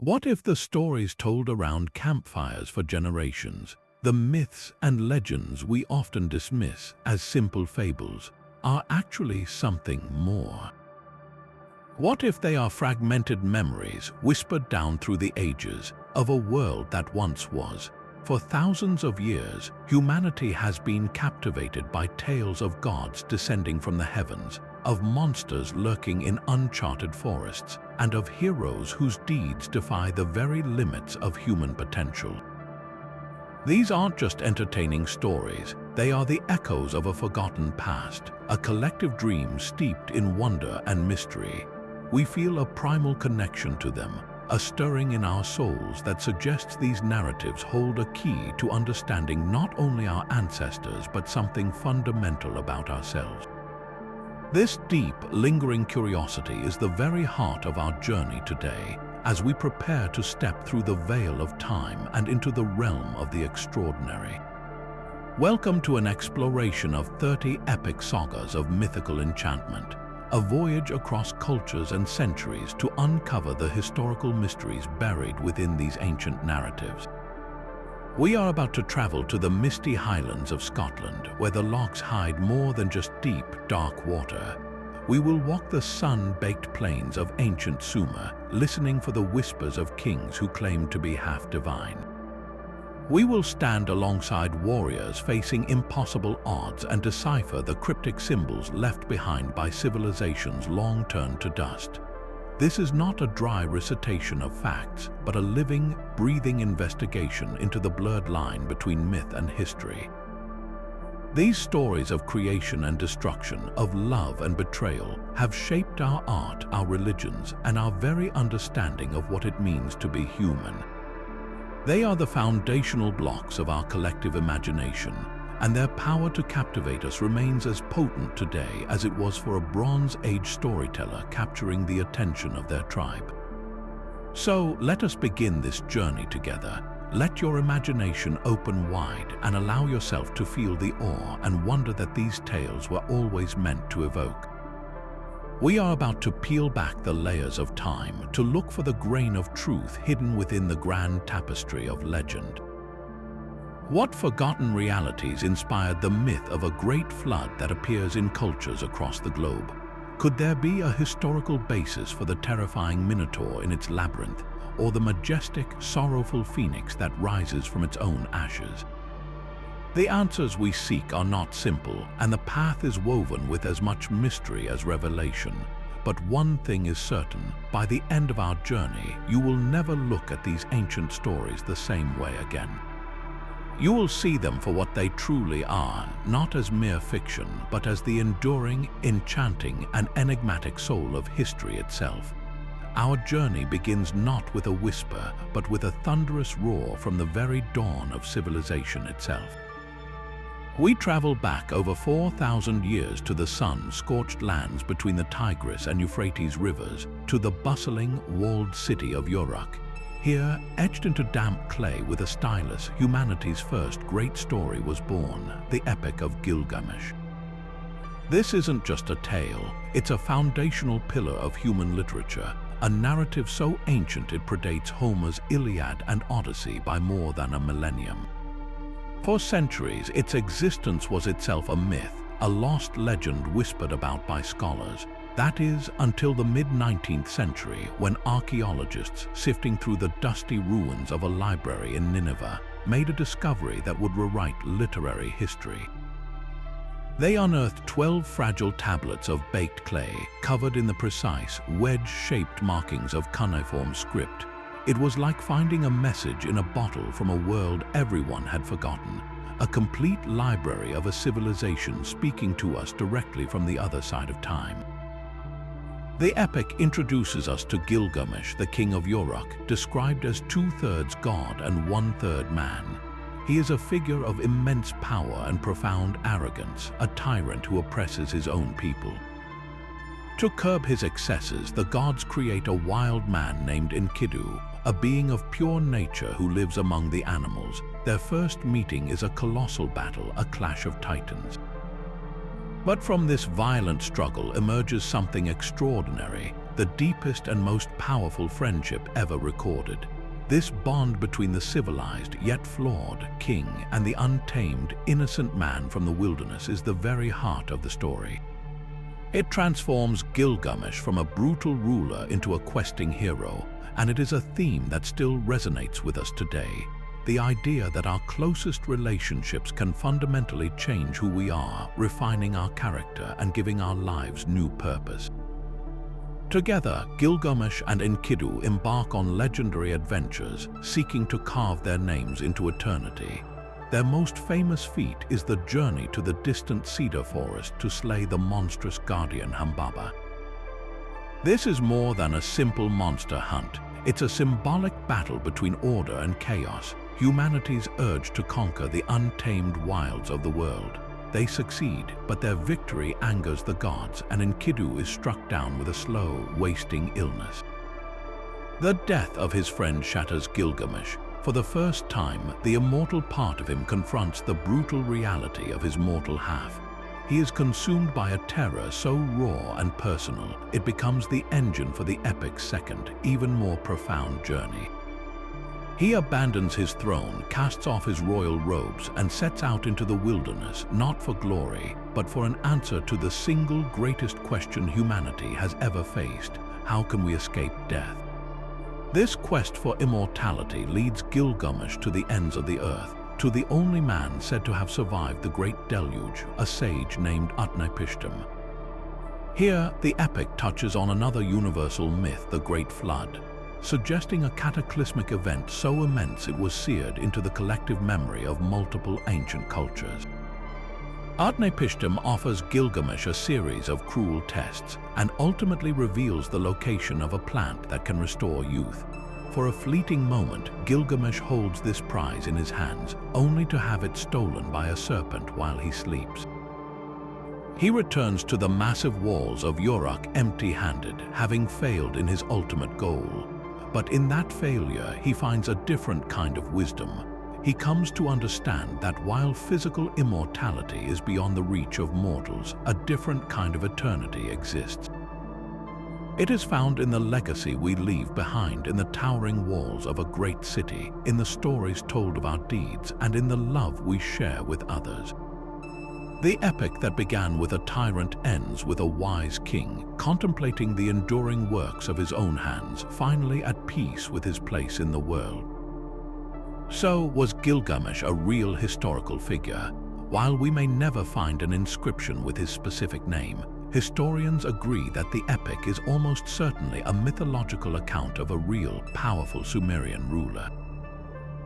What if the stories told around campfires for generations, the myths and legends we often dismiss as simple fables, are actually something more? What if they are fragmented memories whispered down through the ages of a world that once was? For thousands of years, humanity has been captivated by tales of gods descending from the heavens, of monsters lurking in uncharted forests, and of heroes whose deeds defy the very limits of human potential. These aren't just entertaining stories, they are the echoes of a forgotten past, a collective dream steeped in wonder and mystery. We feel a primal connection to them, a stirring in our souls that suggests these narratives hold a key to understanding not only our ancestors but something fundamental about ourselves. This deep, lingering curiosity is the very heart of our journey today, as we prepare to step through the veil of time and into the realm of the extraordinary. Welcome to an exploration of 30 epic sagas of mythical enchantment, a voyage across cultures and centuries to uncover the historical mysteries buried within these ancient narratives. We are about to travel to the misty highlands of Scotland, where the lochs hide more than just deep, dark water. We will walk the sun-baked plains of ancient Sumer, listening for the whispers of kings who claim to be half divine. We will stand alongside warriors facing impossible odds and decipher the cryptic symbols left behind by civilizations long turned to dust. This is not a dry recitation of facts, but a living, breathing investigation into the blurred line between myth and history. These stories of creation and destruction, of love and betrayal, have shaped our art, our religions, and our very understanding of what it means to be human. They are the foundational blocks of our collective imagination, and their power to captivate us remains as potent today as it was for a Bronze Age storyteller capturing the attention of their tribe. So let us begin this journey together. Let your imagination open wide and allow yourself to feel the awe and wonder that these tales were always meant to evoke. We are about to peel back the layers of time to look for the grain of truth hidden within the grand tapestry of legend. What forgotten realities inspired the myth of a great flood that appears in cultures across the globe? Could there be a historical basis for the terrifying Minotaur in its labyrinth, or the majestic, sorrowful phoenix that rises from its own ashes? The answers we seek are not simple, and the path is woven with as much mystery as revelation. But one thing is certain, by the end of our journey, you will never look at these ancient stories the same way again. You will see them for what they truly are, not as mere fiction, but as the enduring, enchanting, and enigmatic soul of history itself. Our journey begins not with a whisper, but with a thunderous roar from the very dawn of civilization itself. We travel back over 4,000 years to the sun-scorched lands between the Tigris and Euphrates rivers, to the bustling, walled city of Uruk. Here, etched into damp clay with a stylus, humanity's first great story was born, the Epic of Gilgamesh. This isn't just a tale, it's a foundational pillar of human literature, a narrative so ancient it predates Homer's Iliad and Odyssey by more than a millennium. For centuries, its existence was itself a myth, a lost legend whispered about by scholars. That is, until the mid-19th century, when archaeologists, sifting through the dusty ruins of a library in Nineveh, made a discovery that would rewrite literary history. They unearthed 12 fragile tablets of baked clay, covered in the precise, wedge-shaped markings of cuneiform script. It was like finding a message in a bottle from a world everyone had forgotten, a complete library of a civilization speaking to us directly from the other side of time. The epic introduces us to Gilgamesh, the king of Uruk, described as 2/3 god and 1/3 man. He is a figure of immense power and profound arrogance, a tyrant who oppresses his own people. To curb his excesses, the gods create a wild man named Enkidu, a being of pure nature who lives among the animals. Their first meeting is a colossal battle, a clash of titans. But from this violent struggle emerges something extraordinary, the deepest and most powerful friendship ever recorded. This bond between the civilized yet flawed king and the untamed, innocent man from the wilderness is the very heart of the story. It transforms Gilgamesh from a brutal ruler into a questing hero, and it is a theme that still resonates with us today. The idea that our closest relationships can fundamentally change who we are, refining our character and giving our lives new purpose. Together, Gilgamesh and Enkidu embark on legendary adventures, seeking to carve their names into eternity. Their most famous feat is the journey to the distant cedar forest to slay the monstrous guardian Humbaba. This is more than a simple monster hunt. It's a symbolic battle between order and chaos, humanity's urge to conquer the untamed wilds of the world. They succeed, but their victory angers the gods, and Enkidu is struck down with a slow, wasting illness. The death of his friend shatters Gilgamesh. For the first time, the immortal part of him confronts the brutal reality of his mortal half. He is consumed by a terror so raw and personal, it becomes the engine for the epic's second, even more profound journey. He abandons his throne, casts off his royal robes, and sets out into the wilderness, not for glory, but for an answer to the single greatest question humanity has ever faced: how can we escape death? This quest for immortality leads Gilgamesh to the ends of the earth, to the only man said to have survived the great deluge, a sage named Utnapishtim. Here, the epic touches on another universal myth, the Great Flood, suggesting a cataclysmic event so immense it was seared into the collective memory of multiple ancient cultures. Utnapishtim offers Gilgamesh a series of cruel tests and ultimately reveals the location of a plant that can restore youth. For a fleeting moment, Gilgamesh holds this prize in his hands, only to have it stolen by a serpent while he sleeps. He returns to the massive walls of Uruk empty-handed, having failed in his ultimate goal. But in that failure, he finds a different kind of wisdom. He comes to understand that while physical immortality is beyond the reach of mortals, a different kind of eternity exists. It is found in the legacy we leave behind in the towering walls of a great city, in the stories told of our deeds, and in the love we share with others. The epic that began with a tyrant ends with a wise king, contemplating the enduring works of his own hands, finally at peace with his place in the world. So, was Gilgamesh a real historical figure? While we may never find an inscription with his specific name, historians agree that the epic is almost certainly a mythological account of a real, powerful Sumerian ruler.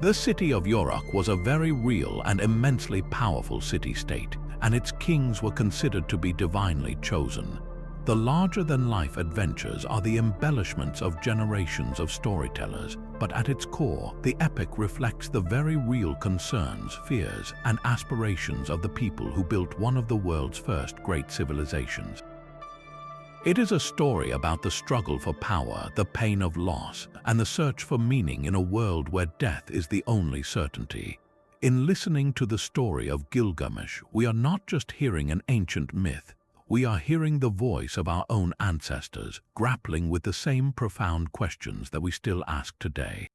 The city of Uruk was a very real and immensely powerful city-state, and its kings were considered to be divinely chosen. The larger-than-life adventures are the embellishments of generations of storytellers, but at its core, the epic reflects the very real concerns, fears, and aspirations of the people who built one of the world's first great civilizations. It is a story about the struggle for power, the pain of loss, and the search for meaning in a world where death is the only certainty. In listening to the story of Gilgamesh, we are not just hearing an ancient myth, we are hearing the voice of our own ancestors, grappling with the same profound questions that we still ask today.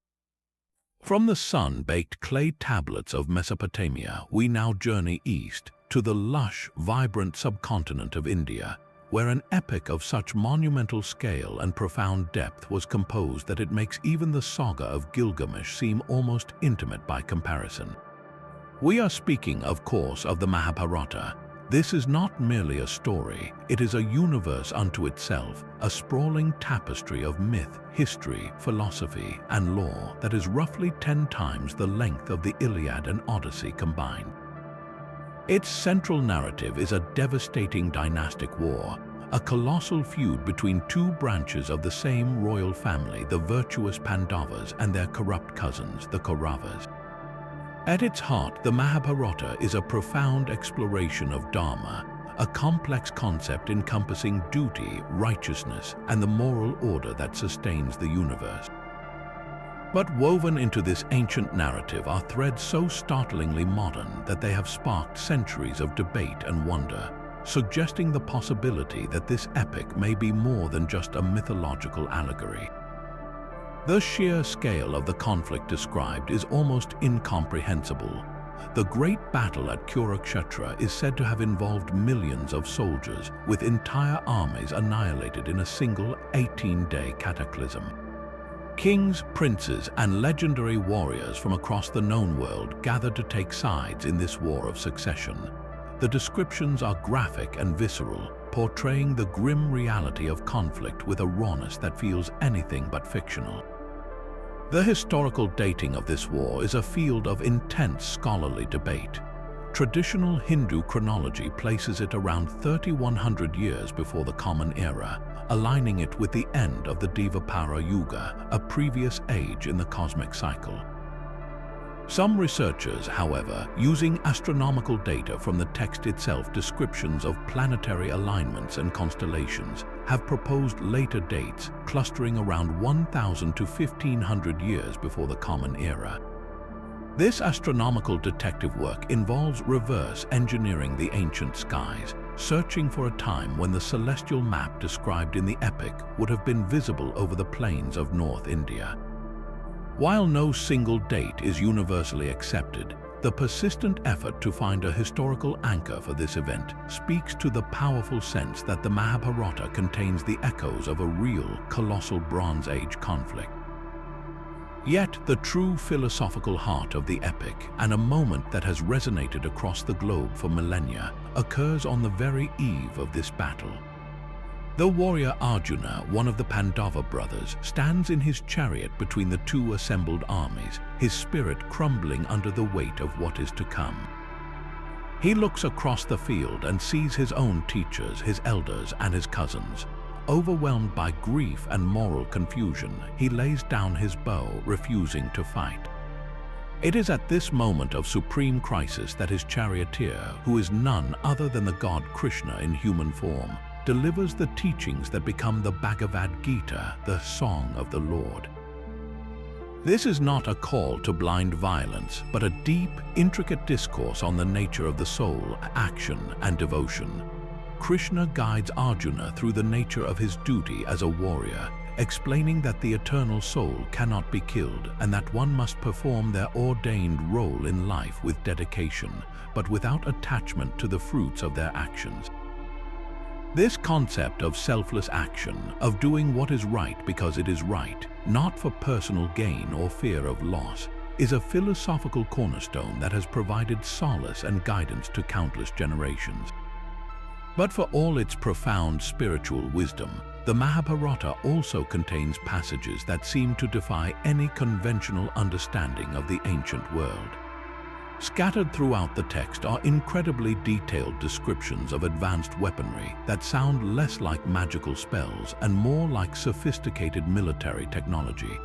From the sun-baked clay tablets of Mesopotamia, we now journey east to the lush, vibrant subcontinent of India, where an epic of such monumental scale and profound depth was composed that it makes even the saga of Gilgamesh seem almost intimate by comparison. We are speaking, of course, of the Mahabharata. This is not merely a story, it is a universe unto itself, a sprawling tapestry of myth, history, philosophy, and lore that is roughly 10 times the length of the Iliad and Odyssey combined. Its central narrative is a devastating dynastic war, a colossal feud between two branches of the same royal family, the virtuous Pandavas and their corrupt cousins, the Kauravas. At its heart, the Mahabharata is a profound exploration of Dharma, a complex concept encompassing duty, righteousness, and the moral order that sustains the universe. But woven into this ancient narrative are threads so startlingly modern that they have sparked centuries of debate and wonder. suggesting the possibility that this epic may be more than just a mythological allegory. The sheer scale of the conflict described is almost incomprehensible. The Great Battle at Kurukshetra is said to have involved millions of soldiers, with entire armies annihilated in a single 18-day cataclysm. Kings, princes, and legendary warriors from across the known world gathered to take sides in this war of succession. The descriptions are graphic and visceral, portraying the grim reality of conflict with a rawness that feels anything but fictional. The historical dating of this war is a field of intense scholarly debate. Traditional Hindu chronology places it around 3,100 years before the Common Era, aligning it with the end of the Dvapara Yuga, a previous age in the cosmic cycle. Some researchers, however, using astronomical data from the text itself, descriptions of planetary alignments and constellations, have proposed later dates clustering around 1,000 to 1,500 years before the Common Era. This astronomical detective work involves reverse engineering the ancient skies, searching for a time when the celestial map described in the epic would have been visible over the plains of North India. While no single date is universally accepted, the persistent effort to find a historical anchor for this event speaks to the powerful sense that the Mahabharata contains the echoes of a real, colossal Bronze Age conflict. Yet the true philosophical heart of the epic, and a moment that has resonated across the globe for millennia, occurs on the very eve of this battle. The warrior Arjuna, one of the Pandava brothers, stands in his chariot between the two assembled armies, his spirit crumbling under the weight of what is to come. He looks across the field and sees his own teachers, his elders, and his cousins. Overwhelmed by grief and moral confusion, he lays down his bow, refusing to fight. It is at this moment of supreme crisis that his charioteer, who is none other than the god Krishna in human form, delivers the teachings that become the Bhagavad Gita, the Song of the Lord. This is not a call to blind violence, but a deep, intricate discourse on the nature of the soul, action, and devotion. Krishna guides Arjuna through the nature of his duty as a warrior, explaining that the eternal soul cannot be killed and that one must perform their ordained role in life with dedication, but without attachment to the fruits of their actions. This concept of selfless action, of doing what is right because it is right, not for personal gain or fear of loss, is a philosophical cornerstone that has provided solace and guidance to countless generations. But for all its profound spiritual wisdom, the Mahabharata also contains passages that seem to defy any conventional understanding of the ancient world. Scattered throughout the text are incredibly detailed descriptions of advanced weaponry that sound less like magical spells and more like sophisticated military technology.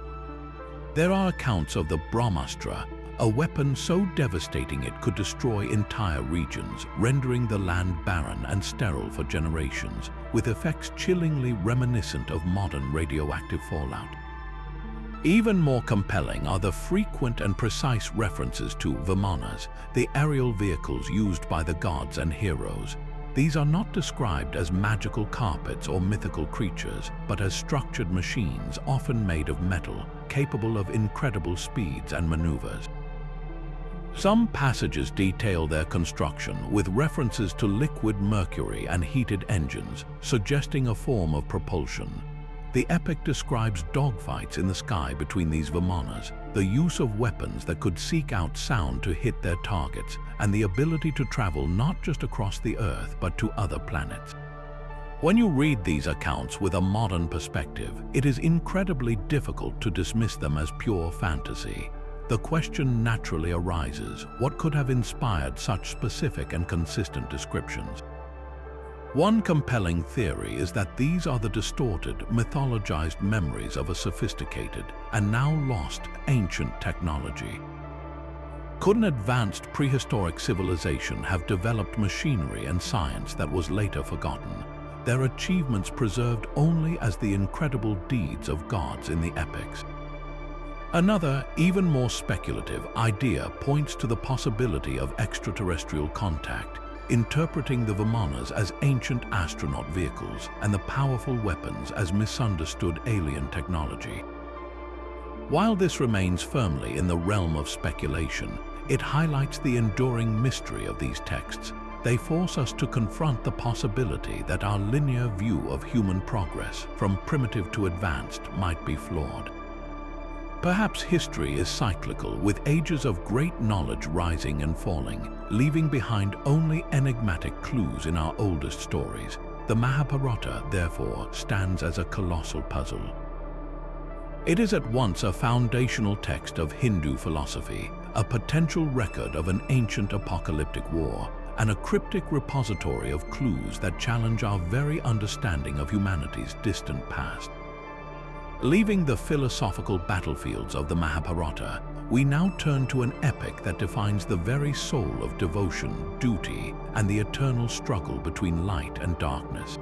There are accounts of the Brahmastra, a weapon so devastating it could destroy entire regions, rendering the land barren and sterile for generations, with effects chillingly reminiscent of modern radioactive fallout. Even more compelling are the frequent and precise references to Vimanas, the aerial vehicles used by the gods and heroes. These are not described as magical carpets or mythical creatures, but as structured machines often made of metal, capable of incredible speeds and maneuvers. Some passages detail their construction with references to liquid mercury and heated engines, suggesting a form of propulsion. The epic describes dogfights in the sky between these Vimanas, the use of weapons that could seek out sound to hit their targets, and the ability to travel not just across the Earth but to other planets. When you read these accounts with a modern perspective, it is incredibly difficult to dismiss them as pure fantasy. The question naturally arises, what could have inspired such specific and consistent descriptions? One compelling theory is that these are the distorted, mythologized memories of a sophisticated and now lost ancient technology. Could an advanced prehistoric civilization have developed machinery and science that was later forgotten, their achievements preserved only as the incredible deeds of gods in the epics? Another, even more speculative, idea points to the possibility of extraterrestrial contact. interpreting the Vimanas as ancient astronaut vehicles and the powerful weapons as misunderstood alien technology. While this remains firmly in the realm of speculation, it highlights the enduring mystery of these texts. They force us to confront the possibility that our linear view of human progress, from primitive to advanced, might be flawed. Perhaps history is cyclical, with ages of great knowledge rising and falling, leaving behind only enigmatic clues in our oldest stories. The Mahabharata, therefore, stands as a colossal puzzle. It is at once a foundational text of Hindu philosophy, a potential record of an ancient apocalyptic war, and a cryptic repository of clues that challenge our very understanding of humanity's distant past. Leaving the philosophical battlefields of the Mahabharata, we now turn to an epic that defines the very soul of devotion, duty, and the eternal struggle between light and darkness.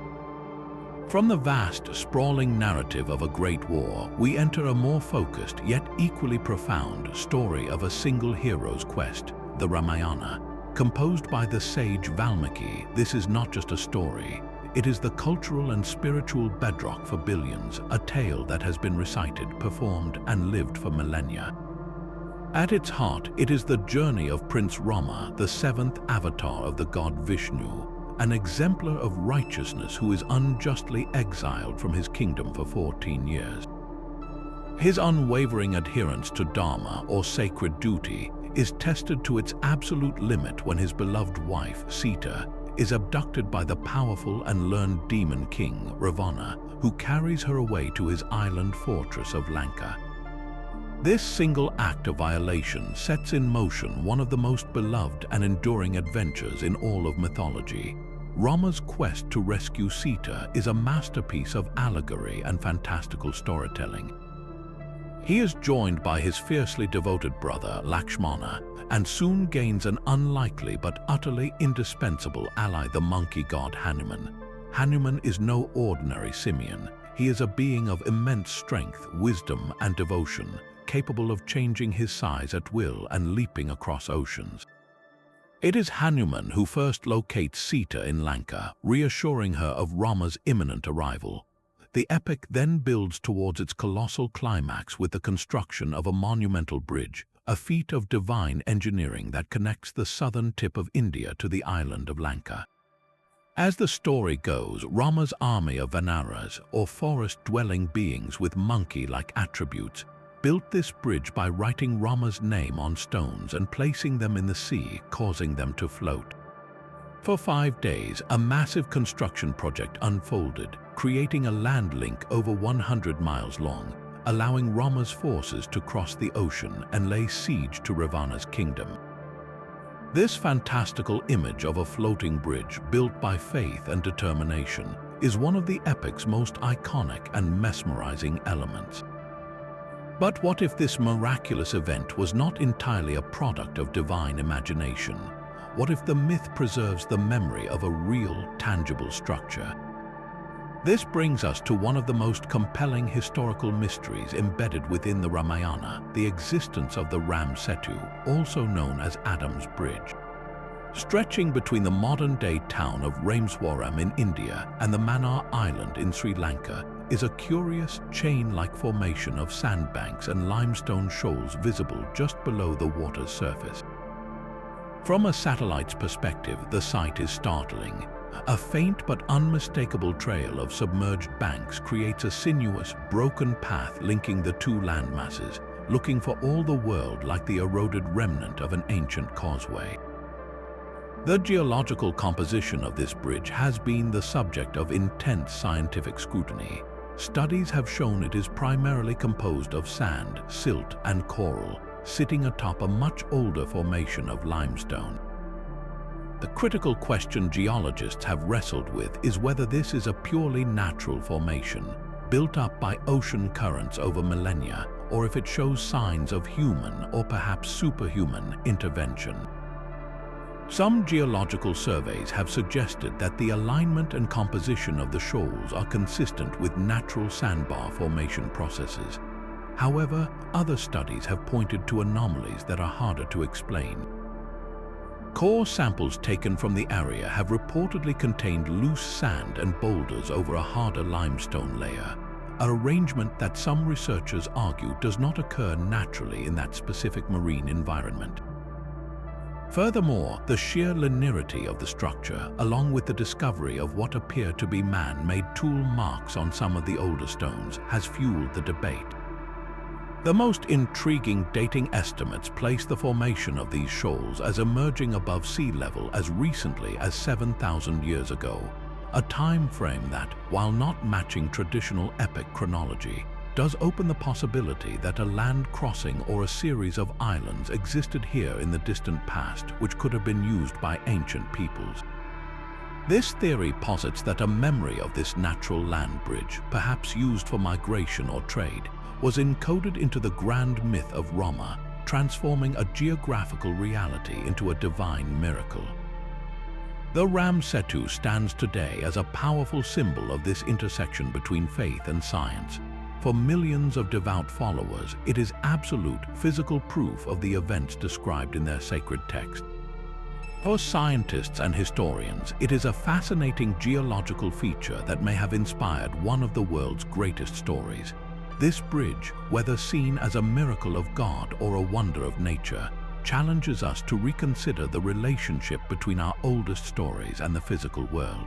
From the vast, sprawling narrative of a great war, we enter a more focused, yet equally profound, story of a single hero's quest, the Ramayana. Composed by the sage Valmiki, this is not just a story. It is the cultural and spiritual bedrock for billions, a tale that has been recited, performed, and lived for millennia. At its heart, it is the journey of Prince Rama, the seventh avatar of the god Vishnu, an exemplar of righteousness who is unjustly exiled from his kingdom for 14 years. His unwavering adherence to Dharma, or sacred duty, is tested to its absolute limit when his beloved wife, Sita, is abducted by the powerful and learned demon king, Ravana, who carries her away to his island fortress of Lanka. This single act of violation sets in motion one of the most beloved and enduring adventures in all of mythology. Rama's quest to rescue Sita is a masterpiece of allegory and fantastical storytelling. He is joined by his fiercely devoted brother, Lakshmana, and soon gains an unlikely but utterly indispensable ally, the monkey god Hanuman. Hanuman is no ordinary simian. He is a being of immense strength, wisdom, and devotion, capable of changing his size at will and leaping across oceans. It is Hanuman who first locates Sita in Lanka, reassuring her of Rama's imminent arrival. The epic then builds towards its colossal climax with the construction of a monumental bridge, a feat of divine engineering that connects the southern tip of India to the island of Lanka. As the story goes, Rama's army of Vanaras, or forest-dwelling beings with monkey-like attributes, built this bridge by writing Rama's name on stones and placing them in the sea, causing them to float. For 5 days, a massive construction project unfolded, creating a land link over 100 miles long, allowing Rama's forces to cross the ocean and lay siege to Ravana's kingdom. This fantastical image of a floating bridge built by faith and determination is one of the epic's most iconic and mesmerizing elements. But what if this miraculous event was not entirely a product of divine imagination? What if the myth preserves the memory of a real, tangible structure? This brings us to one of the most compelling historical mysteries embedded within the Ramayana, the existence of the Ram Setu, also known as Adam's Bridge. Stretching between the modern-day town of Rameswaram in India and the Mannar Island in Sri Lanka is a curious chain-like formation of sandbanks and limestone shoals visible just below the water's surface. From a satellite's perspective, the sight is startling. A faint but unmistakable trail of submerged banks creates a sinuous, broken path linking the two landmasses, looking for all the world like the eroded remnant of an ancient causeway. The geological composition of this bridge has been the subject of intense scientific scrutiny. Studies have shown it is primarily composed of sand, silt, and coral, sitting atop a much older formation of limestone. The critical question geologists have wrestled with is whether this is a purely natural formation, built up by ocean currents over millennia, or if it shows signs of human or perhaps superhuman intervention. Some geological surveys have suggested that the alignment and composition of the shoals are consistent with natural sandbar formation processes. However, other studies have pointed to anomalies that are harder to explain. Core samples taken from the area have reportedly contained loose sand and boulders over a harder limestone layer, an arrangement that some researchers argue does not occur naturally in that specific marine environment. Furthermore, the sheer linearity of the structure, along with the discovery of what appear to be man-made tool marks on some of the older stones, has fueled the debate. The most intriguing dating estimates place the formation of these shoals as emerging above sea level as recently as 7,000 years ago, a time frame that, while not matching traditional epic chronology, does open the possibility that a land crossing or a series of islands existed here in the distant past which could have been used by ancient peoples. This theory posits that a memory of this natural land bridge, perhaps used for migration or trade, was encoded into the grand myth of Rama, transforming a geographical reality into a divine miracle. The Ram Setu stands today as a powerful symbol of this intersection between faith and science. For millions of devout followers, it is absolute physical proof of the events described in their sacred text. For scientists and historians, it is a fascinating geological feature that may have inspired one of the world's greatest stories. This bridge, whether seen as a miracle of God or a wonder of nature, challenges us to reconsider the relationship between our oldest stories and the physical world.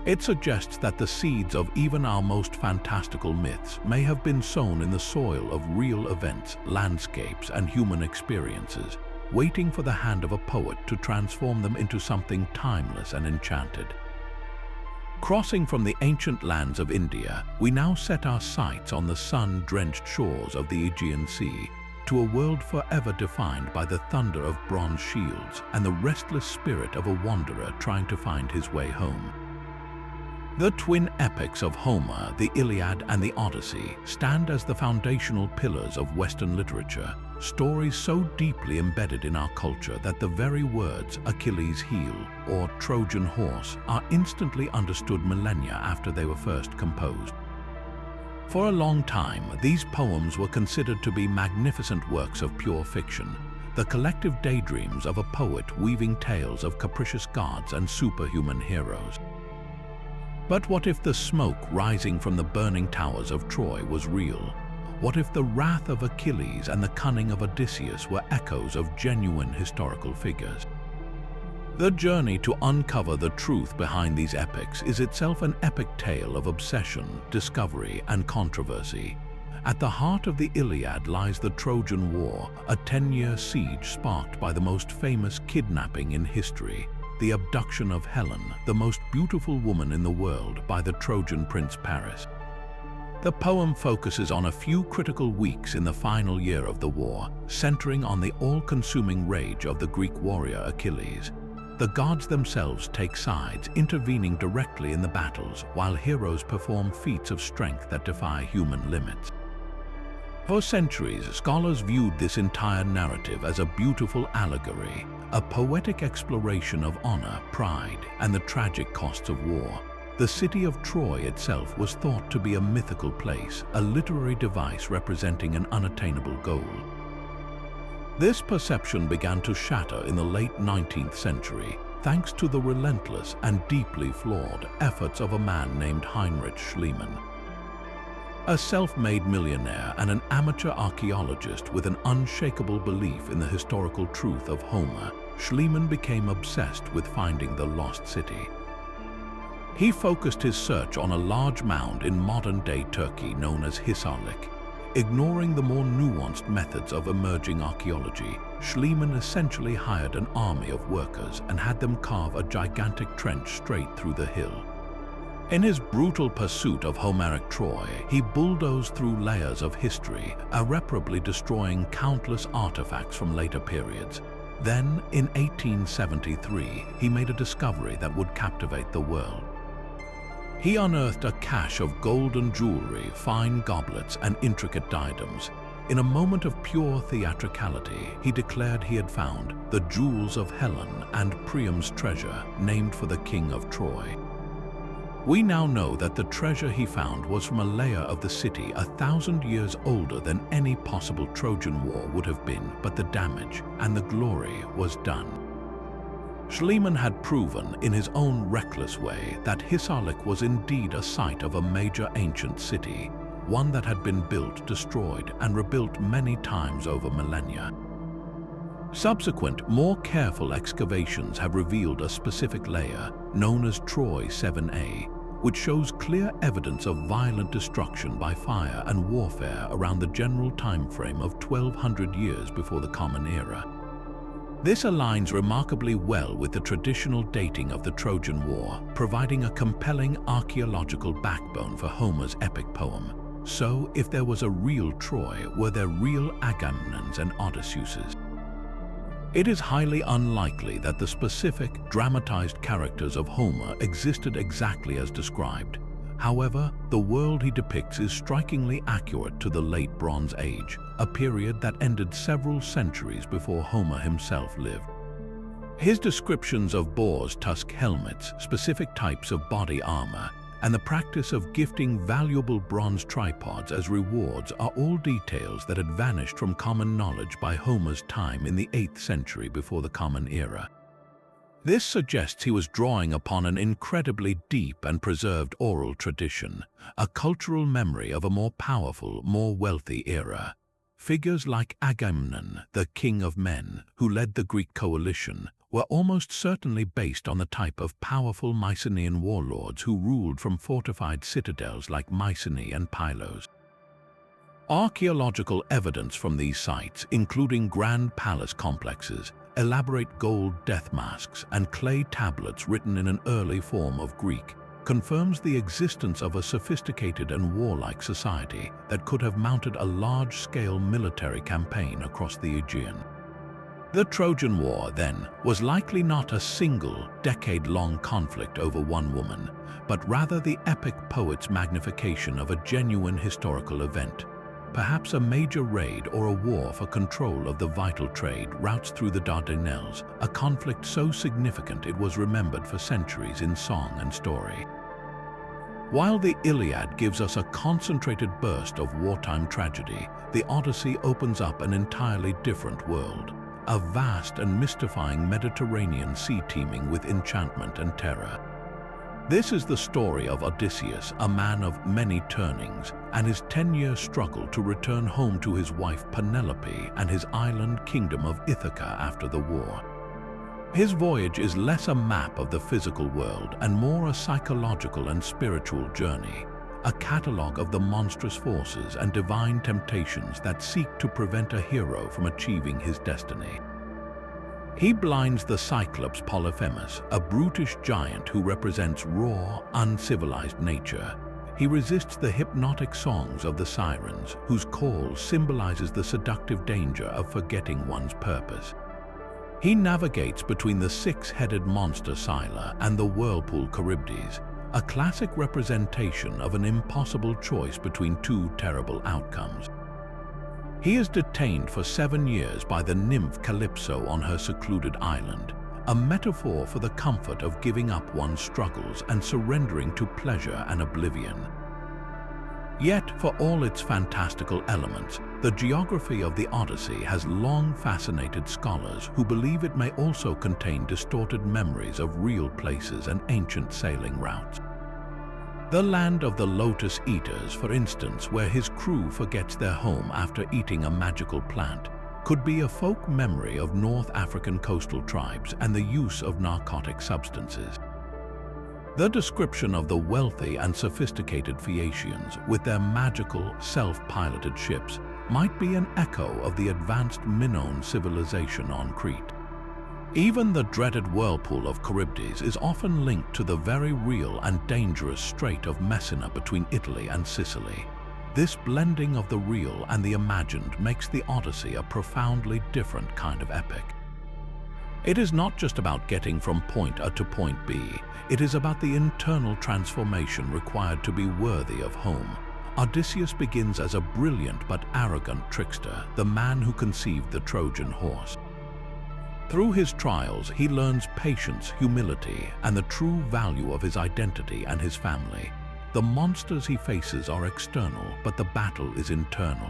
It suggests that the seeds of even our most fantastical myths may have been sown in the soil of real events, landscapes, and human experiences, waiting for the hand of a poet to transform them into something timeless and enchanted. Crossing from the ancient lands of India, we now set our sights on the sun-drenched shores of the Aegean Sea, to a world forever defined by the thunder of bronze shields and the restless spirit of a wanderer trying to find his way home. The twin epics of Homer, the Iliad and the Odyssey, stand as the foundational pillars of Western literature, stories so deeply embedded in our culture that the very words Achilles' heel or Trojan horse are instantly understood millennia after they were first composed. For a long time, these poems were considered to be magnificent works of pure fiction, the collective daydreams of a poet weaving tales of capricious gods and superhuman heroes. But what if the smoke rising from the burning towers of Troy was real? What if the wrath of Achilles and the cunning of Odysseus were echoes of genuine historical figures? The journey to uncover the truth behind these epics is itself an epic tale of obsession, discovery, and controversy. At the heart of the Iliad lies the Trojan War, a 10-year siege sparked by the most famous kidnapping in history, the abduction of Helen, the most beautiful woman in the world, by the Trojan prince Paris. The poem focuses on a few critical weeks in the final year of the war, centering on the all-consuming rage of the Greek warrior Achilles. The gods themselves take sides, intervening directly in the battles, while heroes perform feats of strength that defy human limits. For centuries, scholars viewed this entire narrative as a beautiful allegory, a poetic exploration of honor, pride, and the tragic costs of war. The city of Troy itself was thought to be a mythical place, a literary device representing an unattainable goal. This perception began to shatter in the late 19th century, thanks to the relentless and deeply flawed efforts of a man named Heinrich Schliemann. A self-made millionaire and an amateur archaeologist with an unshakable belief in the historical truth of Homer, Schliemann became obsessed with finding the lost city. He focused his search on a large mound in modern-day Turkey known as Hisarlik. Ignoring the more nuanced methods of emerging archaeology, Schliemann essentially hired an army of workers and had them carve a gigantic trench straight through the hill. In his brutal pursuit of Homeric Troy, he bulldozed through layers of history, irreparably destroying countless artifacts from later periods. Then, in 1873, he made a discovery that would captivate the world. He unearthed a cache of golden jewelry, fine goblets, and intricate diadems. In a moment of pure theatricality, he declared he had found the jewels of Helen and Priam's treasure, named for the king of Troy. We now know that the treasure he found was from a layer of the city 1,000 years older than any possible Trojan War would have been, but the damage and the glory was done. Schliemann had proven in his own reckless way that Hisarlik was indeed a site of a major ancient city, one that had been built, destroyed, and rebuilt many times over millennia. Subsequent, more careful excavations have revealed a specific layer, known as Troy 7a, which shows clear evidence of violent destruction by fire and warfare around the general time frame of 1200 years before the Common Era. This aligns remarkably well with the traditional dating of the Trojan War, providing a compelling archaeological backbone for Homer's epic poem. So, if there was a real Troy, were there real Agamemnons and Odysseus's? It is highly unlikely that the specific, dramatized characters of Homer existed exactly as described. However, the world he depicts is strikingly accurate to the Late Bronze Age, a period that ended several centuries before Homer himself lived. His descriptions of boars' tusk helmets, specific types of body armor, and the practice of gifting valuable bronze tripods as rewards are all details that had vanished from common knowledge by Homer's time in the 8th century before the Common Era. This suggests he was drawing upon an incredibly deep and preserved oral tradition, a cultural memory of a more powerful, more wealthy era. Figures like Agamemnon, the king of men, who led the Greek coalition, were almost certainly based on the type of powerful Mycenaean warlords who ruled from fortified citadels like Mycenae and Pylos. Archaeological evidence from these sites, including grand palace complexes, elaborate gold death masks, and clay tablets written in an early form of Greek, confirms the existence of a sophisticated and warlike society that could have mounted a large-scale military campaign across the Aegean. The Trojan War, then, was likely not a single, decade-long conflict over one woman, but rather the epic poet's magnification of a genuine historical event. Perhaps a major raid or a war for control of the vital trade routes through the Dardanelles, a conflict so significant it was remembered for centuries in song and story. While the Iliad gives us a concentrated burst of wartime tragedy, the Odyssey opens up an entirely different world, a vast and mystifying Mediterranean sea teeming with enchantment and terror. This is the story of Odysseus, a man of many turnings, and his 10-year struggle to return home to his wife Penelope and his island kingdom of Ithaca after the war. His voyage is less a map of the physical world and more a psychological and spiritual journey, a catalogue of the monstrous forces and divine temptations that seek to prevent a hero from achieving his destiny. He blinds the Cyclops Polyphemus, a brutish giant who represents raw, uncivilized nature. He resists the hypnotic songs of the sirens, whose call symbolizes the seductive danger of forgetting one's purpose. He navigates between the six-headed monster Scylla and the whirlpool Charybdis, a classic representation of an impossible choice between two terrible outcomes. He is detained for 7 years by the nymph Calypso on her secluded island, a metaphor for the comfort of giving up one's struggles and surrendering to pleasure and oblivion. Yet, for all its fantastical elements, the geography of the Odyssey has long fascinated scholars who believe it may also contain distorted memories of real places and ancient sailing routes. The land of the Lotus Eaters, for instance, where his crew forgets their home after eating a magical plant, could be a folk memory of North African coastal tribes and the use of narcotic substances. The description of the wealthy and sophisticated Phaeacians with their magical, self-piloted ships might be an echo of the advanced Minoan civilization on Crete. Even the dreaded whirlpool of Charybdis is often linked to the very real and dangerous Strait of Messina between Italy and Sicily. This blending of the real and the imagined makes the Odyssey a profoundly different kind of epic. It is not just about getting from point A to point B, it is about the internal transformation required to be worthy of home. Odysseus begins as a brilliant but arrogant trickster, the man who conceived the Trojan horse. Through his trials, he learns patience, humility, and the true value of his identity and his family. The monsters he faces are external, but the battle is internal.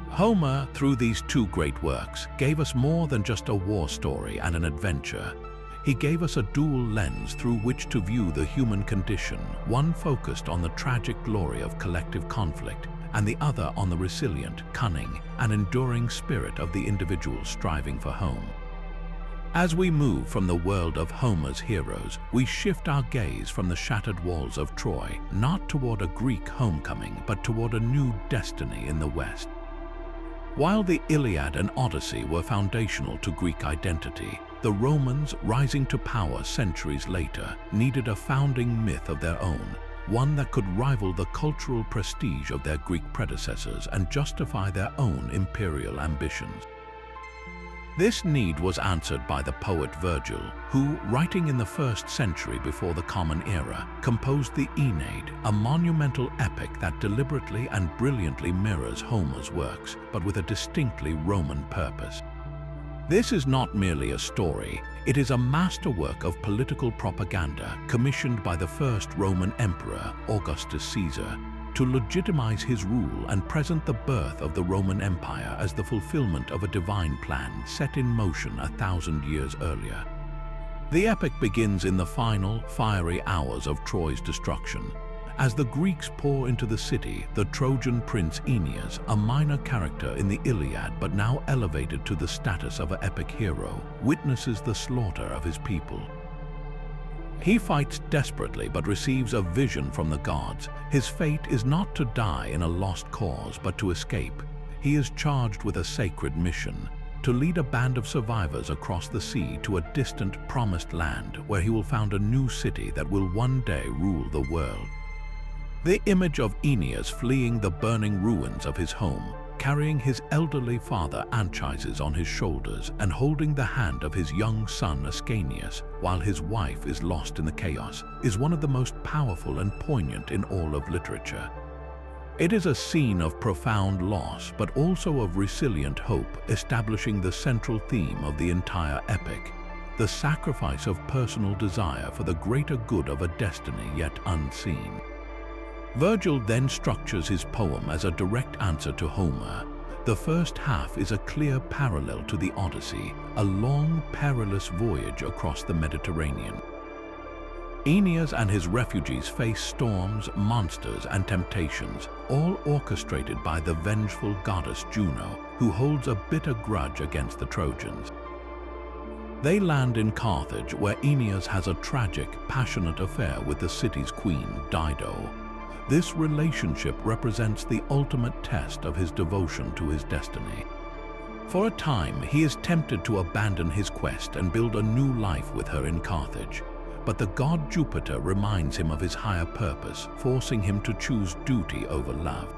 Homer, through these two great works, gave us more than just a war story and an adventure. He gave us a dual lens through which to view the human condition, one focused on the tragic glory of collective conflict, and the other on the resilient, cunning, and enduring spirit of the individual striving for home. As we move from the world of Homer's heroes, we shift our gaze from the shattered walls of Troy, not toward a Greek homecoming, but toward a new destiny in the West. While the Iliad and Odyssey were foundational to Greek identity, the Romans, rising to power centuries later, needed a founding myth of their own, one that could rival the cultural prestige of their Greek predecessors and justify their own imperial ambitions. This need was answered by the poet Virgil, who, writing in the 1st century before the Common Era, composed the Aeneid, a monumental epic that deliberately and brilliantly mirrors Homer's works, but with a distinctly Roman purpose. This is not merely a story, it is a masterwork of political propaganda commissioned by the first Roman emperor, Augustus Caesar, to legitimize his rule and present the birth of the Roman Empire as the fulfillment of a divine plan set in motion 1,000 years earlier. The epic begins in the final, fiery hours of Troy's destruction. As the Greeks pour into the city, the Trojan prince Aeneas, a minor character in the Iliad but now elevated to the status of an epic hero, witnesses the slaughter of his people. He fights desperately but receives a vision from the gods. His fate is not to die in a lost cause but to escape. He is charged with a sacred mission, to lead a band of survivors across the sea to a distant, promised land where he will found a new city that will one day rule the world. The image of Aeneas fleeing the burning ruins of his home, carrying his elderly father Anchises on his shoulders and holding the hand of his young son Ascanius while his wife is lost in the chaos, is one of the most powerful and poignant in all of literature. It is a scene of profound loss, but also of resilient hope, establishing the central theme of the entire epic, the sacrifice of personal desire for the greater good of a destiny yet unseen. Virgil then structures his poem as a direct answer to Homer. The first half is a clear parallel to the Odyssey, a long, perilous voyage across the Mediterranean. Aeneas and his refugees face storms, monsters, and temptations, all orchestrated by the vengeful goddess Juno, who holds a bitter grudge against the Trojans. They land in Carthage, where Aeneas has a tragic, passionate affair with the city's queen, Dido. This relationship represents the ultimate test of his devotion to his destiny. For a time, he is tempted to abandon his quest and build a new life with her in Carthage. But the god Jupiter reminds him of his higher purpose, forcing him to choose duty over love.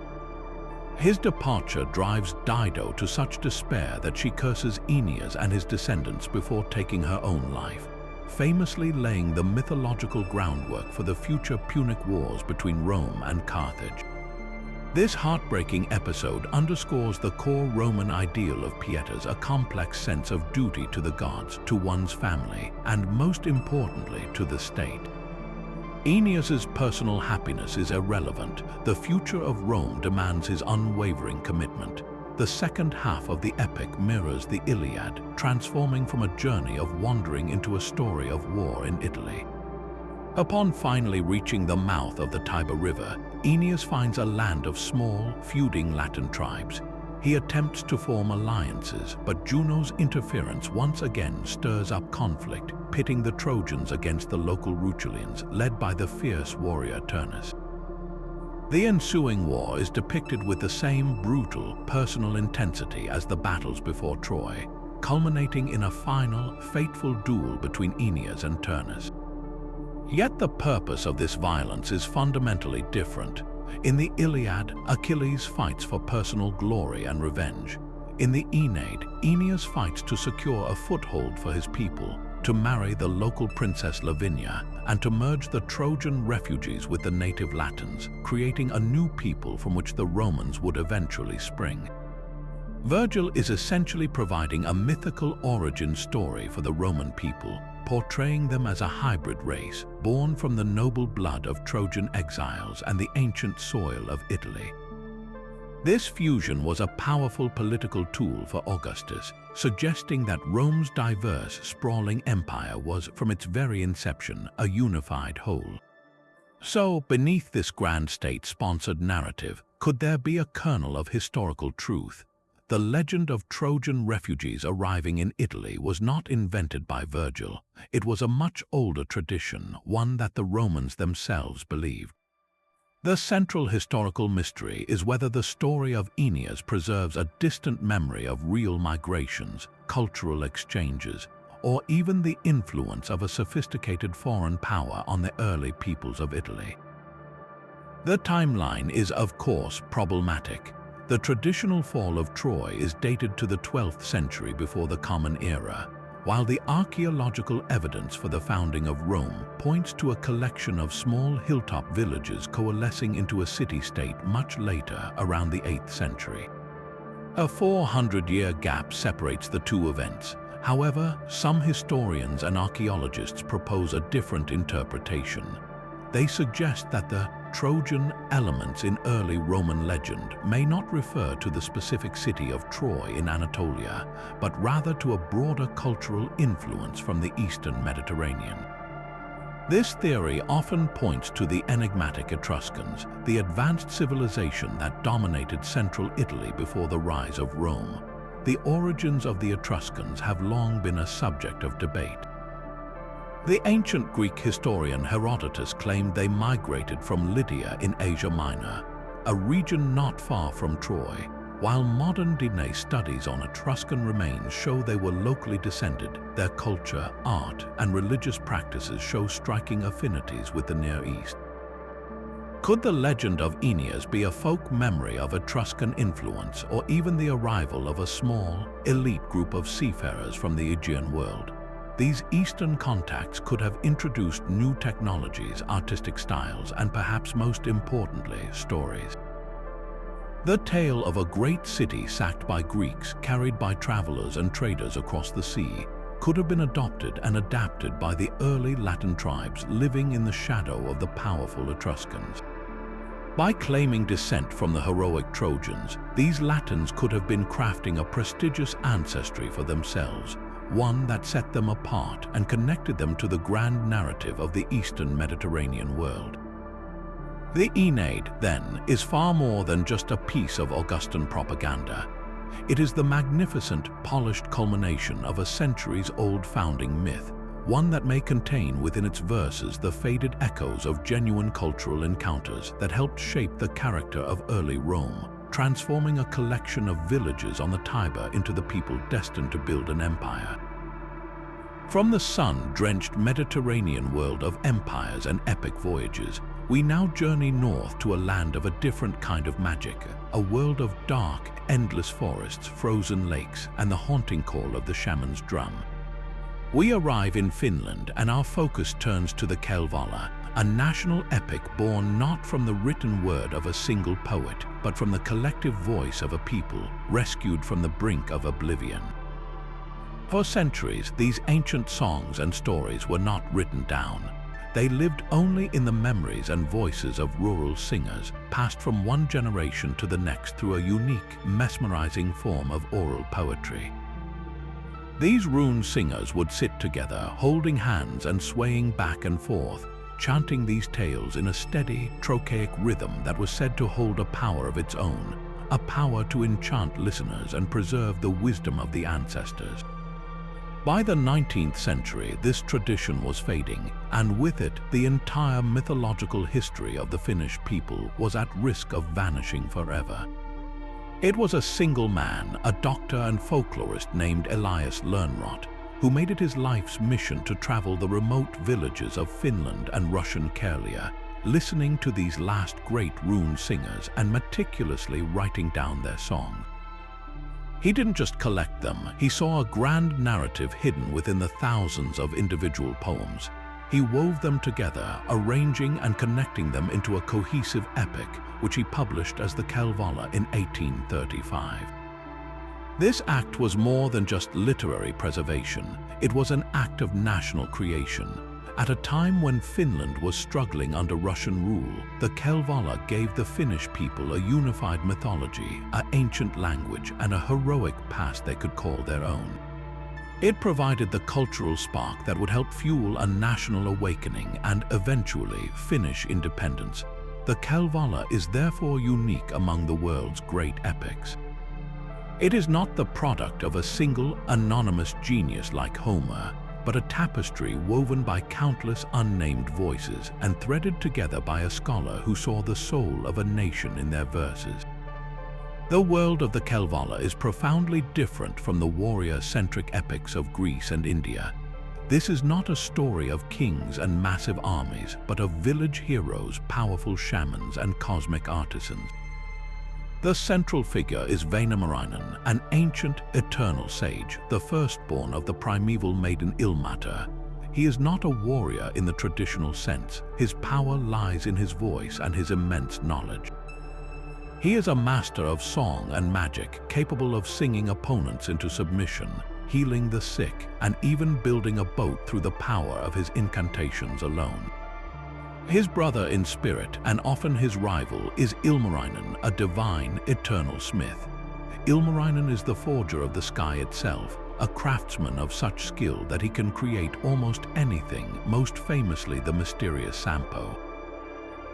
His departure drives Dido to such despair that she curses Aeneas and his descendants before taking her own life, famously laying the mythological groundwork for the future Punic Wars between Rome and Carthage. This heartbreaking episode underscores the core Roman ideal of pietas, a complex sense of duty to the gods, to one's family, and most importantly, to the state. Aeneas's personal happiness is irrelevant. The future of Rome demands his unwavering commitment. The second half of the epic mirrors the Iliad, transforming from a journey of wandering into a story of war in Italy. Upon finally reaching the mouth of the Tiber River, Aeneas finds a land of small, feuding Latin tribes. He attempts to form alliances, but Juno's interference once again stirs up conflict, pitting the Trojans against the local Rutulians, led by the fierce warrior Turnus. The ensuing war is depicted with the same brutal, personal intensity as the battles before Troy, culminating in a final, fateful duel between Aeneas and Turnus. Yet the purpose of this violence is fundamentally different. In the Iliad, Achilles fights for personal glory and revenge. In the Aeneid, Aeneas fights to secure a foothold for his people, to marry the local princess Lavinia, and to merge the Trojan refugees with the native Latins, creating a new people from which the Romans would eventually spring. Virgil is essentially providing a mythical origin story for the Roman people, portraying them as a hybrid race, born from the noble blood of Trojan exiles and the ancient soil of Italy. This fusion was a powerful political tool for Augustus, suggesting that Rome's diverse, sprawling empire was, from its very inception, a unified whole. So, beneath this grand state-sponsored narrative, could there be a kernel of historical truth? The legend of Trojan refugees arriving in Italy was not invented by Virgil. It was a much older tradition, one that the Romans themselves believed. The central historical mystery is whether the story of Aeneas preserves a distant memory of real migrations, cultural exchanges, or even the influence of a sophisticated foreign power on the early peoples of Italy. The timeline is, of course, problematic. The traditional fall of Troy is dated to the 12th century before the Common Era, while the archaeological evidence for the founding of Rome points to a collection of small hilltop villages coalescing into a city-state much later, around the 8th century. A 400-year gap separates the two events. However, some historians and archaeologists propose a different interpretation. They suggest that the Trojan elements in early Roman legend may not refer to the specific city of Troy in Anatolia, but rather to a broader cultural influence from the Eastern Mediterranean. This theory often points to the enigmatic Etruscans, the advanced civilization that dominated central Italy before the rise of Rome. The origins of the Etruscans have long been a subject of debate. The ancient Greek historian Herodotus claimed they migrated from Lydia in Asia Minor, a region not far from Troy, while modern DNA studies on Etruscan remains show they were locally descended. Their culture, art, and religious practices show striking affinities with the Near East. Could the legend of Aeneas be a folk memory of Etruscan influence, or even the arrival of a small, elite group of seafarers from the Aegean world? These Eastern contacts could have introduced new technologies, artistic styles, and perhaps most importantly, stories. The tale of a great city sacked by Greeks, carried by travelers and traders across the sea, could have been adopted and adapted by the early Latin tribes living in the shadow of the powerful Etruscans. By claiming descent from the heroic Trojans, these Latins could have been crafting a prestigious ancestry for themselves, one that set them apart and connected them to the grand narrative of the Eastern Mediterranean world. The Aeneid, then, is far more than just a piece of Augustan propaganda. It is the magnificent, polished culmination of a centuries-old founding myth, one that may contain within its verses the faded echoes of genuine cultural encounters that helped shape the character of early Rome, transforming a collection of villages on the Tiber into the people destined to build an empire. From the sun-drenched Mediterranean world of empires and epic voyages, we now journey north to a land of a different kind of magic, a world of dark, endless forests, frozen lakes, and the haunting call of the shaman's drum. We arrive in Finland, and our focus turns to the Kalevala, a national epic born not from the written word of a single poet, but from the collective voice of a people rescued from the brink of oblivion. For centuries, these ancient songs and stories were not written down. They lived only in the memories and voices of rural singers, passed from one generation to the next through a unique, mesmerizing form of oral poetry. These rune singers would sit together, holding hands and swaying back and forth, chanting these tales in a steady, trochaic rhythm that was said to hold a power of its own, a power to enchant listeners and preserve the wisdom of the ancestors. By the 19th century, this tradition was fading, and with it, the entire mythological history of the Finnish people was at risk of vanishing forever. It was a single man, a doctor and folklorist named Elias Lönnrot, who made it his life's mission to travel the remote villages of Finland and Russian Karelia, listening to these last great rune singers and meticulously writing down their songs. He didn't just collect them, he saw a grand narrative hidden within the thousands of individual poems. He wove them together, arranging and connecting them into a cohesive epic, which he published as the Kalevala in 1835. This act was more than just literary preservation. It was an act of national creation. At a time when Finland was struggling under Russian rule, the Kalevala gave the Finnish people a unified mythology, an ancient language, and a heroic past they could call their own. It provided the cultural spark that would help fuel a national awakening and eventually Finnish independence. The Kalevala is therefore unique among the world's great epics. It is not the product of a single, anonymous genius like Homer, but a tapestry woven by countless unnamed voices and threaded together by a scholar who saw the soul of a nation in their verses. The world of the Kalevala is profoundly different from the warrior-centric epics of Greece and India. This is not a story of kings and massive armies, but of village heroes, powerful shamans, and cosmic artisans. The central figure is Vainamarinen, an ancient, eternal sage, the firstborn of the primeval maiden Ilmater. He is not a warrior in the traditional sense. His power lies in his voice and his immense knowledge. He is a master of song and magic, capable of singing opponents into submission, healing the sick, and even building a boat through the power of his incantations alone. His brother in spirit, and often his rival, is Ilmarinen, a divine, eternal smith. Ilmarinen is the forger of the sky itself, a craftsman of such skill that he can create almost anything, most famously the mysterious Sampo.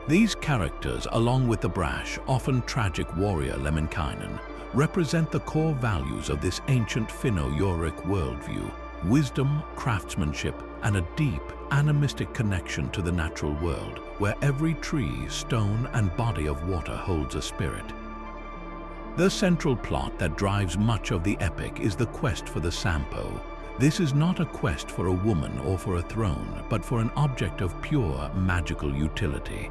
These characters, along with the brash, often tragic warrior Lemminkainen, represent the core values of this ancient Finno-Ugric worldview: wisdom, craftsmanship, and a deep, animistic connection to the natural world, where every tree, stone, and body of water holds a spirit. The central plot that drives much of the epic is the quest for the Sampo. This is not a quest for a woman or for a throne, but for an object of pure, magical utility.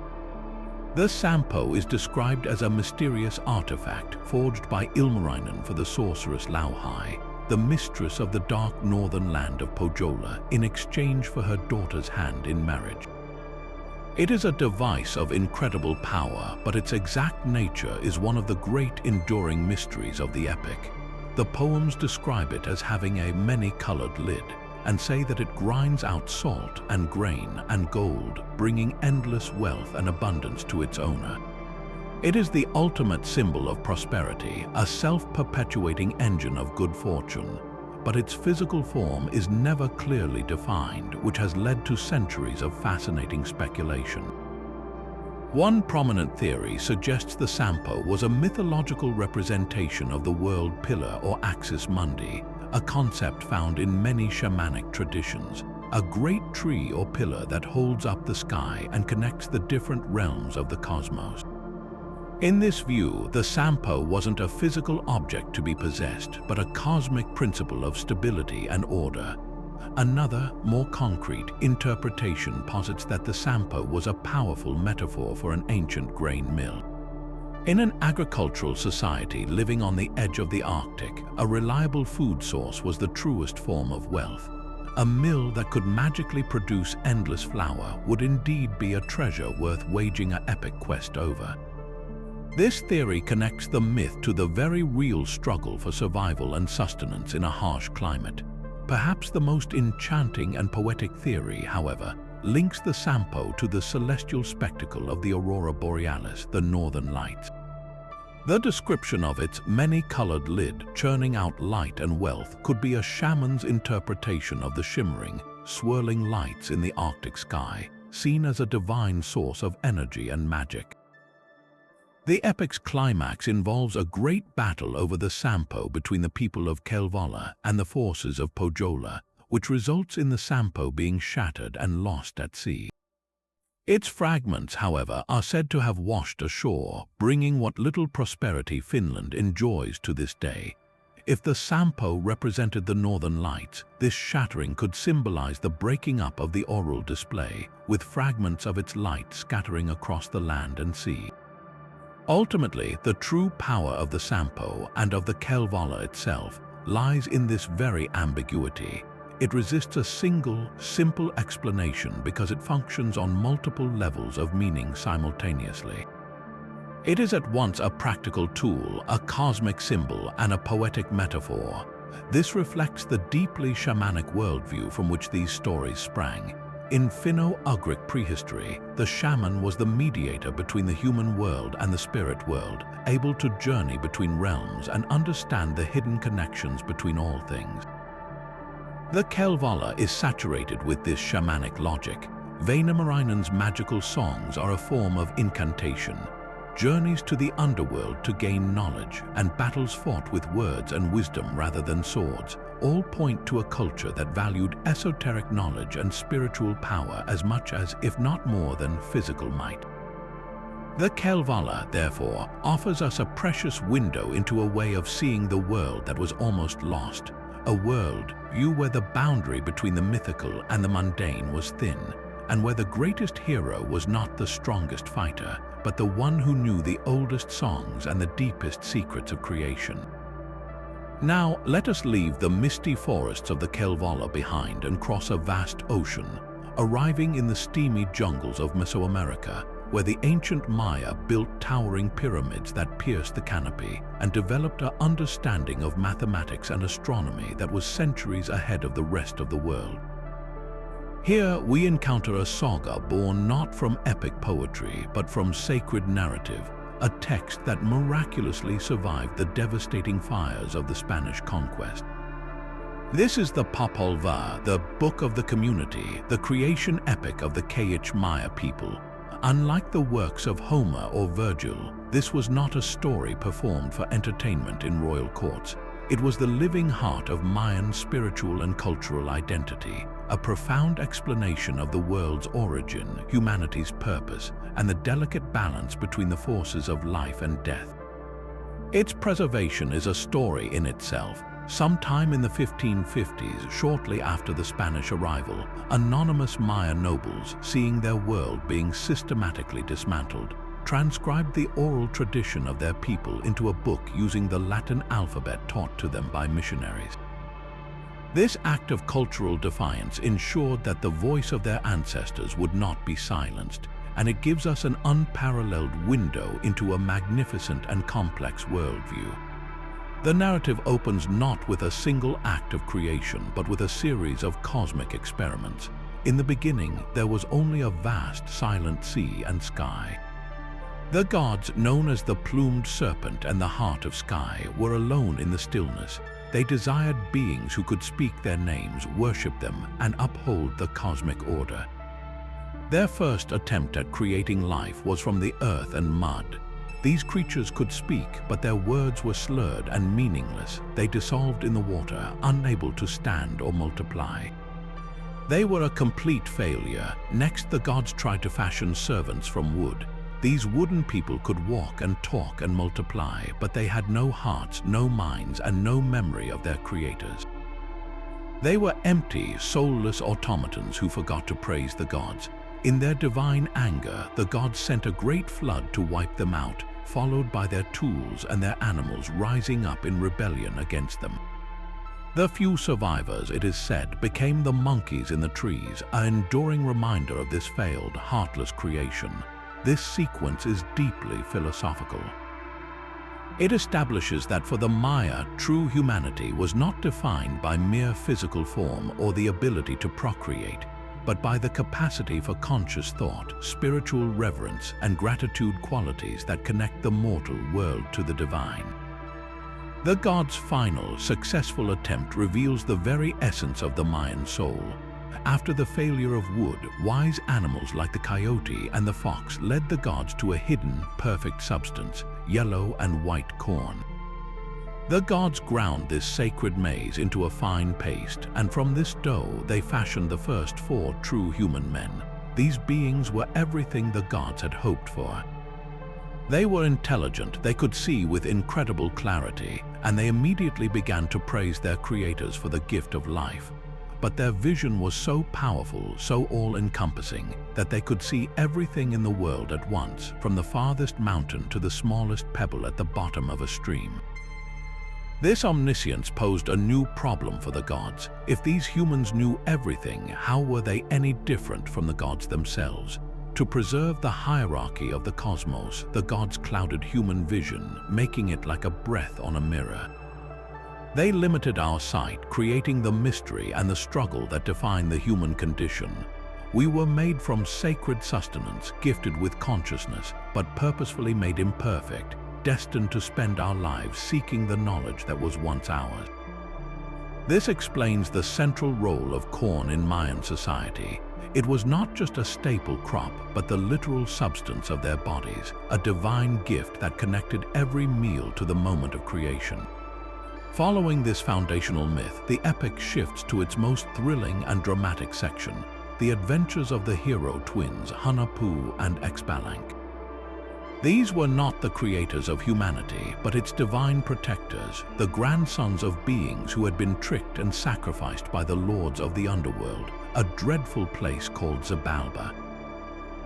The Sampo is described as a mysterious artifact forged by Ilmarinen for the sorceress Lauhai, the mistress of the dark northern land of Pohjola, in exchange for her daughter's hand in marriage. It is a device of incredible power, but its exact nature is one of the great enduring mysteries of the epic. The poems describe it as having a many-colored lid, and say that it grinds out salt and grain and gold, bringing endless wealth and abundance to its owner. It is the ultimate symbol of prosperity, a self-perpetuating engine of good fortune, but its physical form is never clearly defined, which has led to centuries of fascinating speculation. One prominent theory suggests the Sampo was a mythological representation of the world pillar or axis mundi, a concept found in many shamanic traditions, a great tree or pillar that holds up the sky and connects the different realms of the cosmos. In this view, the Sampo wasn't a physical object to be possessed, but a cosmic principle of stability and order. Another, more concrete, interpretation posits that the Sampo was a powerful metaphor for an ancient grain mill. In an agricultural society living on the edge of the Arctic, a reliable food source was the truest form of wealth. A mill that could magically produce endless flour would indeed be a treasure worth waging an epic quest over. This theory connects the myth to the very real struggle for survival and sustenance in a harsh climate. Perhaps the most enchanting and poetic theory, however, links the Sampo to the celestial spectacle of the aurora borealis, the northern lights. The description of its many-colored lid churning out light and wealth could be a shaman's interpretation of the shimmering, swirling lights in the Arctic sky, seen as a divine source of energy and magic. The epic's climax involves a great battle over the Sampo between the people of Kalevala and the forces of Pohjola, which results in the Sampo being shattered and lost at sea. Its fragments, however, are said to have washed ashore, bringing what little prosperity Finland enjoys to this day. If the Sampo represented the northern lights, this shattering could symbolize the breaking up of the auroral display, with fragments of its light scattering across the land and sea. Ultimately, the true power of the Sampo and of the Kalevala itself lies in this very ambiguity. It resists a single, simple explanation because it functions on multiple levels of meaning simultaneously. It is at once a practical tool, a cosmic symbol, and a poetic metaphor. This reflects the deeply shamanic worldview from which these stories sprang. In Finno-Ugric prehistory, the shaman was the mediator between the human world and the spirit world, able to journey between realms and understand the hidden connections between all things. The Kalevala is saturated with this shamanic logic. Vainamarainen's magical songs are a form of incantation, journeys to the underworld to gain knowledge, and battles fought with words and wisdom rather than swords, all point to a culture that valued esoteric knowledge and spiritual power as much as, if not more than, physical might. The Kalevala, therefore, offers us a precious window into a way of seeing the world that was almost lost, a world view where the boundary between the mythical and the mundane was thin, and where the greatest hero was not the strongest fighter, but the one who knew the oldest songs and the deepest secrets of creation. Now, let us leave the misty forests of the Kalevala behind and cross a vast ocean, arriving in the steamy jungles of Mesoamerica, where the ancient Maya built towering pyramids that pierced the canopy and developed an understanding of mathematics and astronomy that was centuries ahead of the rest of the world. Here we encounter a saga born not from epic poetry but from sacred narrative, a text that miraculously survived the devastating fires of the Spanish conquest. This is the Popol Vuh, the Book of the Community, the creation epic of the Kayich Maya people. Unlike the works of Homer or Virgil, this was not a story performed for entertainment in royal courts. It was the living heart of Mayan spiritual and cultural identity, a profound explanation of the world's origin, humanity's purpose, and the delicate balance between the forces of life and death. Its preservation is a story in itself. Sometime in the 1550s, shortly after the Spanish arrival, anonymous Maya nobles, seeing their world being systematically dismantled, transcribed the oral tradition of their people into a book using the Latin alphabet taught to them by missionaries. This act of cultural defiance ensured that the voice of their ancestors would not be silenced, and it gives us an unparalleled window into a magnificent and complex worldview. The narrative opens not with a single act of creation, but with a series of cosmic experiments. In the beginning, there was only a vast, silent sea and sky. The gods, known as the plumed serpent and the heart of sky, were alone in the stillness. They desired beings who could speak their names, worship them, and uphold the cosmic order. Their first attempt at creating life was from the earth and mud. These creatures could speak, but their words were slurred and meaningless. They dissolved in the water, unable to stand or multiply. They were a complete failure. Next, the gods tried to fashion servants from wood. These wooden people could walk and talk and multiply, but they had no hearts, no minds, and no memory of their creators. They were empty, soulless automatons who forgot to praise the gods. In their divine anger, the gods sent a great flood to wipe them out, followed by their tools and their animals rising up in rebellion against them. The few survivors, it is said, became the monkeys in the trees, an enduring reminder of this failed, heartless creation. This sequence is deeply philosophical. It establishes that for the Maya, true humanity was not defined by mere physical form or the ability to procreate, but by the capacity for conscious thought, spiritual reverence, and gratitude, qualities that connect the mortal world to the divine. The gods' final, successful attempt reveals the very essence of the Mayan soul. After the failure of wood, wise animals like the coyote and the fox led the gods to a hidden, perfect substance, yellow and white corn. The gods ground this sacred maize into a fine paste, and from this dough they fashioned the first 4 true human men. These beings were everything the gods had hoped for. They were intelligent, they could see with incredible clarity, and they immediately began to praise their creators for the gift of life. But their vision was so powerful, so all-encompassing, that they could see everything in the world at once, from the farthest mountain to the smallest pebble at the bottom of a stream. This omniscience posed a new problem for the gods. If these humans knew everything, how were they any different from the gods themselves? To preserve the hierarchy of the cosmos, the gods clouded human vision, making it like a breath on a mirror. They limited our sight, creating the mystery and the struggle that define the human condition. We were made from sacred sustenance, gifted with consciousness, but purposefully made imperfect, destined to spend our lives seeking the knowledge that was once ours. This explains the central role of corn in Mayan society. It was not just a staple crop, but the literal substance of their bodies, a divine gift that connected every meal to the moment of creation. Following this foundational myth, the epic shifts to its most thrilling and dramatic section, the adventures of the hero twins Hunahpu and Xbalanque. These were not the creators of humanity, but its divine protectors, the grandsons of beings who had been tricked and sacrificed by the lords of the underworld, a dreadful place called Xibalba.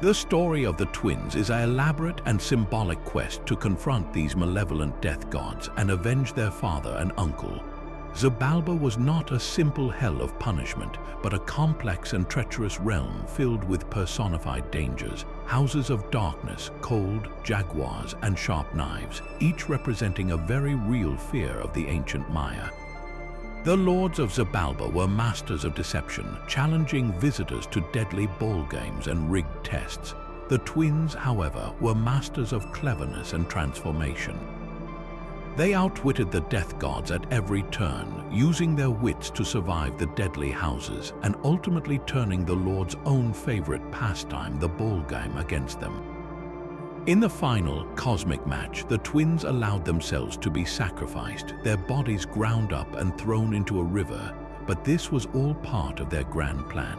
The story of the twins is an elaborate and symbolic quest to confront these malevolent death gods and avenge their father and uncle. Xibalba was not a simple hell of punishment, but a complex and treacherous realm filled with personified dangers, houses of darkness, cold, jaguars, and sharp knives, each representing a very real fear of the ancient Maya. The lords of Xibalba were masters of deception, challenging visitors to deadly ball games and rigged tests. The twins, however, were masters of cleverness and transformation. They outwitted the death gods at every turn, using their wits to survive the deadly houses and ultimately turning the lord's own favorite pastime, the ball game, against them. In the final cosmic match, the twins allowed themselves to be sacrificed, their bodies ground up and thrown into a river, but this was all part of their grand plan.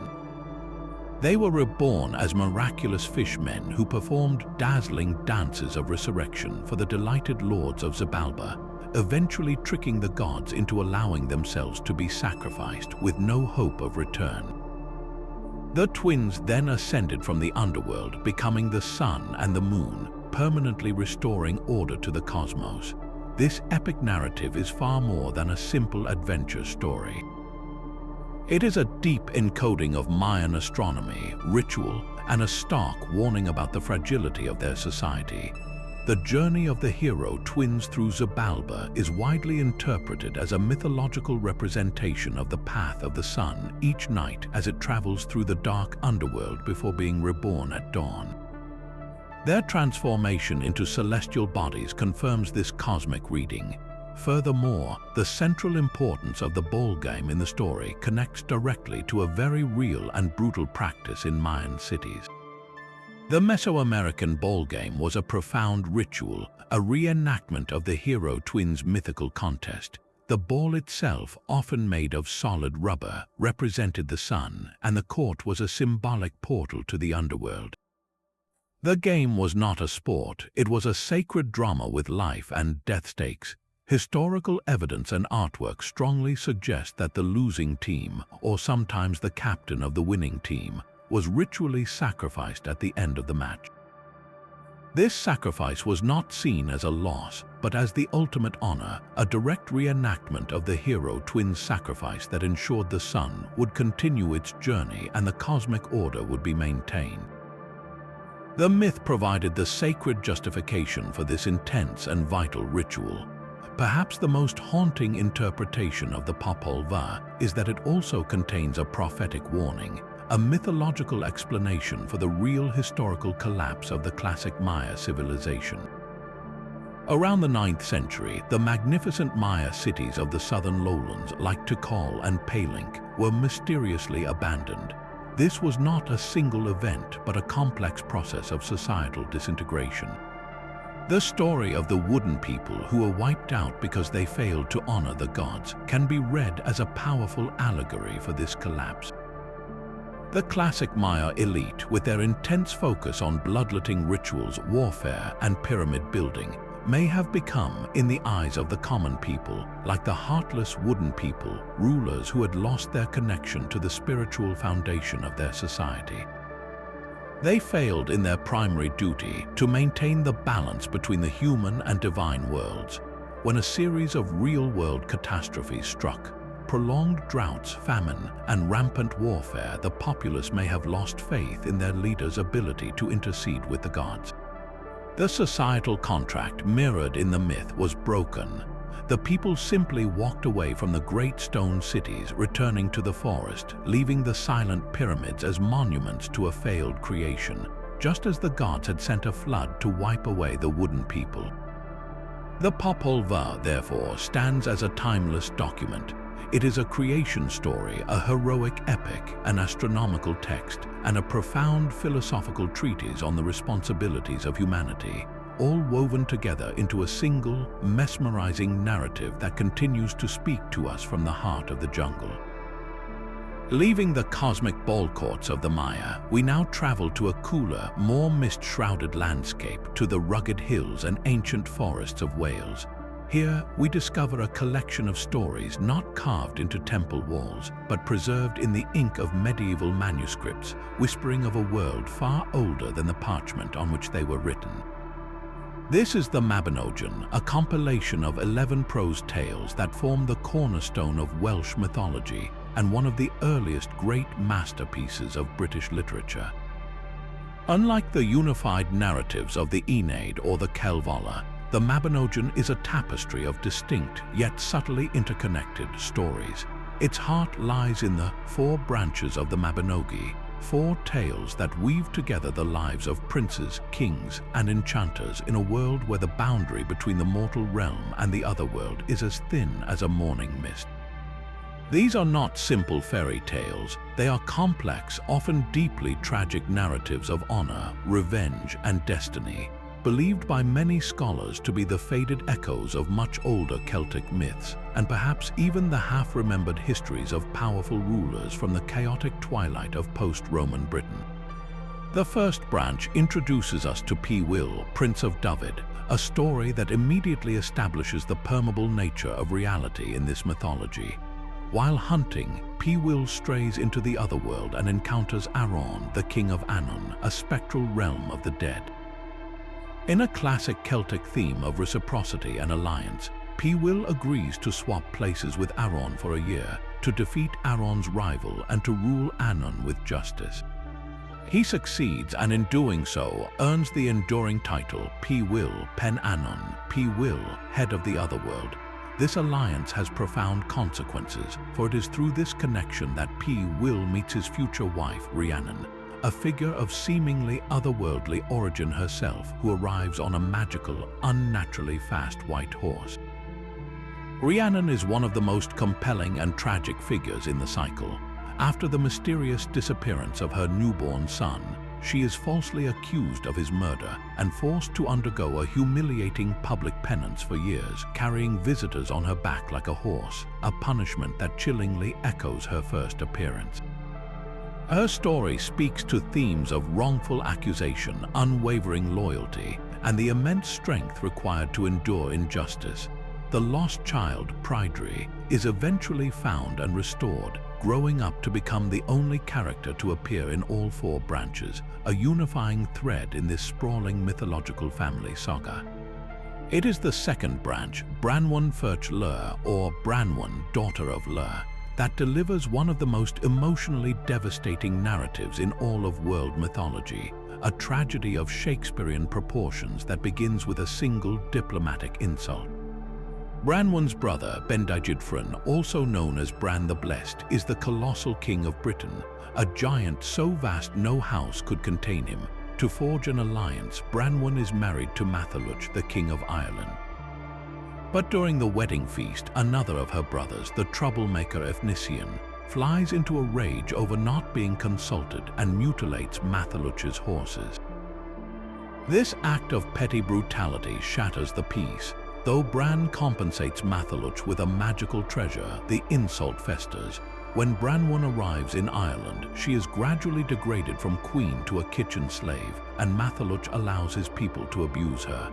They were reborn as miraculous fishmen who performed dazzling dances of resurrection for the delighted lords of Xibalba, eventually tricking the gods into allowing themselves to be sacrificed with no hope of return. The twins then ascended from the underworld, becoming the sun and the moon, permanently restoring order to the cosmos. This epic narrative is far more than a simple adventure story. It is a deep encoding of Mayan astronomy, ritual, and a stark warning about the fragility of their society. The journey of the hero twins through Xibalba is widely interpreted as a mythological representation of the path of the sun each night as it travels through the dark underworld before being reborn at dawn. Their transformation into celestial bodies confirms this cosmic reading. Furthermore, the central importance of the ball game in the story connects directly to a very real and brutal practice in Mayan cities. The Mesoamerican ball game was a profound ritual, a reenactment of the hero twins' mythical contest. The ball itself, often made of solid rubber, represented the sun, and the court was a symbolic portal to the underworld. The game was not a sport, it was a sacred drama with life and death stakes. Historical evidence and artwork strongly suggest that the losing team, or sometimes the captain of the winning team, was ritually sacrificed at the end of the match. This sacrifice was not seen as a loss, but as the ultimate honor, a direct reenactment of the hero twins' sacrifice that ensured the sun would continue its journey and the cosmic order would be maintained. The myth provided the sacred justification for this intense and vital ritual. Perhaps the most haunting interpretation of the Popol Vuh is that it also contains a prophetic warning, a mythological explanation for the real historical collapse of the classic Maya civilization. Around the 9th century, the magnificent Maya cities of the southern lowlands like Tikal and Palenque were mysteriously abandoned. This was not a single event, but a complex process of societal disintegration. The story of the wooden people who were wiped out because they failed to honor the gods can be read as a powerful allegory for this collapse. The classic Maya elite, with their intense focus on bloodletting rituals, warfare, and pyramid building, may have become, in the eyes of the common people, like the heartless wooden people, rulers who had lost their connection to the spiritual foundation of their society. They failed in their primary duty to maintain the balance between the human and divine worlds. When a series of real-world catastrophes struck, prolonged droughts, famine, and rampant warfare, the populace may have lost faith in their leaders' ability to intercede with the gods. The societal contract mirrored in the myth was broken. the people simply walked away from the great stone cities, returning to the forest, leaving the silent pyramids as monuments to a failed creation, just as the gods had sent a flood to wipe away the wooden people. The Popol Vuh, therefore, stands as a timeless document. It is a creation story, a heroic epic, an astronomical text, and a profound philosophical treatise on the responsibilities of humanity, all woven together into a single, mesmerizing narrative that continues to speak to us from the heart of the jungle. Leaving the cosmic ball courts of the Maya, we now travel to a cooler, more mist-shrouded landscape, to the rugged hills and ancient forests of Wales. Here, we discover a collection of stories not carved into temple walls, but preserved in the ink of medieval manuscripts, whispering of a world far older than the parchment on which they were written. This is the Mabinogion, a compilation of 11 prose tales that form the cornerstone of Welsh mythology and one of the earliest great masterpieces of British literature. Unlike the unified narratives of the Aeneid or the Kelvola, the Mabinogion is a tapestry of distinct yet subtly interconnected stories. Its heart lies in the 4 branches of the Mabinogi, 4 tales that weave together the lives of princes, kings, and enchanters in a world where the boundary between the mortal realm and the other world is as thin as a morning mist. These are not simple fairy tales. They are complex, often deeply tragic narratives of honor, revenge, and destiny, believed by many scholars to be the faded echoes of much older Celtic myths, and perhaps even the half-remembered histories of powerful rulers from the chaotic twilight of post-Roman Britain. The first branch introduces us to Pwyll, Prince of Dyfed, a story that immediately establishes the permeable nature of reality in this mythology. While hunting, Pwyll strays into the otherworld and encounters Aron, the king of Anon, a spectral realm of the dead. In a classic Celtic theme of reciprocity and alliance, Pwyll agrees to swap places with Aron for a year, to defeat Aron's rival and to rule Anon with justice. He succeeds, and in doing so, earns the enduring title Pwyll Pen Anon, Pwyll, head of the otherworld. This alliance has profound consequences, for it is through this connection that Pwyll meets his future wife, Rhiannon, a figure of seemingly otherworldly origin herself, who arrives on a magical, unnaturally fast white horse. Rhiannon is one of the most compelling and tragic figures in the cycle. After the mysterious disappearance of her newborn son, she is falsely accused of his murder and forced to undergo a humiliating public penance for years, carrying visitors on her back like a horse, a punishment that chillingly echoes her first appearance. Her story speaks to themes of wrongful accusation, unwavering loyalty, and the immense strength required to endure injustice. The lost child, Pryderi, is eventually found and restored, growing up to become the only character to appear in all 4 branches, a unifying thread in this sprawling mythological family saga. It is the second branch, Branwen Fyrch Llŷr, or Branwen, daughter of Llŷr, that delivers one of the most emotionally devastating narratives in all of world mythology, a tragedy of Shakespearean proportions that begins with a single diplomatic insult. Branwen's brother, Bendigeidfran, also known as Bran the Blessed, is the colossal king of Britain, a giant so vast no house could contain him. To forge an alliance, Branwen is married to Matholwch, the king of Ireland. But during the wedding feast, another of her brothers, the troublemaker Efnisien, flies into a rage over not being consulted and mutilates Matholwch's horses. This act of petty brutality shatters the peace. Though Bran compensates Matholwch with a magical treasure, the insult festers. When Branwen arrives in Ireland, she is gradually degraded from queen to a kitchen slave, and Matholwch allows his people to abuse her.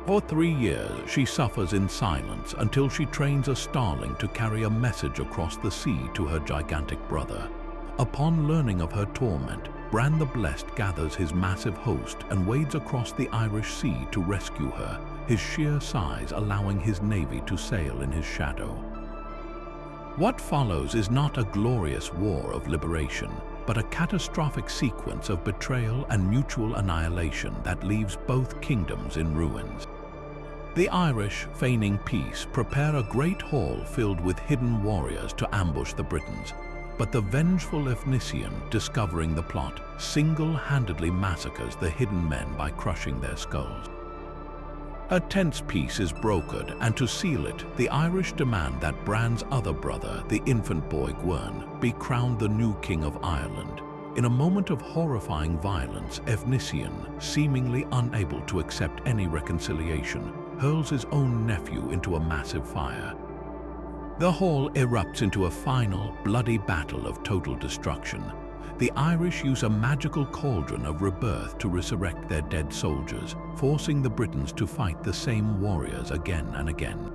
For 3 years, she suffers in silence until she trains a starling to carry a message across the sea to her gigantic brother. Upon learning of her torment, Bran the Blessed gathers his massive host and wades across the Irish Sea to rescue her, his sheer size allowing his navy to sail in his shadow. What follows is not a glorious war of liberation, but a catastrophic sequence of betrayal and mutual annihilation that leaves both kingdoms in ruins. The Irish, feigning peace, prepare a great hall filled with hidden warriors to ambush the Britons. But the vengeful Efnisien, discovering the plot, single-handedly massacres the hidden men by crushing their skulls. A tense peace is brokered, and to seal it, the Irish demand that Bran's other brother, the infant boy Gwern, be crowned the new king of Ireland. In a moment of horrifying violence, Efnisien, seemingly unable to accept any reconciliation, hurls his own nephew into a massive fire. The hall erupts into a final, bloody battle of total destruction. The Irish use a magical cauldron of rebirth to resurrect their dead soldiers, forcing the Britons to fight the same warriors again and again.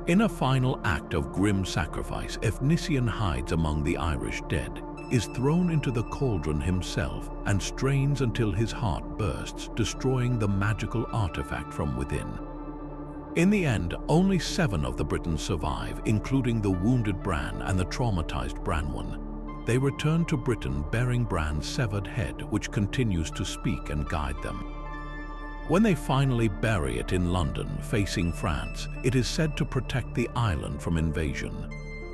In a final act of grim sacrifice, Efnisien hides among the Irish dead, is thrown into the cauldron himself, and strains until his heart bursts, destroying the magical artifact from within. In the end, only 7 of the Britons survive, including the wounded Bran and the traumatized Branwen. They return to Britain bearing Bran's severed head, which continues to speak and guide them. When they finally bury it in London, facing France, it is said to protect the island from invasion.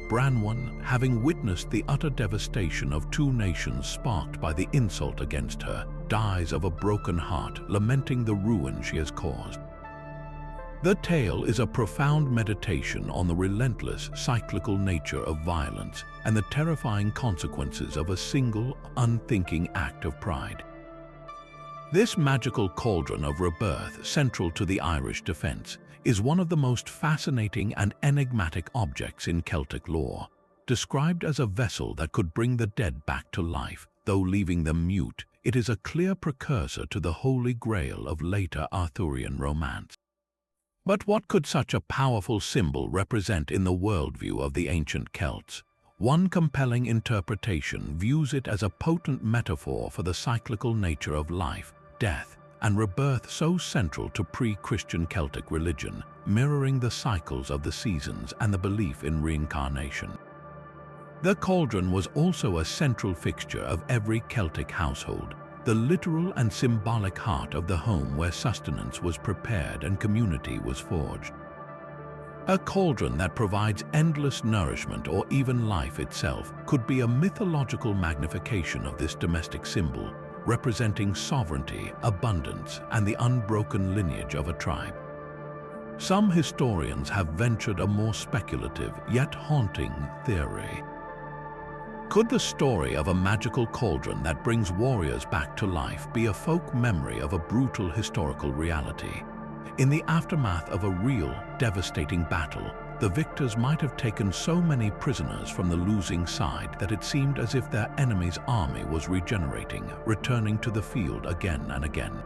Branwen, having witnessed the utter devastation of 2 nations sparked by the insult against her, dies of a broken heart, lamenting the ruin she has caused. The tale is a profound meditation on the relentless, cyclical nature of violence and the terrifying consequences of a single, unthinking act of pride. This magical cauldron of rebirth, central to the Irish defense, is one of the most fascinating and enigmatic objects in Celtic lore. Described as a vessel that could bring the dead back to life, though leaving them mute, it is a clear precursor to the Holy Grail of later Arthurian romance. But what could such a powerful symbol represent in the worldview of the ancient Celts? One compelling interpretation views it as a potent metaphor for the cyclical nature of life, death, and rebirth so central to pre-Christian Celtic religion, mirroring the cycles of the seasons and the belief in reincarnation. The cauldron was also a central fixture of every Celtic household, the literal and symbolic heart of the home where sustenance was prepared and community was forged. A cauldron that provides endless nourishment or even life itself could be a mythological magnification of this domestic symbol, representing sovereignty, abundance, and the unbroken lineage of a tribe. Some historians have ventured a more speculative yet haunting theory. Could the story of a magical cauldron that brings warriors back to life be a folk memory of a brutal historical reality? In the aftermath of a real, devastating battle, the victors might have taken so many prisoners from the losing side that it seemed as if their enemy's army was regenerating, returning to the field again and again.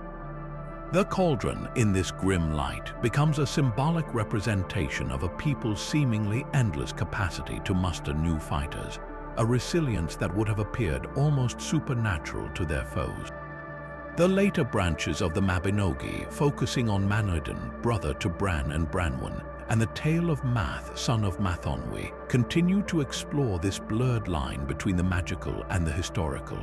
The cauldron, in this grim light, becomes a symbolic representation of a people's seemingly endless capacity to muster new fighters, a resilience that would have appeared almost supernatural to their foes. The later branches of the Mabinogi, focusing on Manawydan, brother to Bran and Branwen, and the tale of Math, son of Mathonwy, continue to explore this blurred line between the magical and the historical.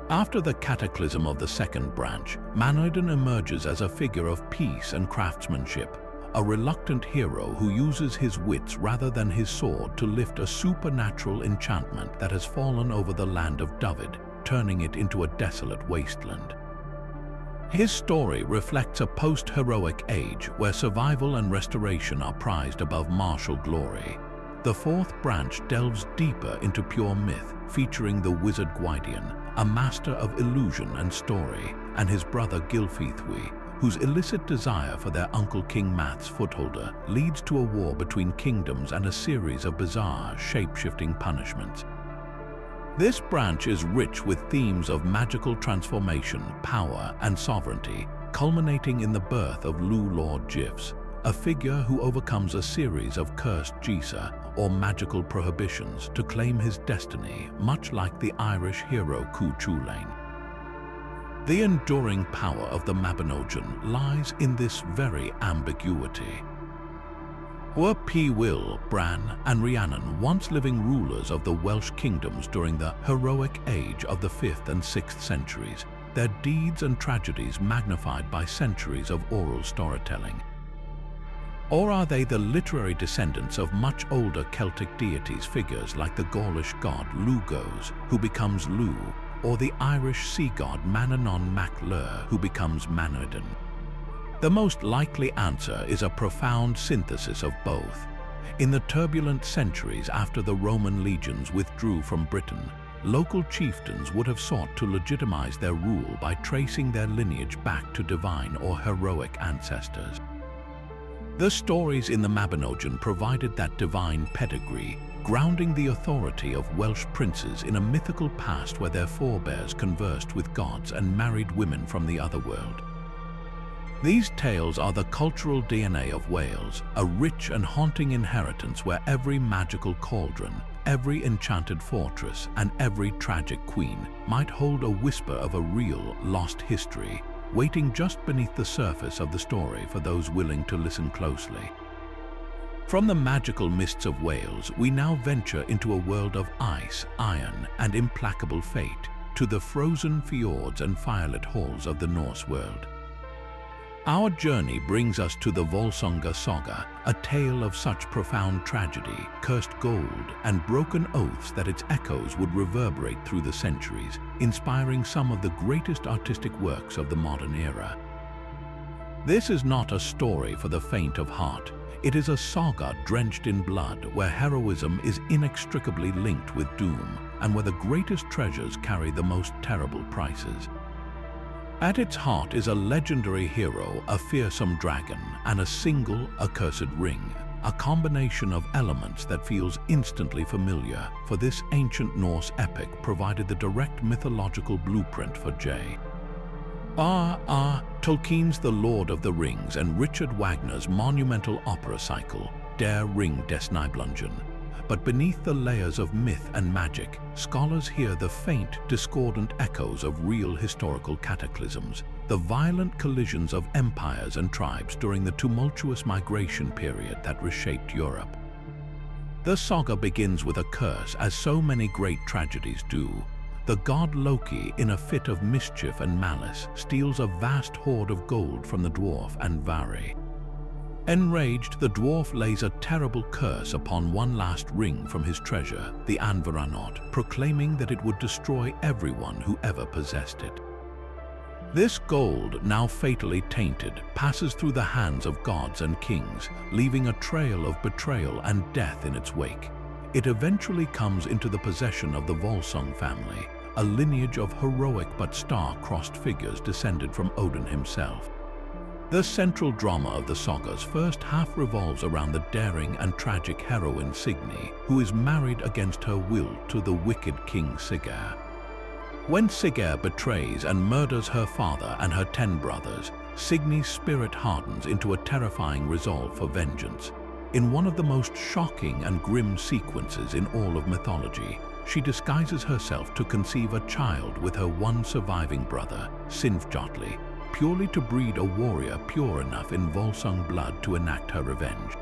After the cataclysm of the second branch, Manawydan emerges as a figure of peace and craftsmanship, a reluctant hero who uses his wits rather than his sword to lift a supernatural enchantment that has fallen over the land of Dyfed, turning it into a desolate wasteland. His story reflects a post-heroic age where survival and restoration are prized above martial glory. The fourth branch delves deeper into pure myth, featuring the wizard Gwydion, a master of illusion and story, and his brother Gilfeithwy, whose illicit desire for their uncle King Math's footholder leads to a war between kingdoms and a series of bizarre, shape-shifting punishments. This branch is rich with themes of magical transformation, power, and sovereignty, culminating in the birth of Lugh Lord Gifs, a figure who overcomes a series of cursed Gisa, or magical prohibitions, to claim his destiny, much like the Irish hero Cú Chulainn. The enduring power of the Mabinogion lies in this very ambiguity. Were Pwyll, Bran, and Rhiannon once living rulers of the Welsh kingdoms during the heroic age of the 5th and 6th centuries, their deeds and tragedies magnified by centuries of oral storytelling? Or are they the literary descendants of much older Celtic deities, figures like the Gaulish god Lugos, who becomes Lu, or the Irish sea god Manannán mac Lir, who becomes Manannán? The most likely answer is a profound synthesis of both. In the turbulent centuries after the Roman legions withdrew from Britain, local chieftains would have sought to legitimize their rule by tracing their lineage back to divine or heroic ancestors. The stories in the Mabinogion provided that divine pedigree, grounding the authority of Welsh princes in a mythical past where their forebears conversed with gods and married women from the otherworld. These tales are the cultural DNA of Wales, a rich and haunting inheritance where every magical cauldron, every enchanted fortress, and every tragic queen might hold a whisper of a real, lost history, waiting just beneath the surface of the story for those willing to listen closely. From the magical mists of Wales, we now venture into a world of ice, iron, and implacable fate, to the frozen fjords and firelit halls of the Norse world. Our journey brings us to the Volsunga Saga, a tale of such profound tragedy, cursed gold, and broken oaths that its echoes would reverberate through the centuries, inspiring some of the greatest artistic works of the modern era. This is not a story for the faint of heart. It is a saga drenched in blood, where heroism is inextricably linked with doom, and where the greatest treasures carry the most terrible prices. At its heart is a legendary hero, a fearsome dragon, and a single, accursed ring, a combination of elements that feels instantly familiar, for this ancient Norse epic provided the direct mythological blueprint for Tolkien's The Lord of the Rings and Richard Wagner's monumental opera cycle, Der Ring des Nibelungen. But beneath the layers of myth and magic, scholars hear the faint, discordant echoes of real historical cataclysms, the violent collisions of empires and tribes during the tumultuous migration period that reshaped Europe. The saga begins with a curse, as so many great tragedies do. The god Loki, in a fit of mischief and malice, steals a vast hoard of gold from the dwarf Andvari. Enraged, the dwarf lays a terrible curse upon one last ring from his treasure, the Andvaranot, proclaiming that it would destroy everyone who ever possessed it. This gold, now fatally tainted, passes through the hands of gods and kings, leaving a trail of betrayal and death in its wake. It eventually comes into the possession of the Volsung family, a lineage of heroic but star-crossed figures descended from Odin himself. The central drama of the saga's first half revolves around the daring and tragic heroine Signy, who is married against her will to the wicked King Sigurd. When Sigurd betrays and murders her father and her 10 brothers, Signy's spirit hardens into a terrifying resolve for vengeance. In one of the most shocking and grim sequences in all of mythology, she disguises herself to conceive a child with her one surviving brother, Sinfjotli, purely to breed a warrior pure enough in Volsung blood to enact her revenge.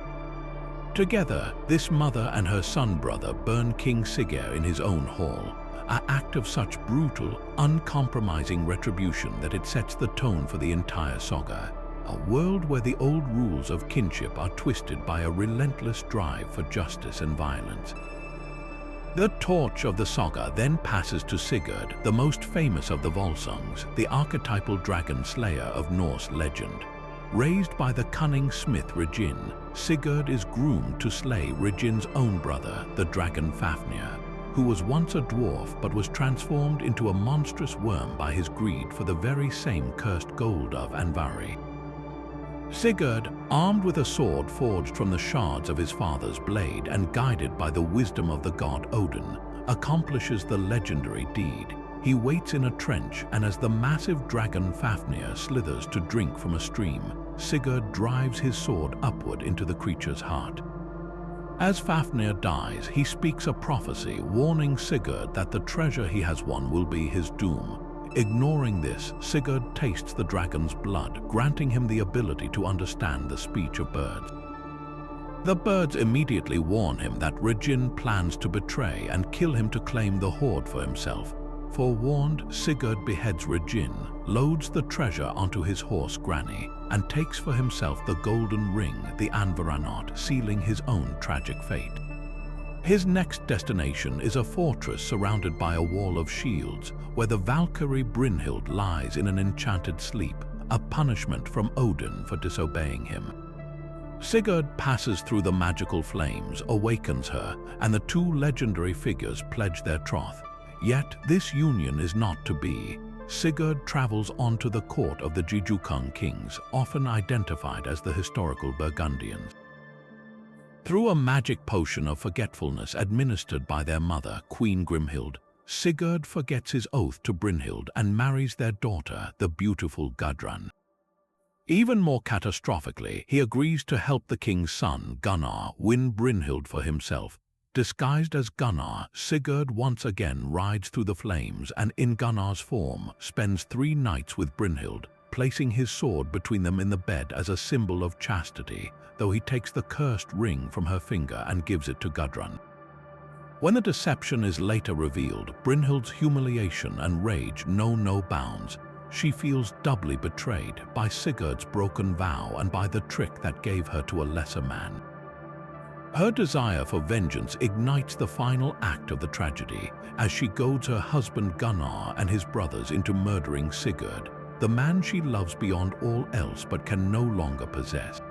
Together, this mother and her son-brother burn King Sigurd in his own hall, an act of such brutal, uncompromising retribution that it sets the tone for the entire saga, a world where the old rules of kinship are twisted by a relentless drive for justice and violence. The torch of the saga then passes to Sigurd, the most famous of the Volsungs, the archetypal dragon slayer of Norse legend. Raised by the cunning smith Regin, Sigurd is groomed to slay Regin's own brother, the dragon Fafnir, who was once a dwarf but was transformed into a monstrous worm by his greed for the very same cursed gold of Andvari. Sigurd, armed with a sword forged from the shards of his father's blade and guided by the wisdom of the god Odin, accomplishes the legendary deed. He waits in a trench, and as the massive dragon Fafnir slithers to drink from a stream, Sigurd drives his sword upward into the creature's heart. As Fafnir dies, he speaks a prophecy warning Sigurd that the treasure he has won will be his doom. Ignoring this, Sigurd tastes the dragon's blood, granting him the ability to understand the speech of birds. The birds immediately warn him that Regin plans to betray and kill him to claim the hoard for himself. Forewarned, Sigurd beheads Regin, loads the treasure onto his horse Grani, and takes for himself the golden ring, the Anvaranot, sealing his own tragic fate. His next destination is a fortress surrounded by a wall of shields, where the Valkyrie Brynhild lies in an enchanted sleep, a punishment from Odin for disobeying him. Sigurd passes through the magical flames, awakens her, and the two legendary figures pledge their troth. Yet this union is not to be. Sigurd travels on to the court of the Jijukung kings, often identified as the historical Burgundians. Through a magic potion of forgetfulness administered by their mother, Queen Grimhild, Sigurd forgets his oath to Brynhild and marries their daughter, the beautiful Gudrun. Even more catastrophically, he agrees to help the king's son, Gunnar, win Brynhild for himself. Disguised as Gunnar, Sigurd once again rides through the flames and, in Gunnar's form, spends 3 nights with Brynhild, placing his sword between them in the bed as a symbol of chastity, though he takes the cursed ring from her finger and gives it to Gudrun. When the deception is later revealed, Brynhild's humiliation and rage know no bounds. She feels doubly betrayed by Sigurd's broken vow and by the trick that gave her to a lesser man. Her desire for vengeance ignites the final act of the tragedy, as she goads her husband Gunnar and his brothers into murdering Sigurd, the man she loves beyond all else but can no longer possess.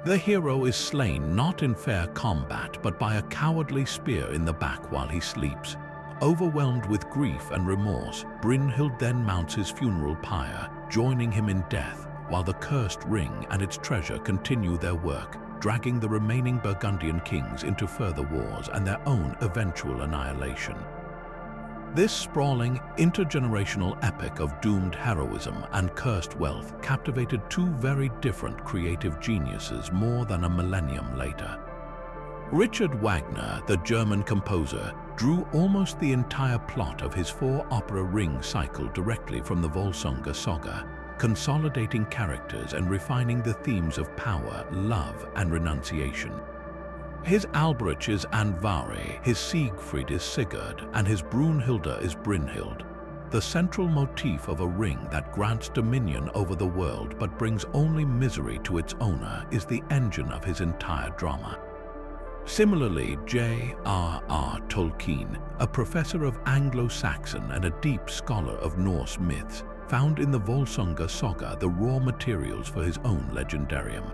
The hero is slain not in fair combat but by a cowardly spear in the back while he sleeps. Overwhelmed with grief and remorse, Brynhild then mounts his funeral pyre, joining him in death, while the cursed ring and its treasure continue their work, dragging the remaining Burgundian kings into further wars and their own eventual annihilation. This sprawling, intergenerational epic of doomed heroism and cursed wealth captivated 2 very different creative geniuses more than a millennium later. Richard Wagner, the German composer, drew almost the entire plot of his 4-opera ring cycle directly from the Volsunga Saga, consolidating characters and refining the themes of power, love, and renunciation. His Alberich is Andvari, his Siegfried is Sigurd, and his Brunhilde is Brynhild. The central motif of a ring that grants dominion over the world but brings only misery to its owner is the engine of his entire drama. Similarly, J.R.R. Tolkien, a professor of Anglo-Saxon and a deep scholar of Norse myths, found in the Volsunga Saga the raw materials for his own legendarium.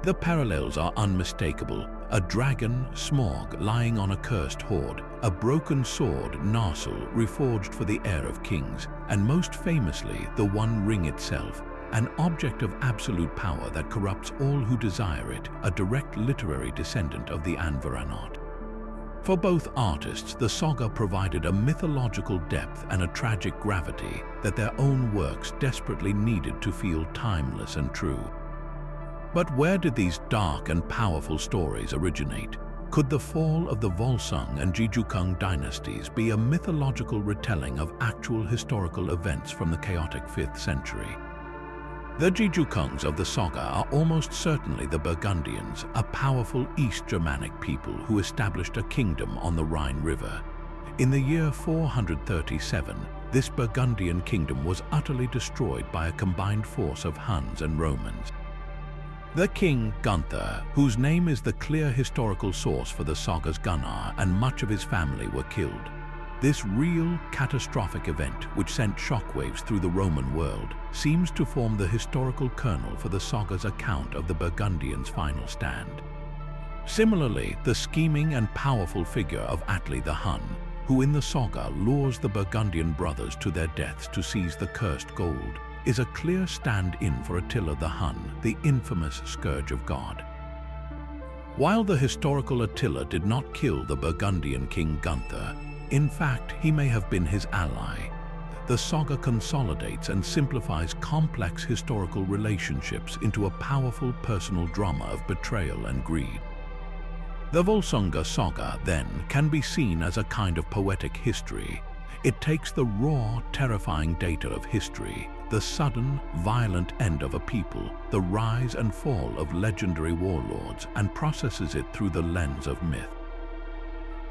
The parallels are unmistakable: a dragon, Smaug, lying on a cursed hoard, a broken sword, Narsil, reforged for the heir of kings, and most famously, the One Ring itself, an object of absolute power that corrupts all who desire it, a direct literary descendant of the Anvaranot. For both artists, the saga provided a mythological depth and a tragic gravity that their own works desperately needed to feel timeless and true. But where did these dark and powerful stories originate? Could the fall of the Volsung and Jijukung dynasties be a mythological retelling of actual historical events from the chaotic 5th century? The Jijukungs of the saga are almost certainly the Burgundians, a powerful East Germanic people who established a kingdom on the Rhine River. In the year 437, this Burgundian kingdom was utterly destroyed by a combined force of Huns and Romans. The king, Gunther, whose name is the clear historical source for the saga's Gunnar, and much of his family were killed. This real, catastrophic event, which sent shockwaves through the Roman world, seems to form the historical kernel for the saga's account of the Burgundians' final stand. Similarly, the scheming and powerful figure of Atli the Hun, who in the saga lures the Burgundian brothers to their deaths to seize the cursed gold, is a clear stand-in for Attila the Hun, the infamous scourge of God. While the historical Attila did not kill the Burgundian king Gunther, in fact, he may have been his ally. The saga consolidates and simplifies complex historical relationships into a powerful personal drama of betrayal and greed. The Volsunga Saga, then, can be seen as a kind of poetic history. It takes the raw, terrifying data of history, the sudden, violent end of a people, the rise and fall of legendary warlords, and processes it through the lens of myth.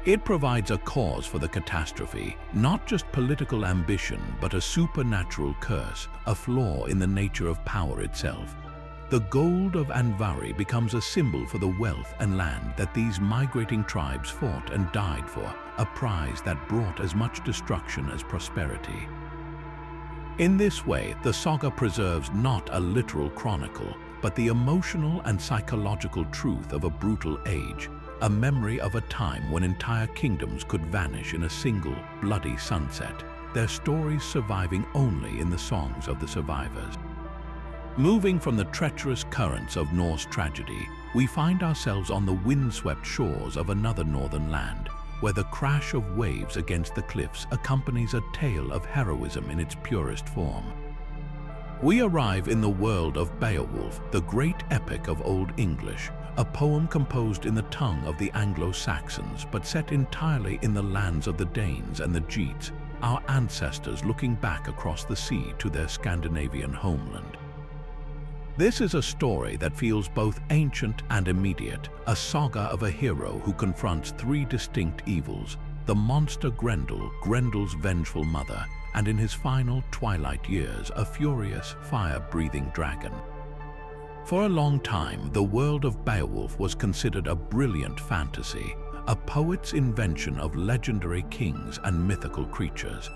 It provides a cause for the catastrophe, not just political ambition, but a supernatural curse, a flaw in the nature of power itself. The gold of Anvari becomes a symbol for the wealth and land that these migrating tribes fought and died for, a prize that brought as much destruction as prosperity. In this way, the saga preserves not a literal chronicle, but the emotional and psychological truth of a brutal age, a memory of a time when entire kingdoms could vanish in a single, bloody sunset, their stories surviving only in the songs of the survivors. Moving from the treacherous currents of Norse tragedy, we find ourselves on the windswept shores of another northern land, where the crash of waves against the cliffs accompanies a tale of heroism in its purest form. We arrive in the world of Beowulf, the great epic of Old English, a poem composed in the tongue of the Anglo-Saxons but set entirely in the lands of the Danes and the Geats, our ancestors looking back across the sea to their Scandinavian homeland. This is a story that feels both ancient and immediate, a saga of a hero who confronts three distinct evils: the monster Grendel, Grendel's vengeful mother, and in his final twilight years, a furious, fire-breathing dragon. For a long time, the world of Beowulf was considered a brilliant fantasy, a poet's invention of legendary kings and mythical creatures.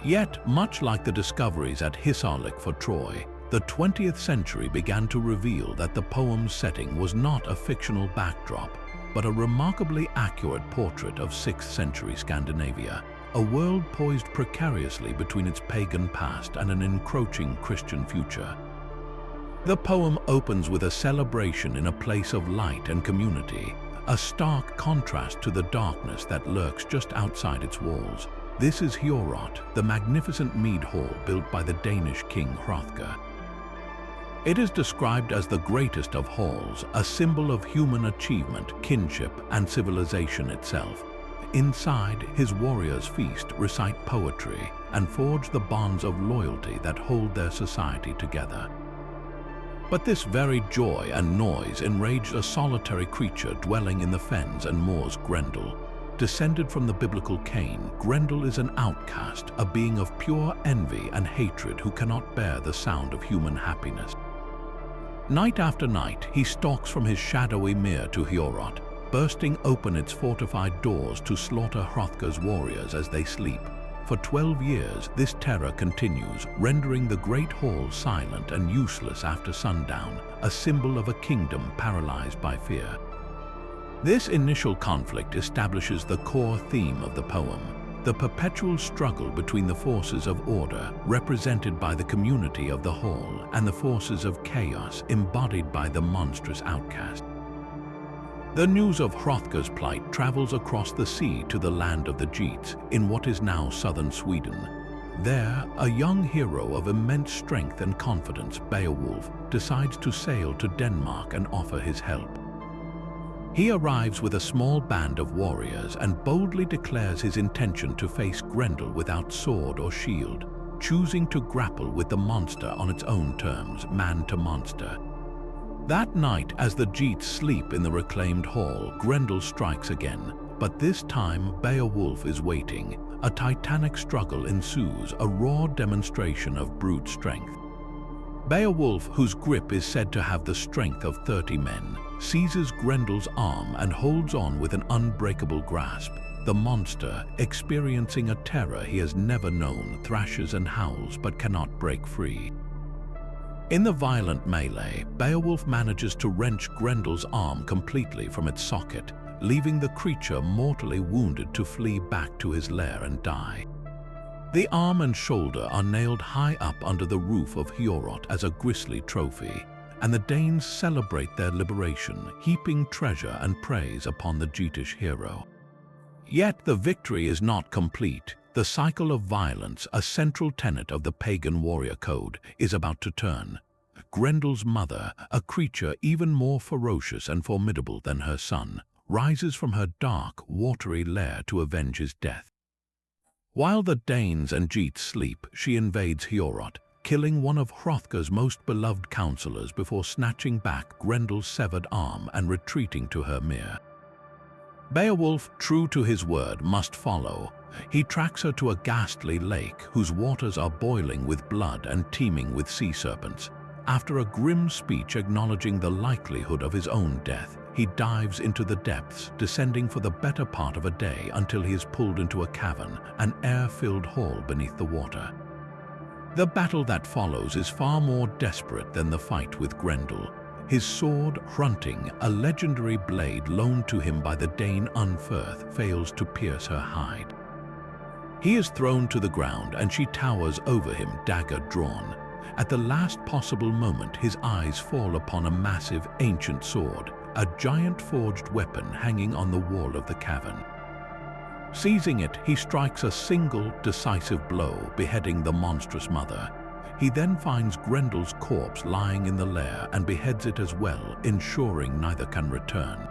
Yet, much like the discoveries at Hisarlik for Troy, the 20th century began to reveal that the poem's setting was not a fictional backdrop, but a remarkably accurate portrait of 6th century Scandinavia, a world poised precariously between its pagan past and an encroaching Christian future. The poem opens with a celebration in a place of light and community, a stark contrast to the darkness that lurks just outside its walls. This is Hjorot, the magnificent mead hall built by the Danish king Hrothgar. It is described as the greatest of halls, a symbol of human achievement, kinship, and civilization itself. Inside, his warriors feast, recite poetry, and forge the bonds of loyalty that hold their society together. But this very joy and noise enraged a solitary creature dwelling in the fens and moors, Grendel. Descended from the biblical Cain, Grendel is an outcast, a being of pure envy and hatred who cannot bear the sound of human happiness. Night after night, he stalks from his shadowy mere to Hjorot, bursting open its fortified doors to slaughter Hrothgar's warriors as they sleep. For 12 years, this terror continues, rendering the great hall silent and useless after sundown, a symbol of a kingdom paralyzed by fear. This initial conflict establishes the core theme of the poem, the perpetual struggle between the forces of order, represented by the community of the hall, and the forces of chaos, embodied by the monstrous outcast. The news of Hrothgar's plight travels across the sea to the land of the Geats, in what is now southern Sweden. There, a young hero of immense strength and confidence, Beowulf, decides to sail to Denmark and offer his help. He arrives with a small band of warriors and boldly declares his intention to face Grendel without sword or shield, choosing to grapple with the monster on its own terms, man to monster. That night, as the Geats sleep in the reclaimed hall, Grendel strikes again, but this time Beowulf is waiting. A titanic struggle ensues, a raw demonstration of brute strength. Beowulf, whose grip is said to have the strength of 30 men, seizes Grendel's arm and holds on with an unbreakable grasp. The monster, experiencing a terror he has never known, thrashes and howls but cannot break free. In the violent melee, Beowulf manages to wrench Grendel's arm completely from its socket, leaving the creature mortally wounded to flee back to his lair and die. The arm and shoulder are nailed high up under the roof of Hjorot as a grisly trophy, and the Danes celebrate their liberation, heaping treasure and praise upon the Geatish hero. Yet the victory is not complete. The cycle of violence, a central tenet of the pagan warrior code, is about to turn. Grendel's mother, a creature even more ferocious and formidable than her son, rises from her dark, watery lair to avenge his death. While the Danes and Geats sleep, she invades Hjorot, killing one of Hrothgar's most beloved counselors before snatching back Grendel's severed arm and retreating to her mere. Beowulf, true to his word, must follow. He tracks her to a ghastly lake whose waters are boiling with blood and teeming with sea serpents. After a grim speech acknowledging the likelihood of his own death, he dives into the depths, descending for the better part of a day until he is pulled into a cavern, an air-filled hall beneath the water. The battle that follows is far more desperate than the fight with Grendel. His sword, Hrunting, a legendary blade loaned to him by the Dane Unferth, fails to pierce her hide. He is thrown to the ground and she towers over him, dagger drawn. At the last possible moment, his eyes fall upon a massive, ancient sword, a giant forged weapon hanging on the wall of the cavern. Seizing it, he strikes a single, decisive blow, beheading the monstrous mother. He then finds Grendel's corpse lying in the lair and beheads it as well, ensuring neither can return.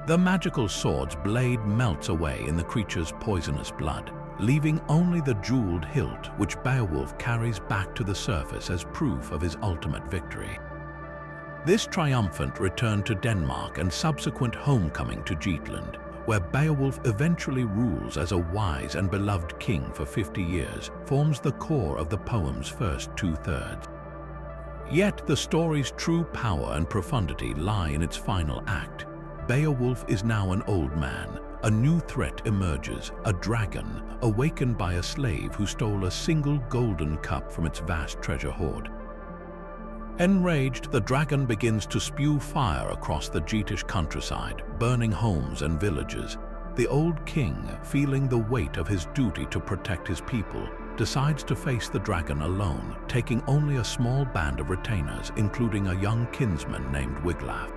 The magical sword's blade melts away in the creature's poisonous blood, leaving only the jeweled hilt, which Beowulf carries back to the surface as proof of his ultimate victory. This triumphant return to Denmark and subsequent homecoming to Jutland, where Beowulf eventually rules as a wise and beloved king for 50 years, forms the core of the poem's first two-thirds. Yet the story's true power and profundity lie in its final act. Beowulf is now an old man. A new threat emerges, a dragon, awakened by a slave who stole a single golden cup from its vast treasure hoard. Enraged, the dragon begins to spew fire across the Geatish countryside, burning homes and villages. The old king, feeling the weight of his duty to protect his people, decides to face the dragon alone, taking only a small band of retainers, including a young kinsman named Wiglaf.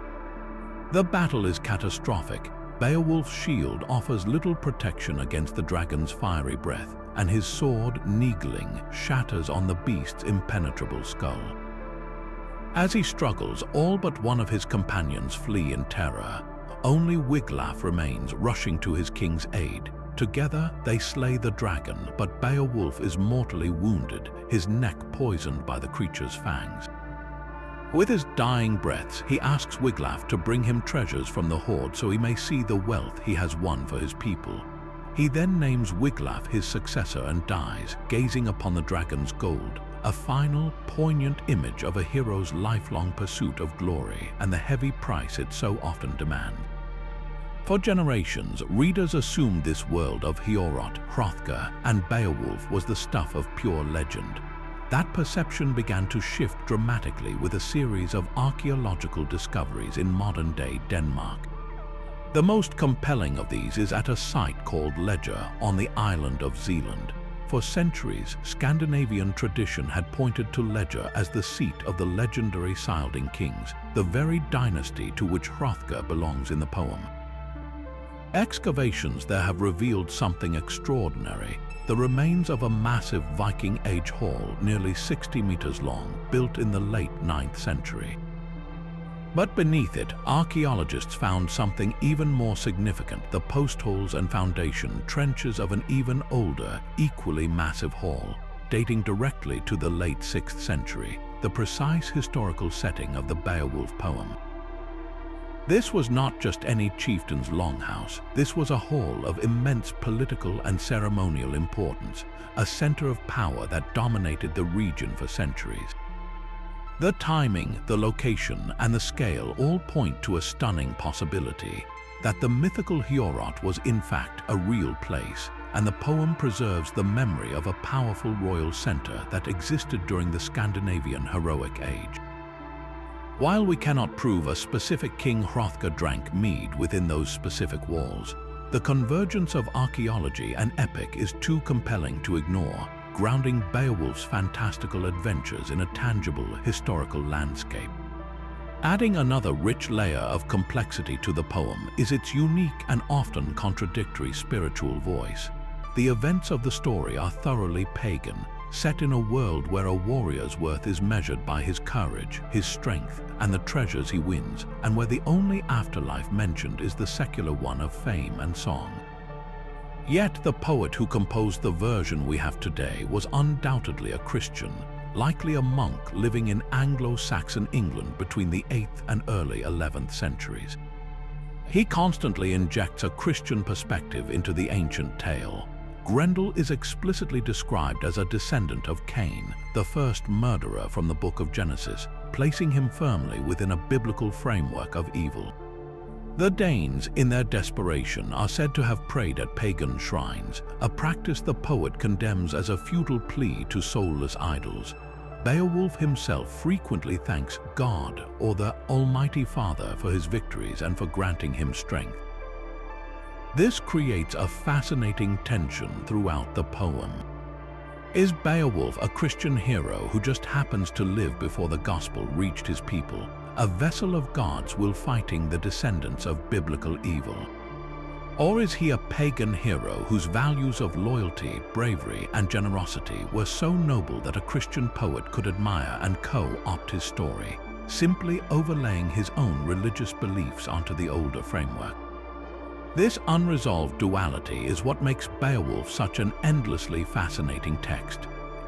The battle is catastrophic. Beowulf's shield offers little protection against the dragon's fiery breath, and his sword, Nigling, shatters on the beast's impenetrable skull. As he struggles, all but one of his companions flee in terror. Only Wiglaf remains, rushing to his king's aid. Together, they slay the dragon, but Beowulf is mortally wounded, his neck poisoned by the creature's fangs. With his dying breaths, he asks Wiglaf to bring him treasures from the hoard so he may see the wealth he has won for his people. He then names Wiglaf his successor and dies, gazing upon the dragon's gold, a final, poignant image of a hero's lifelong pursuit of glory and the heavy price it so often demands. For generations, readers assumed this world of Heorot, Hrothgar, and Beowulf was the stuff of pure legend. That perception began to shift dramatically with a series of archaeological discoveries in modern-day Denmark. The most compelling of these is at a site called Ledger on the island of Zealand. For centuries, Scandinavian tradition had pointed to Ledger as the seat of the legendary Scylding kings, the very dynasty to which Hrothgar belongs in the poem. Excavations there have revealed something extraordinary: the remains of a massive Viking Age hall nearly 60 meters long, built in the late 9th century. But beneath it, archaeologists found something even more significant: the post holes and foundation trenches of an even older, equally massive hall, dating directly to the late 6th century, the precise historical setting of the Beowulf poem. This was not just any chieftain's longhouse. This was a hall of immense political and ceremonial importance, a center of power that dominated the region for centuries. The timing, the location, and the scale all point to a stunning possibility: that the mythical Heorot was in fact a real place, and the poem preserves the memory of a powerful royal center that existed during the Scandinavian heroic age. While we cannot prove a specific King Hrothgar drank mead within those specific walls, the convergence of archaeology and epic is too compelling to ignore, grounding Beowulf's fantastical adventures in a tangible historical landscape. Adding another rich layer of complexity to the poem is its unique and often contradictory spiritual voice. The events of the story are thoroughly pagan, set in a world where a warrior's worth is measured by his courage, his strength, and the treasures he wins, and where the only afterlife mentioned is the secular one of fame and song. Yet the poet who composed the version we have today was undoubtedly a Christian, likely a monk living in Anglo-Saxon England between the 8th and early 11th centuries. He constantly injects a Christian perspective into the ancient tale. Grendel is explicitly described as a descendant of Cain, the first murderer from the Book of Genesis, placing him firmly within a biblical framework of evil. The Danes, in their desperation, are said to have prayed at pagan shrines, a practice the poet condemns as a futile plea to soulless idols. Beowulf himself frequently thanks God or the Almighty Father for his victories and for granting him strength. This creates a fascinating tension throughout the poem. Is Beowulf a Christian hero who just happens to live before the gospel reached his people, a vessel of God's will fighting the descendants of biblical evil? Or is he a pagan hero whose values of loyalty, bravery, and generosity were so noble that a Christian poet could admire and co-opt his story, simply overlaying his own religious beliefs onto the older framework? This unresolved duality is what makes Beowulf such an endlessly fascinating text.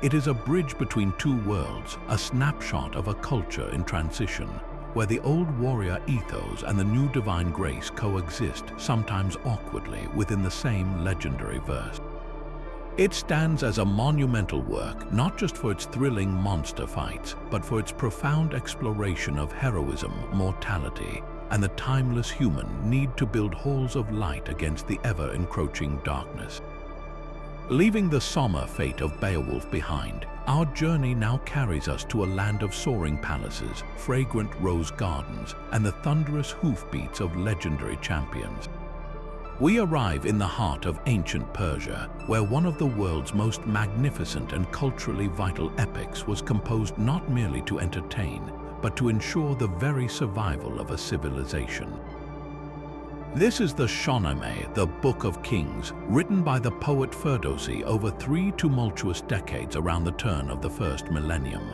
It is a bridge between two worlds, a snapshot of a culture in transition, where the old warrior ethos and the new divine grace coexist, sometimes awkwardly, within the same legendary verse. It stands as a monumental work, not just for its thrilling monster fights, but for its profound exploration of heroism, mortality, and the timeless human need to build halls of light against the ever-encroaching darkness. Leaving the somber fate of Beowulf behind, our journey now carries us to a land of soaring palaces, fragrant rose gardens, and the thunderous hoofbeats of legendary champions. We arrive in the heart of ancient Persia, where one of the world's most magnificent and culturally vital epics was composed not merely to entertain, but to ensure the very survival of a civilization. This is the Shahnameh, the Book of Kings, written by the poet Ferdowsi over 3 tumultuous decades around the turn of the first millennium.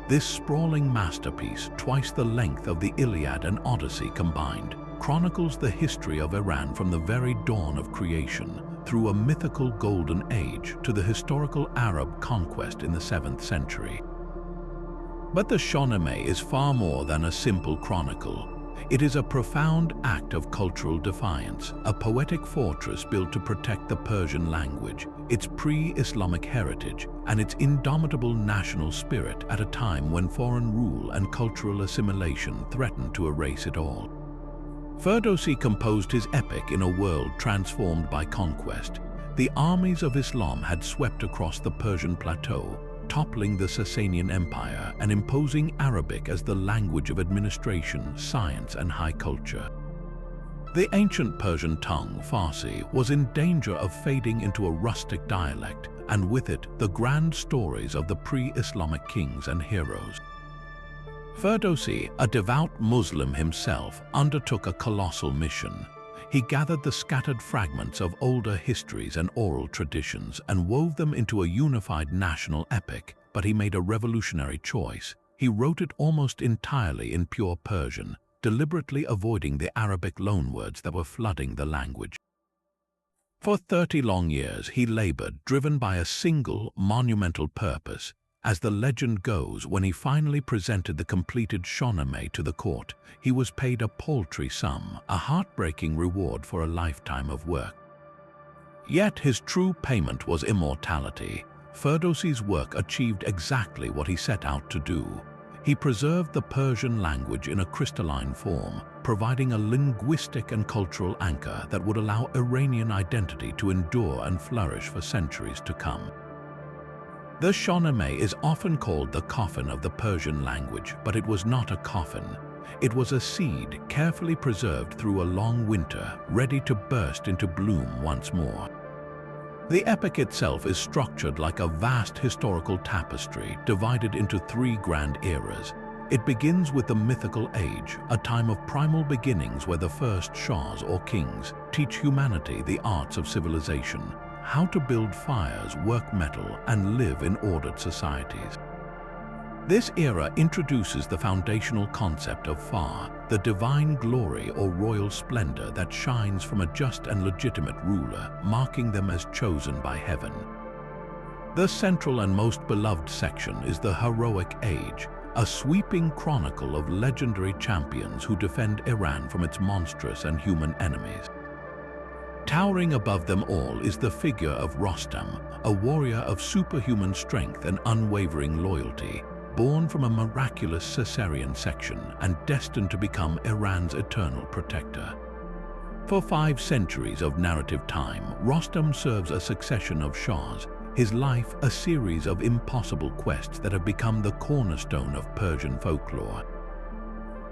This sprawling masterpiece, twice the length of the Iliad and Odyssey combined, chronicles the history of Iran from the very dawn of creation, through a mythical golden age to the historical Arab conquest in the 7th century. But the Shahnameh is far more than a simple chronicle. It is a profound act of cultural defiance, a poetic fortress built to protect the Persian language, its pre-Islamic heritage, and its indomitable national spirit at a time when foreign rule and cultural assimilation threatened to erase it all. Ferdowsi composed his epic in a world transformed by conquest. The armies of Islam had swept across the Persian plateau, toppling the Sasanian Empire and imposing Arabic as the language of administration, science, and high culture. The ancient Persian tongue, Farsi, was in danger of fading into a rustic dialect, and with it, the grand stories of the pre-Islamic kings and heroes. Ferdowsi, a devout Muslim himself, undertook a colossal mission. He gathered the scattered fragments of older histories and oral traditions and wove them into a unified national epic, but he made a revolutionary choice. He wrote it almost entirely in pure Persian, deliberately avoiding the Arabic loanwords that were flooding the language. For 30 long years he labored, driven by a single, monumental purpose. As the legend goes, when he finally presented the completed Shahnameh to the court, he was paid a paltry sum, a heartbreaking reward for a lifetime of work. Yet his true payment was immortality. Ferdowsi's work achieved exactly what he set out to do. He preserved the Persian language in a crystalline form, providing a linguistic and cultural anchor that would allow Iranian identity to endure and flourish for centuries to come. The Shahnameh is often called the coffin of the Persian language, but it was not a coffin. It was a seed carefully preserved through a long winter, ready to burst into bloom once more. The epic itself is structured like a vast historical tapestry divided into 3 grand eras. It begins with the mythical age, a time of primal beginnings where the first shahs or kings teach humanity the arts of civilization, how to build fires, work metal, and live in ordered societies. This era introduces the foundational concept of Fa, the divine glory or royal splendor that shines from a just and legitimate ruler, marking them as chosen by heaven. The central and most beloved section is the heroic age, a sweeping chronicle of legendary champions who defend Iran from its monstrous and human enemies. Towering above them all is the figure of Rostam, a warrior of superhuman strength and unwavering loyalty, born from a miraculous Caesarean section and destined to become Iran's eternal protector. For 5 centuries of narrative time, Rostam serves a succession of shahs, his life a series of impossible quests that have become the cornerstone of Persian folklore.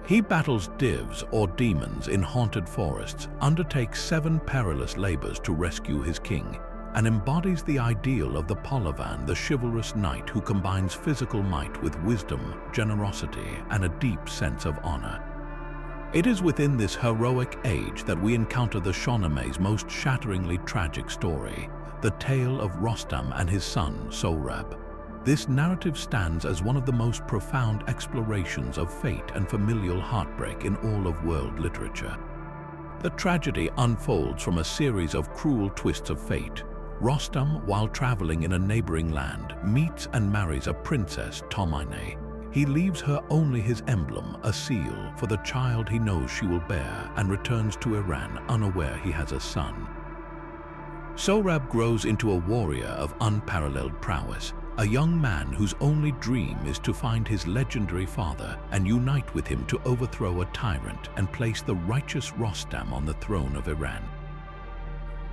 He battles divs or demons in haunted forests, undertakes 7 perilous labors to rescue his king, and embodies the ideal of the Pahlavan, the chivalrous knight who combines physical might with wisdom, generosity, and a deep sense of honor. It is within this heroic age that we encounter the Shahname's most shatteringly tragic story, the tale of Rostam and his son Sohrab. This narrative stands as one of the most profound explorations of fate and familial heartbreak in all of world literature. The tragedy unfolds from a series of cruel twists of fate. Rostam, while traveling in a neighboring land, meets and marries a princess, Tomine. He leaves her only his emblem, a seal, for the child he knows she will bear, and returns to Iran unaware he has a son. Sohrab grows into a warrior of unparalleled prowess, a young man whose only dream is to find his legendary father and unite with him to overthrow a tyrant and place the righteous Rostam on the throne of Iran.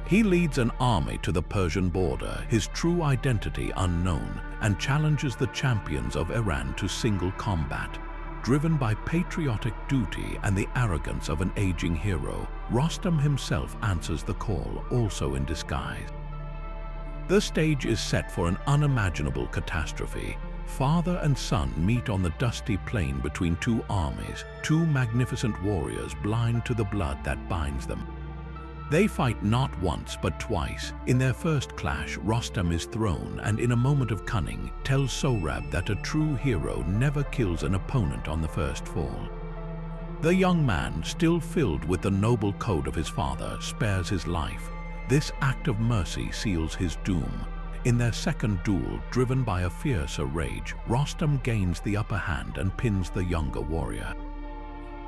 He leads an army to the Persian border, his true identity unknown, and challenges the champions of Iran to single combat. Driven by patriotic duty and the arrogance of an aging hero, Rostam himself answers the call, also in disguise. The stage is set for an unimaginable catastrophe. Father and son meet on the dusty plain between 2 armies, 2 magnificent warriors blind to the blood that binds them. They fight not once but twice. In their first clash, Rostam is thrown and in a moment of cunning tells Sohrab that a true hero never kills an opponent on the first fall. The young man, still filled with the noble code of his father, spares his life. This act of mercy seals his doom. In their second duel, driven by a fiercer rage, Rostam gains the upper hand and pins the younger warrior.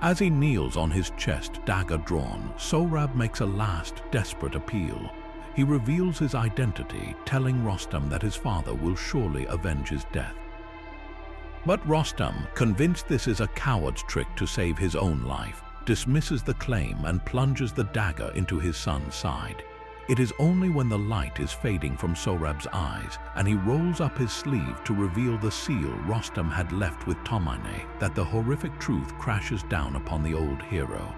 As he kneels on his chest, dagger drawn, Sohrab makes a last, desperate appeal. He reveals his identity, telling Rostam that his father will surely avenge his death. But Rostam, convinced this is a coward's trick to save his own life, dismisses the claim and plunges the dagger into his son's side. It is only when the light is fading from Sohrab's eyes and he rolls up his sleeve to reveal the seal Rostam had left with Tomine that the horrific truth crashes down upon the old hero.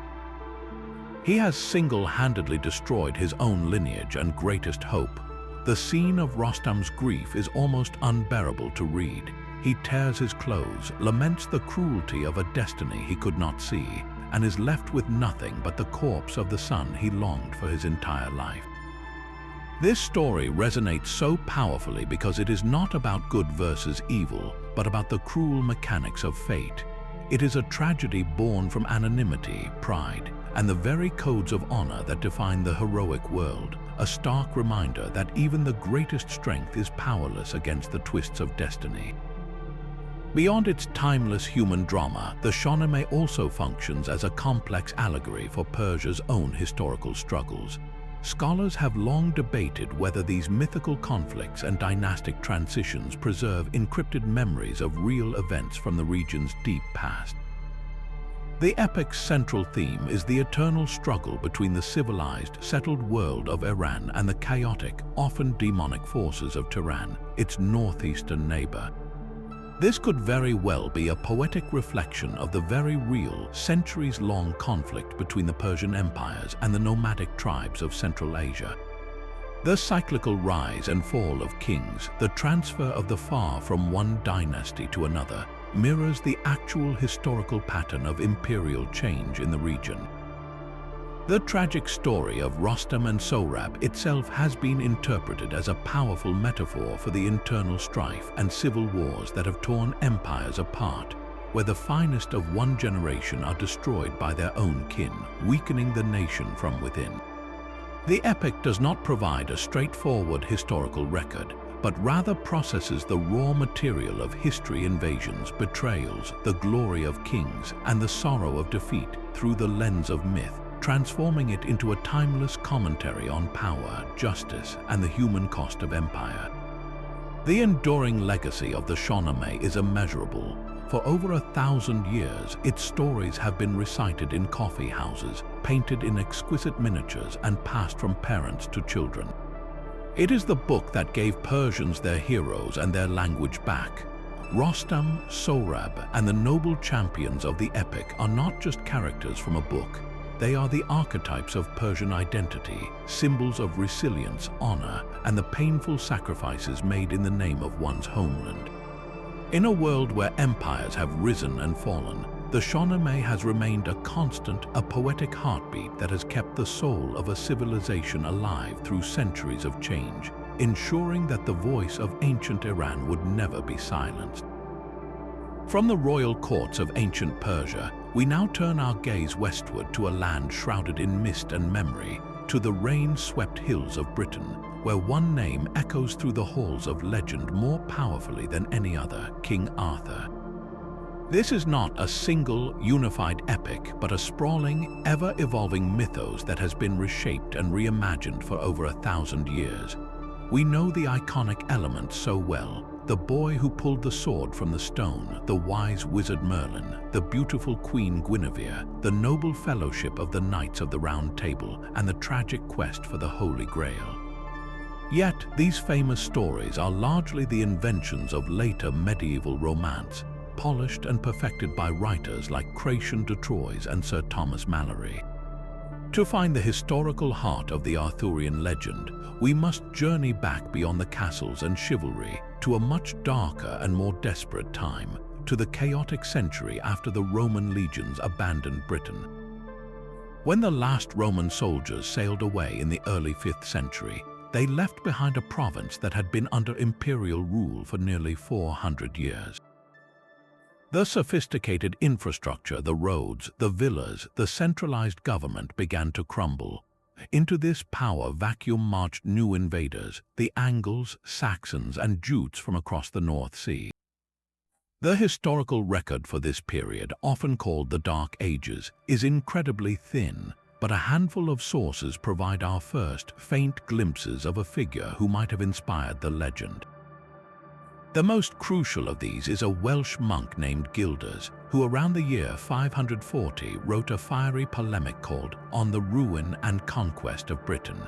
He has single-handedly destroyed his own lineage and greatest hope. The scene of Rostam's grief is almost unbearable to read. He tears his clothes, laments the cruelty of a destiny he could not see, and is left with nothing but the corpse of the son he longed for his entire life. This story resonates so powerfully because it is not about good versus evil, but about the cruel mechanics of fate. It is a tragedy born from anonymity, pride, and the very codes of honor that define the heroic world, a stark reminder that even the greatest strength is powerless against the twists of destiny. Beyond its timeless human drama, the Shahnameh also functions as a complex allegory for Persia's own historical struggles. Scholars have long debated whether these mythical conflicts and dynastic transitions preserve encrypted memories of real events from the region's deep past. The epic's central theme is the eternal struggle between the civilized, settled world of Iran and the chaotic, often demonic forces of Tehran, its northeastern neighbor. This could very well be a poetic reflection of the very real, centuries-long conflict between the Persian empires and the nomadic tribes of Central Asia. The cyclical rise and fall of kings, the transfer of the far from one dynasty to another, mirrors the actual historical pattern of imperial change in the region. The tragic story of Rostam and Sohrab itself has been interpreted as a powerful metaphor for the internal strife and civil wars that have torn empires apart, where the finest of one generation are destroyed by their own kin, weakening the nation from within. The epic does not provide a straightforward historical record, but rather processes the raw material of history, invasions, betrayals, the glory of kings, and the sorrow of defeat through the lens of myth, transforming it into a timeless commentary on power, justice, and the human cost of empire. The enduring legacy of the Shahnameh is immeasurable. For over 1,000 years, its stories have been recited in coffee houses, painted in exquisite miniatures, and passed from parents to children. It is the book that gave Persians their heroes and their language back. Rostam, Sohrab, and the noble champions of the epic are not just characters from a book. They are the archetypes of Persian identity, symbols of resilience, honor, and the painful sacrifices made in the name of one's homeland. In a world where empires have risen and fallen, the Shahnameh has remained a constant, a poetic heartbeat that has kept the soul of a civilization alive through centuries of change, ensuring that the voice of ancient Iran would never be silenced. From the royal courts of ancient Persia, we now turn our gaze westward to a land shrouded in mist and memory, to the rain-swept hills of Britain, where one name echoes through the halls of legend more powerfully than any other: King Arthur. This is not a single, unified epic, but a sprawling, ever-evolving mythos that has been reshaped and reimagined for over 1,000 years. We know the iconic elements so well: the boy who pulled the sword from the stone, the wise wizard Merlin, the beautiful Queen Guinevere, the noble fellowship of the Knights of the Round Table, and the tragic quest for the Holy Grail. Yet, these famous stories are largely the inventions of later medieval romance, polished and perfected by writers like Chrétien de Troyes and Sir Thomas Malory. To find the historical heart of the Arthurian legend, we must journey back beyond the castles and chivalry to a much darker and more desperate time, to the chaotic century after the Roman legions abandoned Britain. When the last Roman soldiers sailed away in the early 5th century, they left behind a province that had been under imperial rule for nearly 400 years. The sophisticated infrastructure, the roads, the villas, the centralized government began to crumble. Into this power vacuum marched new invaders, the Angles, Saxons, and Jutes from across the North Sea. The historical record for this period, often called the Dark Ages, is incredibly thin, but a handful of sources provide our first, faint glimpses of a figure who might have inspired the legend. The most crucial of these is a Welsh monk named Gildas, who around the year 540 wrote a fiery polemic called On the Ruin and Conquest of Britain.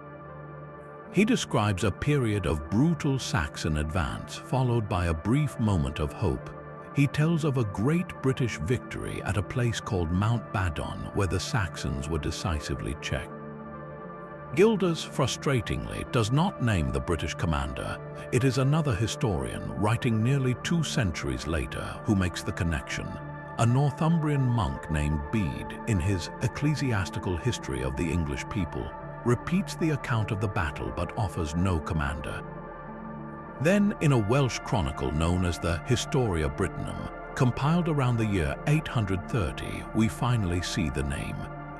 He describes a period of brutal Saxon advance, followed by a brief moment of hope. He tells of a great British victory at a place called Mount Badon, where the Saxons were decisively checked. Gildas, frustratingly, does not name the British commander. It is another historian, writing nearly 2 centuries later, who makes the connection. A Northumbrian monk named Bede, in his Ecclesiastical History of the English People, repeats the account of the battle but offers no commander. Then, in a Welsh chronicle known as the Historia Brittonum, compiled around the year 830, we finally see the name.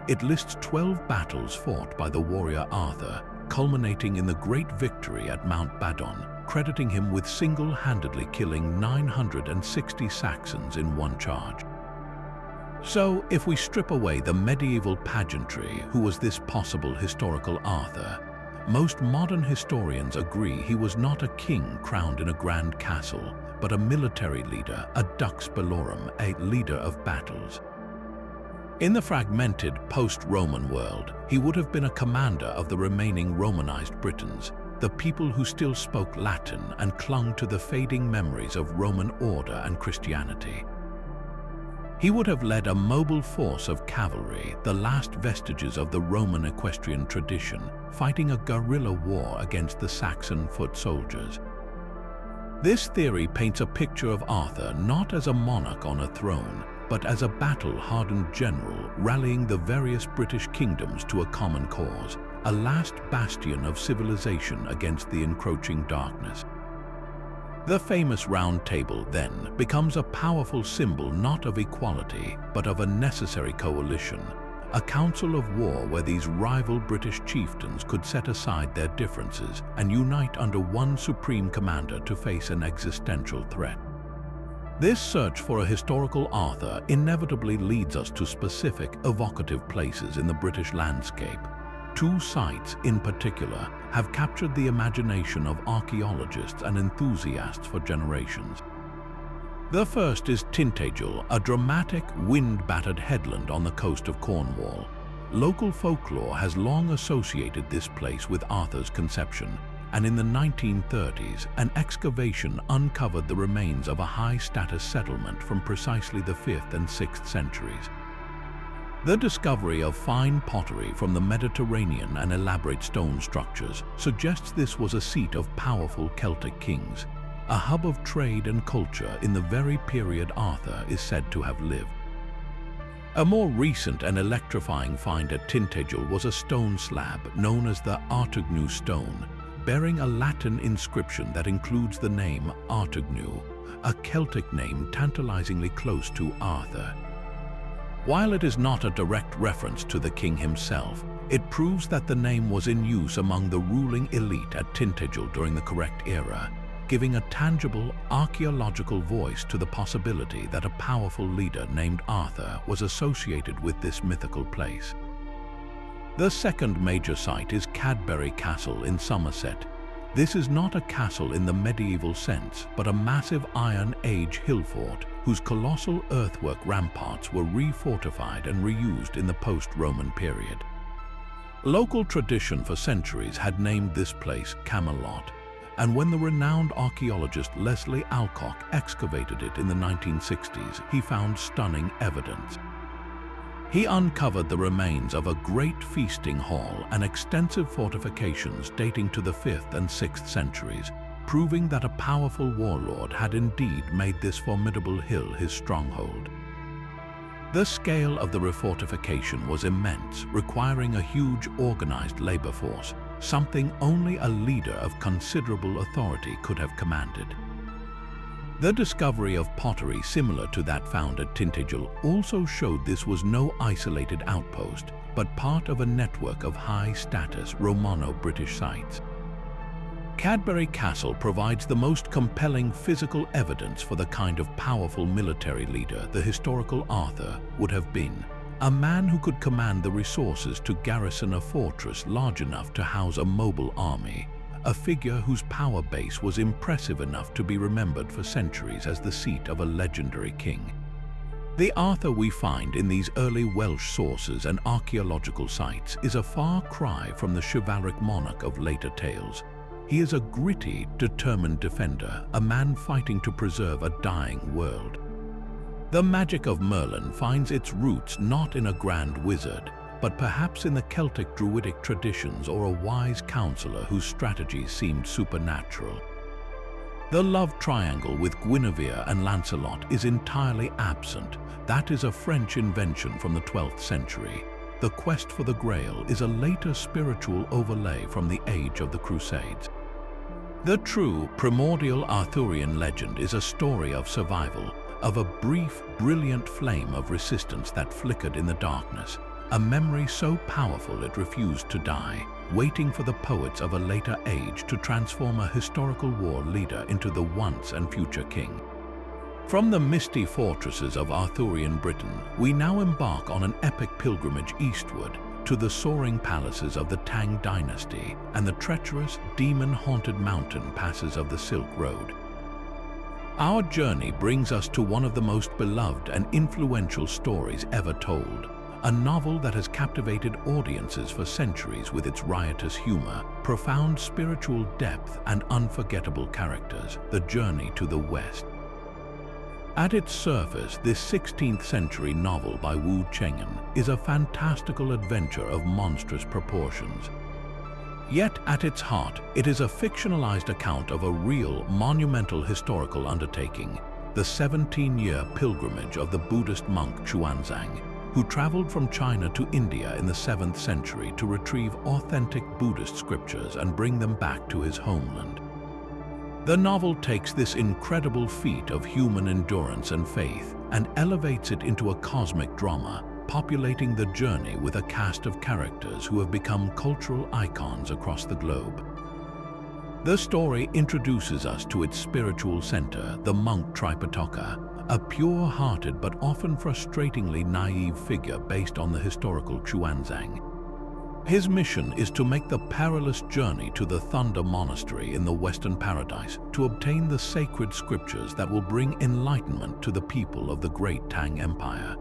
It lists 12 battles fought by the warrior Arthur, culminating in the great victory at Mount Badon, crediting him with single-handedly killing 960 Saxons in one charge. So, if we strip away the medieval pageantry, who was this possible historical Arthur? Most modern historians agree he was not a king crowned in a grand castle, but a military leader, a dux bellorum, a leader of battles. In the fragmented post-Roman world, he would have been a commander of the remaining Romanized Britons, the people who still spoke Latin and clung to the fading memories of Roman order and Christianity. He would have led a mobile force of cavalry, the last vestiges of the Roman equestrian tradition, fighting a guerrilla war against the Saxon foot soldiers. This theory paints a picture of Arthur not as a monarch on a throne, but as a battle-hardened general rallying the various British kingdoms to a common cause, a last bastion of civilization against the encroaching darkness. The famous Round Table, then, becomes a powerful symbol not of equality, but of a necessary coalition, a council of war where these rival British chieftains could set aside their differences and unite under one supreme commander to face an existential threat. This search for a historical Arthur inevitably leads us to specific, evocative places in the British landscape. Two sites, in particular, have captured the imagination of archaeologists and enthusiasts for generations. The first is Tintagel, a dramatic, wind-battered headland on the coast of Cornwall. Local folklore has long associated this place with Arthur's conception, and in the 1930s, an excavation uncovered the remains of a high-status settlement from precisely the 5th and 6th centuries. The discovery of fine pottery from the Mediterranean and elaborate stone structures suggests this was a seat of powerful Celtic kings, a hub of trade and culture in the very period Arthur is said to have lived. A more recent and electrifying find at Tintagel was a stone slab known as the Artugnu stone, bearing a Latin inscription that includes the name Artugnu, a Celtic name tantalizingly close to Arthur. While it is not a direct reference to the king himself, it proves that the name was in use among the ruling elite at Tintagel during the correct era, giving a tangible archaeological voice to the possibility that a powerful leader named Arthur was associated with this mythical place. The second major site is Cadbury Castle in Somerset. This is not a castle in the medieval sense, but a massive Iron Age hill fort whose colossal earthwork ramparts were refortified and reused in the post-Roman period. Local tradition for centuries had named this place Camelot, and when the renowned archaeologist Leslie Alcock excavated it in the 1960s, he found stunning evidence. He uncovered the remains of a great feasting hall and extensive fortifications dating to the 5th and 6th centuries, proving that a powerful warlord had indeed made this formidable hill his stronghold. The scale of the refortification was immense, requiring a huge organized labor force, something only a leader of considerable authority could have commanded. The discovery of pottery similar to that found at Tintagel also showed this was no isolated outpost, but part of a network of high-status Romano-British sites. Cadbury Castle provides the most compelling physical evidence for the kind of powerful military leader the historical Arthur would have been, a man who could command the resources to garrison a fortress large enough to house a mobile army, a figure whose power base was impressive enough to be remembered for centuries as the seat of a legendary king. The Arthur we find in these early Welsh sources and archaeological sites is a far cry from the chivalric monarch of later tales. He is a gritty, determined defender, a man fighting to preserve a dying world. The magic of Merlin finds its roots not in a grand wizard, but perhaps in the Celtic druidic traditions or a wise counselor whose strategies seemed supernatural. The love triangle with Guinevere and Lancelot is entirely absent. That is a French invention from the 12th century. The quest for the Grail is a later spiritual overlay from the age of the Crusades. The true primordial Arthurian legend is a story of survival, of a brief, brilliant flame of resistance that flickered in the darkness, a memory so powerful it refused to die, waiting for the poets of a later age to transform a historical war leader into the once and future king. From the misty fortresses of Arthurian Britain, we now embark on an epic pilgrimage eastward to the soaring palaces of the Tang dynasty and the treacherous, demon-haunted mountain passes of the Silk Road. Our journey brings us to one of the most beloved and influential stories ever told, a novel that has captivated audiences for centuries with its riotous humor, profound spiritual depth, and unforgettable characters, The Journey to the West. At its surface, this 16th century novel by Wu Cheng'an is a fantastical adventure of monstrous proportions. Yet at its heart, it is a fictionalized account of a real, monumental historical undertaking, the 17-year pilgrimage of the Buddhist monk Xuanzang, who traveled from China to India in the 7th century to retrieve authentic Buddhist scriptures and bring them back to his homeland. The novel takes this incredible feat of human endurance and faith and elevates it into a cosmic drama, populating the journey with a cast of characters who have become cultural icons across the globe. The story introduces us to its spiritual center, the monk Tripitaka, a pure-hearted but often frustratingly naive figure based on the historical Xuanzang. His mission is to make the perilous journey to the Thunder Monastery in the Western Paradise to obtain the sacred scriptures that will bring enlightenment to the people of the great Tang Empire.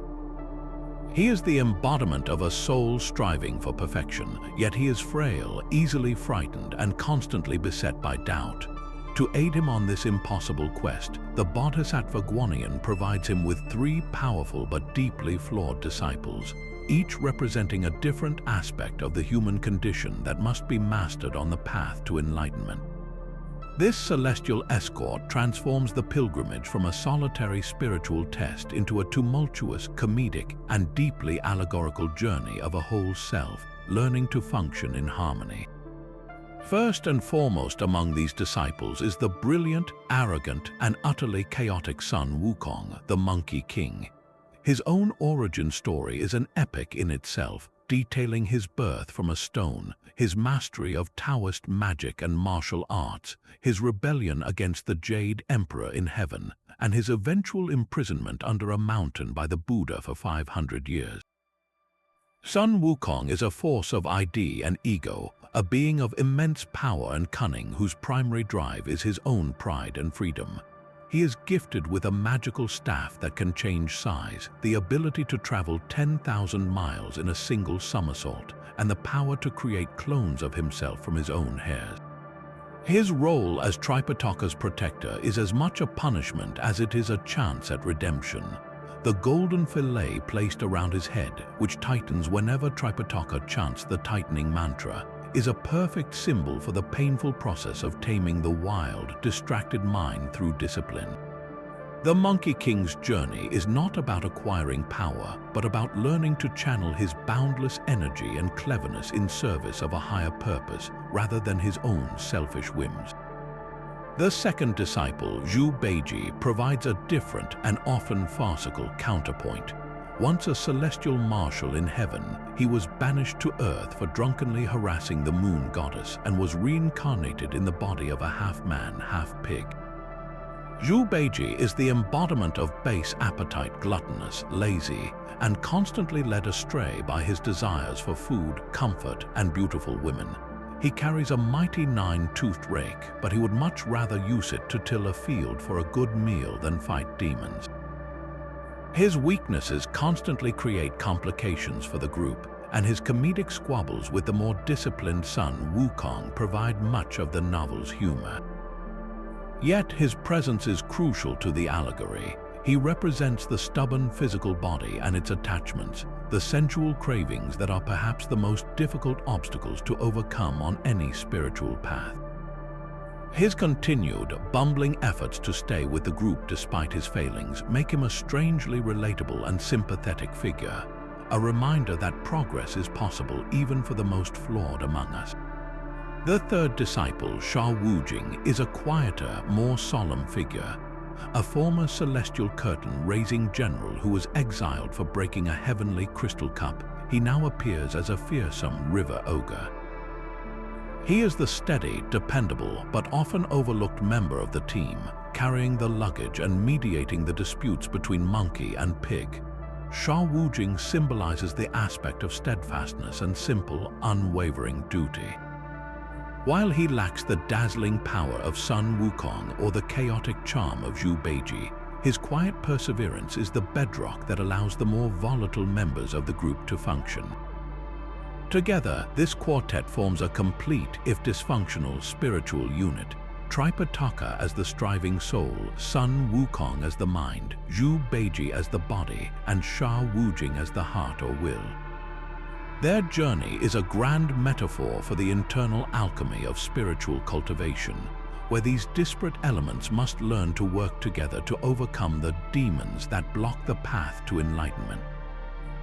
He is the embodiment of a soul striving for perfection, yet he is frail, easily frightened, and constantly beset by doubt. To aid him on this impossible quest, the Bodhisattva Guanyin provides him with 3 powerful but deeply flawed disciples, each representing a different aspect of the human condition that must be mastered on the path to enlightenment. This celestial escort transforms the pilgrimage from a solitary spiritual test into a tumultuous, comedic, and deeply allegorical journey of a whole self, learning to function in harmony. First and foremost among these disciples is the brilliant, arrogant, and utterly chaotic Sun Wukong, the Monkey King. His own origin story is an epic in itself, detailing his birth from a stone, his mastery of Taoist magic and martial arts, his rebellion against the Jade Emperor in heaven, and his eventual imprisonment under a mountain by the Buddha for 500 years. Sun Wukong is a force of ID and ego, a being of immense power and cunning whose primary drive is his own pride and freedom. He is gifted with a magical staff that can change size, the ability to travel 10,000 miles in a single somersault, and the power to create clones of himself from his own hairs. His role as Tripitaka's protector is as much a punishment as it is a chance at redemption. The golden fillet placed around his head, which tightens whenever Tripitaka chants the tightening mantra, is a perfect symbol for the painful process of taming the wild, distracted mind through discipline. The Monkey King's journey is not about acquiring power, but about learning to channel his boundless energy and cleverness in service of a higher purpose, rather than his own selfish whims. The second disciple, Zhu Beiji, provides a different and often farcical counterpoint. Once a celestial marshal in heaven, he was banished to earth for drunkenly harassing the moon goddess and was reincarnated in the body of a half-man, half-pig. Zhu Beiji is the embodiment of base appetite, gluttonous, lazy, and constantly led astray by his desires for food, comfort, and beautiful women. He carries a mighty 9-toothed rake, but he would much rather use it to till a field for a good meal than fight demons. His weaknesses constantly create complications for the group, and his comedic squabbles with the more disciplined Sun Wukong provide much of the novel's humor. Yet his presence is crucial to the allegory. He represents the stubborn physical body and its attachments, the sensual cravings that are perhaps the most difficult obstacles to overcome on any spiritual path. His continued, bumbling efforts to stay with the group despite his failings make him a strangely relatable and sympathetic figure, a reminder that progress is possible even for the most flawed among us. The third disciple, Sha Wujing, is a quieter, more solemn figure. A former celestial curtain-raising general who was exiled for breaking a heavenly crystal cup, he now appears as a fearsome river ogre. He is the steady, dependable, but often overlooked member of the team, carrying the luggage and mediating the disputes between monkey and pig. Sha Wujing symbolizes the aspect of steadfastness and simple, unwavering duty. While he lacks the dazzling power of Sun Wukong or the chaotic charm of Zhu Beiji, his quiet perseverance is the bedrock that allows the more volatile members of the group to function. Together, this quartet forms a complete, if dysfunctional, spiritual unit. Tripitaka as the striving soul, Sun Wukong as the mind, Zhu Beiji as the body, and Sha Wujing as the heart or will. Their journey is a grand metaphor for the internal alchemy of spiritual cultivation, where these disparate elements must learn to work together to overcome the demons that block the path to enlightenment.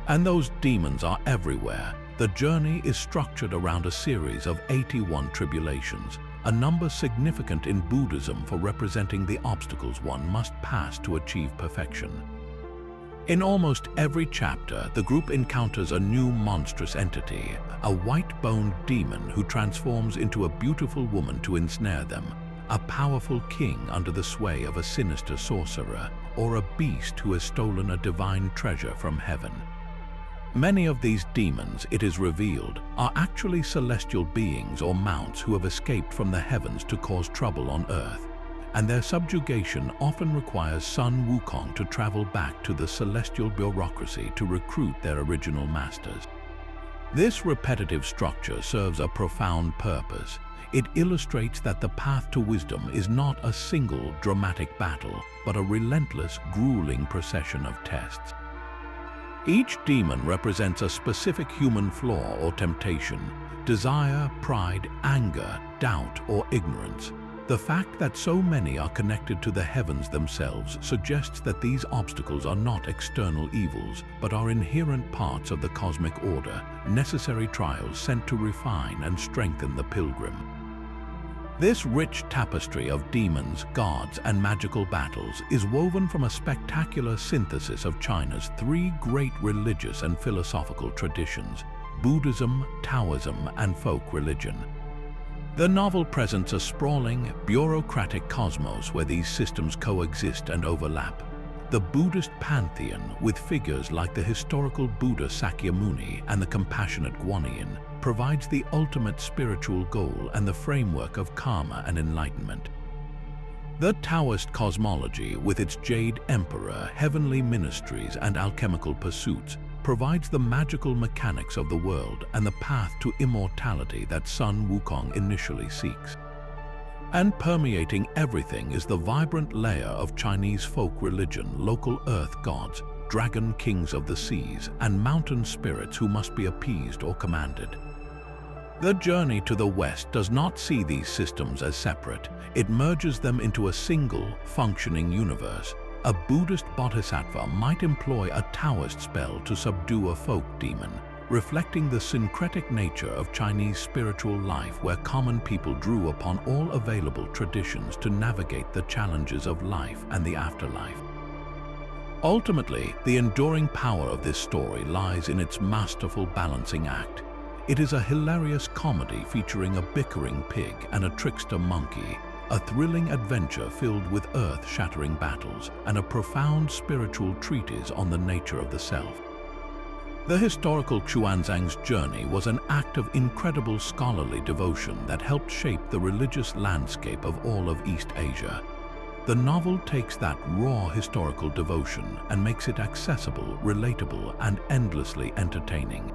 And those demons are everywhere. The journey is structured around a series of 81 tribulations, a number significant in Buddhism for representing the obstacles one must pass to achieve perfection. In almost every chapter, the group encounters a new monstrous entity, a white-boned demon who transforms into a beautiful woman to ensnare them, a powerful king under the sway of a sinister sorcerer, or a beast who has stolen a divine treasure from heaven. Many of these demons, it is revealed, are actually celestial beings or mounts who have escaped from the heavens to cause trouble on earth, and their subjugation often requires Sun Wukong to travel back to the celestial bureaucracy to recruit their original masters. This repetitive structure serves a profound purpose. It illustrates that the path to wisdom is not a single dramatic battle, but a relentless, grueling procession of tests. Each demon represents a specific human flaw or temptation: desire, pride, anger, doubt, or ignorance. The fact that so many are connected to the heavens themselves suggests that these obstacles are not external evils, but are inherent parts of the cosmic order, necessary trials sent to refine and strengthen the pilgrim. This rich tapestry of demons, gods, and magical battles is woven from a spectacular synthesis of China's three great religious and philosophical traditions: Buddhism, Taoism, and folk religion. The novel presents a sprawling, bureaucratic cosmos where these systems coexist and overlap. The Buddhist pantheon, with figures like the historical Buddha Sakyamuni and the compassionate Guanyin, provides the ultimate spiritual goal and the framework of karma and enlightenment. The Taoist cosmology, with its Jade Emperor, heavenly ministries, and alchemical pursuits, provides the magical mechanics of the world and the path to immortality that Sun Wukong initially seeks. And permeating everything is the vibrant layer of Chinese folk religion, local earth gods, dragon kings of the seas, and mountain spirits who must be appeased or commanded. The journey to the West does not see these systems as separate. It merges them into a single, functioning universe. A Buddhist bodhisattva might employ a Taoist spell to subdue a folk demon, reflecting the syncretic nature of Chinese spiritual life, where common people drew upon all available traditions to navigate the challenges of life and the afterlife. Ultimately, the enduring power of this story lies in its masterful balancing act. It is a hilarious comedy featuring a bickering pig and a trickster monkey, a thrilling adventure filled with earth-shattering battles, and a profound spiritual treatise on the nature of the self. The historical Xuanzang's journey was an act of incredible scholarly devotion that helped shape the religious landscape of all of East Asia. The novel takes that raw historical devotion and makes it accessible, relatable, and endlessly entertaining.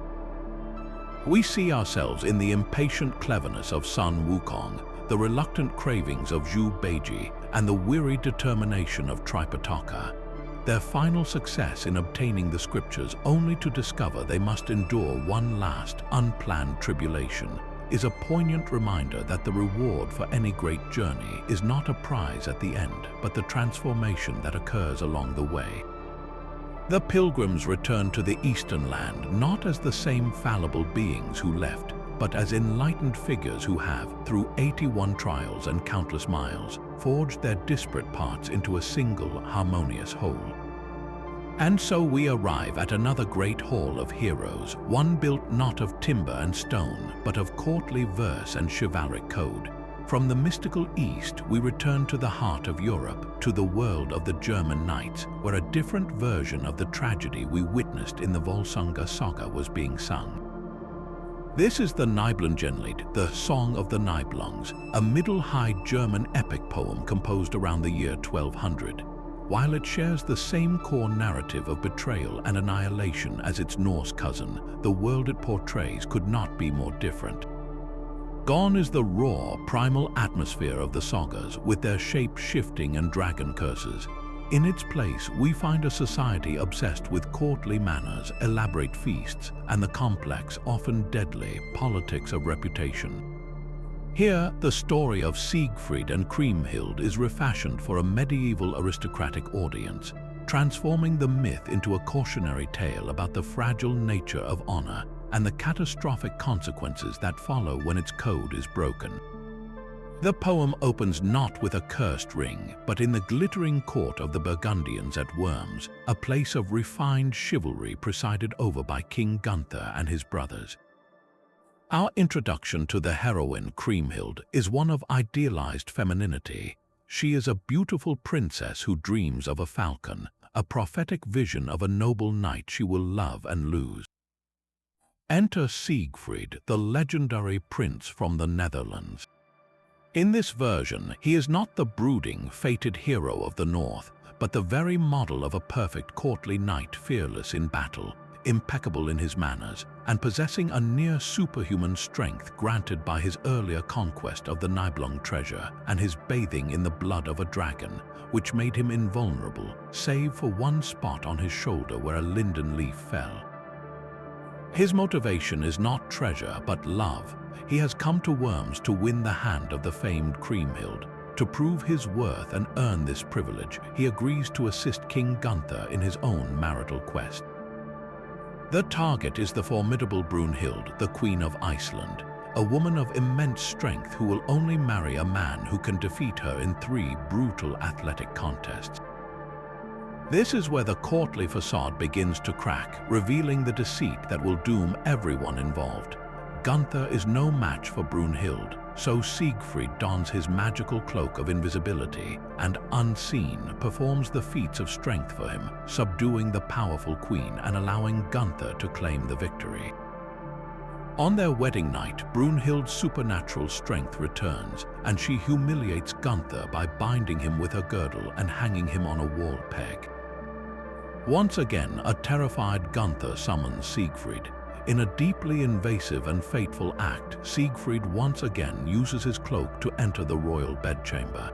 We see ourselves in the impatient cleverness of Sun Wukong, the reluctant cravings of Zhu Beiji, and the weary determination of Tripitaka. Their final success in obtaining the scriptures, only to discover they must endure one last, unplanned tribulation, is a poignant reminder that the reward for any great journey is not a prize at the end, but the transformation that occurs along the way. The pilgrims return to the Eastern land not as the same fallible beings who left, but as enlightened figures who have, through 81 trials and countless miles, forged their disparate parts into a single, harmonious whole. And so we arrive at another great hall of heroes, one built not of timber and stone, but of courtly verse and chivalric code. From the mystical East, we return to the heart of Europe, to the world of the German knights, where a different version of the tragedy we witnessed in the Volsunga Saga was being sung. This is the Nibelungenlied, the Song of the Nibelungs, a Middle High German epic poem composed around the year 1200. While it shares the same core narrative of betrayal and annihilation as its Norse cousin, the world it portrays could not be more different. Gone is the raw, primal atmosphere of the sagas, with their shape-shifting and dragon curses. In its place, we find a society obsessed with courtly manners, elaborate feasts, and the complex, often deadly, politics of reputation. Here, the story of Siegfried and Kriemhild is refashioned for a medieval aristocratic audience, transforming the myth into a cautionary tale about the fragile nature of honor and the catastrophic consequences that follow when its code is broken. The poem opens not with a cursed ring, but in the glittering court of the Burgundians at Worms, a place of refined chivalry presided over by King Gunther and his brothers. Our introduction to the heroine Kriemhild is one of idealized femininity. She is a beautiful princess who dreams of a falcon, a prophetic vision of a noble knight she will love and lose. Enter Siegfried, the legendary prince from the Netherlands. In this version, he is not the brooding, fated hero of the North, but the very model of a perfect courtly knight, fearless in battle, impeccable in his manners, and possessing a near superhuman strength granted by his earlier conquest of the Nibelung treasure and his bathing in the blood of a dragon, which made him invulnerable, save for one spot on his shoulder where a linden leaf fell. His motivation is not treasure but love. He has come to Worms to win the hand of the famed Kriemhild. To prove his worth and earn this privilege, he agrees to assist King Gunther in his own marital quest. The target is the formidable Brunhild, the Queen of Iceland, a woman of immense strength who will only marry a man who can defeat her in 3 brutal athletic contests. This is where the courtly facade begins to crack, revealing the deceit that will doom everyone involved. Gunther is no match for Brunhild, so Siegfried dons his magical cloak of invisibility and, unseen, performs the feats of strength for him, subduing the powerful queen and allowing Gunther to claim the victory. On their wedding night, Brunhild's supernatural strength returns, and she humiliates Gunther by binding him with her girdle and hanging him on a wall peg. Once again, a terrified Gunther summons Siegfried. In a deeply invasive and fateful act, Siegfried once again uses his cloak to enter the royal bedchamber.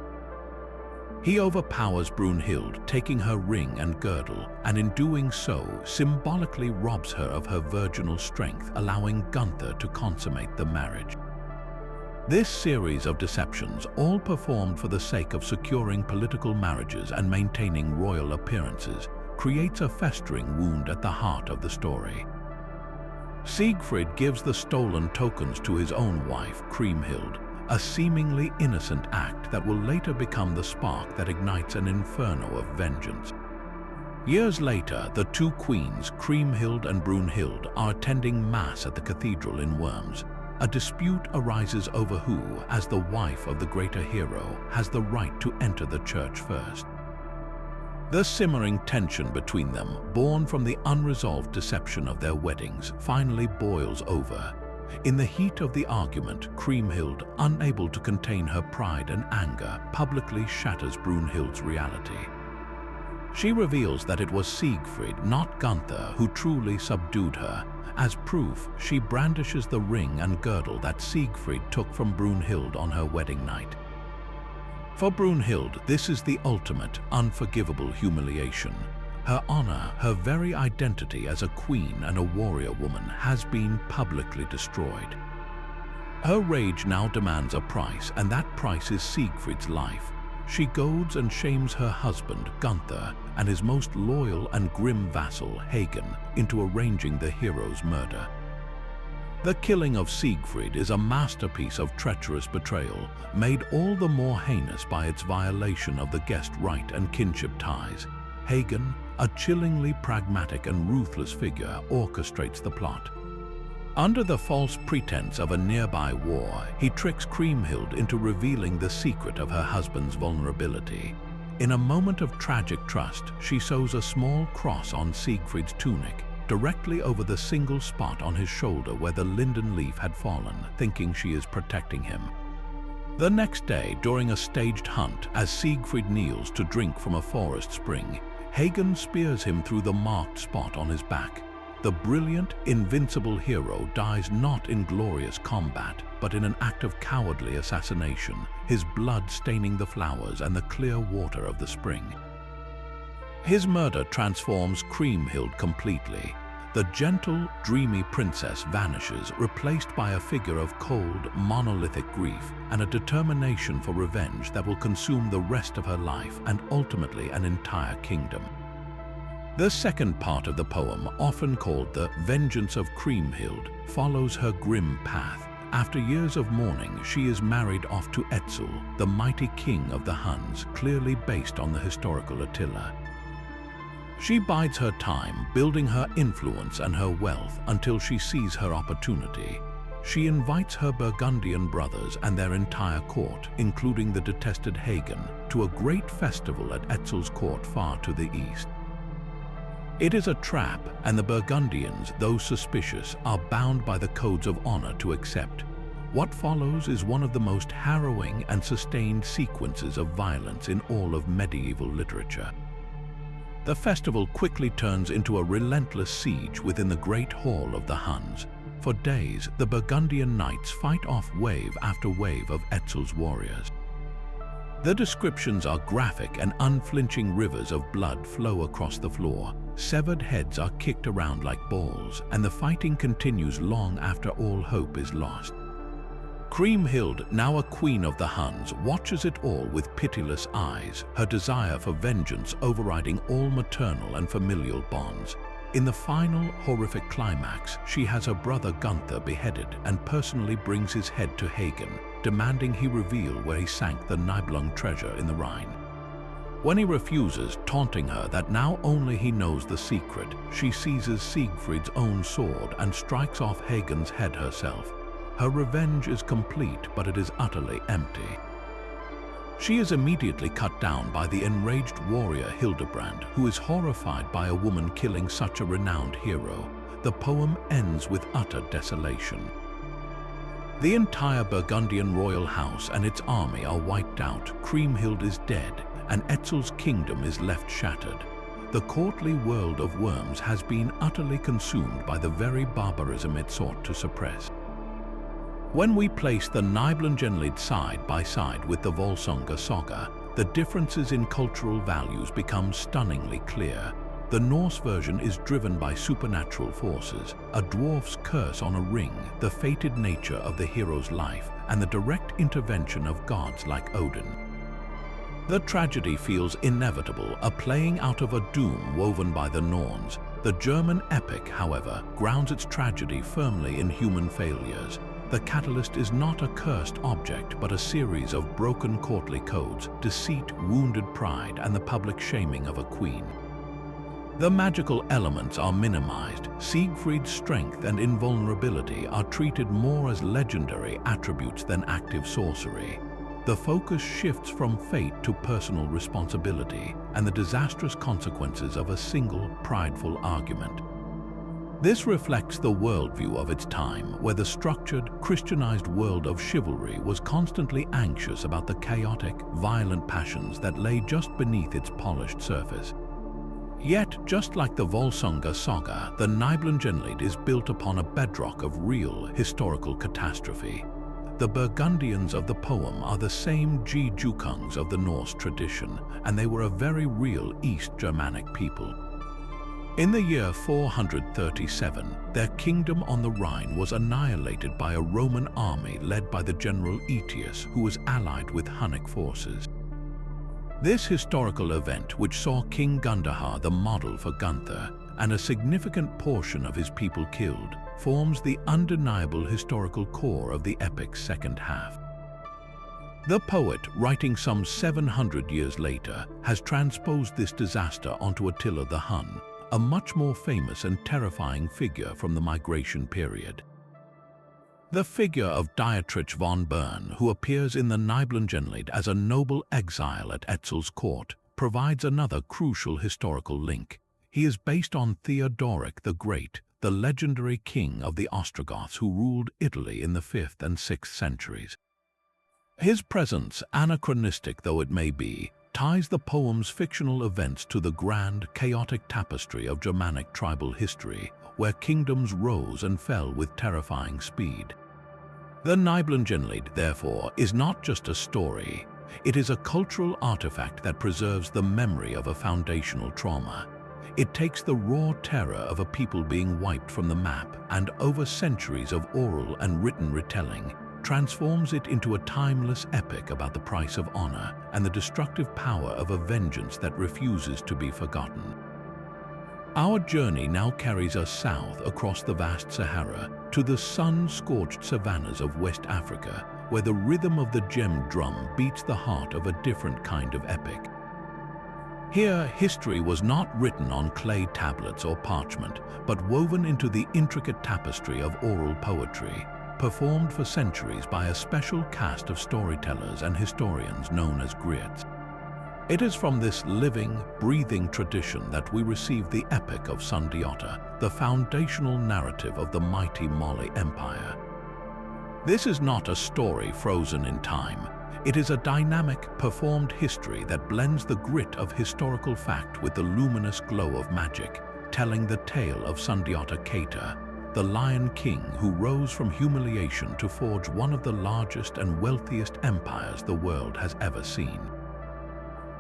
He overpowers Brunhild, taking her ring and girdle, and in doing so, symbolically robs her of her virginal strength, allowing Gunther to consummate the marriage. This series of deceptions, all performed for the sake of securing political marriages and maintaining royal appearances, creates a festering wound at the heart of the story. Siegfried gives the stolen tokens to his own wife, Kriemhild, a seemingly innocent act that will later become the spark that ignites an inferno of vengeance. Years later, the 2 queens, Kriemhild and Brunhild, are attending Mass at the cathedral in Worms. A dispute arises over who, as the wife of the greater hero, has the right to enter the church first. The simmering tension between them, born from the unresolved deception of their weddings, finally boils over. In the heat of the argument, Kriemhild, unable to contain her pride and anger, publicly shatters Brunhild's reality. She reveals that it was Siegfried, not Gunther, who truly subdued her. As proof, she brandishes the ring and girdle that Siegfried took from Brunhild on her wedding night. For Brunhild, this is the ultimate, unforgivable humiliation. Her honor, her very identity as a queen and a warrior woman, has been publicly destroyed. Her rage now demands a price, and that price is Siegfried's life. She goads and shames her husband, Gunther, and his most loyal and grim vassal, Hagen, into arranging the hero's murder. The killing of Siegfried is a masterpiece of treacherous betrayal, made all the more heinous by its violation of the guest right and kinship ties. Hagen, a chillingly pragmatic and ruthless figure, orchestrates the plot. Under the false pretense of a nearby war, he tricks Kriemhild into revealing the secret of her husband's vulnerability. In a moment of tragic trust, she sews a small cross on Siegfried's tunic, directly over the single spot on his shoulder where the linden leaf had fallen, thinking she is protecting him. The next day, during a staged hunt, as Siegfried kneels to drink from a forest spring, Hagen spears him through the marked spot on his back. The brilliant, invincible hero dies not in glorious combat, but in an act of cowardly assassination, his blood staining the flowers and the clear water of the spring. His murder transforms Kriemhild completely. The gentle, dreamy princess vanishes, replaced by a figure of cold, monolithic grief and a determination for revenge that will consume the rest of her life and ultimately an entire kingdom. The second part of the poem, often called the Vengeance of Kriemhild, follows her grim path. after years of mourning, she is married off to Etzel, the mighty king of the Huns, clearly based on the historical Attila. She bides her time, building her influence and her wealth until she sees her opportunity. She invites her Burgundian brothers and their entire court, including the detested Hagen, to a great festival at Etzel's court far to the east. It is a trap, and the Burgundians, though suspicious, are bound by the codes of honor to accept. What follows is one of the most harrowing and sustained sequences of violence in all of medieval literature. The festival quickly turns into a relentless siege within the great hall of the Huns. For days, the Burgundian knights fight off wave after wave of Etzel's warriors. The descriptions are graphic, and unflinching rivers of blood flow across the floor. Severed heads are kicked around like balls, and the fighting continues long after all hope is lost. Kriemhild, now a queen of the Huns, watches it all with pitiless eyes, her desire for vengeance overriding all maternal and familial bonds. In the final, horrific climax, she has her brother Gunther beheaded and personally brings his head to Hagen, demanding he reveal where he sank the Nibelung treasure in the Rhine. When he refuses, taunting her that now only he knows the secret, she seizes Siegfried's own sword and strikes off Hagen's head herself. Her revenge is complete, but it is utterly empty. She is immediately cut down by the enraged warrior Hildebrand, who is horrified by a woman killing such a renowned hero. The poem ends with utter desolation. The entire Burgundian royal house and its army are wiped out, Kriemhild is dead, and Etzel's kingdom is left shattered. The courtly world of Worms has been utterly consumed by the very barbarism it sought to suppress. When we place the Nibelungenlied side by side with the Volsunga Saga, the differences in cultural values become stunningly clear. The Norse version is driven by supernatural forces, a dwarf's curse on a ring, the fated nature of the hero's life, and the direct intervention of gods like Odin. The tragedy feels inevitable, a playing out of a doom woven by the Norns. The German epic, however, grounds its tragedy firmly in human failures. The catalyst is not a cursed object, but a series of broken courtly codes, deceit, wounded pride, and the public shaming of a queen. The magical elements are minimized. Siegfried's strength and invulnerability are treated more as legendary attributes than active sorcery. The focus shifts from fate to personal responsibility and the disastrous consequences of a single, prideful argument. This reflects the worldview of its time, where the structured, Christianized world of chivalry was constantly anxious about the chaotic, violent passions that lay just beneath its polished surface. Yet, just like the Volsunga Saga, the Nibelungenlied is built upon a bedrock of real, historical catastrophe. The Burgundians of the poem are the same Gejukungs of the Norse tradition, and they were a very real East Germanic people. In the year 437, their kingdom on the Rhine was annihilated by a Roman army led by the general Aetius, who was allied with Hunnic forces. This historical event, which saw King Gundahar the model for Gunther, and a significant portion of his people killed, forms the undeniable historical core of the epic's second half. The poet, writing some 700 years later, has transposed this disaster onto Attila the Hun, a much more famous and terrifying figure from the migration period. The figure of Dietrich von Bern, who appears in the Nibelungenlied as a noble exile at Etzel's court, provides another crucial historical link. He is based on Theodoric the Great, the legendary king of the Ostrogoths who ruled Italy in the 5th and 6th centuries. His presence, anachronistic though it may be, ties the poem's fictional events to the grand, chaotic tapestry of Germanic tribal history, where kingdoms rose and fell with terrifying speed. The Nibelungenlied, therefore, is not just a story. It is a cultural artifact that preserves the memory of a foundational trauma. It takes the raw terror of a people being wiped from the map and, over centuries of oral and written retelling, transforms it into a timeless epic about the price of honor and the destructive power of a vengeance that refuses to be forgotten. Our journey now carries us south across the vast Sahara to the sun-scorched savannas of West Africa, where the rhythm of the gem drum beats the heart of a different kind of epic. Here, history was not written on clay tablets or parchment, but woven into the intricate tapestry of oral poetry, performed for centuries by a special caste of storytellers and historians known as griots. It is from this living, breathing tradition that we receive the epic of Sundiata, the foundational narrative of the mighty Mali Empire. This is not a story frozen in time. It is a dynamic, performed history that blends the grit of historical fact with the luminous glow of magic, telling the tale of Sundiata Keita, the Lion King who rose from humiliation to forge one of the largest and wealthiest empires the world has ever seen.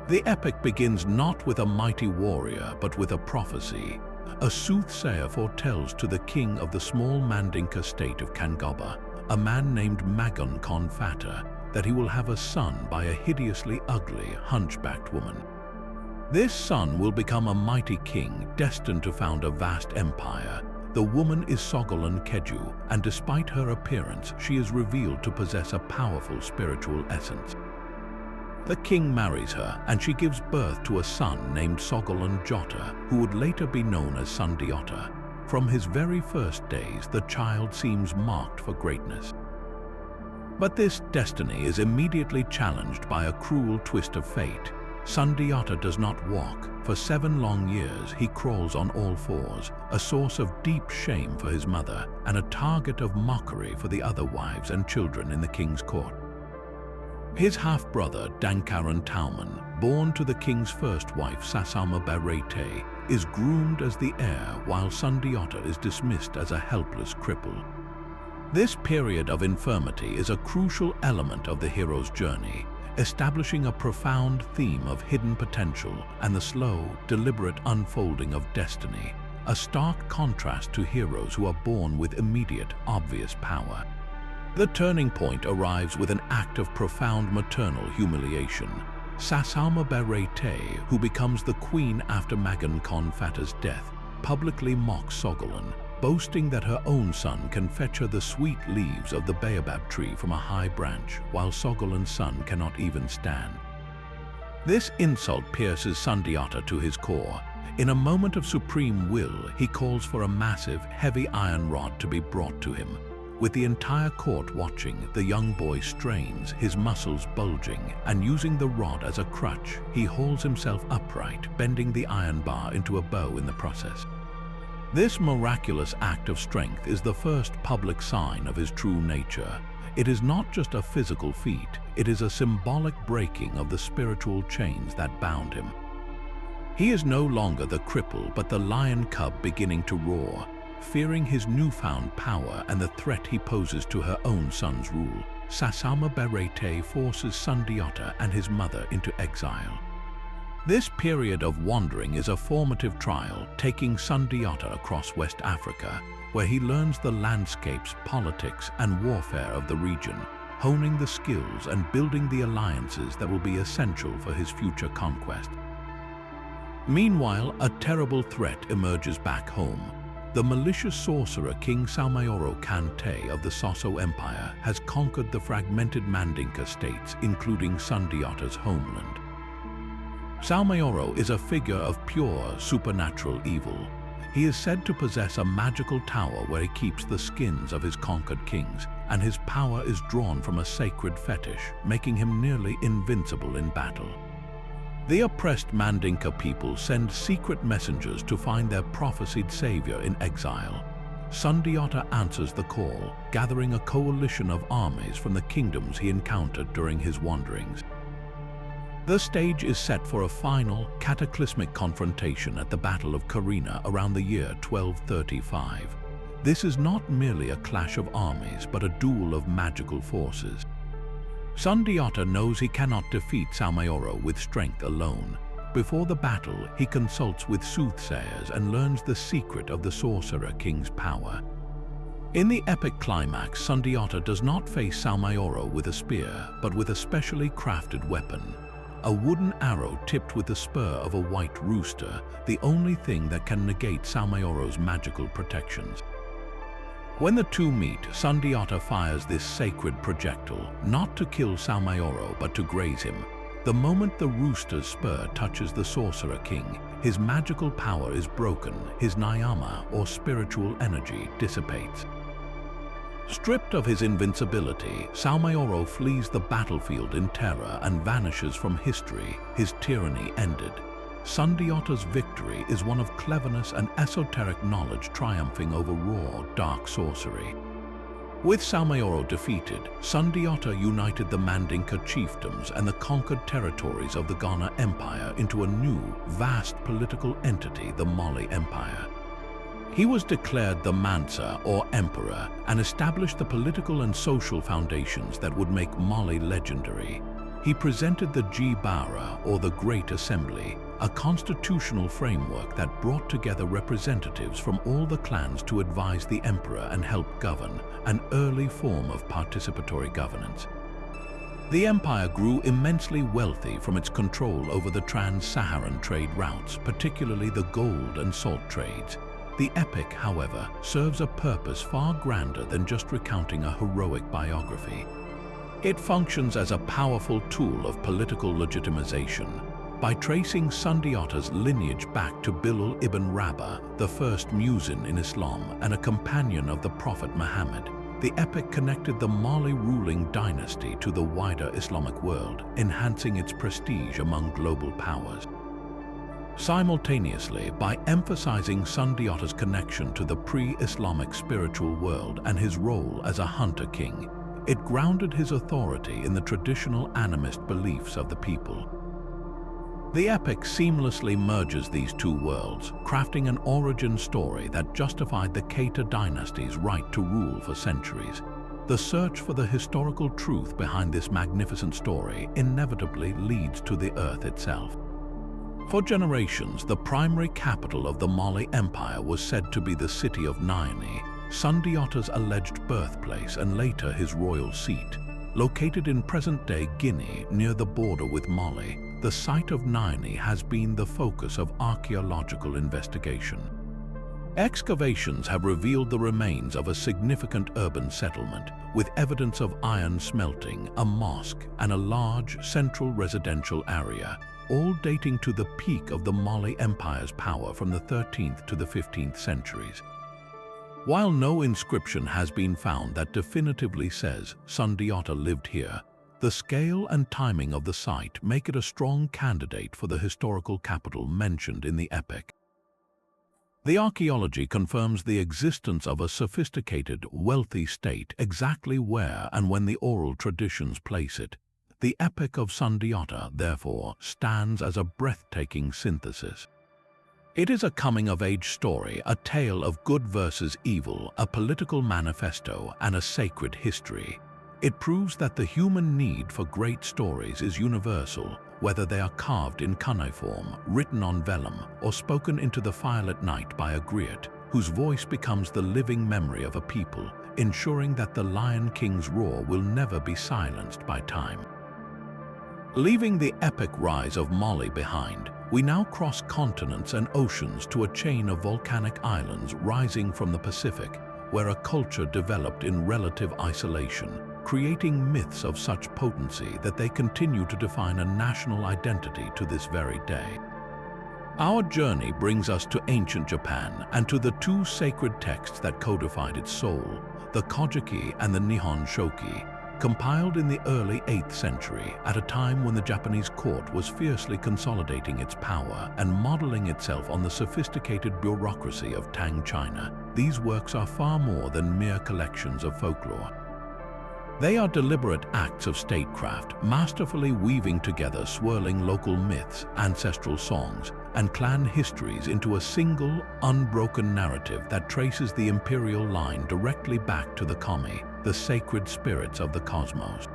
The epic begins not with a mighty warrior, but with a prophecy. A soothsayer foretells to the king of the small Mandinka state of Kangoba, a man named Magon Konfata, that he will have a son by a hideously ugly, hunchbacked woman. This son will become a mighty king destined to found a vast empire. The woman is Sogolan Keju, and despite her appearance, she is revealed to possess a powerful spiritual essence. The king marries her, and she gives birth to a son named Sogolan Jota, who would later be known as Sundiata. From his very first days, the child seems marked for greatness. But this destiny is immediately challenged by a cruel twist of fate. Sundiata does not walk. For 7 long years, he crawls on all fours, a source of deep shame for his mother and a target of mockery for the other wives and children in the king's court. His half-brother, Dankaran Tauman, born to the king's first wife, Sasama Barete, is groomed as the heir while Sundiata is dismissed as a helpless cripple. This period of infirmity is a crucial element of the hero's journey, establishing a profound theme of hidden potential and the slow, deliberate unfolding of destiny, a stark contrast to heroes who are born with immediate, obvious power. The turning point arrives with an act of profound maternal humiliation. Sasama Barete, who becomes the queen after Magan Konfata's death, publicly mocks Sogolan, boasting that her own son can fetch her the sweet leaves of the baobab tree from a high branch, while Sogolan's son cannot even stand. This insult pierces Sundiata to his core. In a moment of supreme will, he calls for a massive, heavy iron rod to be brought to him. With the entire court watching, the young boy strains, his muscles bulging, and using the rod as a crutch, he hauls himself upright, bending the iron bar into a bow in the process. This miraculous act of strength is the first public sign of his true nature. It is not just a physical feat, it is a symbolic breaking of the spiritual chains that bound him. He is no longer the cripple, but the lion cub beginning to roar. Fearing his newfound power and the threat he poses to her own son's rule, Sasama Barete forces Sundiata and his mother into exile. This period of wandering is a formative trial, taking Sundiata across West Africa, where he learns the landscapes, politics, and warfare of the region, honing the skills and building the alliances that will be essential for his future conquest. Meanwhile, a terrible threat emerges back home. The malicious sorcerer King Saumayoro Kante of the Soso Empire has conquered the fragmented Mandinka states, including Sundiata's homeland. Saumayoro is a figure of pure, supernatural evil. He is said to possess a magical tower where he keeps the skins of his conquered kings, and his power is drawn from a sacred fetish, making him nearly invincible in battle. The oppressed Mandinka people send secret messengers to find their prophesied savior in exile. Sundiata answers the call, gathering a coalition of armies from the kingdoms he encountered during his wanderings. The stage is set for a final, cataclysmic confrontation at the Battle of Karina around the year 1235. This is not merely a clash of armies, but a duel of magical forces. Sundiata knows he cannot defeat Saumayoro with strength alone. Before the battle, he consults with soothsayers and learns the secret of the Sorcerer King's power. In the epic climax, Sundiata does not face Saumayoro with a spear, but with a specially crafted weapon. A wooden arrow tipped with the spur of a white rooster, the only thing that can negate Saumayoro's magical protections. When the two meet, Sundiata fires this sacred projectile, not to kill Salmaoro but to graze him. The moment the rooster's spur touches the sorcerer king, his magical power is broken, his niyama, or spiritual energy, dissipates. Stripped of his invincibility, Salmaoro flees the battlefield in terror and vanishes from history, his tyranny ended. Sundiata's victory is one of cleverness and esoteric knowledge triumphing over raw, dark sorcery. With Salmaoro defeated, Sundiata united the Mandinka chiefdoms and the conquered territories of the Ghana Empire into a new, vast political entity, the Mali Empire. He was declared the Mansa, or emperor, and established the political and social foundations that would make Mali legendary. He presented the Jibara, or the Great Assembly, a constitutional framework that brought together representatives from all the clans to advise the emperor and help govern, an early form of participatory governance. The empire grew immensely wealthy from its control over the trans-Saharan trade routes, particularly the gold and salt trades. The epic, however, serves a purpose far grander than just recounting a heroic biography. It functions as a powerful tool of political legitimization. By tracing Sundiata's lineage back to Bilal ibn Rabah, the first muezzin in Islam and a companion of the Prophet Muhammad, the epic connected the Mali ruling dynasty to the wider Islamic world, enhancing its prestige among global powers. Simultaneously, by emphasizing Sundiata's connection to the pre-Islamic spiritual world and his role as a hunter king, it grounded his authority in the traditional animist beliefs of the people. The epic seamlessly merges these two worlds, crafting an origin story that justified the Keita dynasty's right to rule for centuries. The search for the historical truth behind this magnificent story inevitably leads to the earth itself. For generations, the primary capital of the Mali Empire was said to be the city of Niani, Sundiata's alleged birthplace and later his royal seat. Located in present-day Guinea near the border with Mali, the site of Niani has been the focus of archaeological investigation. Excavations have revealed the remains of a significant urban settlement, with evidence of iron smelting, a mosque, and a large central residential area, all dating to the peak of the Mali Empire's power from the 13th to the 15th centuries. While no inscription has been found that definitively says Sundiata lived here, the scale and timing of the site make it a strong candidate for the historical capital mentioned in the epic. The archaeology confirms the existence of a sophisticated, wealthy state exactly where and when the oral traditions place it. The epic of Sundiata, therefore, stands as a breathtaking synthesis. It is a coming-of-age story, a tale of good versus evil, a political manifesto, and a sacred history. It proves that the human need for great stories is universal, whether they are carved in cuneiform, written on vellum, or spoken into the firelit night by a griot, whose voice becomes the living memory of a people, ensuring that the Lion King's roar will never be silenced by time. Leaving the epic rise of Mali behind, we now cross continents and oceans to a chain of volcanic islands rising from the Pacific, where a culture developed in relative isolation, creating myths of such potency that they continue to define a national identity to this very day. Our journey brings us to ancient Japan and to the two sacred texts that codified its soul, the Kojiki and the Nihon Shoki, compiled in the early 8th century at a time when the Japanese court was fiercely consolidating its power and modeling itself on the sophisticated bureaucracy of Tang China. These works are far more than mere collections of folklore. They are deliberate acts of statecraft, masterfully weaving together swirling local myths, ancestral songs, and clan histories into a single, unbroken narrative that traces the imperial line directly back to the kami, the sacred spirits of the cosmos.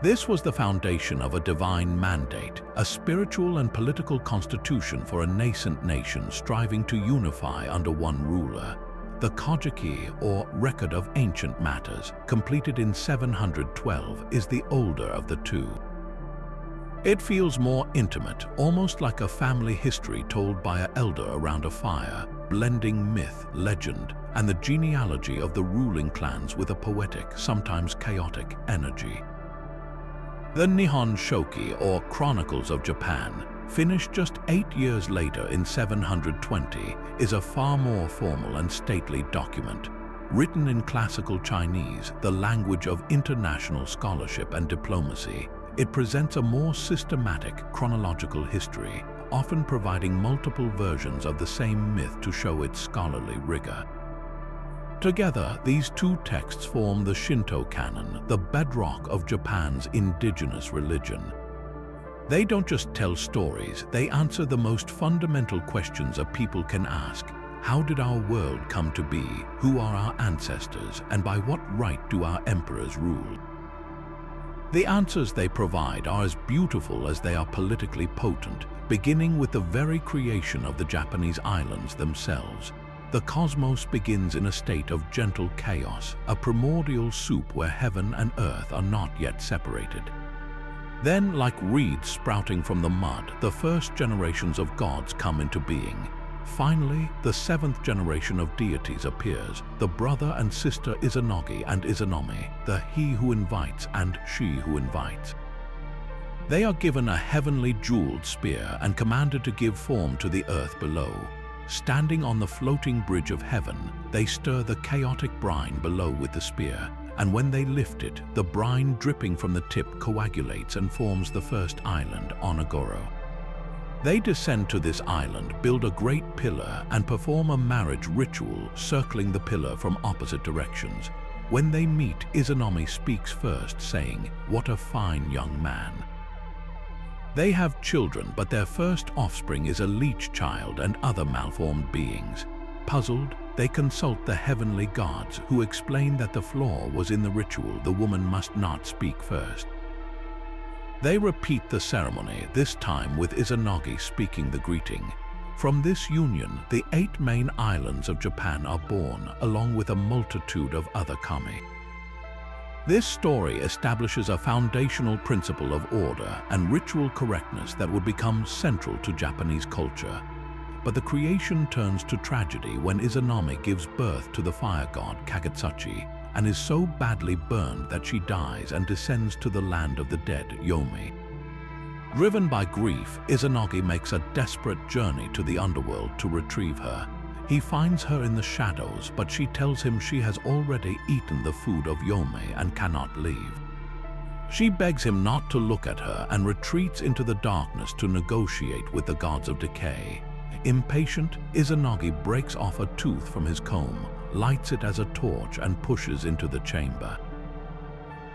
This was the foundation of a divine mandate, a spiritual and political constitution for a nascent nation striving to unify under one ruler. The Kojiki, or Record of Ancient Matters, completed in 712, is the older of the two. It feels more intimate, almost like a family history told by an elder around a fire, blending myth, legend, and the genealogy of the ruling clans with a poetic, sometimes chaotic, energy. The Nihon Shoki, or Chronicles of Japan, finished just 8 years later in 720, is a far more formal and stately document. Written in classical Chinese, the language of international scholarship and diplomacy, it presents a more systematic chronological history, often providing multiple versions of the same myth to show its scholarly rigor. Together, these two texts form the Shinto canon, the bedrock of Japan's indigenous religion. They don't just tell stories, they answer the most fundamental questions a people can ask. How did our world come to be? Who are our ancestors? And by what right do our emperors rule? The answers they provide are as beautiful as they are politically potent, beginning with the very creation of the Japanese islands themselves. The cosmos begins in a state of gentle chaos, a primordial soup where heaven and earth are not yet separated. Then, like reeds sprouting from the mud, the first generations of gods come into being. Finally, the seventh generation of deities appears, the brother and sister Izanagi and Izanami, the he who invites and she who invites. They are given a heavenly jeweled spear and commanded to give form to the earth below. Standing on the floating bridge of heaven, they stir the chaotic brine below with the spear, and when they lift it, the brine dripping from the tip coagulates and forms the first island, Onagoro. They descend to this island, build a great pillar, and perform a marriage ritual circling the pillar from opposite directions. When they meet, Izanami speaks first, saying, "What a fine young man." They have children, but their first offspring is a leech child and other malformed beings. Puzzled, they consult the heavenly gods, who explain that the flaw was in the ritual. The woman must not speak first. They repeat the ceremony, this time with Izanagi speaking the greeting. From this union, the 8 main islands of Japan are born, along with a multitude of other kami. This story establishes a foundational principle of order and ritual correctness that would become central to Japanese culture. But the creation turns to tragedy when Izanami gives birth to the fire god Kagetsuchi, and is so badly burned that she dies and descends to the land of the dead, Yomi. Driven by grief, Izanagi makes a desperate journey to the underworld to retrieve her. He finds her in the shadows, but she tells him she has already eaten the food of Yomi and cannot leave. She begs him not to look at her and retreats into the darkness to negotiate with the gods of decay. Impatient, Izanagi breaks off a tooth from his comb, lights it as a torch and pushes into the chamber.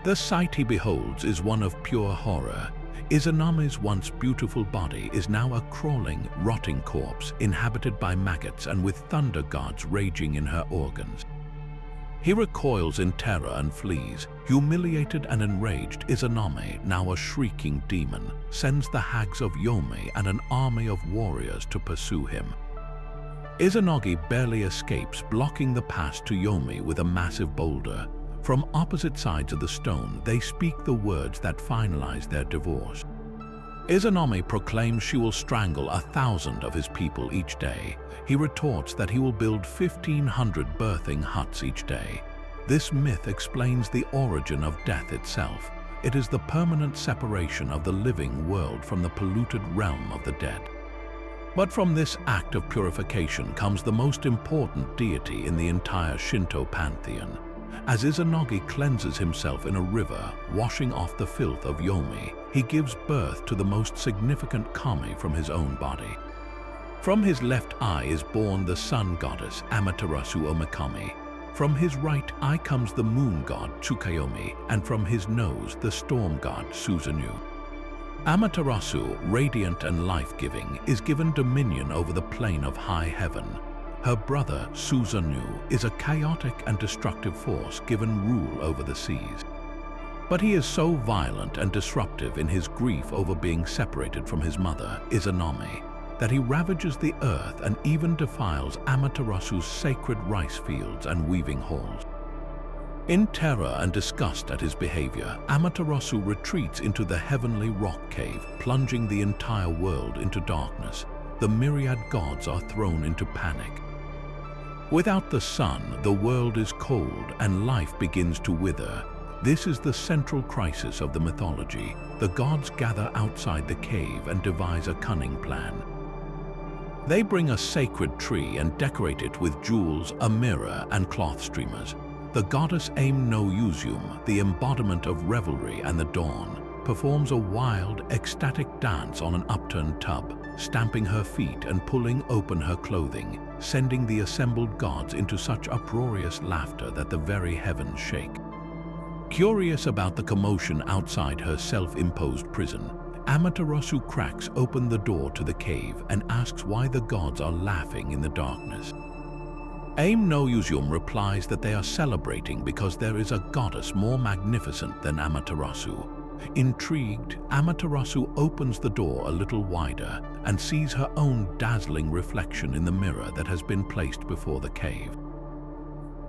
The sight he beholds is one of pure horror. Izanami's once beautiful body is now a crawling, rotting corpse inhabited by maggots and with thunder gods raging in her organs. He recoils in terror and flees. Humiliated and enraged, Izanami, now a shrieking demon, sends the hags of Yomi and an army of warriors to pursue him. Izanagi barely escapes, blocking the pass to Yomi with a massive boulder. From opposite sides of the stone, they speak the words that finalize their divorce. Izanami proclaims she will strangle 1,000 of his people each day. He retorts that he will build 1,500 birthing huts each day. This myth explains the origin of death itself. It is the permanent separation of the living world from the polluted realm of the dead. But from this act of purification comes the most important deity in the entire Shinto pantheon. As Izanagi cleanses himself in a river, washing off the filth of Yomi, he gives birth to the most significant kami from his own body. From his left eye is born the sun goddess Amaterasu Omikami. From his right eye comes the moon god Tsukuyomi, and from his nose the storm god Susanoo. Amaterasu, radiant and life-giving, is given dominion over the plane of high heaven. Her brother, Susanoo, is a chaotic and destructive force given rule over the seas. But he is so violent and disruptive in his grief over being separated from his mother, Izanami, that he ravages the earth and even defiles Amaterasu's sacred rice fields and weaving halls. In terror and disgust at his behavior, Amaterasu retreats into the heavenly rock cave, plunging the entire world into darkness. The myriad gods are thrown into panic. Without the sun, the world is cold and life begins to wither. This is the central crisis of the mythology. The gods gather outside the cave and devise a cunning plan. They bring a sacred tree and decorate it with jewels, a mirror, and cloth streamers. The goddess Aim no Usium, the embodiment of revelry and the dawn, performs a wild, ecstatic dance on an upturned tub, stamping her feet and pulling open her clothing, sending the assembled gods into such uproarious laughter that the very heavens shake. Curious about the commotion outside her self-imposed prison, Amaterasu cracks open the door to the cave and asks why the gods are laughing in the darkness. Aim no Usium replies that they are celebrating because there is a goddess more magnificent than Amaterasu. Intrigued, Amaterasu opens the door a little wider and sees her own dazzling reflection in the mirror that has been placed before the cave.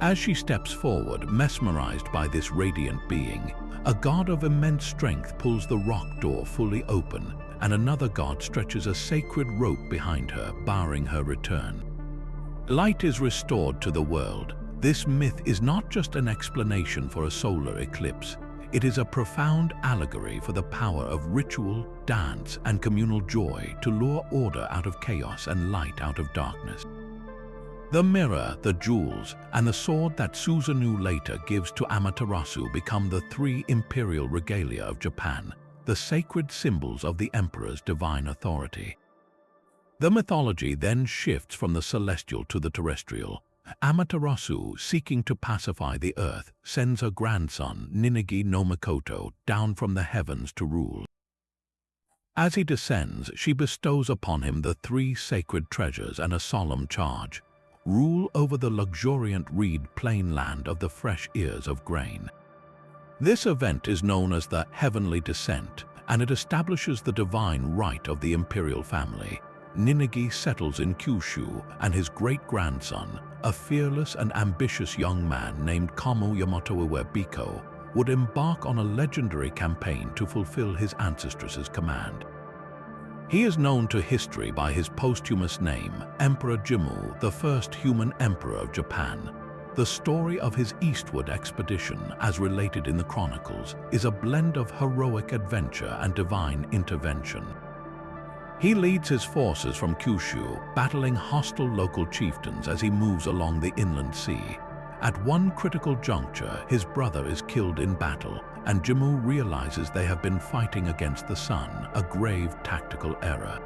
As she steps forward, mesmerized by this radiant being, a god of immense strength pulls the rock door fully open, and another god stretches a sacred rope behind her, barring her return. Light is restored to the world. This myth is not just an explanation for a solar eclipse. It is a profound allegory for the power of ritual, dance, and communal joy to lure order out of chaos and light out of darkness. The mirror, the jewels, and the sword that Susanoo later gives to Amaterasu become the three imperial regalia of Japan, the sacred symbols of the emperor's divine authority. The mythology then shifts from the celestial to the terrestrial. Amaterasu, seeking to pacify the earth, sends her grandson, Ninigi no Mikoto, down from the heavens to rule. As he descends, she bestows upon him the three sacred treasures and a solemn charge: rule over the luxuriant reed plain land of the fresh ears of grain. This event is known as the Heavenly Descent, and it establishes the divine right of the imperial family. Ninigi settles in Kyushu, and his great-grandson, a fearless and ambitious young man named Kamo Yamato Biko, would embark on a legendary campaign to fulfill his ancestress's command. He is known to history by his posthumous name, Emperor Jimmu, the first human emperor of Japan. The story of his eastward expedition, as related in the chronicles, is a blend of heroic adventure and divine intervention. He leads his forces from Kyushu, battling hostile local chieftains as he moves along the inland sea. At one critical juncture, his brother is killed in battle, and Jimmu realizes they have been fighting against the sun, a grave tactical error.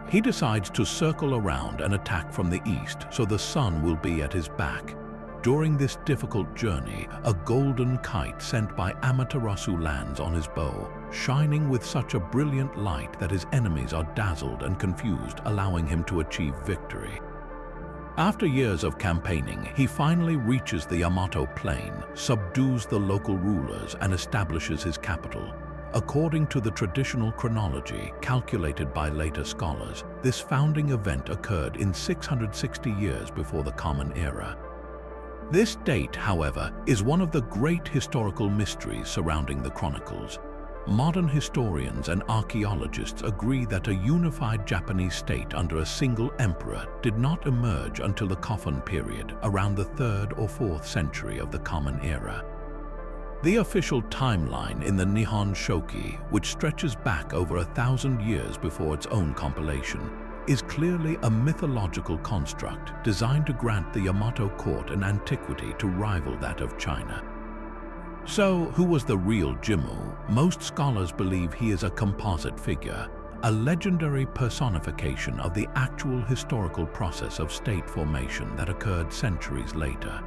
He decides to circle around and attack from the east so the sun will be at his back. During this difficult journey, a golden kite sent by Amaterasu lands on his bow, shining with such a brilliant light that his enemies are dazzled and confused, allowing him to achieve victory. After years of campaigning, he finally reaches the Yamato Plain, subdues the local rulers, and establishes his capital. According to the traditional chronology calculated by later scholars, this founding event occurred in 660 years before the Common Era. This date, however, is one of the great historical mysteries surrounding the chronicles. Modern historians and archaeologists agree that a unified Japanese state under a single emperor did not emerge until the Kofun period, around the 3rd or 4th century of the Common Era. The official timeline in the Nihon Shoki, which stretches back over 1,000 years before its own compilation, is clearly a mythological construct designed to grant the Yamato court an antiquity to rival that of China. So, who was the real Jimmu? Most scholars believe he is a composite figure, a legendary personification of the actual historical process of state formation that occurred centuries later.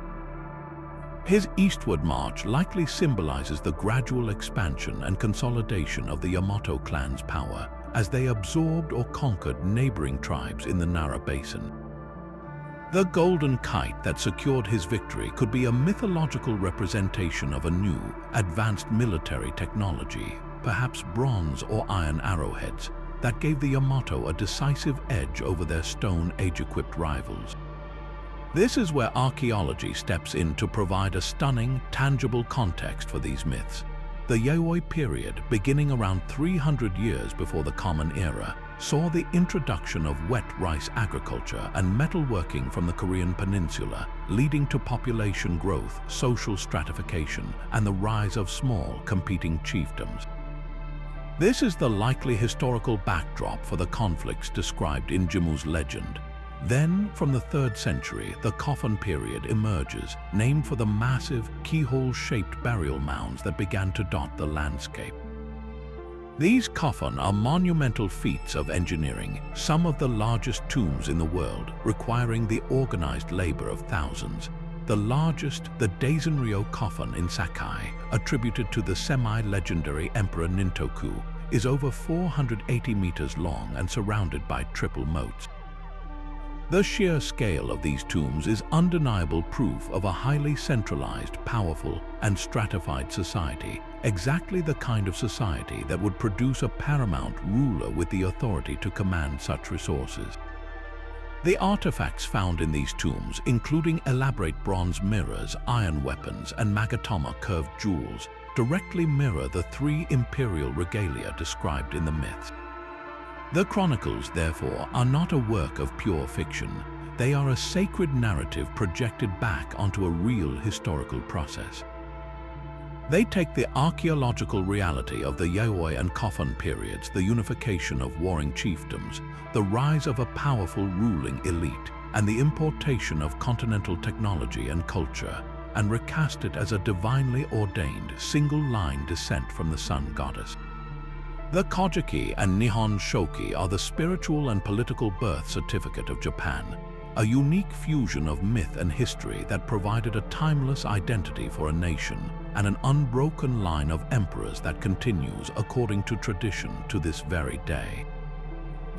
His eastward march likely symbolizes the gradual expansion and consolidation of the Yamato clan's power as they absorbed or conquered neighboring tribes in the Nara Basin. The golden kite that secured his victory could be a mythological representation of a new, advanced military technology, perhaps bronze or iron arrowheads, that gave the Yamato a decisive edge over their stone age-equipped rivals. This is where archaeology steps in to provide a stunning, tangible context for these myths. The Yayoi period, beginning around 300 years before the Common Era, saw the introduction of wet rice agriculture and metalworking from the Korean peninsula, leading to population growth, social stratification, and the rise of small, competing chiefdoms. This is the likely historical backdrop for the conflicts described in Jimmu's legend. Then, from the 3rd century, the Coffin period emerges, named for the massive, keyhole-shaped burial mounds that began to dot the landscape. These coffin are monumental feats of engineering, some of the largest tombs in the world, requiring the organized labor of thousands. The largest, the Daisenryo coffin in Sakai, attributed to the semi-legendary Emperor Nintoku, is over 480 meters long and surrounded by triple moats. The sheer scale of these tombs is undeniable proof of a highly centralized, powerful, and stratified society, exactly the kind of society that would produce a paramount ruler with the authority to command such resources. The artifacts found in these tombs, including elaborate bronze mirrors, iron weapons, and Magatama curved jewels, directly mirror the 3 imperial regalia described in the myths. The chronicles, therefore, are not a work of pure fiction. They are a sacred narrative projected back onto a real historical process. They take the archaeological reality of the Yayoi and Coffin periods, the unification of warring chiefdoms, the rise of a powerful ruling elite, and the importation of continental technology and culture, and recast it as a divinely ordained, single-line descent from the sun goddess. The Kojiki and Nihon Shoki are the spiritual and political birth certificate of Japan, a unique fusion of myth and history that provided a timeless identity for a nation and an unbroken line of emperors that continues, according to tradition, to this very day.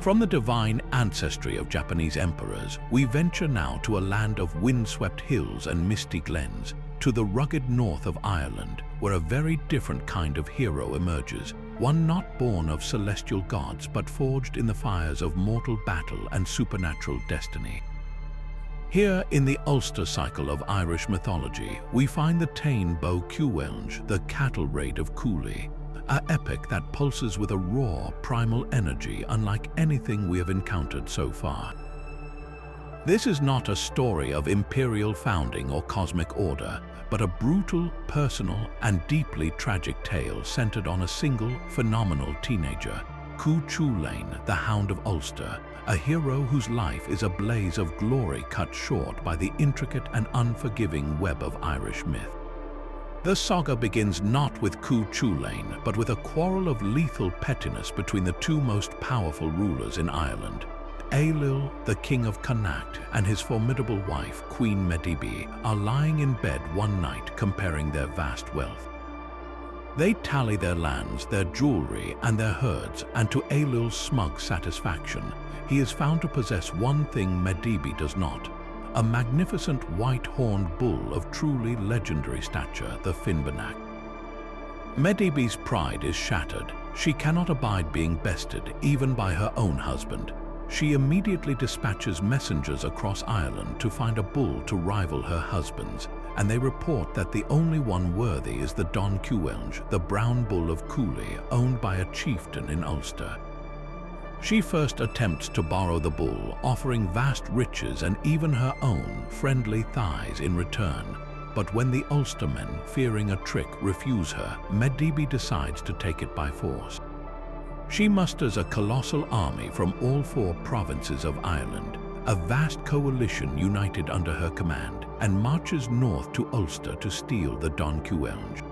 From the divine ancestry of Japanese emperors, we venture now to a land of windswept hills and misty glens, to the rugged north of Ireland, where a very different kind of hero emerges, one not born of celestial gods but forged in the fires of mortal battle and supernatural destiny. Here, in the Ulster cycle of Irish mythology, we find the Táin Bó Cúailnge, the cattle raid of Cooley, an epic that pulses with a raw, primal energy unlike anything we have encountered so far. This is not a story of imperial founding or cosmic order, but a brutal, personal, and deeply tragic tale centered on a single, phenomenal teenager, Cu Chulainn, the Hound of Ulster, a hero whose life is a blaze of glory cut short by the intricate and unforgiving web of Irish myth. The saga begins not with Cu Chulainn, but with a quarrel of lethal pettiness between the 2 most powerful rulers in Ireland. Ailill, the king of Connacht, and his formidable wife, Queen Medb, are lying in bed one night comparing their vast wealth. They tally their lands, their jewelry, and their herds, and to Ailill's smug satisfaction, he is found to possess one thing Medb does not: a magnificent white-horned bull of truly legendary stature, the Finnbhennach. Medb's pride is shattered. She cannot abide being bested, even by her own husband. She immediately dispatches messengers across Ireland to find a bull to rival her husband's, and they report that the only one worthy is the Don Cúailnge, the brown bull of Cooley, owned by a chieftain in Ulster. She first attempts to borrow the bull, offering vast riches and even her own friendly thighs in return. But when the Ulstermen, fearing a trick, refuse her, Medb decides to take it by force. She musters a colossal army from all 4 provinces of Ireland, a vast coalition united under her command, and marches north to Ulster to steal the Don Cúailnge.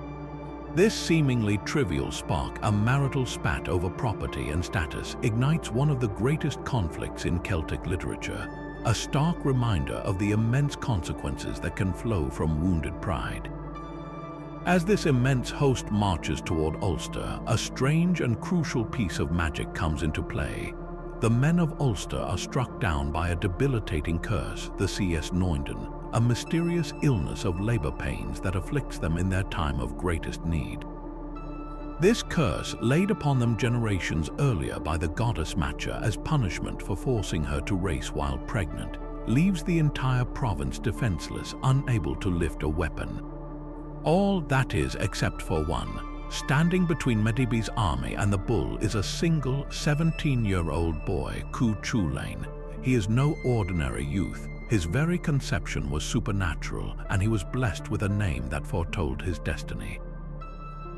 This seemingly trivial spark, a marital spat over property and status, ignites one of the greatest conflicts in Celtic literature, a stark reminder of the immense consequences that can flow from wounded pride. As this immense host marches toward Ulster, a strange and crucial piece of magic comes into play. The men of Ulster are struck down by a debilitating curse, the CS Noiden, a mysterious illness of labor pains that afflicts them in their time of greatest need. This curse, laid upon them generations earlier by the goddess Macha as punishment for forcing her to race while pregnant, leaves the entire province defenseless, unable to lift a weapon. All that is except for one. Standing between Medibi's army and the bull is a single 17-year-old boy, Cu Chulainn. He is no ordinary youth. His very conception was supernatural, and he was blessed with a name that foretold his destiny.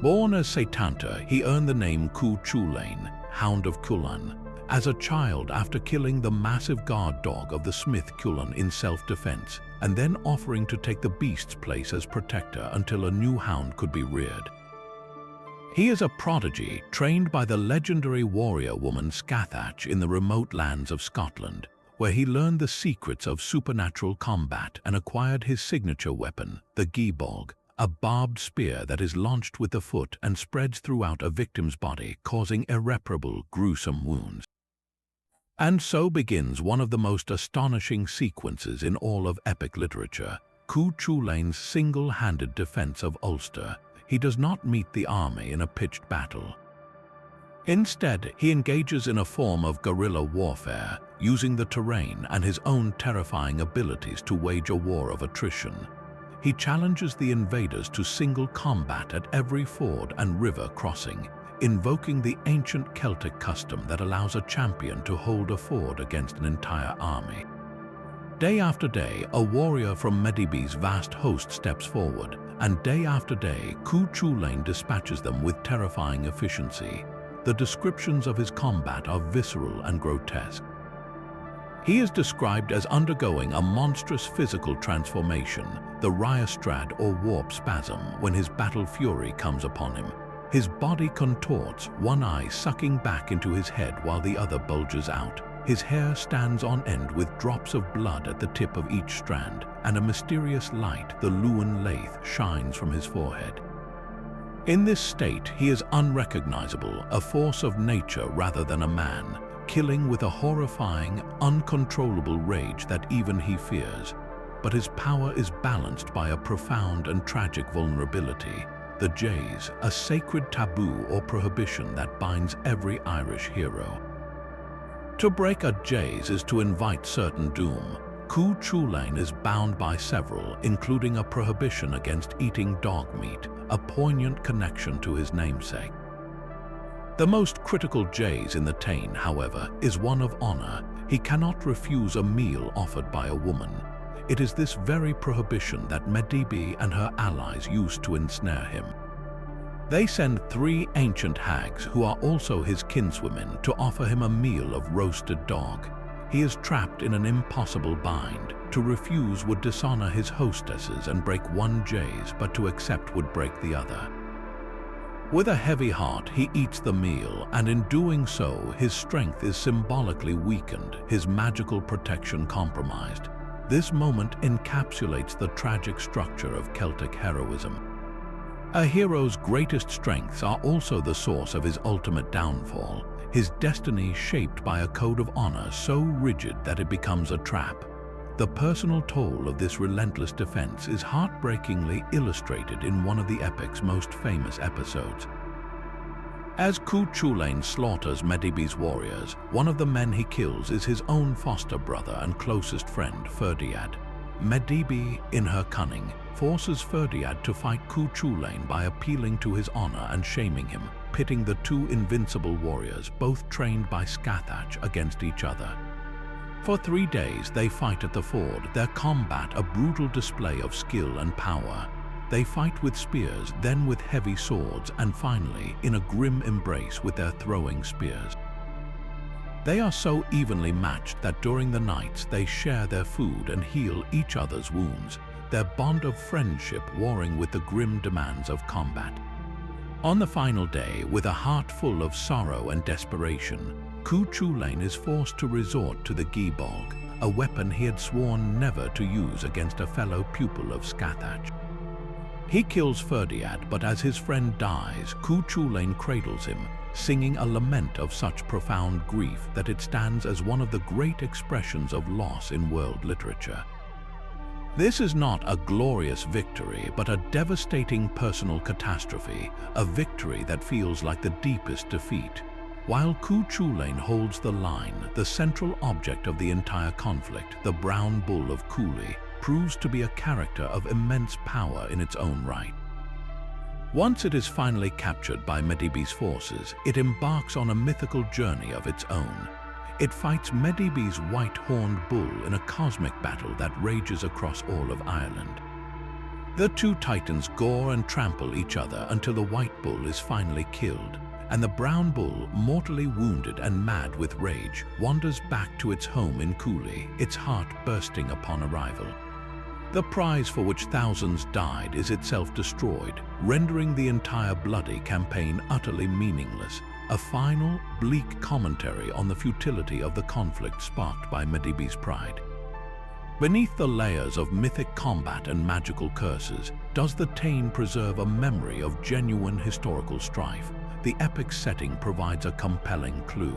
Born as Setanta, he earned the name Cu Chulainn, Hound of Culann. As a child, after killing the massive guard dog of the smith Culann in self-defense, and then offering to take the beast's place as protector until a new hound could be reared. He is a prodigy trained by the legendary warrior woman Scathach in the remote lands of Scotland, where he learned the secrets of supernatural combat and acquired his signature weapon, the Gebolg, a barbed spear that is launched with the foot and spreads throughout a victim's body, causing irreparable, gruesome wounds. And so begins one of the most astonishing sequences in all of epic literature, Cu Chulainn's single-handed defense of Ulster. He does not meet the army in a pitched battle. Instead, he engages in a form of guerrilla warfare, using the terrain and his own terrifying abilities to wage a war of attrition. He challenges the invaders to single combat at every ford and river crossing, invoking the ancient Celtic custom that allows a champion to hold a ford against an entire army. Day after day, a warrior from Medibi's vast host steps forward, and day after day, Cu Chulainn dispatches them with terrifying efficiency. The descriptions of his combat are visceral and grotesque. He is described as undergoing a monstrous physical transformation, the Ryostrad or warp spasm, when his battle fury comes upon him. His body contorts, one eye sucking back into his head while the other bulges out. His hair stands on end with drops of blood at the tip of each strand, and a mysterious light, the Luan Laith, shines from his forehead. In this state, he is unrecognizable, a force of nature rather than a man, killing with a horrifying, uncontrollable rage that even he fears. But his power is balanced by a profound and tragic vulnerability. The Jays, a sacred taboo or prohibition that binds every Irish hero. To break a Jays is to invite certain doom. Cu Chulainn is bound by several, including a prohibition against eating dog meat, a poignant connection to his namesake. The most critical Jays in the Tain, however, is one of honor. He cannot refuse a meal offered by a woman. It is this very prohibition that Medibi and her allies used to ensnare him. They send 3 ancient hags, who are also his kinswomen, to offer him a meal of roasted dog. He is trapped in an impossible bind. To refuse would dishonor his hostesses and break one Jays, but to accept would break the other. With a heavy heart, he eats the meal, and in doing so, his strength is symbolically weakened, his magical protection compromised. This moment encapsulates the tragic structure of Celtic heroism. A hero's greatest strengths are also the source of his ultimate downfall, his destiny shaped by a code of honor so rigid that it becomes a trap. The personal toll of this relentless defense is heartbreakingly illustrated in one of the epic's most famous episodes. As Cu Chulainn slaughters Medibi's warriors, one of the men he kills is his own foster brother and closest friend, Ferdiad. Medibi, in her cunning, forces Ferdiad to fight Cu Chulainn by appealing to his honor and shaming him, pitting the 2 invincible warriors, both trained by Scathach, against each other. For 3 days they fight at the ford, their combat a brutal display of skill and power. They fight with spears, then with heavy swords, and finally, in a grim embrace with their throwing spears. They are so evenly matched that during the nights they share their food and heal each other's wounds, their bond of friendship warring with the grim demands of combat. On the final day, with a heart full of sorrow and desperation, Cu Chulainn is forced to resort to the Gebolg, a weapon he had sworn never to use against a fellow pupil of Scathach. He kills Ferdiad, but as his friend dies, Cu Chulainn cradles him, singing a lament of such profound grief that it stands as one of the great expressions of loss in world literature. This is not a glorious victory, but a devastating personal catastrophe, a victory that feels like the deepest defeat. While Cuchulainn holds the line, the central object of the entire conflict, the brown bull of Cooley, proves to be a character of immense power in its own right. Once it is finally captured by Medebi's forces, it embarks on a mythical journey of its own. It fights Medebi's white-horned bull in a cosmic battle that rages across all of Ireland. The two titans gore and trample each other until the white bull is finally killed, and the brown bull, mortally wounded and mad with rage, wanders back to its home in Cooley, its heart bursting upon arrival. The prize for which thousands died is itself destroyed, rendering the entire bloody campaign utterly meaningless, a final, bleak commentary on the futility of the conflict sparked by Medebi's pride. Beneath the layers of mythic combat and magical curses, does the Táin preserve a memory of genuine historical strife? The epic setting provides a compelling clue.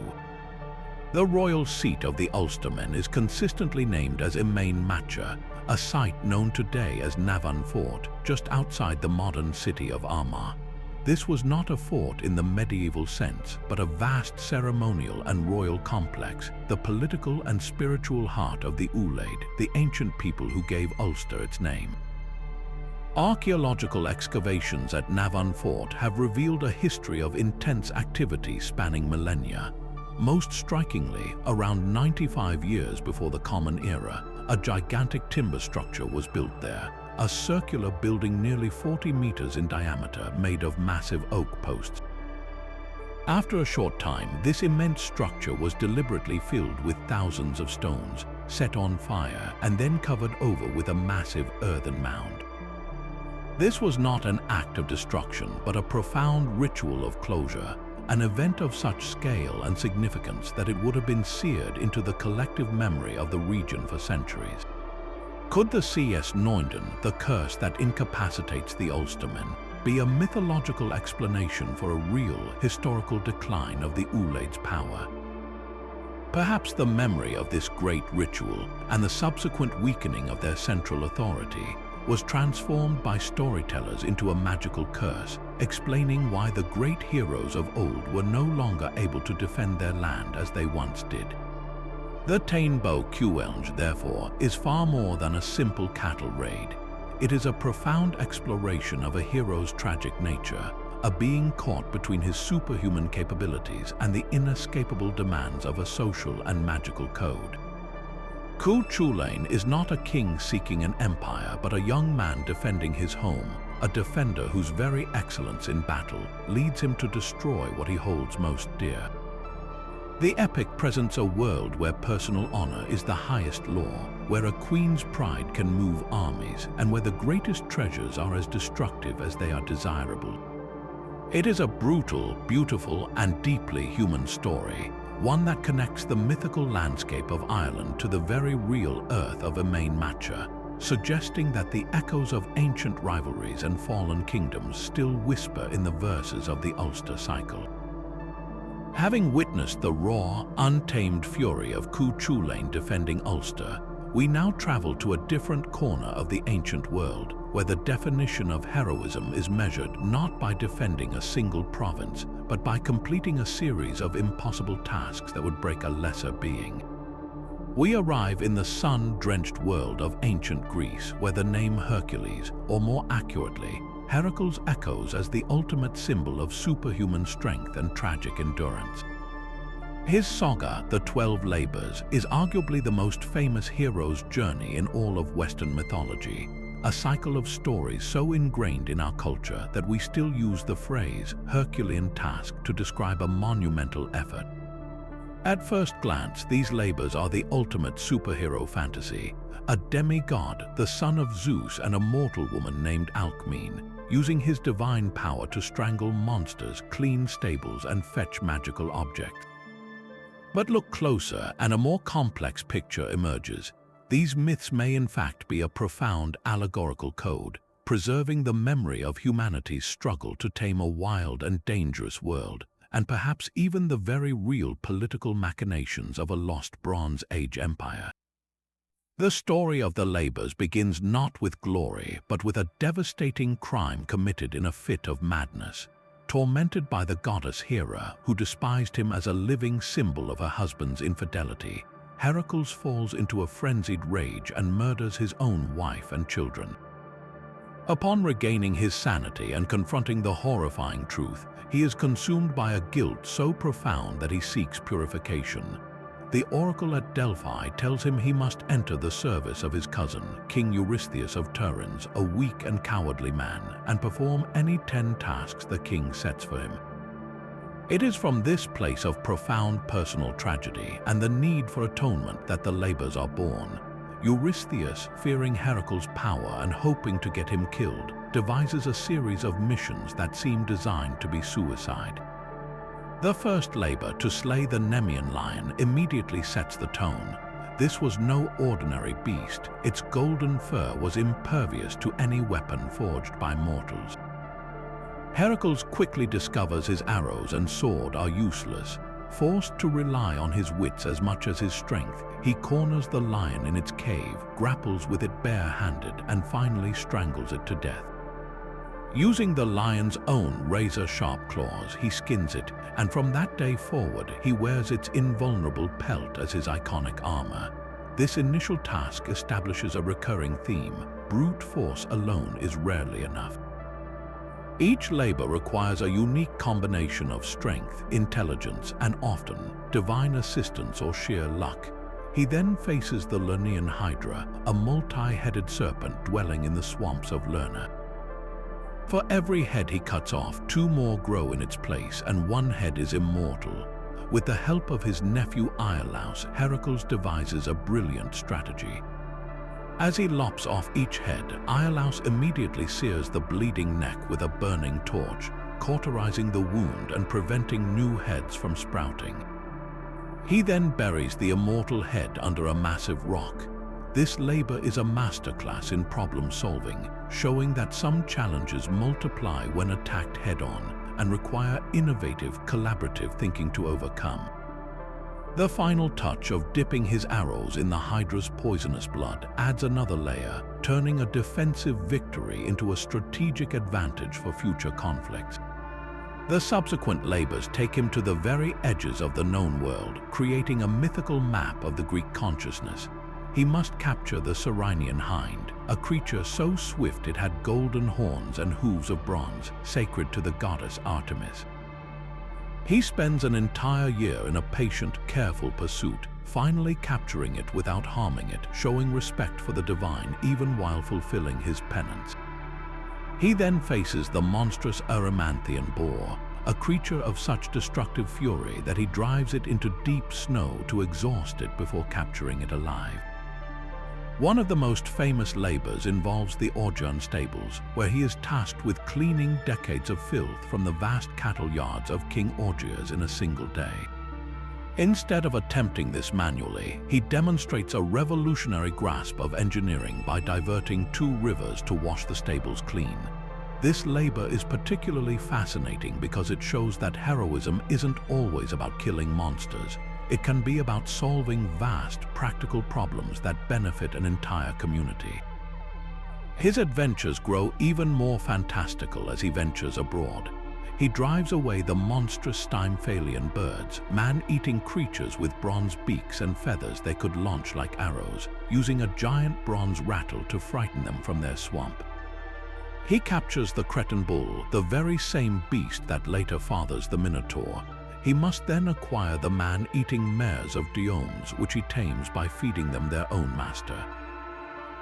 The royal seat of the Ulstermen is consistently named as Emain Macha, a site known today as Navan Fort, just outside the modern city of Armagh. This was not a fort in the medieval sense, but a vast ceremonial and royal complex, the political and spiritual heart of the Ulaid, the ancient people who gave Ulster its name. Archaeological excavations at Navan Fort have revealed a history of intense activity spanning millennia. Most strikingly, around 95 years before the Common Era, a gigantic timber structure was built there, a circular building nearly 40 meters in diameter made of massive oak posts. After a short time, this immense structure was deliberately filled with thousands of stones, set on fire, and then covered over with a massive earthen mound. This was not an act of destruction, but a profound ritual of closure, an event of such scale and significance that it would have been seared into the collective memory of the region for centuries. Could the C.S. Noindon, the curse that incapacitates the Ulstermen, be a mythological explanation for a real historical decline of the Ulaid's power? Perhaps the memory of this great ritual and the subsequent weakening of their central authority was transformed by storytellers into a magical curse, explaining why the great heroes of old were no longer able to defend their land as they once did. The Táin Bó Cúailnge, therefore, is far more than a simple cattle raid. It is a profound exploration of a hero's tragic nature, a being caught between his superhuman capabilities and the inescapable demands of a social and magical code. Cuchulainn is not a king seeking an empire, but a young man defending his home, a defender whose very excellence in battle leads him to destroy what he holds most dear. The epic presents a world where personal honor is the highest law, where a queen's pride can move armies, and where the greatest treasures are as destructive as they are desirable. It is a brutal, beautiful, and deeply human story, one that connects the mythical landscape of Ireland to the very real earth of Emain Macha, suggesting that the echoes of ancient rivalries and fallen kingdoms still whisper in the verses of the Ulster cycle. Having witnessed the raw, untamed fury of Cuchulainn defending Ulster, we now travel to a different corner of the ancient world, where the definition of heroism is measured not by defending a single province, but by completing a series of impossible tasks that would break a lesser being. We arrive in the sun-drenched world of ancient Greece, where the name Hercules, or more accurately, Heracles, echoes as the ultimate symbol of superhuman strength and tragic endurance. His saga, The 12 Labors, is arguably the most famous hero's journey in all of Western mythology, a cycle of stories so ingrained in our culture that we still use the phrase Herculean task to describe a monumental effort. At first glance, these labors are the ultimate superhero fantasy, a demigod, the son of Zeus, and a mortal woman named Alcmene, using his divine power to strangle monsters, clean stables, and fetch magical objects. But look closer, and a more complex picture emerges. These myths may in fact be a profound allegorical code, preserving the memory of humanity's struggle to tame a wild and dangerous world, and perhaps even the very real political machinations of a lost Bronze Age empire. The story of the labors begins not with glory, but with a devastating crime committed in a fit of madness. Tormented by the goddess Hera, who despised him as a living symbol of her husband's infidelity, Heracles falls into a frenzied rage and murders his own wife and children. Upon regaining his sanity and confronting the horrifying truth, he is consumed by a guilt so profound that he seeks purification. The oracle at Delphi tells him he must enter the service of his cousin, King Eurystheus of Tiryns, a weak and cowardly man, and perform any 10 tasks the king sets for him. It is from this place of profound personal tragedy and the need for atonement that the labors are born. Eurystheus, fearing Heracles' power and hoping to get him killed, devises a series of missions that seem designed to be suicide. The first labor, to slay the Nemean lion, immediately sets the tone. This was no ordinary beast. Its golden fur was impervious to any weapon forged by mortals. Heracles quickly discovers his arrows and sword are useless. Forced to rely on his wits as much as his strength, he corners the lion in its cave, grapples with it bare-handed, and finally strangles it to death. Using the lion's own razor-sharp claws, he skins it, and from that day forward, he wears its invulnerable pelt as his iconic armor. This initial task establishes a recurring theme: brute force alone is rarely enough. Each labor requires a unique combination of strength, intelligence, and often divine assistance or sheer luck. He then faces the Lernaean Hydra, a multi-headed serpent dwelling in the swamps of Lerna. For every head he cuts off, 2 more grow in its place, and 1 head is immortal. With the help of his nephew Iolaus, Heracles devises a brilliant strategy. As he lops off each head, Iolaus immediately sears the bleeding neck with a burning torch, cauterizing the wound and preventing new heads from sprouting. He then buries the immortal head under a massive rock. This labor is a masterclass in problem-solving, showing that some challenges multiply when attacked head-on and require innovative, collaborative thinking to overcome. The final touch of dipping his arrows in the Hydra's poisonous blood adds another layer, turning a defensive victory into a strategic advantage for future conflicts. The subsequent labors take him to the very edges of the known world, creating a mythical map of the Greek consciousness. He must capture the Cyrenian hind, a creature so swift it had golden horns and hooves of bronze, sacred to the goddess Artemis. He spends an entire year in a patient, careful pursuit, finally capturing it without harming it, showing respect for the divine even while fulfilling his penance. He then faces the monstrous Erymanthian boar, a creature of such destructive fury that he drives it into deep snow to exhaust it before capturing it alive. One of the most famous labors involves the Augean stables, where he is tasked with cleaning decades of filth from the vast cattle yards of King Augeas in a single day. Instead of attempting this manually, he demonstrates a revolutionary grasp of engineering by diverting 2 rivers to wash the stables clean. This labor is particularly fascinating because it shows that heroism isn't always about killing monsters. It can be about solving vast, practical problems that benefit an entire community. His adventures grow even more fantastical as he ventures abroad. He drives away the monstrous Stymphalian birds, man-eating creatures with bronze beaks and feathers they could launch like arrows, using a giant bronze rattle to frighten them from their swamp. He captures the Cretan bull, the very same beast that later fathers the Minotaur. He must then acquire the man-eating mares of Diomes, which he tames by feeding them their own master.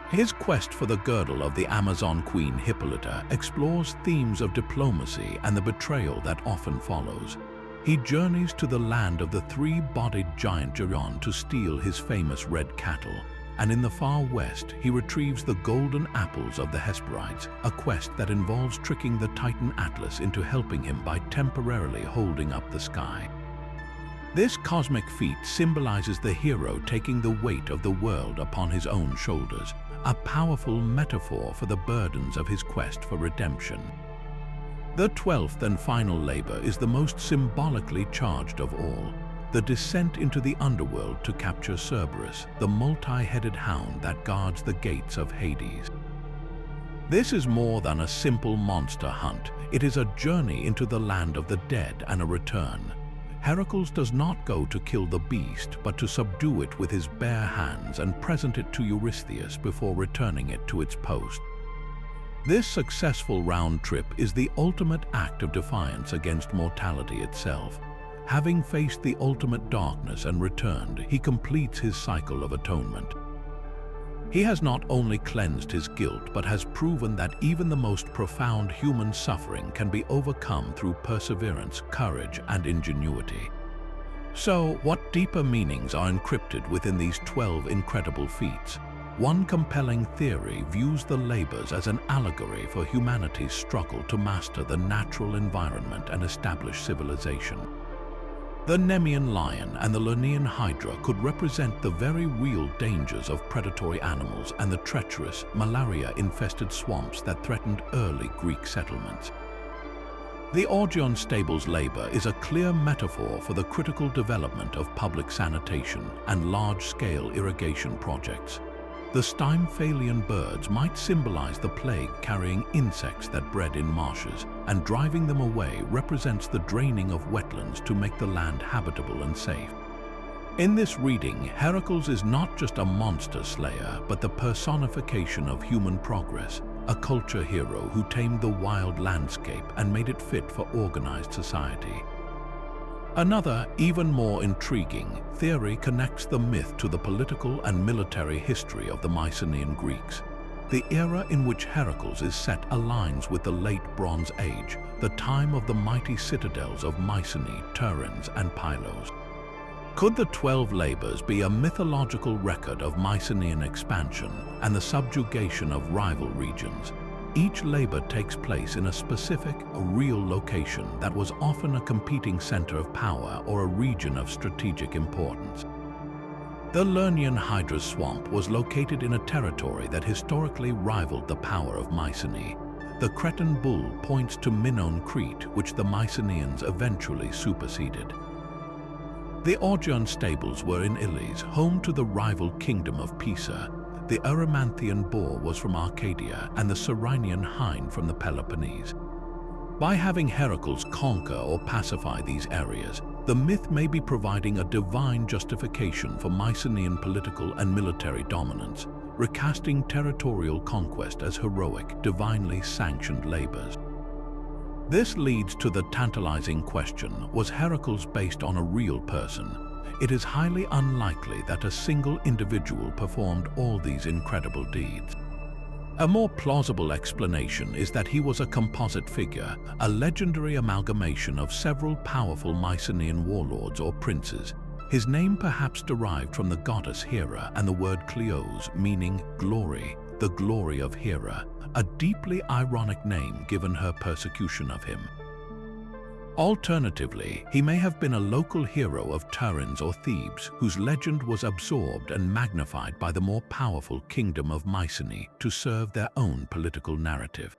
His quest for the girdle of the Amazon queen Hippolyta explores themes of diplomacy and the betrayal that often follows. He journeys to the land of the 3-bodied giant Geron to steal his famous red cattle, and in the far west he retrieves the golden apples of the Hesperides, a quest that involves tricking the Titan Atlas into helping him by temporarily holding up the sky. This cosmic feat symbolizes the hero taking the weight of the world upon his own shoulders, a powerful metaphor for the burdens of his quest for redemption. The 12th and final labor is the most symbolically charged of all: the descent into the underworld to capture Cerberus, the multi-headed hound that guards the gates of Hades. This is more than a simple monster hunt. It is a journey into the land of the dead and a return. Heracles does not go to kill the beast, but to subdue it with his bare hands and present it to Eurystheus before returning it to its post. This successful round trip is the ultimate act of defiance against mortality itself. Having faced the ultimate darkness and returned, he completes his cycle of atonement. He has not only cleansed his guilt, but has proven that even the most profound human suffering can be overcome through perseverance, courage, and ingenuity. So, what deeper meanings are encrypted within these 12 incredible feats? One compelling theory views the labors as an allegory for humanity's struggle to master the natural environment and establish civilization. The Nemean lion and the Lernaean hydra could represent the very real dangers of predatory animals and the treacherous, malaria-infested swamps that threatened early Greek settlements. The Augean stable's labor is a clear metaphor for the critical development of public sanitation and large-scale irrigation projects. The Stymphalian birds might symbolize the plague carrying insects that bred in marshes, and driving them away represents the draining of wetlands to make the land habitable and safe. In this reading, Heracles is not just a monster slayer, but the personification of human progress, a culture hero who tamed the wild landscape and made it fit for organized society. Another, even more intriguing, theory connects the myth to the political and military history of the Mycenaean Greeks. The era in which Heracles is set aligns with the late Bronze Age, the time of the mighty citadels of Mycenae, Tiryns, and Pylos. Could the 12 labors be a mythological record of Mycenaean expansion and the subjugation of rival regions? Each labor takes place in a specific, real location that was often a competing center of power or a region of strategic importance. The Lernaean Hydra's swamp was located in a territory that historically rivaled the power of Mycenae. The Cretan bull points to Minoan Crete, which the Mycenaeans eventually superseded. The Augean stables were in Ilys, home to the rival kingdom of Pisa. The Erymanthian boar was from Arcadia and the Cyrenian hind from the Peloponnese. By having Heracles conquer or pacify these areas, the myth may be providing a divine justification for Mycenaean political and military dominance, recasting territorial conquest as heroic, divinely sanctioned labors. This leads to the tantalizing question, was Heracles based on a real person? It is highly unlikely that a single individual performed all these incredible deeds. A more plausible explanation is that he was a composite figure, a legendary amalgamation of several powerful Mycenaean warlords or princes. His name perhaps derived from the goddess Hera and the word kleos, meaning glory, the glory of Hera, a deeply ironic name given her persecution of him. Alternatively, he may have been a local hero of Tiryns or Thebes, whose legend was absorbed and magnified by the more powerful kingdom of Mycenae to serve their own political narrative.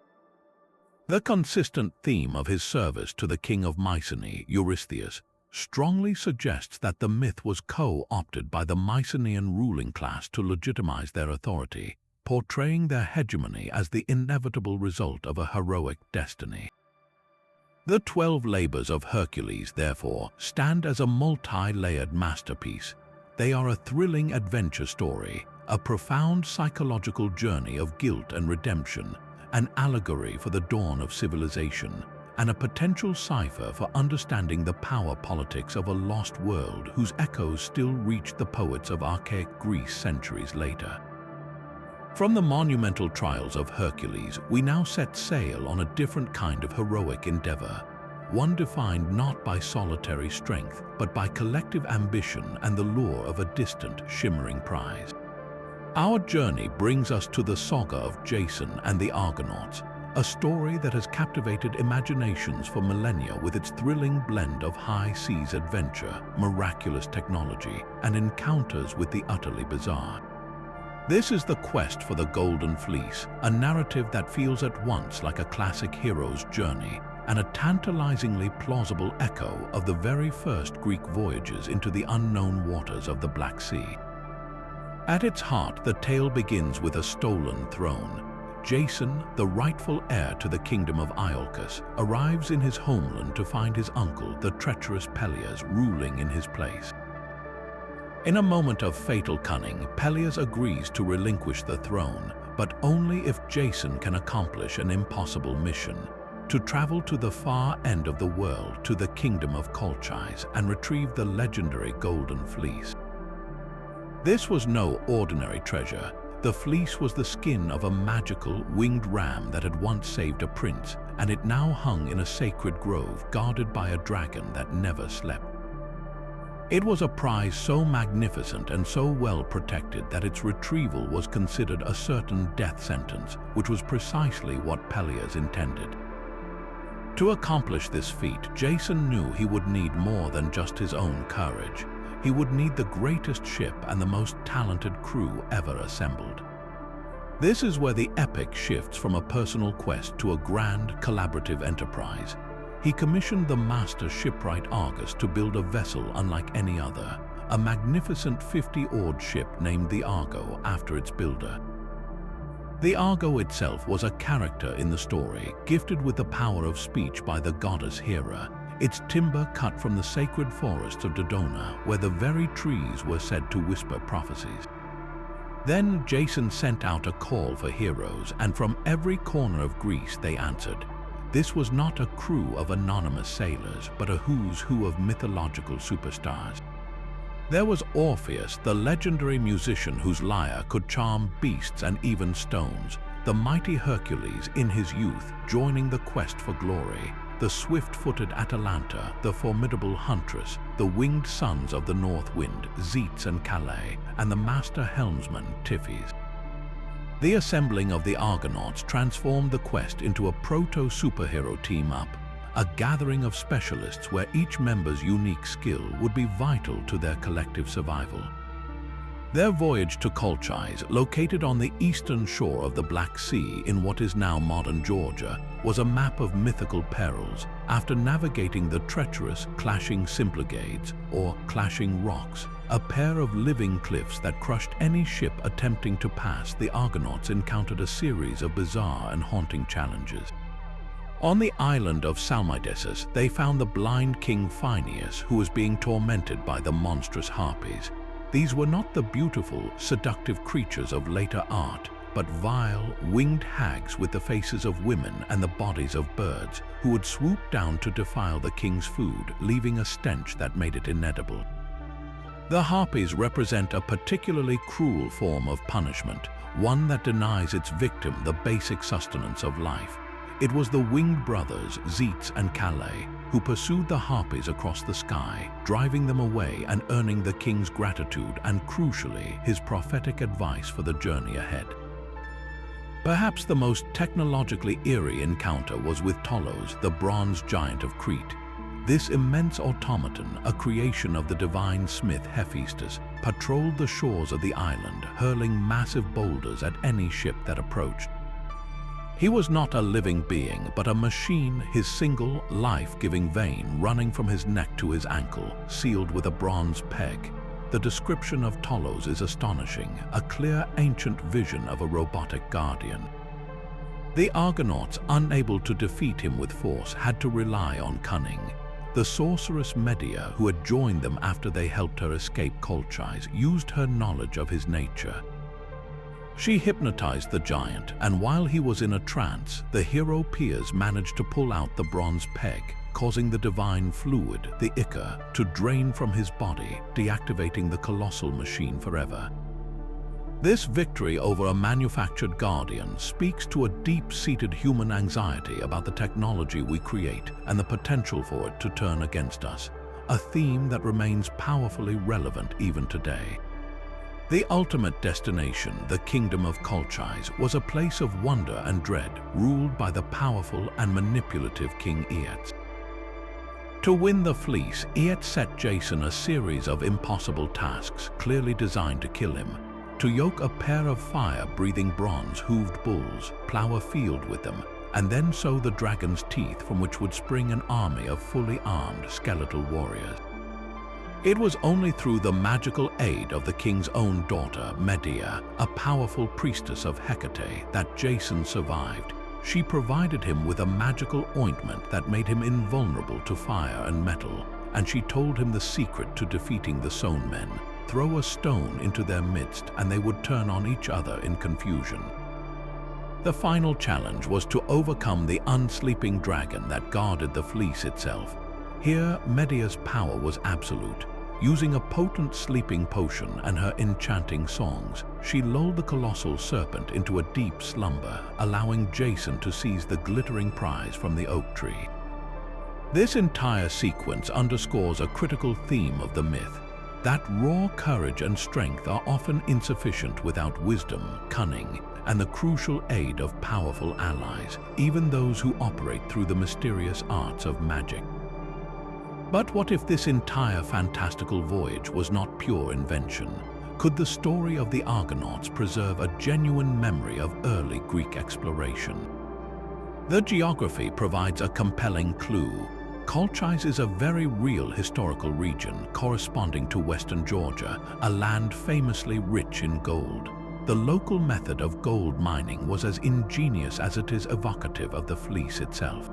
The consistent theme of his service to the king of Mycenae, Eurystheus, strongly suggests that the myth was co-opted by the Mycenaean ruling class to legitimize their authority, portraying their hegemony as the inevitable result of a heroic destiny. The 12 labors of Hercules, therefore, stand as a multi-layered masterpiece. They are a thrilling adventure story, a profound psychological journey of guilt and redemption, an allegory for the dawn of civilization, and a potential cipher for understanding the power politics of a lost world whose echoes still reach the poets of archaic Greece centuries later. From the monumental trials of Hercules, we now set sail on a different kind of heroic endeavor, one defined not by solitary strength, but by collective ambition and the lure of a distant, shimmering prize. Our journey brings us to the saga of Jason and the Argonauts, a story that has captivated imaginations for millennia with its thrilling blend of high seas adventure, miraculous technology, and encounters with the utterly bizarre. This is the quest for the Golden Fleece, a narrative that feels at once like a classic hero's journey and a tantalizingly plausible echo of the very first Greek voyages into the unknown waters of the Black Sea. At its heart, the tale begins with a stolen throne. Jason, the rightful heir to the kingdom of Iolcus, arrives in his homeland to find his uncle, the treacherous Peleus, ruling in his place. In a moment of fatal cunning, Peleus agrees to relinquish the throne, but only if Jason can accomplish an impossible mission: to travel to the far end of the world, to the kingdom of Colchis, and retrieve the legendary Golden Fleece. This was no ordinary treasure. The fleece was the skin of a magical, winged ram that had once saved a prince, and it now hung in a sacred grove guarded by a dragon that never slept. It was a prize so magnificent and so well protected that its retrieval was considered a certain death sentence, which was precisely what Peleus intended. To accomplish this feat, Jason knew he would need more than just his own courage. He would need the greatest ship and the most talented crew ever assembled. This is where the epic shifts from a personal quest to a grand, collaborative enterprise. He commissioned the master shipwright Argus to build a vessel unlike any other, a magnificent 50-oared ship named the Argo after its builder. The Argo itself was a character in the story, gifted with the power of speech by the goddess Hera, its timber cut from the sacred forests of Dodona, where the very trees were said to whisper prophecies. Then Jason sent out a call for heroes, and from every corner of Greece they answered. This was not a crew of anonymous sailors, but a who's who of mythological superstars. There was Orpheus, the legendary musician whose lyre could charm beasts and even stones, the mighty Hercules in his youth joining the quest for glory, the swift-footed Atalanta, the formidable huntress, the winged sons of the north wind, Zetes and Calais, and the master helmsman, Tiphys. The assembling of the Argonauts transformed the quest into a proto-superhero team-up, a gathering of specialists where each member's unique skill would be vital to their collective survival. Their voyage to Colchis, located on the eastern shore of the Black Sea in what is now modern Georgia, was a map of mythical perils. After navigating the treacherous clashing Symplegades, or clashing rocks, a pair of living cliffs that crushed any ship attempting to pass, the Argonauts encountered a series of bizarre and haunting challenges. On the island of Salmydessus, they found the blind king Phineus, who was being tormented by the monstrous harpies. These were not the beautiful, seductive creatures of later art, but vile, winged hags with the faces of women and the bodies of birds, who would swoop down to defile the king's food, leaving a stench that made it inedible. The harpies represent a particularly cruel form of punishment, one that denies its victim the basic sustenance of life. It was the winged brothers, Zetes and Calais, who pursued the harpies across the sky, driving them away and earning the king's gratitude and, crucially, his prophetic advice for the journey ahead. Perhaps the most technologically eerie encounter was with Tolos, the bronze giant of Crete. This immense automaton, a creation of the divine smith Hephaestus, patrolled the shores of the island, hurling massive boulders at any ship that approached. He was not a living being, but a machine, his single, life-giving vein running from his neck to his ankle, sealed with a bronze peg. The description of Tolos is astonishing, a clear ancient vision of a robotic guardian. The Argonauts, unable to defeat him with force, had to rely on cunning. The sorceress Medea, who had joined them after they helped her escape Colchis, used her knowledge of his nature. She hypnotized the giant, and while he was in a trance, the hero Piers managed to pull out the bronze peg, causing the divine fluid, the ichor, to drain from his body, deactivating the colossal machine forever. This victory over a manufactured guardian speaks to a deep-seated human anxiety about the technology we create and the potential for it to turn against us, a theme that remains powerfully relevant even today. The ultimate destination, the kingdom of Colchis, was a place of wonder and dread, ruled by the powerful and manipulative King Aeates. To win the fleece, Aeates set Jason a series of impossible tasks, clearly designed to kill him. To yoke a pair of fire-breathing bronze-hooved bulls, plow a field with them, and then sow the dragon's teeth from which would spring an army of fully armed skeletal warriors. It was only through the magical aid of the king's own daughter, Medea, a powerful priestess of Hecate, that Jason survived. She provided him with a magical ointment that made him invulnerable to fire and metal, and she told him the secret to defeating the Sown Men. Throw a stone into their midst and they would turn on each other in confusion. The final challenge was to overcome the unsleeping dragon that guarded the fleece itself. Here, Medea's power was absolute. Using a potent sleeping potion and her enchanting songs, she lulled the colossal serpent into a deep slumber, allowing Jason to seize the glittering prize from the oak tree. This entire sequence underscores a critical theme of the myth, that raw courage and strength are often insufficient without wisdom, cunning, and the crucial aid of powerful allies, even those who operate through the mysterious arts of magic. But what if this entire fantastical voyage was not pure invention? Could the story of the Argonauts preserve a genuine memory of early Greek exploration? The geography provides a compelling clue. Colchis is a very real historical region corresponding to western Georgia, a land famously rich in gold. The local method of gold mining was as ingenious as it is evocative of the fleece itself.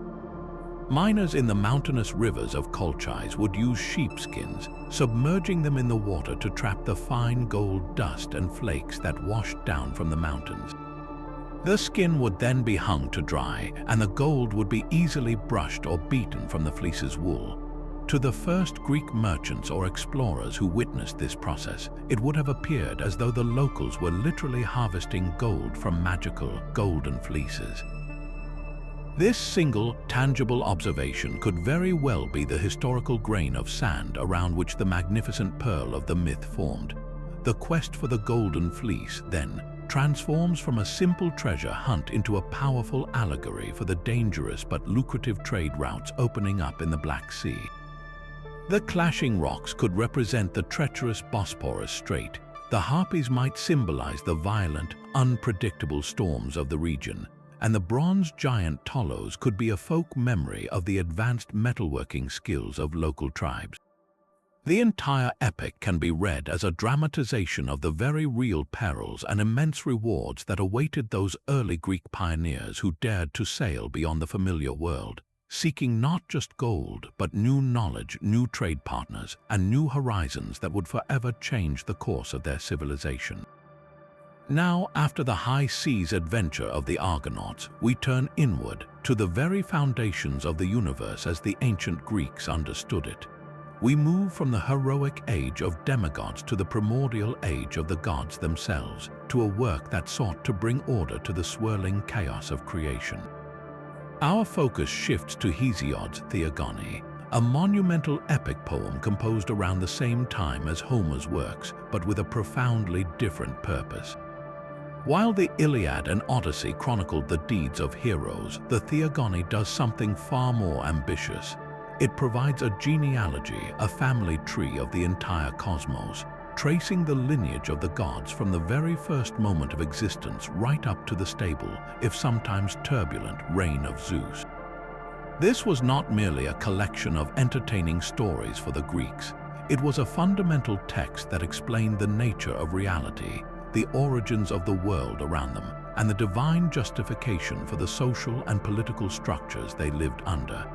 Miners in the mountainous rivers of Colchis would use sheepskins, submerging them in the water to trap the fine gold dust and flakes that washed down from the mountains. The skin would then be hung to dry, and the gold would be easily brushed or beaten from the fleece's wool. To the first Greek merchants or explorers who witnessed this process, it would have appeared as though the locals were literally harvesting gold from magical golden fleeces. This single, tangible observation could very well be the historical grain of sand around which the magnificent pearl of the myth formed. The quest for the golden fleece, then, transforms from a simple treasure hunt into a powerful allegory for the dangerous but lucrative trade routes opening up in the Black Sea. The clashing rocks could represent the treacherous Bosporus Strait. The harpies might symbolize the violent, unpredictable storms of the region, and the bronze giant Tolos could be a folk memory of the advanced metalworking skills of local tribes. The entire epic can be read as a dramatization of the very real perils and immense rewards that awaited those early Greek pioneers who dared to sail beyond the familiar world, seeking not just gold, but new knowledge, new trade partners, and new horizons that would forever change the course of their civilization. Now, after the high seas adventure of the Argonauts, we turn inward to the very foundations of the universe as the ancient Greeks understood it. We move from the heroic age of demigods to the primordial age of the gods themselves, to a work that sought to bring order to the swirling chaos of creation. Our focus shifts to Hesiod's Theogony, a monumental epic poem composed around the same time as Homer's works, but with a profoundly different purpose. While the Iliad and Odyssey chronicled the deeds of heroes, the Theogony does something far more ambitious. It provides a genealogy, a family tree of the entire cosmos, tracing the lineage of the gods from the very first moment of existence right up to the stable, if sometimes turbulent, reign of Zeus. This was not merely a collection of entertaining stories for the Greeks. It was a fundamental text that explained the nature of reality, the origins of the world around them, and the divine justification for the social and political structures they lived under.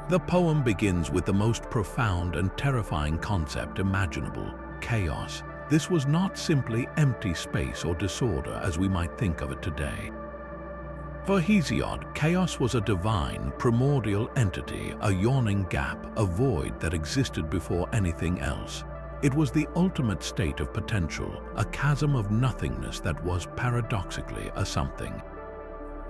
The poem begins with the most profound and terrifying concept imaginable: chaos. This was not simply empty space or disorder as we might think of it today. For Hesiod, chaos was a divine, primordial entity, a yawning gap, a void that existed before anything else. It was the ultimate state of potential, a chasm of nothingness that was paradoxically a something.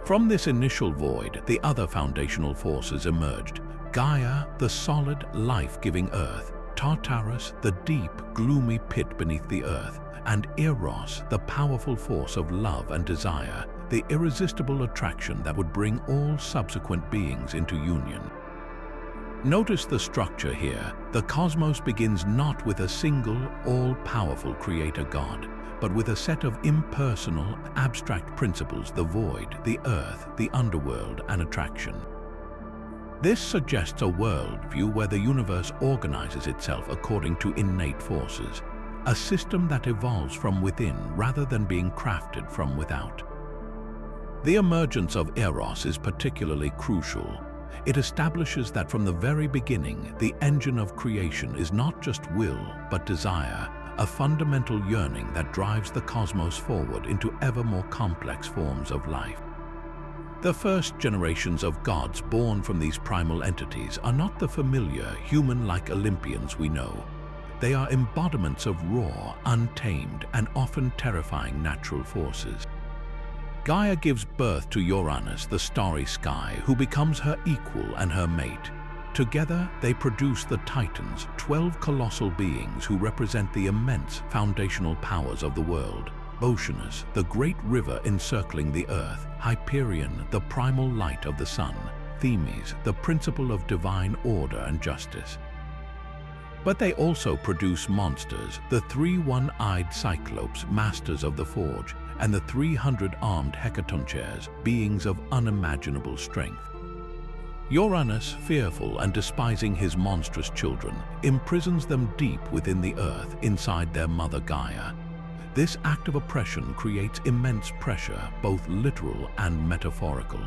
From this initial void, the other foundational forces emerged: Gaia, the solid, life-giving earth; Tartarus, the deep, gloomy pit beneath the earth; and Eros, the powerful force of love and desire, the irresistible attraction that would bring all subsequent beings into union. Notice the structure here. The cosmos begins not with a single, all-powerful creator god, but with a set of impersonal, abstract principles: the void, the earth, the underworld, and attraction. This suggests a worldview where the universe organizes itself according to innate forces, a system that evolves from within rather than being crafted from without. The emergence of Eros is particularly crucial. It establishes that from the very beginning, the engine of creation is not just will, but desire, a fundamental yearning that drives the cosmos forward into ever more complex forms of life. The first generations of gods born from these primal entities are not the familiar, human-like Olympians we know. They are embodiments of raw, untamed, and often terrifying natural forces. Gaia gives birth to Uranus, the starry sky, who becomes her equal and her mate. Together, they produce the Titans, 12 colossal beings who represent the immense foundational powers of the world. Oceanus, the great river encircling the earth, Hyperion, the primal light of the sun, Themis, the principle of divine order and justice. But they also produce monsters, the 3 one-eyed Cyclopes, masters of the forge, and the 300-armed Hecatoncheires, beings of unimaginable strength. Uranus, fearful and despising his monstrous children, imprisons them deep within the earth inside their mother Gaia. This act of oppression creates immense pressure, both literal and metaphorical.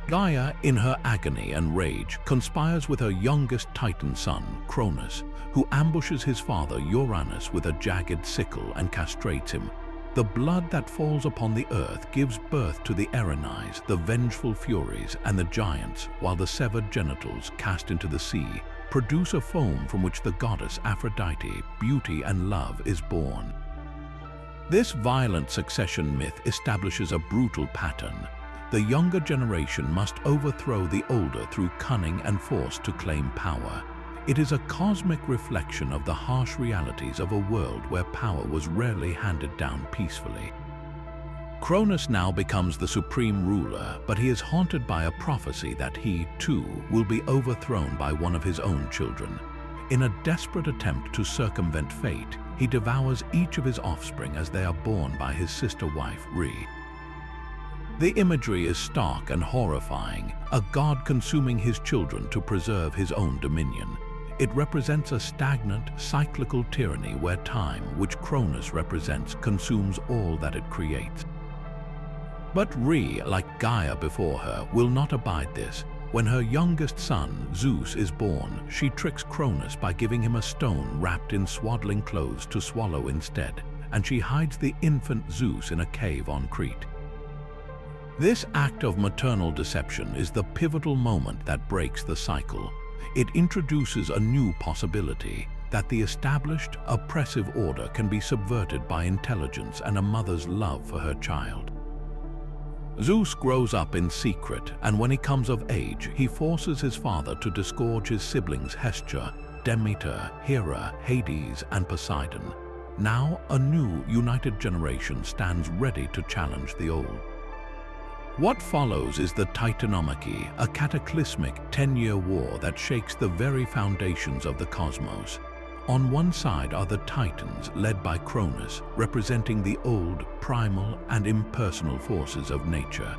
Gaia, in her agony and rage, conspires with her youngest Titan son, Cronus, who ambushes his father Uranus with a jagged sickle and castrates him. The blood that falls upon the earth gives birth to the Erinyes, the vengeful Furies, and the giants, while the severed genitals, cast into the sea, produce a foam from which the goddess Aphrodite, beauty and love, is born. This violent succession myth establishes a brutal pattern. The younger generation must overthrow the older through cunning and force to claim power. It is a cosmic reflection of the harsh realities of a world where power was rarely handed down peacefully. Cronus now becomes the supreme ruler, but he is haunted by a prophecy that he, too, will be overthrown by one of his own children. In a desperate attempt to circumvent fate, he devours each of his offspring as they are born by his sister wife, Re. The imagery is stark and horrifying, a god consuming his children to preserve his own dominion. It represents a stagnant, cyclical tyranny where time, which Cronus represents, consumes all that it creates. But Re, like Gaia before her, will not abide this. When her youngest son, Zeus, is born, she tricks Cronus by giving him a stone wrapped in swaddling clothes to swallow instead, and she hides the infant Zeus in a cave on Crete. This act of maternal deception is the pivotal moment that breaks the cycle. It introduces a new possibility, that the established, oppressive order can be subverted by intelligence and a mother's love for her child. Zeus grows up in secret, and when he comes of age, he forces his father to disgorge his siblings Hestia, Demeter, Hera, Hades, and Poseidon. Now, a new, united generation stands ready to challenge the old. What follows is the Titanomachy, a cataclysmic 10-year war that shakes the very foundations of the cosmos. On one side are the Titans, led by Cronus, representing the old, primal, and impersonal forces of nature.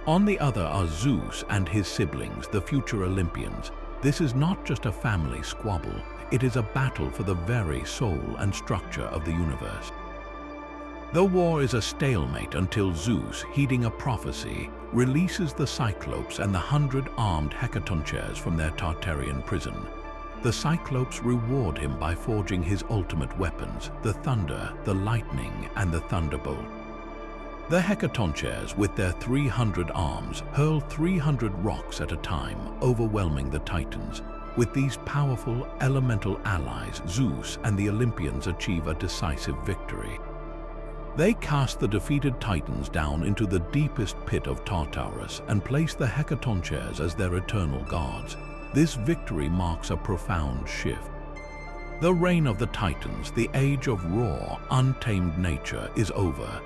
On the other are Zeus and his siblings, the future Olympians. This is not just a family squabble, it is a battle for the very soul and structure of the universe. The war is a stalemate until Zeus, heeding a prophecy, releases the Cyclopes and the 100-armed Hecatoncheires from their Tartarian prison. The Cyclopes reward him by forging his ultimate weapons, the thunder, the lightning, and the thunderbolt. The Hecatoncheires, with their 300 arms, hurl 300 rocks at a time, overwhelming the Titans. With these powerful, elemental allies, Zeus and the Olympians achieve a decisive victory. They cast the defeated Titans down into the deepest pit of Tartarus and place the Hecatoncheires as their eternal gods. This victory marks a profound shift. The reign of the Titans, the age of raw, untamed nature, is over.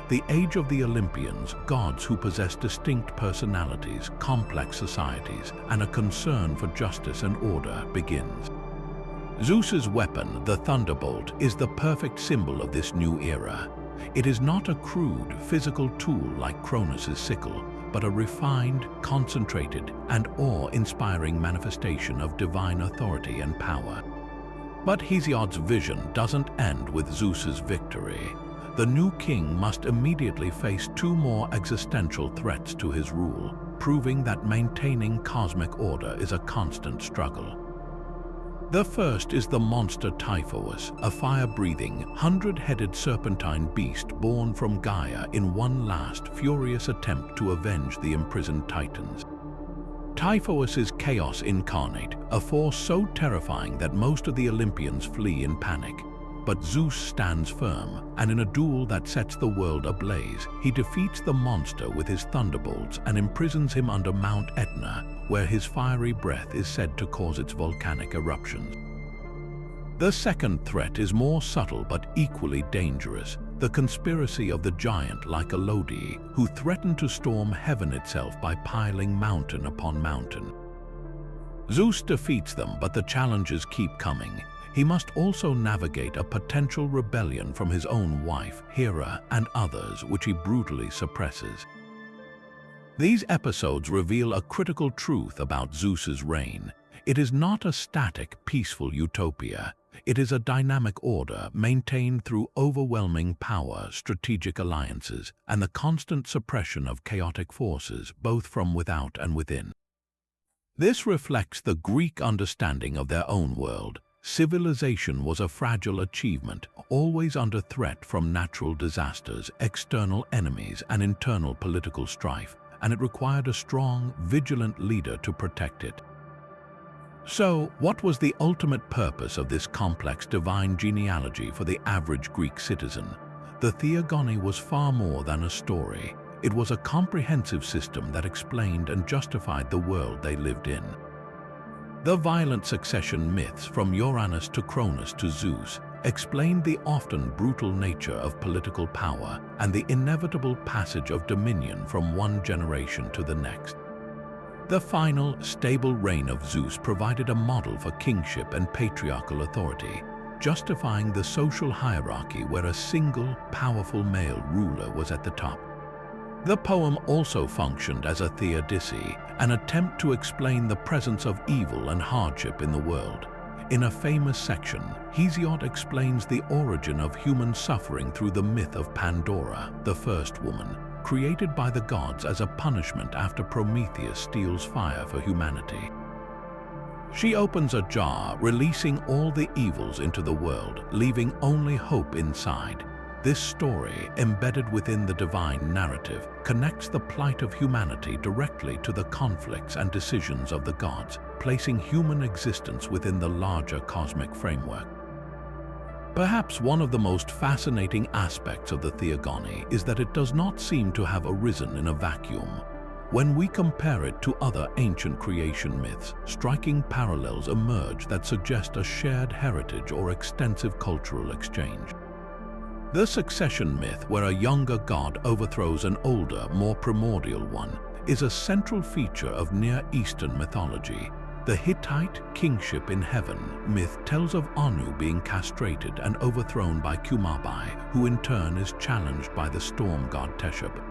The age of the Olympians, gods who possess distinct personalities, complex societies, and a concern for justice and order, begins. Zeus's weapon, the thunderbolt, is the perfect symbol of this new era. It is not a crude, physical tool like Cronus's sickle, but a refined, concentrated, and awe-inspiring manifestation of divine authority and power. But Hesiod's vision doesn't end with Zeus's victory. The new king must immediately face two more existential threats to his rule, proving that maintaining cosmic order is a constant struggle. The first is the monster Typhus, a fire-breathing, 100-headed serpentine beast born from Gaia in one last, furious attempt to avenge the imprisoned Titans. Typhus is chaos incarnate, a force so terrifying that most of the Olympians flee in panic. But Zeus stands firm, and in a duel that sets the world ablaze, he defeats the monster with his thunderbolts and imprisons him under Mount Etna, where his fiery breath is said to cause its volcanic eruptions. The second threat is more subtle but equally dangerous, the conspiracy of the giant Lycolodi, who threaten to storm heaven itself by piling mountain upon mountain. Zeus defeats them, but the challenges keep coming. He must also navigate a potential rebellion from his own wife, Hera, and others, which he brutally suppresses. These episodes reveal a critical truth about Zeus's reign. It is not a static, peaceful utopia. It is a dynamic order maintained through overwhelming power, strategic alliances, and the constant suppression of chaotic forces, both from without and within. This reflects the Greek understanding of their own world. Civilization was a fragile achievement, always under threat from natural disasters, external enemies, and internal political strife, and it required a strong, vigilant leader to protect it. So, what was the ultimate purpose of this complex divine genealogy for the average Greek citizen? The Theogony was far more than a story. It was a comprehensive system that explained and justified the world they lived in. The violent succession myths, from Uranus to Cronus to Zeus, explained the often brutal nature of political power and the inevitable passage of dominion from one generation to the next. The final, stable reign of Zeus provided a model for kingship and patriarchal authority, justifying the social hierarchy where a single, powerful male ruler was at the top. The poem also functioned as a theodicy, an attempt to explain the presence of evil and hardship in the world. In a famous section, Hesiod explains the origin of human suffering through the myth of Pandora, the first woman, created by the gods as a punishment after Prometheus steals fire for humanity. She opens a jar, releasing all the evils into the world, leaving only hope inside. This story, embedded within the divine narrative, connects the plight of humanity directly to the conflicts and decisions of the gods, placing human existence within the larger cosmic framework. Perhaps one of the most fascinating aspects of the Theogony is that it does not seem to have arisen in a vacuum. When we compare it to other ancient creation myths, striking parallels emerge that suggest a shared heritage or extensive cultural exchange. The succession myth, where a younger god overthrows an older, more primordial one, is a central feature of Near Eastern mythology. The Hittite kingship in heaven myth tells of Anu being castrated and overthrown by Kumabai, who in turn is challenged by the storm god Teshub.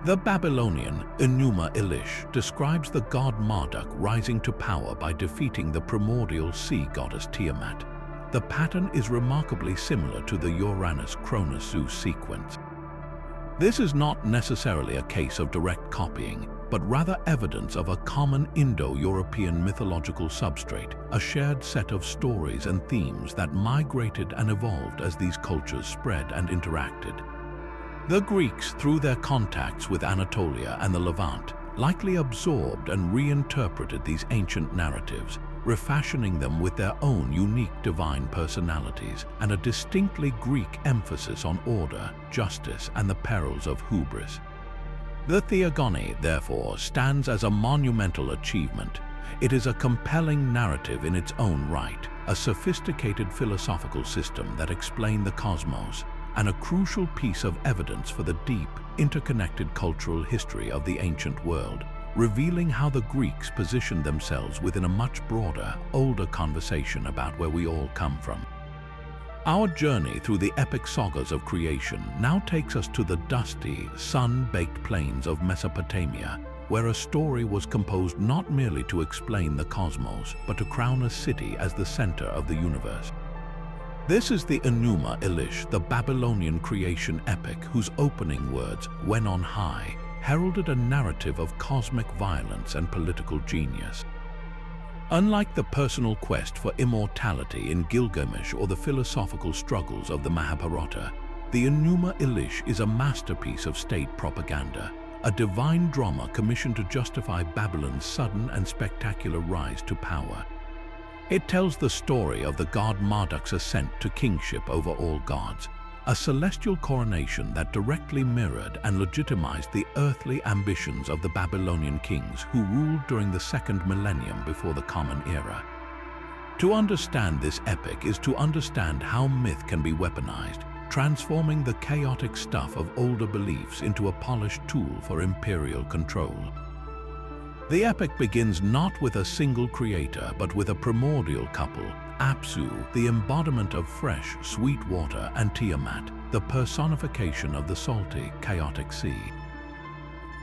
The Babylonian Enuma Elish describes the god Marduk rising to power by defeating the primordial sea goddess Tiamat. The pattern is remarkably similar to the Uranus-Cronus-Zeus sequence. This is not necessarily a case of direct copying, but rather evidence of a common Indo-European mythological substrate, a shared set of stories and themes that migrated and evolved as these cultures spread and interacted. The Greeks, through their contacts with Anatolia and the Levant, likely absorbed and reinterpreted these ancient narratives, refashioning them with their own unique divine personalities and a distinctly Greek emphasis on order, justice, and the perils of hubris. The Theogony, therefore, stands as a monumental achievement. It is a compelling narrative in its own right, a sophisticated philosophical system that explains the cosmos, and a crucial piece of evidence for the deep, interconnected cultural history of the ancient world, revealing how the Greeks positioned themselves within a much broader, older conversation about where we all come from. Our journey through the epic sagas of creation now takes us to the dusty, sun-baked plains of Mesopotamia, where a story was composed not merely to explain the cosmos, but to crown a city as the center of the universe. This is the Enuma Elish, the Babylonian creation epic whose opening words, "When on high," heralded a narrative of cosmic violence and political genius. Unlike the personal quest for immortality in Gilgamesh or the philosophical struggles of the Mahabharata, the Enuma Elish is a masterpiece of state propaganda, a divine drama commissioned to justify Babylon's sudden and spectacular rise to power. It tells the story of the god Marduk's ascent to kingship over all gods, a celestial coronation that directly mirrored and legitimized the earthly ambitions of the Babylonian kings who ruled during the second millennium before the Common Era. To understand this epic is to understand how myth can be weaponized, transforming the chaotic stuff of older beliefs into a polished tool for imperial control. The epic begins not with a single creator, but with a primordial couple, Apsu, the embodiment of fresh, sweet water, and Tiamat, the personification of the salty, chaotic sea.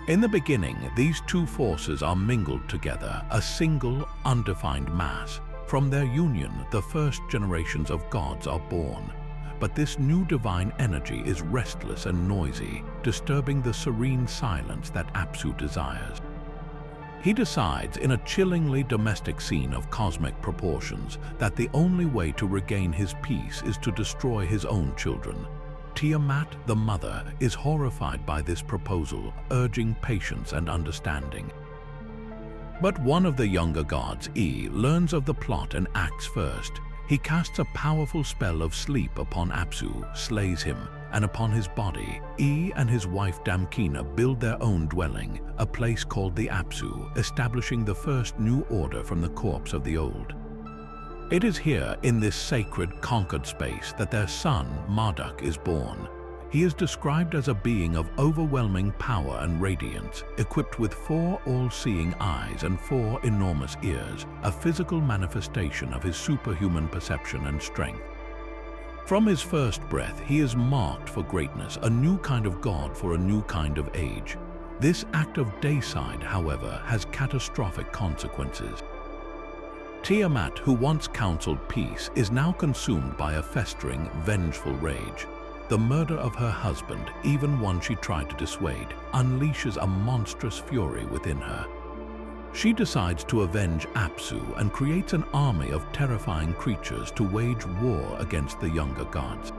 In the beginning, these two forces are mingled together, a single, undefined mass. From their union, the first generations of gods are born. But this new divine energy is restless and noisy, disturbing the serene silence that Apsu desires. He decides, in a chillingly domestic scene of cosmic proportions, that the only way to regain his peace is to destroy his own children. Tiamat, the mother, is horrified by this proposal, urging patience and understanding. But one of the younger gods, E, learns of the plot and acts first. He casts a powerful spell of sleep upon Apsu, slays him, and upon his body, E and his wife Damkina build their own dwelling, a place called the Apsu, establishing the first new order from the corpse of the old. It is here, in this sacred, conquered space, that their son, Marduk, is born. He is described as a being of overwhelming power and radiance, equipped with 4 all-seeing eyes and 4 enormous ears, a physical manifestation of his superhuman perception and strength. From his first breath, he is marked for greatness, a new kind of god for a new kind of age. This act of deicide, however, has catastrophic consequences. Tiamat, who once counseled peace, is now consumed by a festering, vengeful rage. The murder of her husband, even one she tried to dissuade, unleashes a monstrous fury within her. She decides to avenge Apsu and creates an army of terrifying creatures to wage war against the younger gods.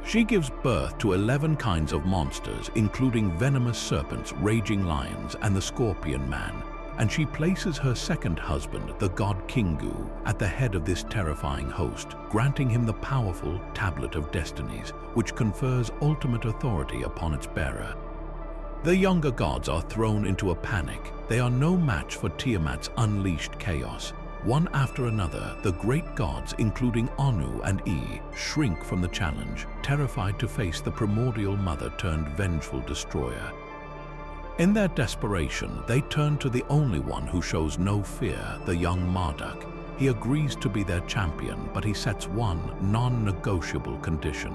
She gives birth to 11 kinds of monsters, including venomous serpents, raging lions, and the scorpion man, and she places her second husband, the god Kingu, at the head of this terrifying host, granting him the powerful Tablet of Destinies, which confers ultimate authority upon its bearer. The younger gods are thrown into a panic. They are no match for Tiamat's unleashed chaos. One after another, the great gods, including Anu and E, shrink from the challenge, terrified to face the primordial mother turned vengeful destroyer. In their desperation, they turn to the only one who shows no fear, the young Marduk. He agrees to be their champion, but he sets one non-negotiable condition.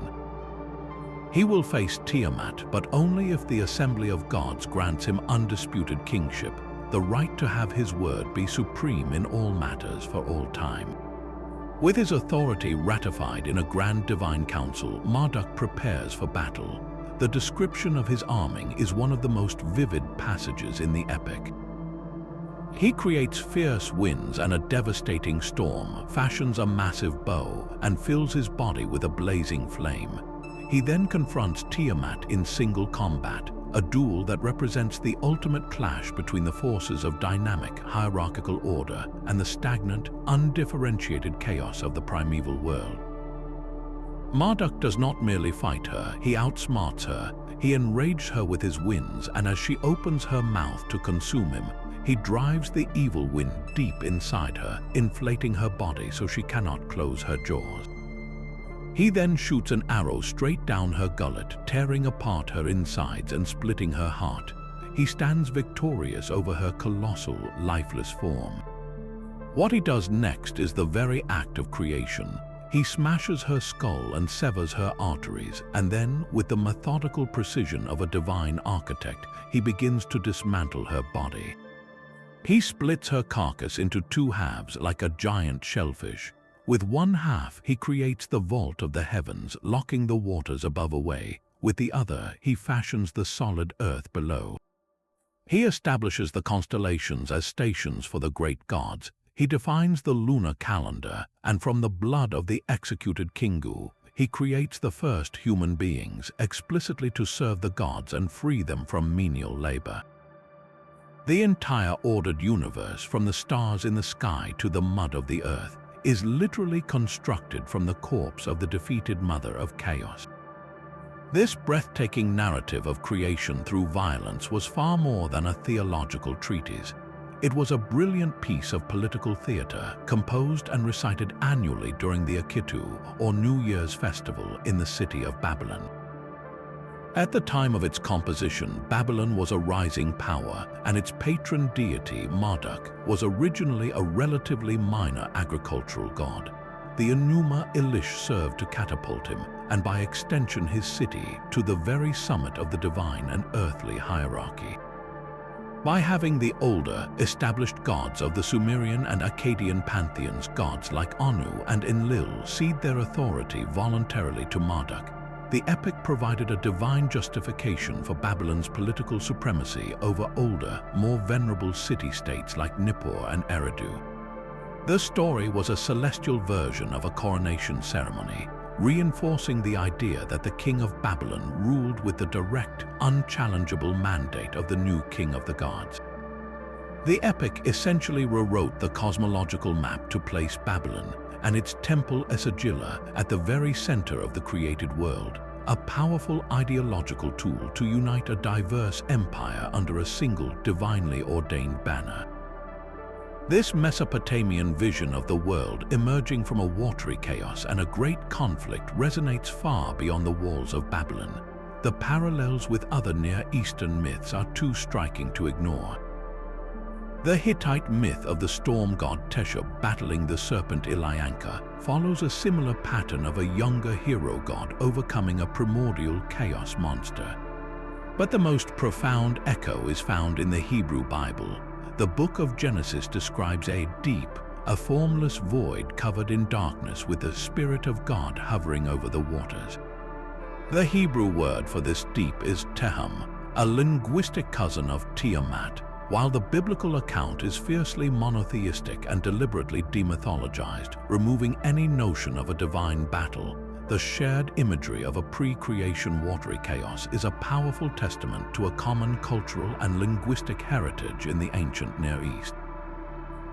He will face Tiamat, but only if the assembly of gods grants him undisputed kingship, the right to have his word be supreme in all matters for all time. With his authority ratified in a grand divine council, Marduk prepares for battle. The description of his arming is one of the most vivid passages in the epic. He creates fierce winds and a devastating storm, fashions a massive bow, and fills his body with a blazing flame. He then confronts Tiamat in single combat, a duel that represents the ultimate clash between the forces of dynamic, hierarchical order and the stagnant, undifferentiated chaos of the primeval world. Marduk does not merely fight her, he outsmarts her. He enrages her with his winds, and as she opens her mouth to consume him, he drives the evil wind deep inside her, inflating her body so she cannot close her jaws. He then shoots an arrow straight down her gullet, tearing apart her insides and splitting her heart. He stands victorious over her colossal, lifeless form. What he does next is the very act of creation. He smashes her skull and severs her arteries, and then, with the methodical precision of a divine architect, he begins to dismantle her body. He splits her carcass into two halves like a giant shellfish. With one half, he creates the vault of the heavens, locking the waters above away. With the other, he fashions the solid earth below. He establishes the constellations as stations for the great gods. He defines the lunar calendar, and from the blood of the executed Kingu, he creates the first human beings, explicitly to serve the gods and free them from menial labor. The entire ordered universe, from the stars in the sky to the mud of the earth, is literally constructed from the corpse of the defeated mother of chaos. This breathtaking narrative of creation through violence was far more than a theological treatise. It was a brilliant piece of political theater, composed and recited annually during the Akitu, or New Year's festival, in the city of Babylon. At the time of its composition, Babylon was a rising power, and its patron deity, Marduk, was originally a relatively minor agricultural god. The Enuma Elish served to catapult him, and by extension his city, to the very summit of the divine and earthly hierarchy. By having the older, established gods of the Sumerian and Akkadian pantheons, gods like Anu and Enlil cede their authority voluntarily to Marduk, the epic provided a divine justification for Babylon's political supremacy over older, more venerable city-states like Nippur and Eridu. The story was a celestial version of a coronation ceremony, reinforcing the idea that the king of Babylon ruled with the direct, unchallengeable mandate of the new king of the gods. The epic essentially rewrote the cosmological map to place Babylon and its temple Esagila at the very center of the created world, a powerful ideological tool to unite a diverse empire under a single divinely ordained banner. This Mesopotamian vision of the world emerging from a watery chaos and a great conflict resonates far beyond the walls of Babylon. The parallels with other Near Eastern myths are too striking to ignore. The Hittite myth of the storm god Teshub battling the serpent Ilianka follows a similar pattern of a younger hero god overcoming a primordial chaos monster. But the most profound echo is found in the Hebrew Bible. The book of Genesis describes a deep, a formless void covered in darkness with the Spirit of God hovering over the waters. The Hebrew word for this deep is Teham, a linguistic cousin of Tiamat. While the biblical account is fiercely monotheistic and deliberately demythologized, removing any notion of a divine battle, the shared imagery of a pre-creation watery chaos is a powerful testament to a common cultural and linguistic heritage in the ancient Near East.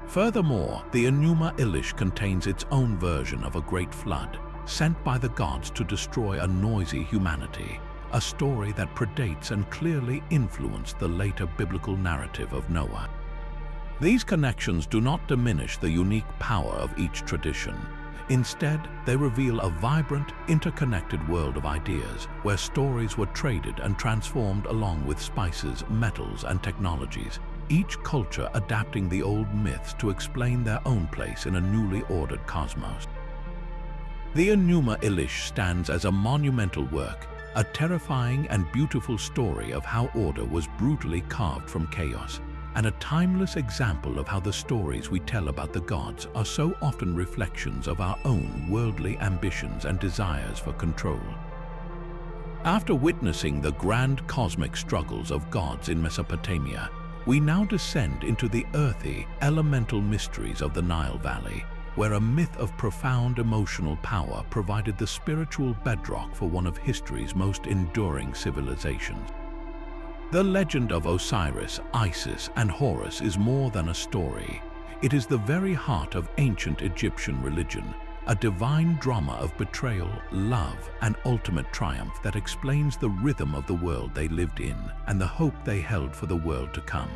Furthermore, the Enuma Elish contains its own version of a great flood, sent by the gods to destroy a noisy humanity, a story that predates and clearly influenced the later biblical narrative of Noah. These connections do not diminish the unique power of each tradition. Instead, they reveal a vibrant, interconnected world of ideas where stories were traded and transformed along with spices, metals, and technologies, each culture adapting the old myths to explain their own place in a newly ordered cosmos. The Enuma Elish stands as a monumental work, a terrifying and beautiful story of how order was brutally carved from chaos, and a timeless example of how the stories we tell about the gods are so often reflections of our own worldly ambitions and desires for control. After witnessing the grand cosmic struggles of gods in Mesopotamia, we now descend into the earthy, elemental mysteries of the Nile Valley, where a myth of profound emotional power provided the spiritual bedrock for one of history's most enduring civilizations. The legend of Osiris, Isis, and Horus is more than a story. It is the very heart of ancient Egyptian religion, a divine drama of betrayal, love, and ultimate triumph that explains the rhythm of the world they lived in and the hope they held for the world to come.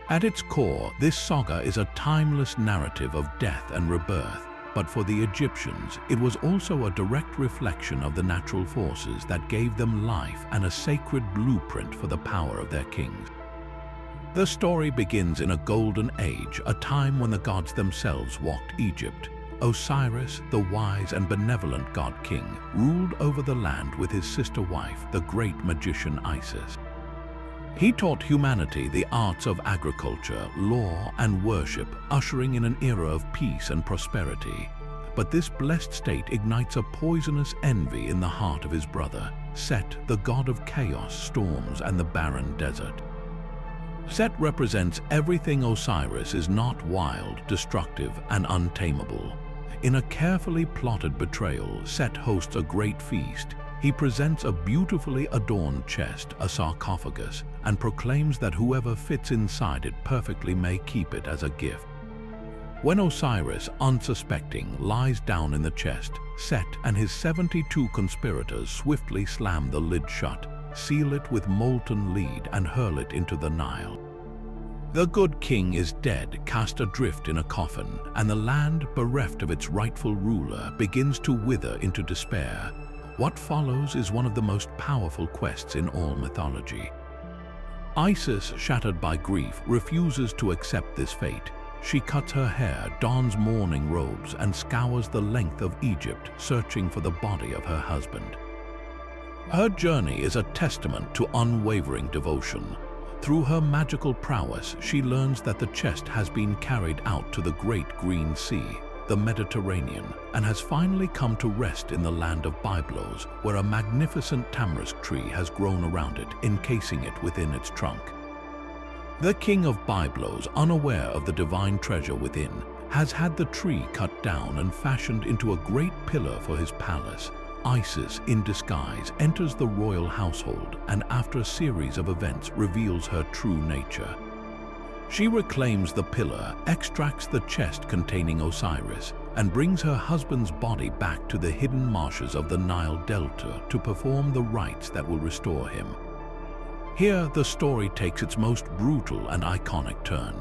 At its core, this saga is a timeless narrative of death and rebirth, but for the Egyptians, it was also a direct reflection of the natural forces that gave them life and a sacred blueprint for the power of their kings. The story begins in a golden age, a time when the gods themselves walked Egypt, Osiris, the wise and benevolent god-king, ruled over the land with his sister wife, the great magician Isis. He taught humanity the arts of agriculture, law, and worship, ushering in an era of peace and prosperity. But this blessed state ignites a poisonous envy in the heart of his brother, Set, the god of chaos, storms, and the barren desert. Set represents everything Osiris is not: wild, destructive, and untamable. In a carefully plotted betrayal, Set hosts a great feast. He presents a beautifully adorned chest, a sarcophagus, and proclaims that whoever fits inside it perfectly may keep it as a gift. When Osiris, unsuspecting, lies down in the chest, Set and his 72 conspirators swiftly slam the lid shut, seal it with molten lead, and hurl it into the Nile. The good king is dead, cast adrift in a coffin, and the land, bereft of its rightful ruler, begins to wither into despair. What follows is one of the most powerful quests in all mythology. Isis, shattered by grief, refuses to accept this fate. She cuts her hair, dons mourning robes, and scours the length of Egypt, searching for the body of her husband. Her journey is a testament to unwavering devotion. Through her magical prowess, she learns that the chest has been carried out to the Great Green Sea, the Mediterranean, and has finally come to rest in the land of Byblos, where a magnificent tamarisk tree has grown around it, encasing it within its trunk. The king of Byblos, unaware of the divine treasure within, has had the tree cut down and fashioned into a great pillar for his palace. Isis, in disguise, enters the royal household and, after a series of events, reveals her true nature. She reclaims the pillar, extracts the chest containing Osiris, and brings her husband's body back to the hidden marshes of the Nile Delta to perform the rites that will restore him. Here, the story takes its most brutal and iconic turn.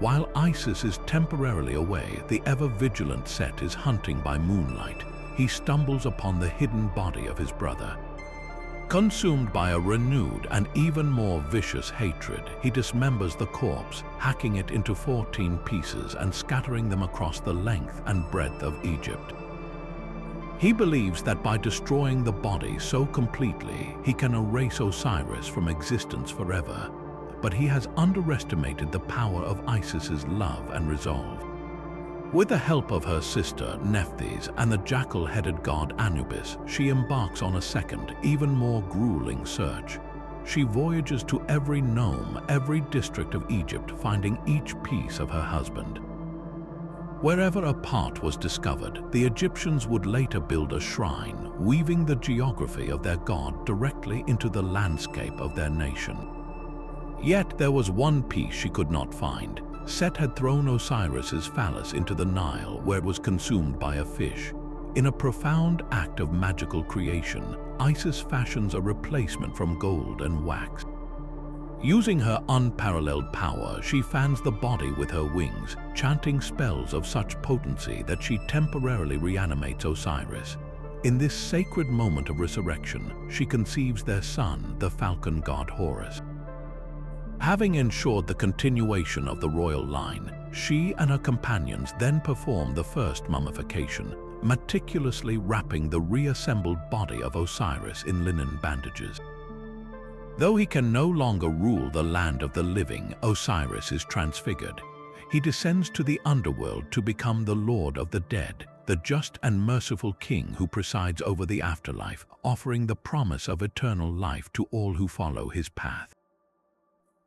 While Isis is temporarily away, the ever-vigilant Set is hunting by moonlight. He stumbles upon the hidden body of his brother. Consumed by a renewed and even more vicious hatred, he dismembers the corpse, hacking it into 14 pieces and scattering them across the length and breadth of Egypt. He believes that by destroying the body so completely, he can erase Osiris from existence forever. But he has underestimated the power of Isis's love and resolve. With the help of her sister, Nephthys, and the jackal-headed god Anubis, she embarks on a second, even more grueling search. She voyages to every nome, every district of Egypt, finding each piece of her husband. Wherever a part was discovered, the Egyptians would later build a shrine, weaving the geography of their god directly into the landscape of their nation. Yet there was one piece she could not find. Set had thrown Osiris's phallus into the Nile, where it was consumed by a fish. In a profound act of magical creation, Isis fashions a replacement from gold and wax. Using her unparalleled power, she fans the body with her wings, chanting spells of such potency that she temporarily reanimates Osiris. In this sacred moment of resurrection, she conceives their son, the falcon god Horus. Having ensured the continuation of the royal line, she and her companions then perform the first mummification, meticulously wrapping the reassembled body of Osiris in linen bandages. Though he can no longer rule the land of the living, Osiris is transfigured. He descends to the underworld to become the Lord of the Dead, the just and merciful king who presides over the afterlife, offering the promise of eternal life to all who follow his path.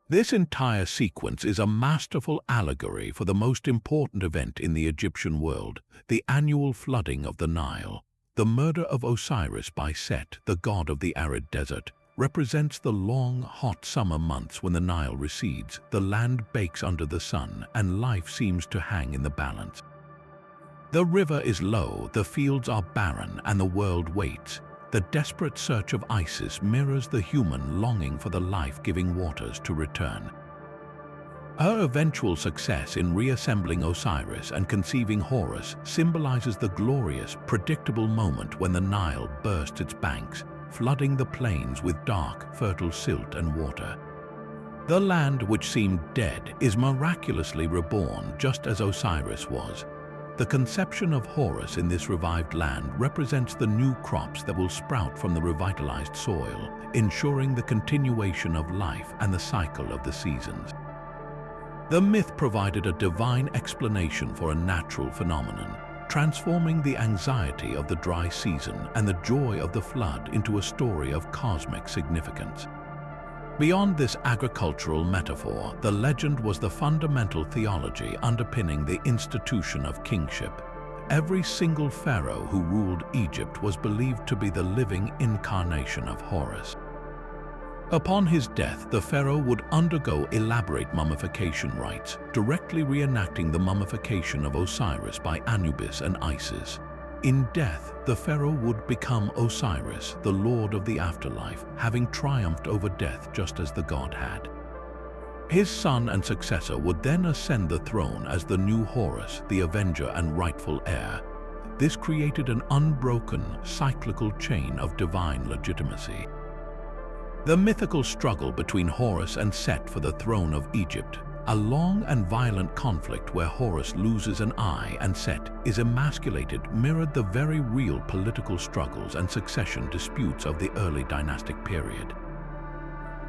This entire sequence is a masterful allegory for the most important event in the Egyptian world, the annual flooding of the Nile. The murder of Osiris by Set, the god of the arid desert, represents the long, hot summer months when the Nile recedes, the land bakes under the sun, and life seems to hang in the balance. The river is low, the fields are barren, and the world waits. The desperate search of Isis mirrors the human longing for the life-giving waters to return. Her eventual success in reassembling Osiris and conceiving Horus symbolizes the glorious, predictable moment when the Nile bursts its banks, flooding the plains with dark, fertile silt and water. The land which seemed dead is miraculously reborn just as Osiris was. The conception of Horus in this revived land represents the new crops that will sprout from the revitalized soil, ensuring the continuation of life and the cycle of the seasons. The myth provided a divine explanation for a natural phenomenon, transforming the anxiety of the dry season and the joy of the flood into a story of cosmic significance. Beyond this agricultural metaphor, the legend was the fundamental theology underpinning the institution of kingship. Every single pharaoh who ruled Egypt was believed to be the living incarnation of Horus. Upon his death, the pharaoh would undergo elaborate mummification rites, directly reenacting the mummification of Osiris by Anubis and Isis. In death, the pharaoh would become Osiris, the lord of the afterlife, having triumphed over death just as the god had. His son and successor would then ascend the throne as the new Horus, the avenger and rightful heir. This created an unbroken, cyclical chain of divine legitimacy. The mythical struggle between Horus and Set for the throne of Egypt, a long and violent conflict where Horus loses an eye and Set is emasculated, mirrored the very real political struggles and succession disputes of the early dynastic period.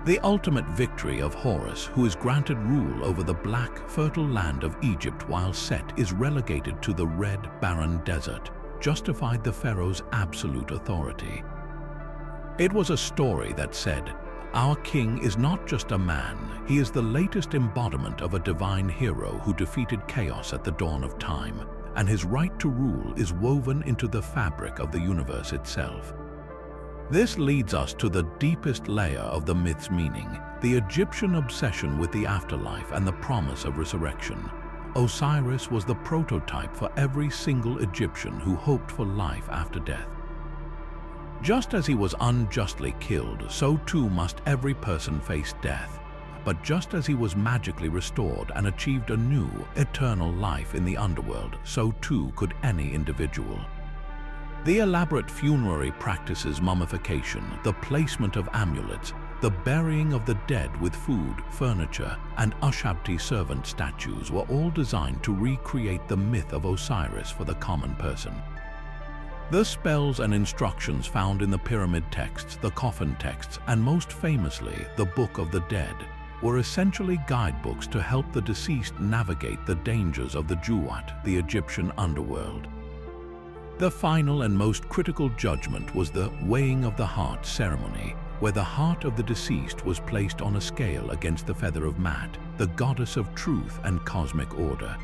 The ultimate victory of Horus, who is granted rule over the black, fertile land of Egypt while Set is relegated to the red, barren desert, justified the pharaoh's absolute authority. It was a story that said, "Our king is not just a man, he is the latest embodiment of a divine hero who defeated chaos at the dawn of time, and his right to rule is woven into the fabric of the universe itself." This leads us to the deepest layer of the myth's meaning, the Egyptian obsession with the afterlife and the promise of resurrection. Osiris was the prototype for every single Egyptian who hoped for life after death. Just as he was unjustly killed, so too must every person face death. But just as he was magically restored and achieved a new, eternal life in the underworld, so too could any individual. The elaborate funerary practices, mummification, the placement of amulets, the burying of the dead with food, furniture, and Ushabti servant statues were all designed to recreate the myth of Osiris for the common person. The spells and instructions found in the pyramid texts, the coffin texts, and most famously, the Book of the Dead, were essentially guidebooks to help the deceased navigate the dangers of the Juwat, the Egyptian underworld. The final and most critical judgment was the weighing of the heart ceremony, where the heart of the deceased was placed on a scale against the feather of Mat, the goddess of truth and cosmic order.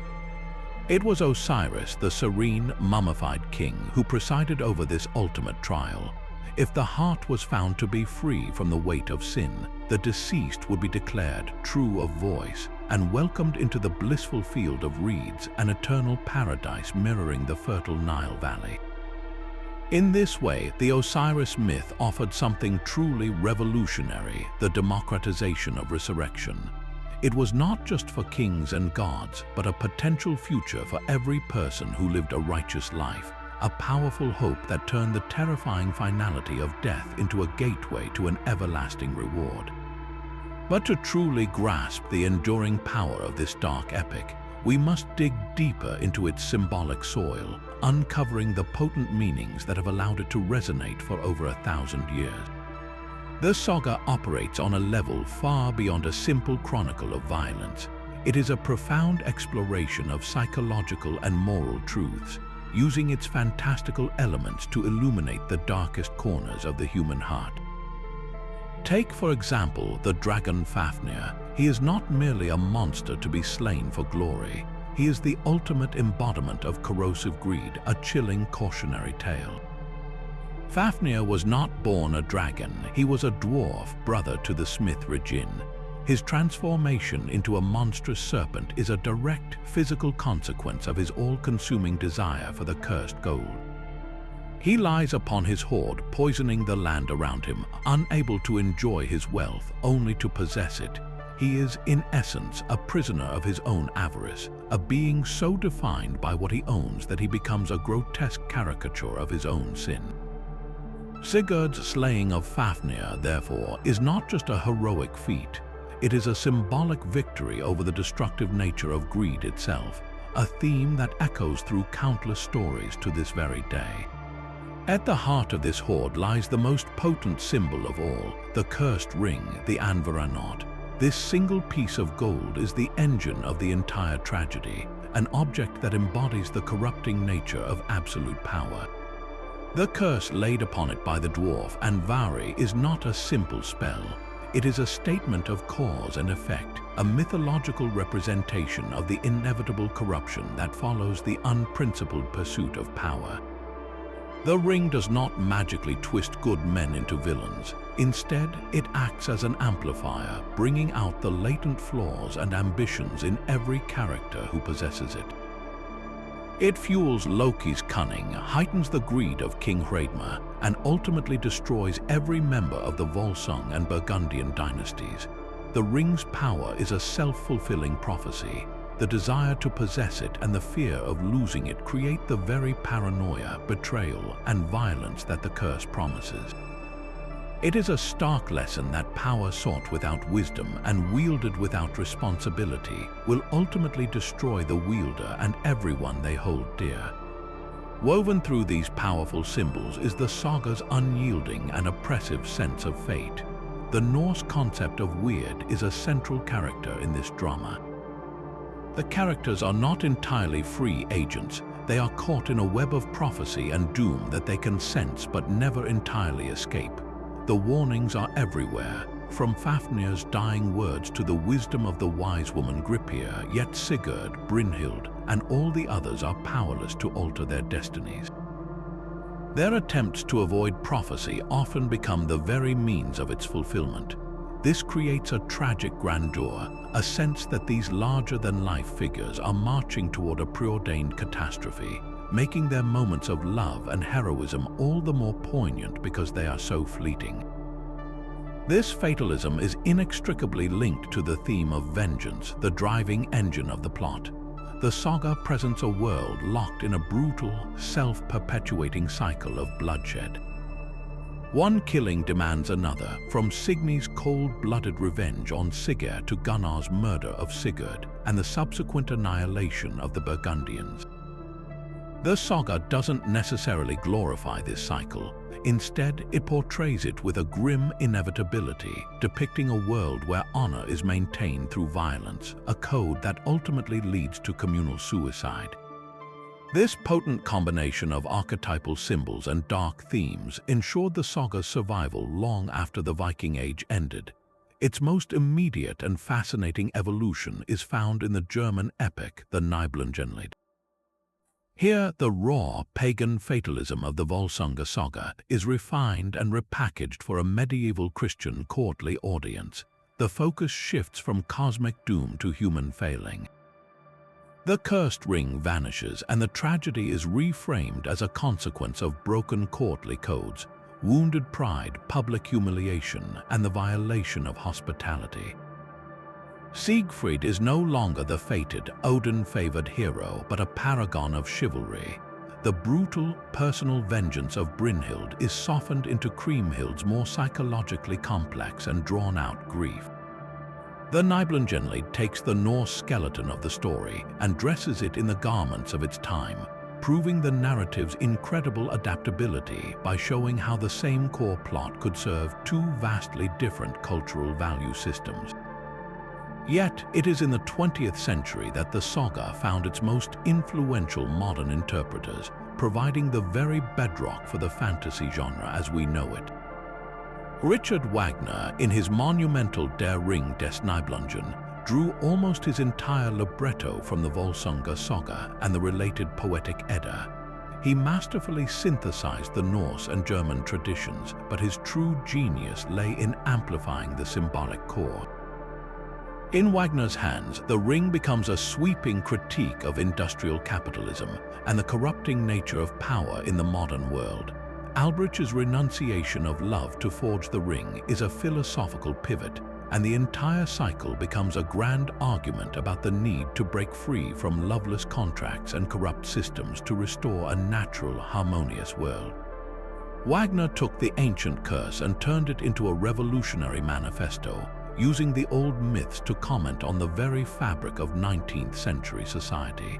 It was Osiris, the serene, mummified king, who presided over this ultimate trial. If the heart was found to be free from the weight of sin, the deceased would be declared true of voice and welcomed into the blissful field of reeds, an eternal paradise mirroring the fertile Nile Valley. In this way, the Osiris myth offered something truly revolutionary, the democratization of resurrection. It was not just for kings and gods, but a potential future for every person who lived a righteous life, a powerful hope that turned the terrifying finality of death into a gateway to an everlasting reward. But to truly grasp the enduring power of this dark epic, we must dig deeper into its symbolic soil, uncovering the potent meanings that have allowed it to resonate for over 1,000 years. The saga operates on a level far beyond a simple chronicle of violence. It is a profound exploration of psychological and moral truths, using its fantastical elements to illuminate the darkest corners of the human heart. Take, for example, the dragon Fafnir. He is not merely a monster to be slain for glory. He is the ultimate embodiment of corrosive greed, a chilling cautionary tale. Fafnir was not born a dragon. He was a dwarf, brother to the smith Regin. His transformation into a monstrous serpent is a direct physical consequence of his all-consuming desire for the cursed gold. He lies upon his hoard, poisoning the land around him, unable to enjoy his wealth, only to possess it. He is, in essence, a prisoner of his own avarice, a being so defined by what he owns that he becomes a grotesque caricature of his own sin. Sigurd's slaying of Fafnir, therefore, is not just a heroic feat. It is a symbolic victory over the destructive nature of greed itself, a theme that echoes through countless stories to this very day. At the heart of this hoard lies the most potent symbol of all, the cursed ring, the Anvaranot. This single piece of gold is the engine of the entire tragedy, an object that embodies the corrupting nature of absolute power. The curse laid upon it by the dwarf Anvari is not a simple spell. It is a statement of cause and effect, a mythological representation of the inevitable corruption that follows the unprincipled pursuit of power. The ring does not magically twist good men into villains. Instead, it acts as an amplifier, bringing out the latent flaws and ambitions in every character who possesses it. It fuels Loki's cunning, heightens the greed of King Hreidmar, and ultimately destroys every member of the Volsung and Burgundian dynasties. The ring's power is a self-fulfilling prophecy. The desire to possess it and the fear of losing it create the very paranoia, betrayal, and violence that the curse promises. It is a stark lesson that power sought without wisdom and wielded without responsibility will ultimately destroy the wielder and everyone they hold dear. Woven through these powerful symbols is the saga's unyielding and oppressive sense of fate. The Norse concept of weird is a central character in this drama. The characters are not entirely free agents. They are caught in a web of prophecy and doom that they can sense but never entirely escape. The warnings are everywhere, from Fafnir's dying words to the wisdom of the wise woman Gripir, yet Sigurd, Brynhild, and all the others are powerless to alter their destinies. Their attempts to avoid prophecy often become the very means of its fulfillment. This creates a tragic grandeur, a sense that these larger-than-life figures are marching toward a preordained catastrophe, making their moments of love and heroism all the more poignant because they are so fleeting. This fatalism is inextricably linked to the theme of vengeance, the driving engine of the plot. The saga presents a world locked in a brutal, self-perpetuating cycle of bloodshed. One killing demands another, from Signy's cold-blooded revenge on Sigurd to Gunnar's murder of Sigurd and the subsequent annihilation of the Burgundians. The saga doesn't necessarily glorify this cycle. Instead, it portrays it with a grim inevitability, depicting a world where honor is maintained through violence, a code that ultimately leads to communal suicide. This potent combination of archetypal symbols and dark themes ensured the saga's survival long after the Viking Age ended. Its most immediate and fascinating evolution is found in the German epic, the Nibelungenlied. Here, the raw, pagan fatalism of the Volsunga Saga is refined and repackaged for a medieval Christian courtly audience. The focus shifts from cosmic doom to human failing. The cursed ring vanishes, and the tragedy is reframed as a consequence of broken courtly codes, wounded pride, public humiliation, and the violation of hospitality. Siegfried is no longer the fated, Odin-favored hero, but a paragon of chivalry. The brutal, personal vengeance of Brynhild is softened into Kriemhild's more psychologically complex and drawn-out grief. The Nibelungenlied takes the Norse skeleton of the story and dresses it in the garments of its time, proving the narrative's incredible adaptability by showing how the same core plot could serve two vastly different cultural value systems. Yet, it is in the 20th century that the saga found its most influential modern interpreters, providing the very bedrock for the fantasy genre as we know it. Richard Wagner, in his monumental Der Ring des Nibelungen, drew almost his entire libretto from the Volsunga Saga and the related poetic Edda. He masterfully synthesized the Norse and German traditions, but his true genius lay in amplifying the symbolic core. In Wagner's hands, the ring becomes a sweeping critique of industrial capitalism and the corrupting nature of power in the modern world. Albrich's renunciation of love to forge the ring is a philosophical pivot, and the entire cycle becomes a grand argument about the need to break free from loveless contracts and corrupt systems to restore a natural, harmonious world. Wagner took the ancient curse and turned it into a revolutionary manifesto, using the old myths to comment on the very fabric of 19th century society.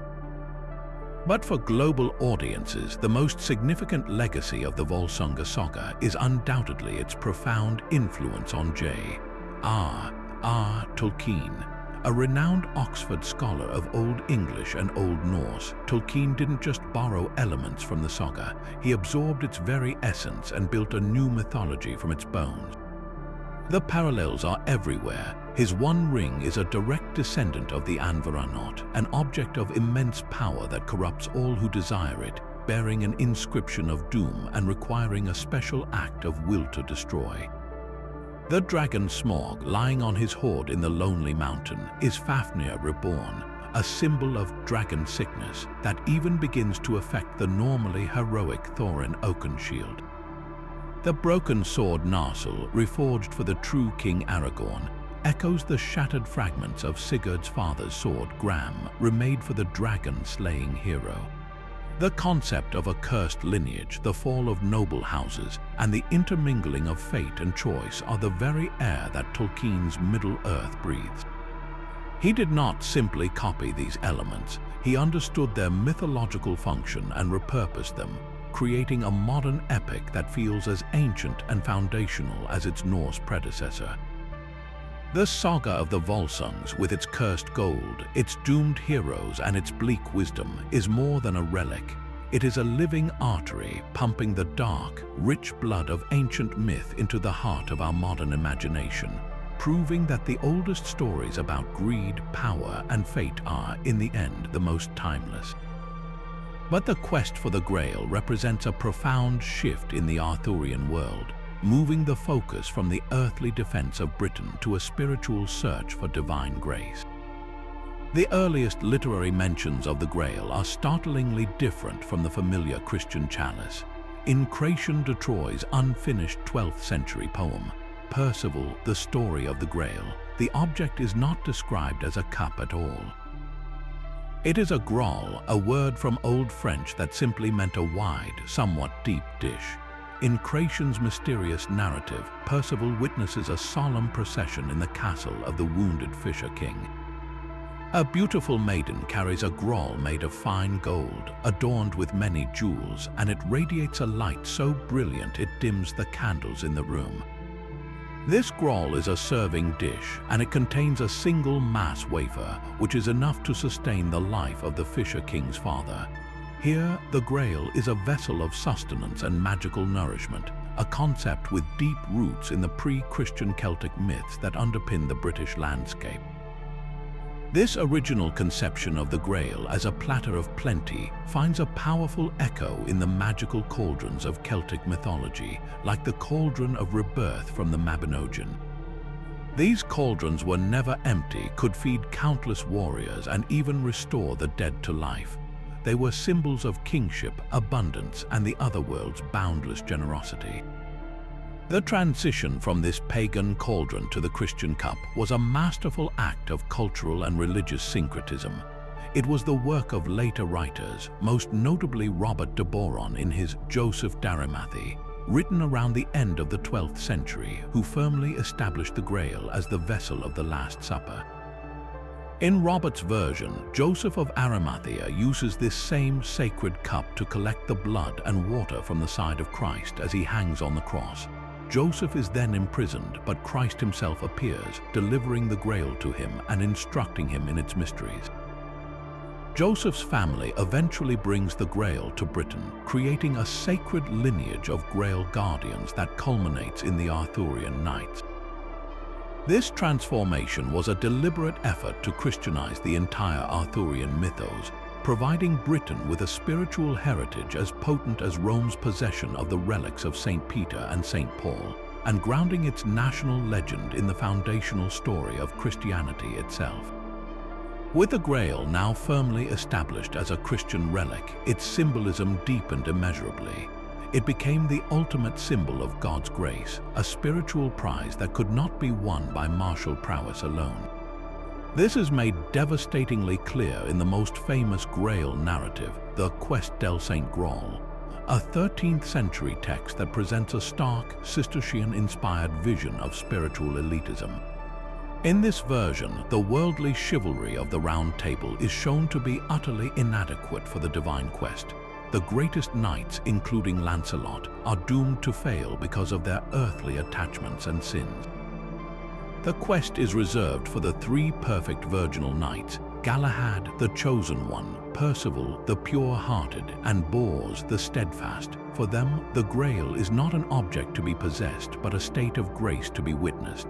But for global audiences, the most significant legacy of the Volsunga Saga is undoubtedly its profound influence on J.R.R. Tolkien. A renowned Oxford scholar of Old English and Old Norse, Tolkien didn't just borrow elements from the saga, he absorbed its very essence and built a new mythology from its bones. The parallels are everywhere. His One Ring is a direct descendant of the Anvaranot, an object of immense power that corrupts all who desire it, bearing an inscription of doom and requiring a special act of will to destroy. The dragon Smaug, lying on his hoard in the lonely mountain, is Fafnir reborn, a symbol of dragon sickness that even begins to affect the normally heroic Thorin Oakenshield. The broken sword Narsil, reforged for the true King Aragorn, echoes the shattered fragments of Sigurd's father's sword Gram, remade for the dragon-slaying hero. The concept of a cursed lineage, the fall of noble houses, and the intermingling of fate and choice are the very air that Tolkien's Middle-earth breathes. He did not simply copy these elements, he understood their mythological function and repurposed them, creating a modern epic that feels as ancient and foundational as its Norse predecessor. The saga of the Volsungs, with its cursed gold, its doomed heroes, and its bleak wisdom, is more than a relic. It is a living artery pumping the dark, rich blood of ancient myth into the heart of our modern imagination, proving that the oldest stories about greed, power, and fate are, in the end, the most timeless. But the quest for the Grail represents a profound shift in the Arthurian world, moving the focus from the earthly defense of Britain to a spiritual search for divine grace. The earliest literary mentions of the Grail are startlingly different from the familiar Christian chalice. In Chrétien de Troyes' unfinished 12th century poem, Percival, the Story of the Grail, the object is not described as a cup at all. It is a graal, a word from Old French that simply meant a wide, somewhat deep dish. In Chrétien's mysterious narrative, Percival witnesses a solemn procession in the castle of the wounded Fisher King. A beautiful maiden carries a graal made of fine gold, adorned with many jewels, and it radiates a light so brilliant it dims the candles in the room. This graal is a serving dish, and it contains a single mass wafer, which is enough to sustain the life of the Fisher King's father. Here, the Grail is a vessel of sustenance and magical nourishment, a concept with deep roots in the pre-Christian Celtic myths that underpin the British landscape. This original conception of the Grail as a platter of plenty finds a powerful echo in the magical cauldrons of Celtic mythology, like the cauldron of rebirth from the Mabinogion. These cauldrons were never empty, could feed countless warriors, and even restore the dead to life. They were symbols of kingship, abundance, and the otherworld's boundless generosity. The transition from this pagan cauldron to the Christian cup was a masterful act of cultural and religious syncretism. It was the work of later writers, most notably Robert de Boron in his Joseph d'Arimathie, written around the end of the 12th century, who firmly established the Grail as the vessel of the Last Supper. In Robert's version, Joseph of Arimathea uses this same sacred cup to collect the blood and water from the side of Christ as he hangs on the cross. Joseph is then imprisoned, but Christ himself appears, delivering the Grail to him and instructing him in its mysteries. Joseph's family eventually brings the Grail to Britain, creating a sacred lineage of Grail guardians that culminates in the Arthurian Knights. This transformation was a deliberate effort to Christianize the entire Arthurian mythos, providing Britain with a spiritual heritage as potent as Rome's possession of the relics of St. Peter and St. Paul, and grounding its national legend in the foundational story of Christianity itself. With the Grail now firmly established as a Christian relic, its symbolism deepened immeasurably. It became the ultimate symbol of God's grace, a spiritual prize that could not be won by martial prowess alone. This is made devastatingly clear in the most famous Grail narrative, the Quest del Saint Graal, a 13th century text that presents a stark, Cistercian-inspired vision of spiritual elitism. In this version, the worldly chivalry of the Round Table is shown to be utterly inadequate for the divine quest. The greatest knights, including Lancelot, are doomed to fail because of their earthly attachments and sins. The quest is reserved for the three perfect virginal knights: Galahad, the chosen one; Percival, the pure-hearted; and Bors, the steadfast. For them, the Grail is not an object to be possessed, but a state of grace to be witnessed.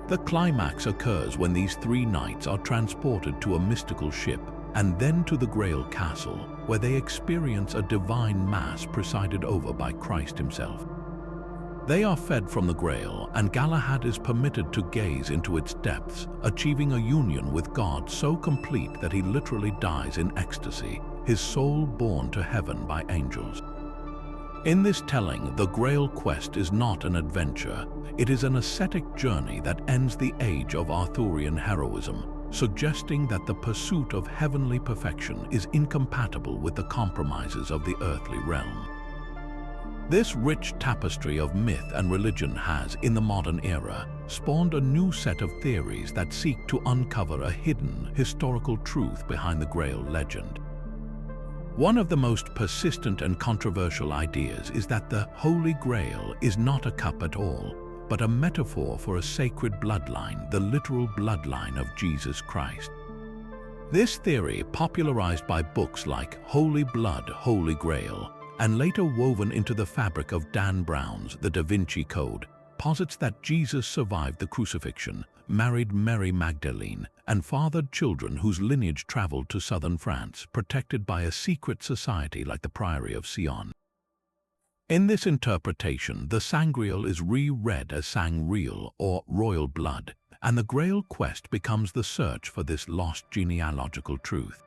The climax occurs when these three knights are transported to a mystical ship, and then to the Grail Castle, where they experience a divine mass presided over by Christ himself. They are fed from the Grail, and Galahad is permitted to gaze into its depths, achieving a union with God so complete that he literally dies in ecstasy, his soul borne to heaven by angels. In this telling, the Grail quest is not an adventure. It is an ascetic journey that ends the age of Arthurian heroism, suggesting that the pursuit of heavenly perfection is incompatible with the compromises of the earthly realm. This rich tapestry of myth and religion has, in the modern era, spawned a new set of theories that seek to uncover a hidden historical truth behind the Grail legend. One of the most persistent and controversial ideas is that the Holy Grail is not a cup at all, but a metaphor for a sacred bloodline, the literal bloodline of Jesus Christ. This theory, popularized by books like Holy Blood, Holy Grail, and later woven into the fabric of Dan Brown's The Da Vinci Code, posits that Jesus survived the crucifixion, married Mary Magdalene, and fathered children whose lineage traveled to southern France, protected by a secret society like the Priory of Sion. In this interpretation, the Sangreal is re-read as Sangreal, or royal blood, and the Grail quest becomes the search for this lost genealogical truth.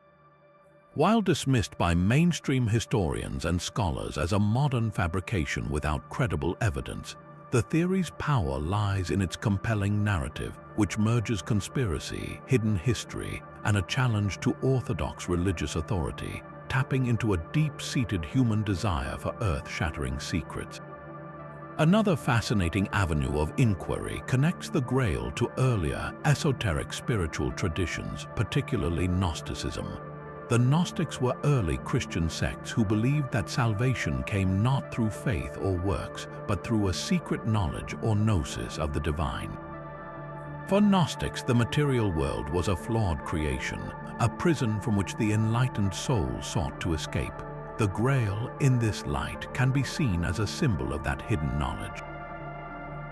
While dismissed by mainstream historians and scholars as a modern fabrication without credible evidence, the theory's power lies in its compelling narrative, which merges conspiracy, hidden history, and a challenge to orthodox religious authority, tapping into a deep-seated human desire for earth-shattering secrets. Another fascinating avenue of inquiry connects the Grail to earlier, esoteric spiritual traditions, particularly Gnosticism. The Gnostics were early Christian sects who believed that salvation came not through faith or works, but through a secret knowledge or gnosis of the divine. For Gnostics, the material world was a flawed creation, a prison from which the enlightened soul sought to escape. The Grail, in this light, can be seen as a symbol of that hidden knowledge.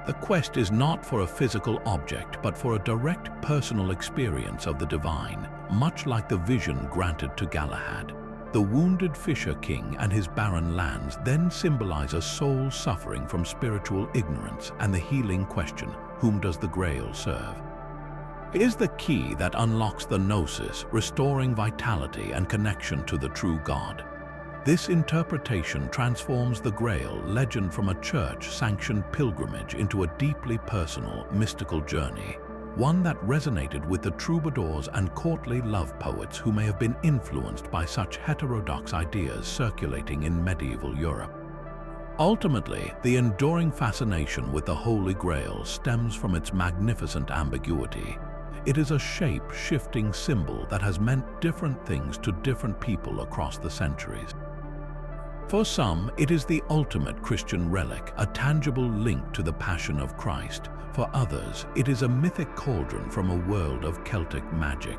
The quest is not for a physical object, but for a direct personal experience of the divine, much like the vision granted to Galahad. The wounded Fisher King and his barren lands then symbolize a soul suffering from spiritual ignorance and the healing question, whom does the Grail serve? It is the key that unlocks the gnosis, restoring vitality and connection to the true God. This interpretation transforms the Grail legend from a church-sanctioned pilgrimage into a deeply personal, mystical journey, one that resonated with the troubadours and courtly love poets who may have been influenced by such heterodox ideas circulating in medieval Europe. Ultimately, the enduring fascination with the Holy Grail stems from its magnificent ambiguity. It is a shape-shifting symbol that has meant different things to different people across the centuries. For some, it is the ultimate Christian relic, a tangible link to the Passion of Christ. For others, it is a mythic cauldron from a world of Celtic magic.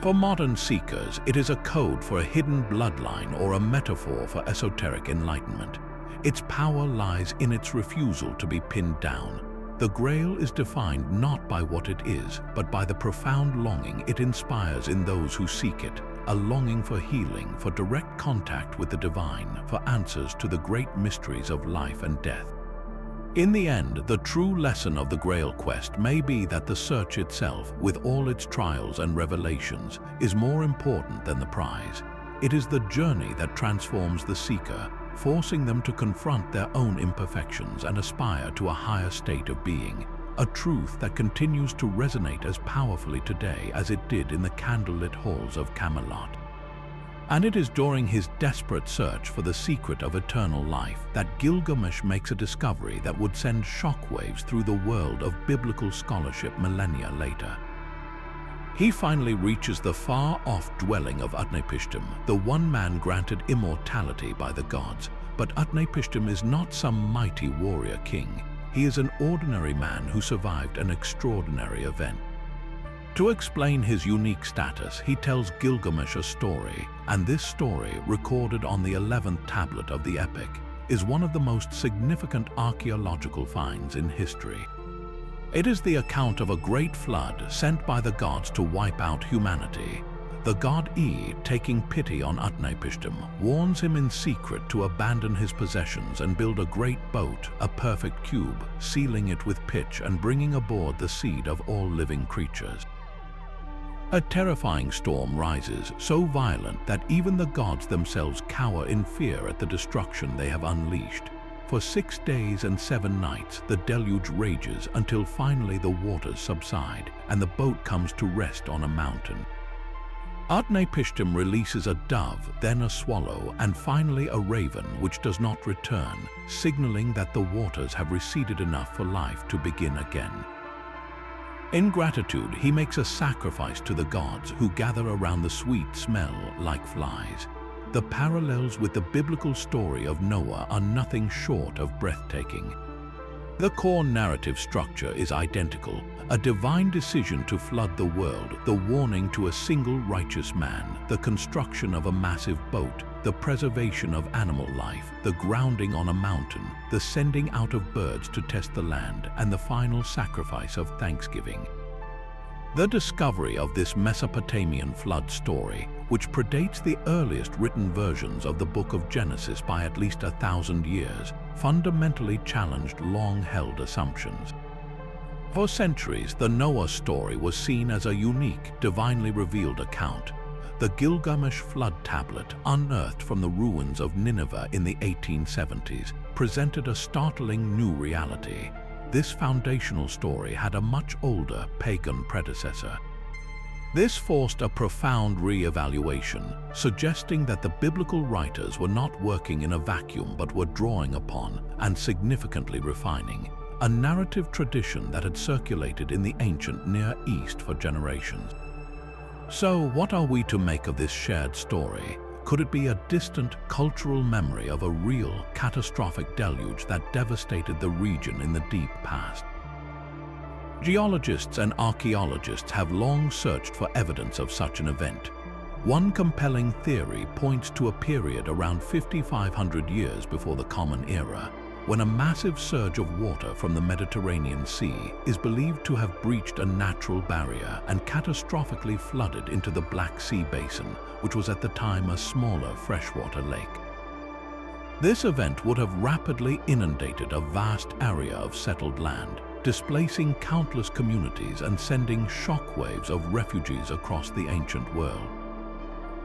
For modern seekers, it is a code for a hidden bloodline or a metaphor for esoteric enlightenment. Its power lies in its refusal to be pinned down. The Grail is defined not by what it is, but by the profound longing it inspires in those who seek it, a longing for healing, for direct contact with the divine, for answers to the great mysteries of life and death. In the end, the true lesson of the Grail quest may be that the search itself, with all its trials and revelations, is more important than the prize. It is the journey that transforms the seeker, forcing them to confront their own imperfections and aspire to a higher state of being, a truth that continues to resonate as powerfully today as it did in the candlelit halls of Camelot. And it is during his desperate search for the secret of eternal life that Gilgamesh makes a discovery that would send shockwaves through the world of biblical scholarship millennia later. He finally reaches the far-off dwelling of Utnapishtim, the one man granted immortality by the gods. But Utnapishtim is not some mighty warrior king. He is an ordinary man who survived an extraordinary event. To explain his unique status, he tells Gilgamesh a story, and this story, recorded on the 11th tablet of the epic, is one of the most significant archaeological finds in history. It is the account of a great flood sent by the gods to wipe out humanity. The god E, taking pity on Utnapishtim, warns him in secret to abandon his possessions and build a great boat, a perfect cube, sealing it with pitch and bringing aboard the seed of all living creatures. A terrifying storm rises, so violent that even the gods themselves cower in fear at the destruction they have unleashed. For 6 days and 7 nights, the deluge rages until finally the waters subside and the boat comes to rest on a mountain. Utnapishtim releases a dove, then a swallow, and finally a raven which does not return, signaling that the waters have receded enough for life to begin again. In gratitude, he makes a sacrifice to the gods who gather around the sweet smell like flies. The parallels with the biblical story of Noah are nothing short of breathtaking. The core narrative structure is identical: a divine decision to flood the world, the warning to a single righteous man, the construction of a massive boat, the preservation of animal life, the grounding on a mountain, the sending out of birds to test the land, and the final sacrifice of thanksgiving. The discovery of this Mesopotamian flood story, which predates the earliest written versions of the Book of Genesis by at least 1,000 years, fundamentally challenged long-held assumptions. For centuries, the Noah story was seen as a unique, divinely revealed account. The Gilgamesh flood tablet, unearthed from the ruins of Nineveh in the 1870s, presented a startling new reality. This foundational story had a much older pagan predecessor. This forced a profound re-evaluation, suggesting that the biblical writers were not working in a vacuum but were drawing upon and significantly refining a narrative tradition that had circulated in the ancient Near East for generations. So, what are we to make of this shared story? Could it be a distant cultural memory of a real, catastrophic deluge that devastated the region in the deep past? Geologists and archaeologists have long searched for evidence of such an event. One compelling theory points to a period around 5,500 years before the Common Era, when a massive surge of water from the Mediterranean Sea is believed to have breached a natural barrier and catastrophically flooded into the Black Sea basin, which was at the time a smaller freshwater lake. This event would have rapidly inundated a vast area of settled land, displacing countless communities and sending shockwaves of refugees across the ancient world.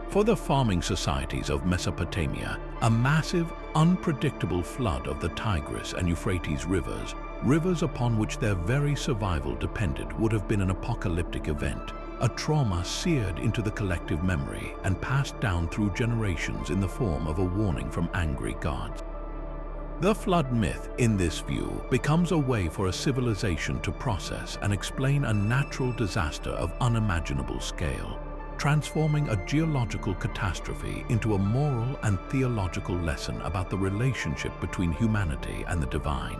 For the farming societies of Mesopotamia, a massive, unpredictable flood of the Tigris and Euphrates rivers upon which their very survival depended, would have been an apocalyptic event, a trauma seared into the collective memory and passed down through generations in the form of a warning from angry gods. The flood myth, in this view, becomes a way for a civilization to process and explain a natural disaster of unimaginable scale, transforming a geological catastrophe into a moral and theological lesson about the relationship between humanity and the divine.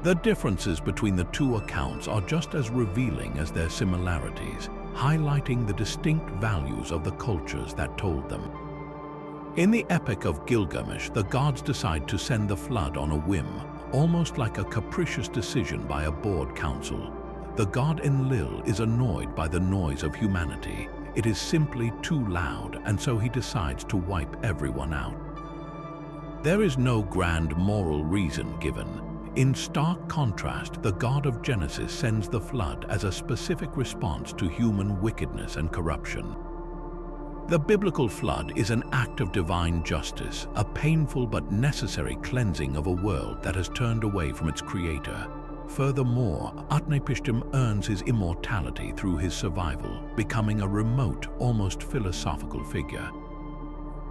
The differences between the two accounts are just as revealing as their similarities, highlighting the distinct values of the cultures that told them. In the Epic of Gilgamesh, the gods decide to send the flood on a whim, almost like a capricious decision by a bored council. The god Enlil is annoyed by the noise of humanity. It is simply too loud, and so he decides to wipe everyone out. There is no grand moral reason given. In stark contrast, the god of Genesis sends the flood as a specific response to human wickedness and corruption. The biblical flood is an act of divine justice, a painful but necessary cleansing of a world that has turned away from its creator. Furthermore, Utnapishtim earns his immortality through his survival, becoming a remote, almost philosophical figure.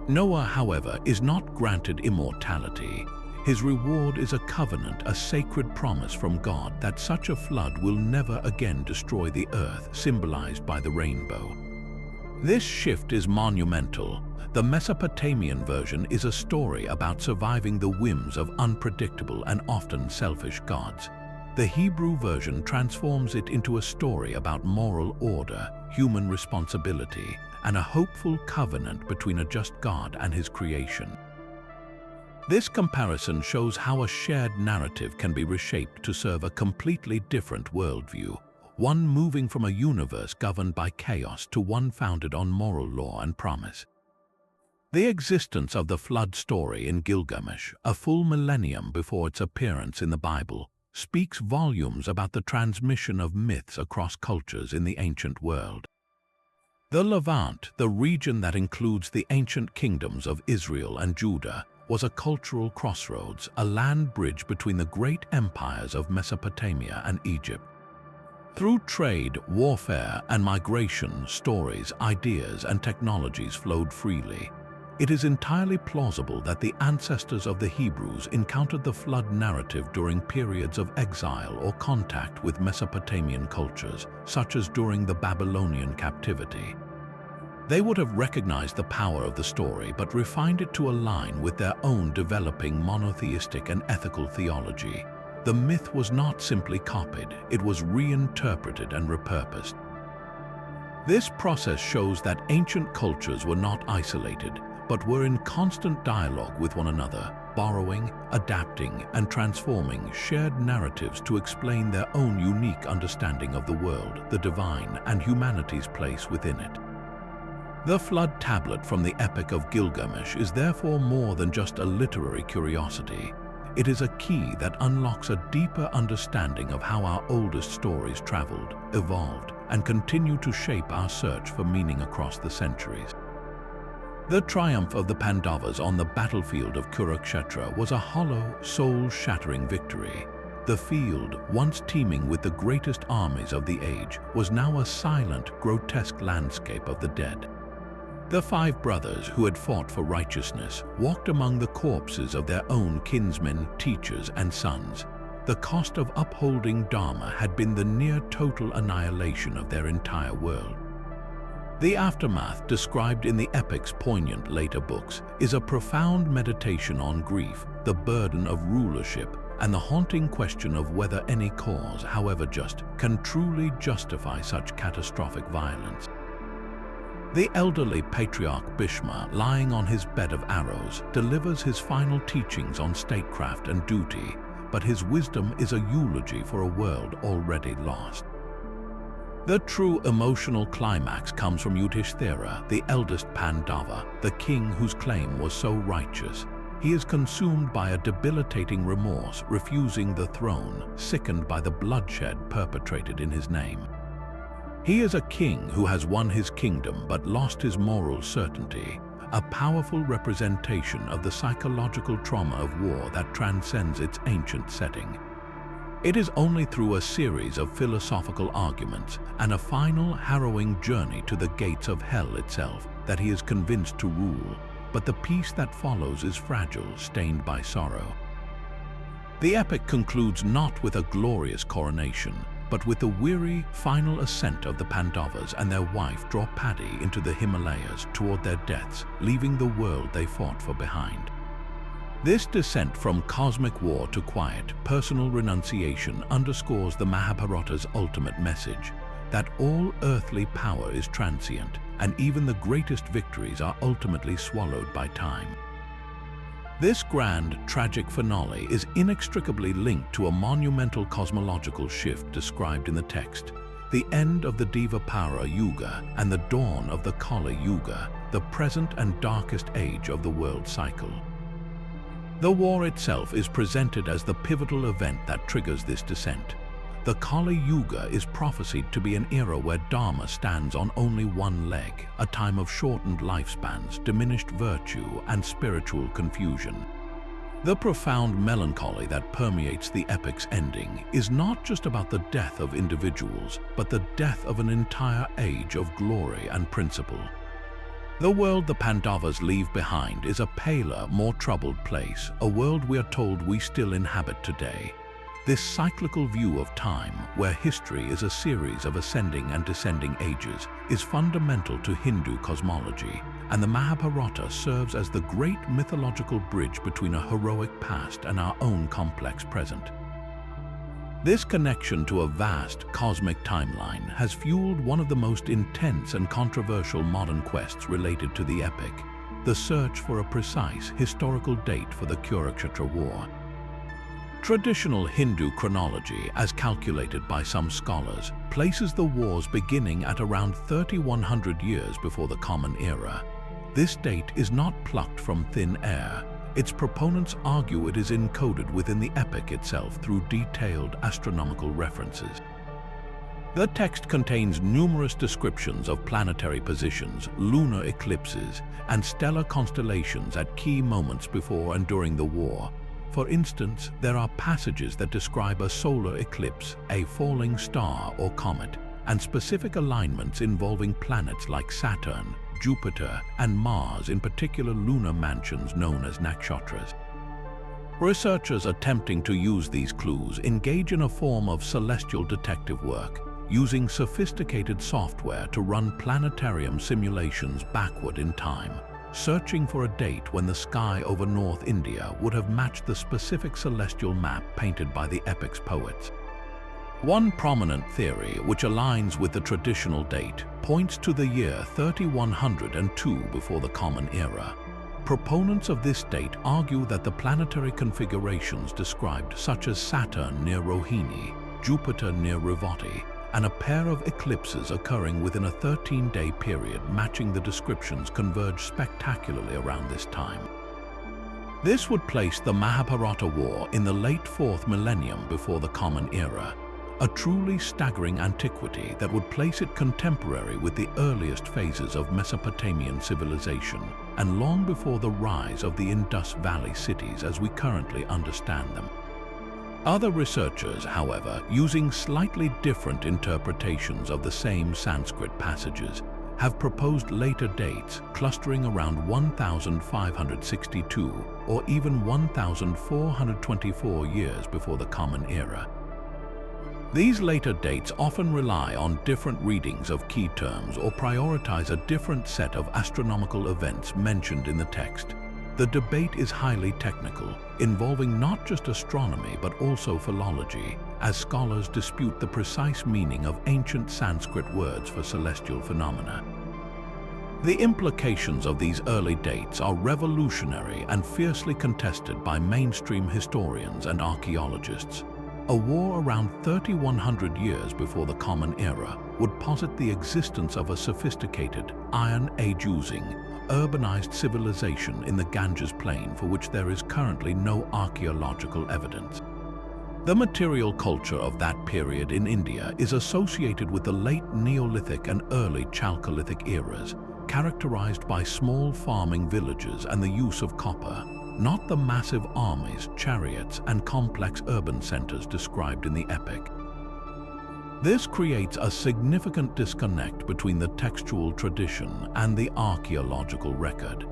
Noah, however, is not granted immortality. His reward is a covenant, a sacred promise from God that such a flood will never again destroy the earth, symbolized by the rainbow. This shift is monumental. The Mesopotamian version is a story about surviving the whims of unpredictable and often selfish gods. The Hebrew version transforms it into a story about moral order, human responsibility, and a hopeful covenant between a just God and his creation. This comparison shows how a shared narrative can be reshaped to serve a completely different worldview, one moving from a universe governed by chaos to one founded on moral law and promise. The existence of the flood story in Gilgamesh, a full millennium before its appearance in the Bible, speaks volumes about the transmission of myths across cultures in the ancient world. The Levant, the region that includes the ancient kingdoms of Israel and Judah, was a cultural crossroads, a land bridge between the great empires of Mesopotamia and Egypt. Through trade, warfare, and migration, stories, ideas, and technologies flowed freely. It is entirely plausible that the ancestors of the Hebrews encountered the flood narrative during periods of exile or contact with Mesopotamian cultures, such as during the Babylonian captivity. They would have recognized the power of the story but refined it to align with their own developing monotheistic and ethical theology. The myth was not simply copied, it was reinterpreted and repurposed. This process shows that ancient cultures were not isolated, but were in constant dialogue with one another, borrowing, adapting, and transforming shared narratives to explain their own unique understanding of the world, the divine, and humanity's place within it. The flood tablet from the Epic of Gilgamesh is therefore more than just a literary curiosity. It is a key that unlocks a deeper understanding of how our oldest stories traveled, evolved, and continue to shape our search for meaning across the centuries. The triumph of the Pandavas on the battlefield of Kurukshetra was a hollow, soul-shattering victory. The field, once teeming with the greatest armies of the age, was now a silent, grotesque landscape of the dead. The 5 brothers who had fought for righteousness walked among the corpses of their own kinsmen, teachers, and sons. The cost of upholding Dharma had been the near-total annihilation of their entire world. The aftermath, described in the epic's poignant later books, is a profound meditation on grief, the burden of rulership, and the haunting question of whether any cause, however just, can truly justify such catastrophic violence. The elderly patriarch Bhishma, lying on his bed of arrows, delivers his final teachings on statecraft and duty, but his wisdom is a eulogy for a world already lost. The true emotional climax comes from Yudhishthira, the eldest Pandava, the king whose claim was so righteous. He is consumed by a debilitating remorse, refusing the throne, sickened by the bloodshed perpetrated in his name. He is a king who has won his kingdom but lost his moral certainty, a powerful representation of the psychological trauma of war that transcends its ancient setting. It is only through a series of philosophical arguments and a final harrowing journey to the gates of hell itself that he is convinced to rule, but the peace that follows is fragile, stained by sorrow. The epic concludes not with a glorious coronation, but with the weary final ascent of the Pandavas and their wife Draupadi into the Himalayas toward their deaths, leaving the world they fought for behind. This descent from cosmic war to quiet, personal renunciation underscores the Mahabharata's ultimate message, that all earthly power is transient, and even the greatest victories are ultimately swallowed by time. This grand, tragic finale is inextricably linked to a monumental cosmological shift described in the text, the end of the Dvapara Yuga and the dawn of the Kali Yuga, the present and darkest age of the world cycle. The war itself is presented as the pivotal event that triggers this descent. The Kali Yuga is prophesied to be an era where Dharma stands on only one leg, a time of shortened lifespans, diminished virtue, and spiritual confusion. The profound melancholy that permeates the epic's ending is not just about the death of individuals, but the death of an entire age of glory and principle. The world the Pandavas leave behind is a paler, more troubled place, a world we are told we still inhabit today. This cyclical view of time, where history is a series of ascending and descending ages, is fundamental to Hindu cosmology, and the Mahabharata serves as the great mythological bridge between a heroic past and our own complex present. This connection to a vast cosmic timeline has fueled one of the most intense and controversial modern quests related to the epic, the search for a precise historical date for the Kurukshetra War. Traditional Hindu chronology, as calculated by some scholars, places the war's beginning at around 3,100 years before the Common Era. This date is not plucked from thin air. Its proponents argue it is encoded within the epic itself through detailed astronomical references. The text contains numerous descriptions of planetary positions, lunar eclipses, and stellar constellations at key moments before and during the war. For instance, there are passages that describe a solar eclipse, a falling star or comet, and specific alignments involving planets like Saturn, Jupiter, and Mars, in particular lunar mansions known as nakshatras. Researchers attempting to use these clues engage in a form of celestial detective work, using sophisticated software to run planetarium simulations backward in time, searching for a date when the sky over North India would have matched the specific celestial map painted by the epic's poets. One prominent theory, which aligns with the traditional date, points to the year 3102 before the Common Era. Proponents of this date argue that the planetary configurations described, such as Saturn near Rohini, Jupiter near Revati, and a pair of eclipses occurring within a 13-day period matching the descriptions, converge spectacularly around this time. This would place the Mahabharata War in the late 4th millennium before the Common Era, a truly staggering antiquity that would place it contemporary with the earliest phases of Mesopotamian civilization and long before the rise of the Indus Valley cities as we currently understand them. Other researchers, however, using slightly different interpretations of the same Sanskrit passages, have proposed later dates clustering around 1562 or even 1424 years before the Common Era. These later dates often rely on different readings of key terms or prioritize a different set of astronomical events mentioned in the text. The debate is highly technical, involving not just astronomy but also philology, as scholars dispute the precise meaning of ancient Sanskrit words for celestial phenomena. The implications of these early dates are revolutionary and fiercely contested by mainstream historians and archaeologists. A war around 3,100 years before the Common Era would posit the existence of a sophisticated, Iron Age-using, urbanized civilization in the Ganges Plain for which there is currently no archaeological evidence. The material culture of that period in India is associated with the late Neolithic and early Chalcolithic eras, characterized by small farming villages and the use of copper, not the massive armies, chariots, and complex urban centers described in the epic. This creates a significant disconnect between the textual tradition and the archaeological record.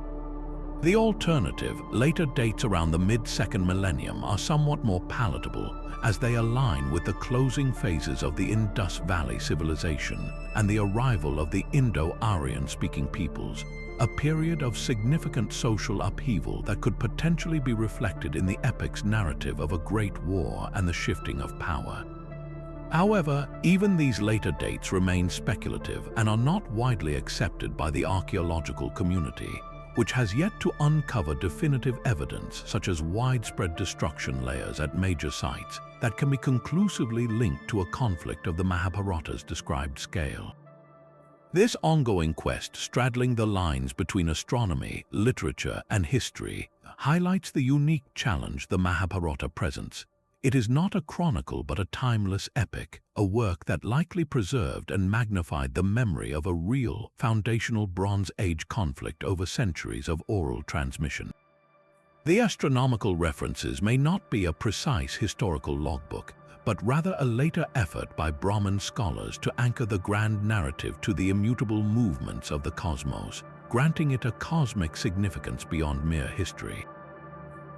The alternative, later dates around the mid-2nd millennium, are somewhat more palatable as they align with the closing phases of the Indus Valley civilization and the arrival of the Indo-Aryan-speaking peoples, a period of significant social upheaval that could potentially be reflected in the epic's narrative of a great war and the shifting of power. However, even these later dates remain speculative and are not widely accepted by the archaeological community, which has yet to uncover definitive evidence such as widespread destruction layers at major sites that can be conclusively linked to a conflict of the Mahabharata's described scale. This ongoing quest, straddling the lines between astronomy, literature, and history, highlights the unique challenge the Mahabharata presents. It is not a chronicle but a timeless epic, a work that likely preserved and magnified the memory of a real, foundational Bronze Age conflict over centuries of oral transmission. The astronomical references may not be a precise historical logbook, but rather a later effort by Brahmin scholars to anchor the grand narrative to the immutable movements of the cosmos, granting it a cosmic significance beyond mere history.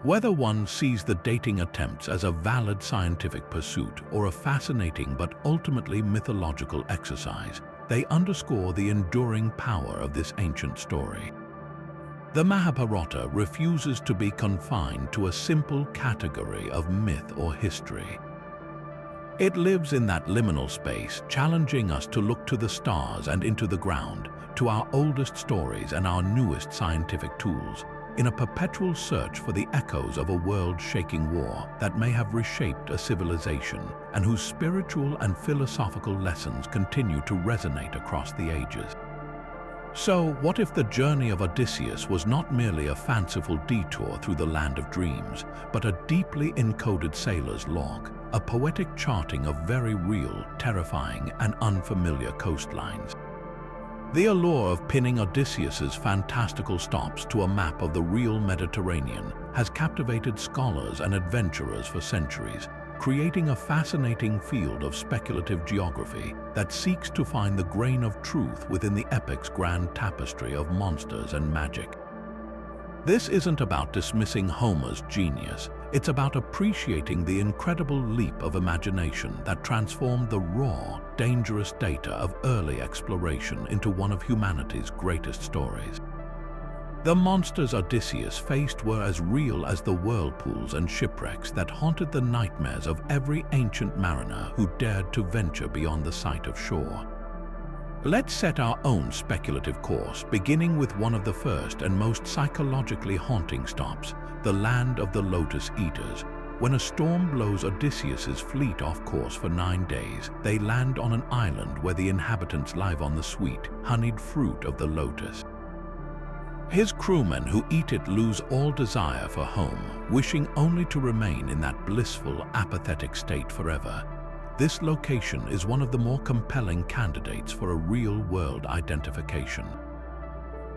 Whether one sees the dating attempts as a valid scientific pursuit or a fascinating but ultimately mythological exercise, they underscore the enduring power of this ancient story. The Mahabharata refuses to be confined to a simple category of myth or history. It lives in that liminal space, challenging us to look to the stars and into the ground, to our oldest stories and our newest scientific tools, in a perpetual search for the echoes of a world-shaking war that may have reshaped a civilization and whose spiritual and philosophical lessons continue to resonate across the ages. So, what if the journey of Odysseus was not merely a fanciful detour through the land of dreams, but a deeply encoded sailor's log, a poetic charting of very real, terrifying, and unfamiliar coastlines? The allure of pinning Odysseus's fantastical stops to a map of the real Mediterranean has captivated scholars and adventurers for centuries, creating a fascinating field of speculative geography that seeks to find the grain of truth within the epic's grand tapestry of monsters and magic. This isn't about dismissing Homer's genius, it's about appreciating the incredible leap of imagination that transformed the raw, dangerous data of early exploration into one of humanity's greatest stories. The monsters Odysseus faced were as real as the whirlpools and shipwrecks that haunted the nightmares of every ancient mariner who dared to venture beyond the sight of shore. Let's set our own speculative course, beginning with one of the first and most psychologically haunting stops, the land of the Lotus Eaters. When a storm blows Odysseus's fleet off course for 9 days, they land on an island where the inhabitants live on the sweet, honeyed fruit of the lotus. His crewmen who eat it lose all desire for home, wishing only to remain in that blissful, apathetic state forever. This location is one of the more compelling candidates for a real-world identification.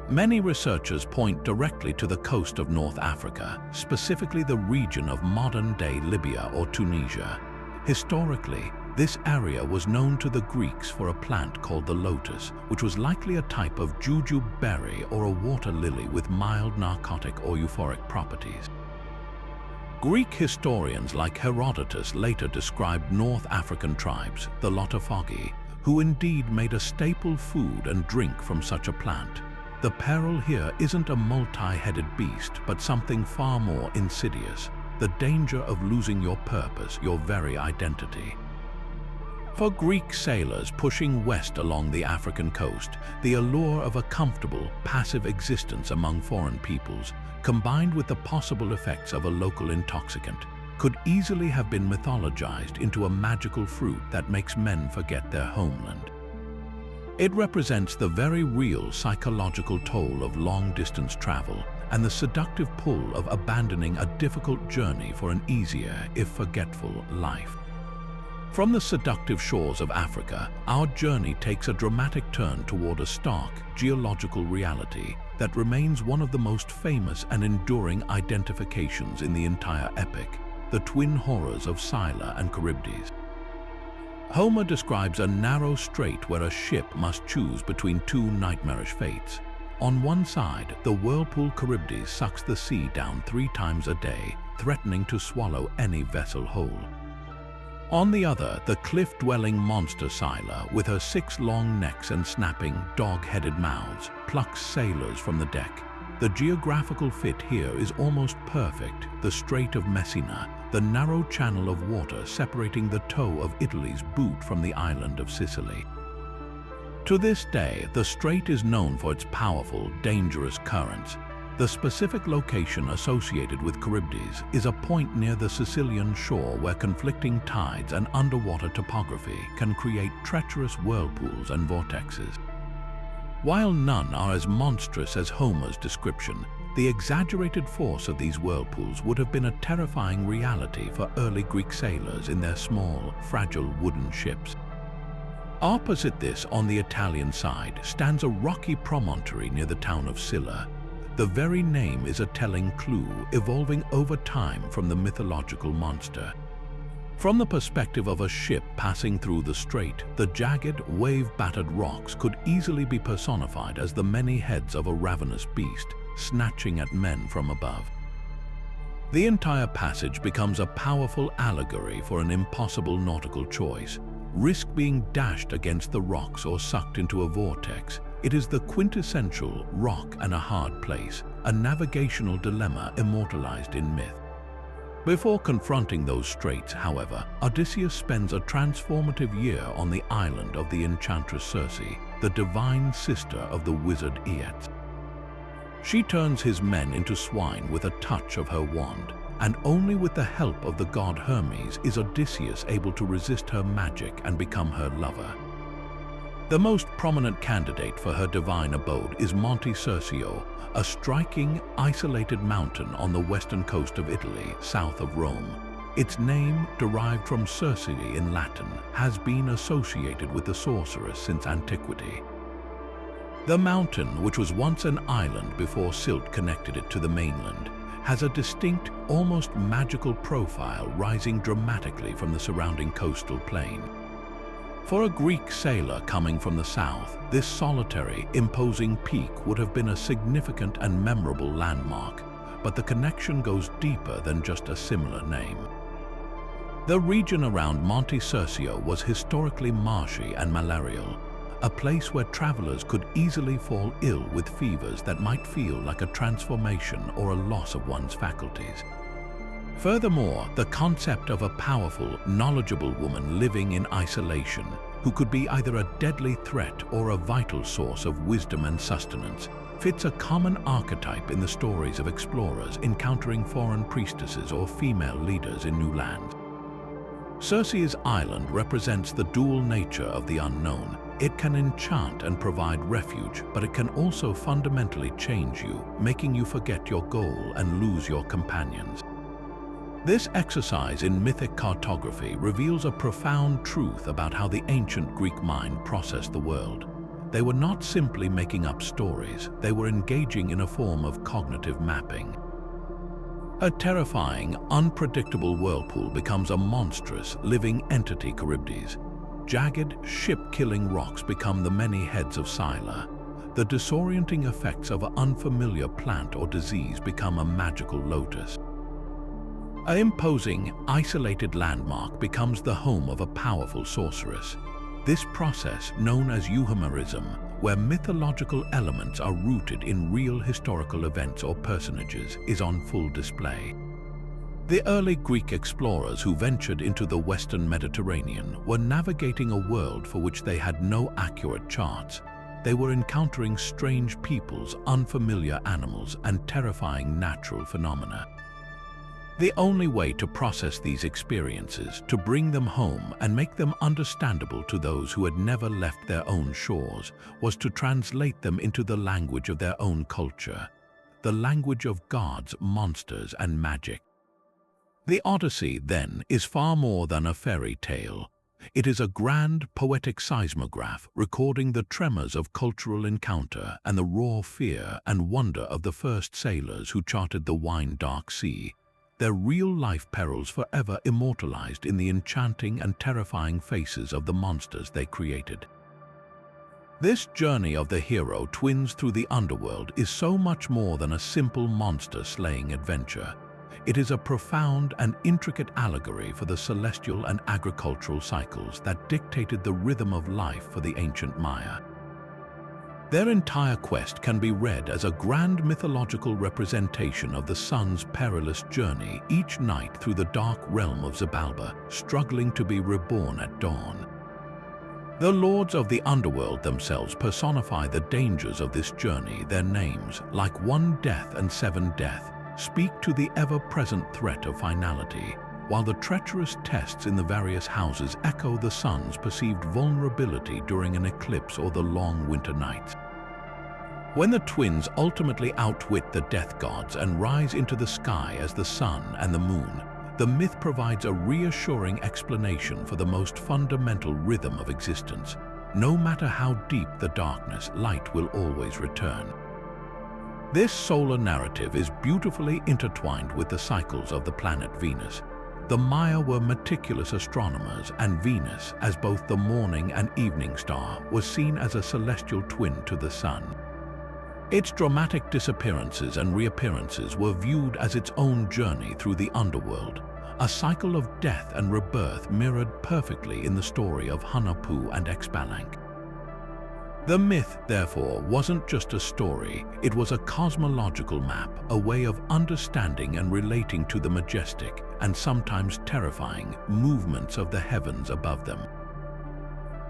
Many researchers point directly to the coast of North Africa, specifically the region of modern-day Libya or Tunisia. Historically, this area was known to the Greeks for a plant called the lotus, which was likely a type of jujube berry or a water lily with mild narcotic or euphoric properties. Greek historians like Herodotus later described North African tribes, the Lotophagi, who indeed made a staple food and drink from such a plant. The peril here isn't a multi-headed beast, but something far more insidious, the danger of losing your purpose, your very identity. For Greek sailors pushing west along the African coast, the allure of a comfortable, passive existence among foreign peoples, combined with the possible effects of a local intoxicant, could easily have been mythologized into a magical fruit that makes men forget their homeland. It represents the very real psychological toll of long-distance travel and the seductive pull of abandoning a difficult journey for an easier, if forgetful, life. From the seductive shores of Africa, our journey takes a dramatic turn toward a stark, geological reality that remains one of the most famous and enduring identifications in the entire epic, the twin horrors of Scylla and Charybdis. Homer describes a narrow strait where a ship must choose between two nightmarish fates. On one side, the whirlpool Charybdis sucks the sea down 3 times a day, threatening to swallow any vessel whole. On the other, the cliff-dwelling monster Scylla, with her 6 long necks and snapping, dog-headed mouths, plucks sailors from the deck. The geographical fit here is almost perfect, the Strait of Messina, the narrow channel of water separating the toe of Italy's boot from the island of Sicily. To this day, the strait is known for its powerful, dangerous currents. The specific location associated with Charybdis is a point near the Sicilian shore where conflicting tides and underwater topography can create treacherous whirlpools and vortexes. While none are as monstrous as Homer's description, the exaggerated force of these whirlpools would have been a terrifying reality for early Greek sailors in their small, fragile wooden ships. Opposite this, on the Italian side, stands a rocky promontory near the town of Scylla. The very name is a telling clue, evolving over time from the mythological monster. From the perspective of a ship passing through the strait, the jagged, wave-battered rocks could easily be personified as the many heads of a ravenous beast, snatching at men from above. The entire passage becomes a powerful allegory for an impossible nautical choice. Risk being dashed against the rocks or sucked into a vortex. It is the quintessential rock and a hard place, a navigational dilemma immortalized in myth. Before confronting those straits, however, Odysseus spends a transformative year on the island of the enchantress Circe, the divine sister of the wizard Aeates. She turns his men into swine with a touch of her wand, and only with the help of the god Hermes is Odysseus able to resist her magic and become her lover. The most prominent candidate for her divine abode is Monte Circeo, a striking, isolated mountain on the western coast of Italy, south of Rome. Its name, derived from Circe in Latin, has been associated with the sorceress since antiquity. The mountain, which was once an island before silt connected it to the mainland, has a distinct, almost magical profile rising dramatically from the surrounding coastal plain. For a Greek sailor coming from the south, this solitary, imposing peak would have been a significant and memorable landmark, but the connection goes deeper than just a similar name. The region around Monte Circeo was historically marshy and malarial, a place where travelers could easily fall ill with fevers that might feel like a transformation or a loss of one's faculties. Furthermore, the concept of a powerful, knowledgeable woman living in isolation, who could be either a deadly threat or a vital source of wisdom and sustenance, fits a common archetype in the stories of explorers encountering foreign priestesses or female leaders in new lands. Circe's island represents the dual nature of the unknown. It can enchant and provide refuge, but it can also fundamentally change you, making you forget your goal and lose your companions. This exercise in mythic cartography reveals a profound truth about how the ancient Greek mind processed the world. They were not simply making up stories, they were engaging in a form of cognitive mapping. A terrifying, unpredictable whirlpool becomes a monstrous, living entity Charybdis. Jagged, ship-killing rocks become the many heads of Scylla. The disorienting effects of an unfamiliar plant or disease become a magical lotus. An imposing, isolated landmark becomes the home of a powerful sorceress. This process, known as euhemerism, where mythological elements are rooted in real historical events or personages, is on full display. The early Greek explorers who ventured into the Western Mediterranean were navigating a world for which they had no accurate charts. They were encountering strange peoples, unfamiliar animals, and terrifying natural phenomena. The only way to process these experiences, to bring them home and make them understandable to those who had never left their own shores, was to translate them into the language of their own culture, the language of gods, monsters, and magic. The Odyssey, then, is far more than a fairy tale. It is a grand, poetic seismograph recording the tremors of cultural encounter and the raw fear and wonder of the first sailors who charted the wine-dark sea, their real-life perils forever immortalized in the enchanting and terrifying faces of the monsters they created. This journey of the hero twins through the underworld is so much more than a simple monster-slaying adventure. It is a profound and intricate allegory for the celestial and agricultural cycles that dictated the rhythm of life for the ancient Maya. Their entire quest can be read as a grand mythological representation of the sun's perilous journey each night through the dark realm of Xibalba, struggling to be reborn at dawn. The lords of the underworld themselves personify the dangers of this journey. Their names, like one death and seven death, speak to the ever-present threat of finality, while the treacherous tests in the various houses echo the sun's perceived vulnerability during an eclipse or the long winter nights. When the twins ultimately outwit the death gods and rise into the sky as the sun and the moon, the myth provides a reassuring explanation for the most fundamental rhythm of existence. No matter how deep the darkness, light will always return. This solar narrative is beautifully intertwined with the cycles of the planet Venus. The Maya were meticulous astronomers, and Venus, as both the morning and evening star, was seen as a celestial twin to the sun. Its dramatic disappearances and reappearances were viewed as its own journey through the underworld, a cycle of death and rebirth mirrored perfectly in the story of Hunahpu and Expalank. The myth, therefore, wasn't just a story, it was a cosmological map, a way of understanding and relating to the majestic, and sometimes terrifying, movements of the heavens above them.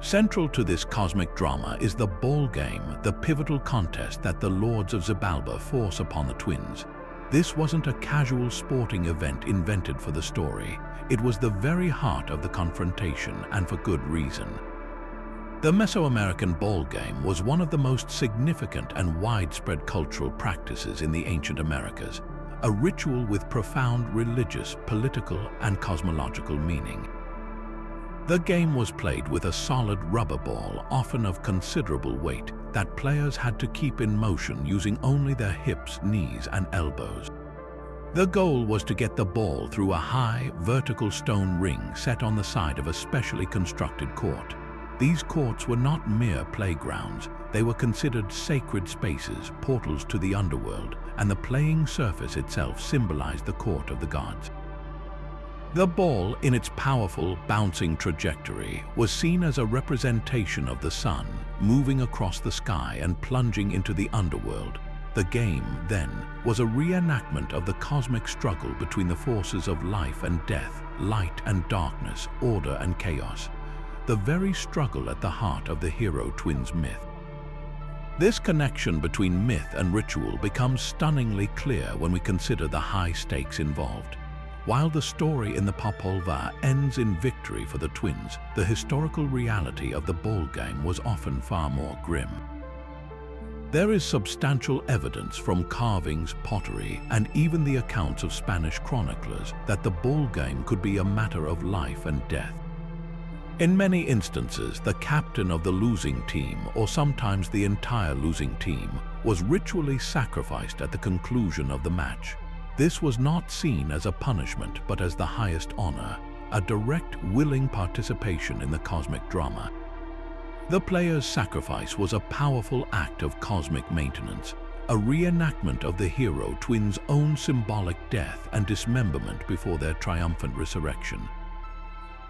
Central to this cosmic drama is the ball game, the pivotal contest that the Lords of Xibalba force upon the twins. This wasn't a casual sporting event invented for the story, it was the very heart of the confrontation, and for good reason. The Mesoamerican ball game was one of the most significant and widespread cultural practices in the ancient Americas, a ritual with profound religious, political, and cosmological meaning. The game was played with a solid rubber ball, often of considerable weight, that players had to keep in motion using only their hips, knees, and elbows. The goal was to get the ball through a high, vertical stone ring set on the side of a specially constructed court. These courts were not mere playgrounds, they were considered sacred spaces, portals to the underworld, and the playing surface itself symbolized the court of the gods. The ball, in its powerful, bouncing trajectory, was seen as a representation of the sun, moving across the sky and plunging into the underworld. The game, then, was a reenactment of the cosmic struggle between the forces of life and death, light and darkness, order and chaos. The very struggle at the heart of the hero twins myth. This connection between myth and ritual becomes stunningly clear when we consider the high stakes involved. While the story in the Popol Vuh ends in victory for the twins, the historical reality of the ball game was often far more grim. There is substantial evidence from carvings, pottery, and even the accounts of Spanish chroniclers that the ball game could be a matter of life and death. In many instances, the captain of the losing team, or sometimes the entire losing team, was ritually sacrificed at the conclusion of the match. This was not seen as a punishment, but as the highest honor, a direct, willing participation in the cosmic drama. The player's sacrifice was a powerful act of cosmic maintenance, a reenactment of the hero twins' own symbolic death and dismemberment before their triumphant resurrection.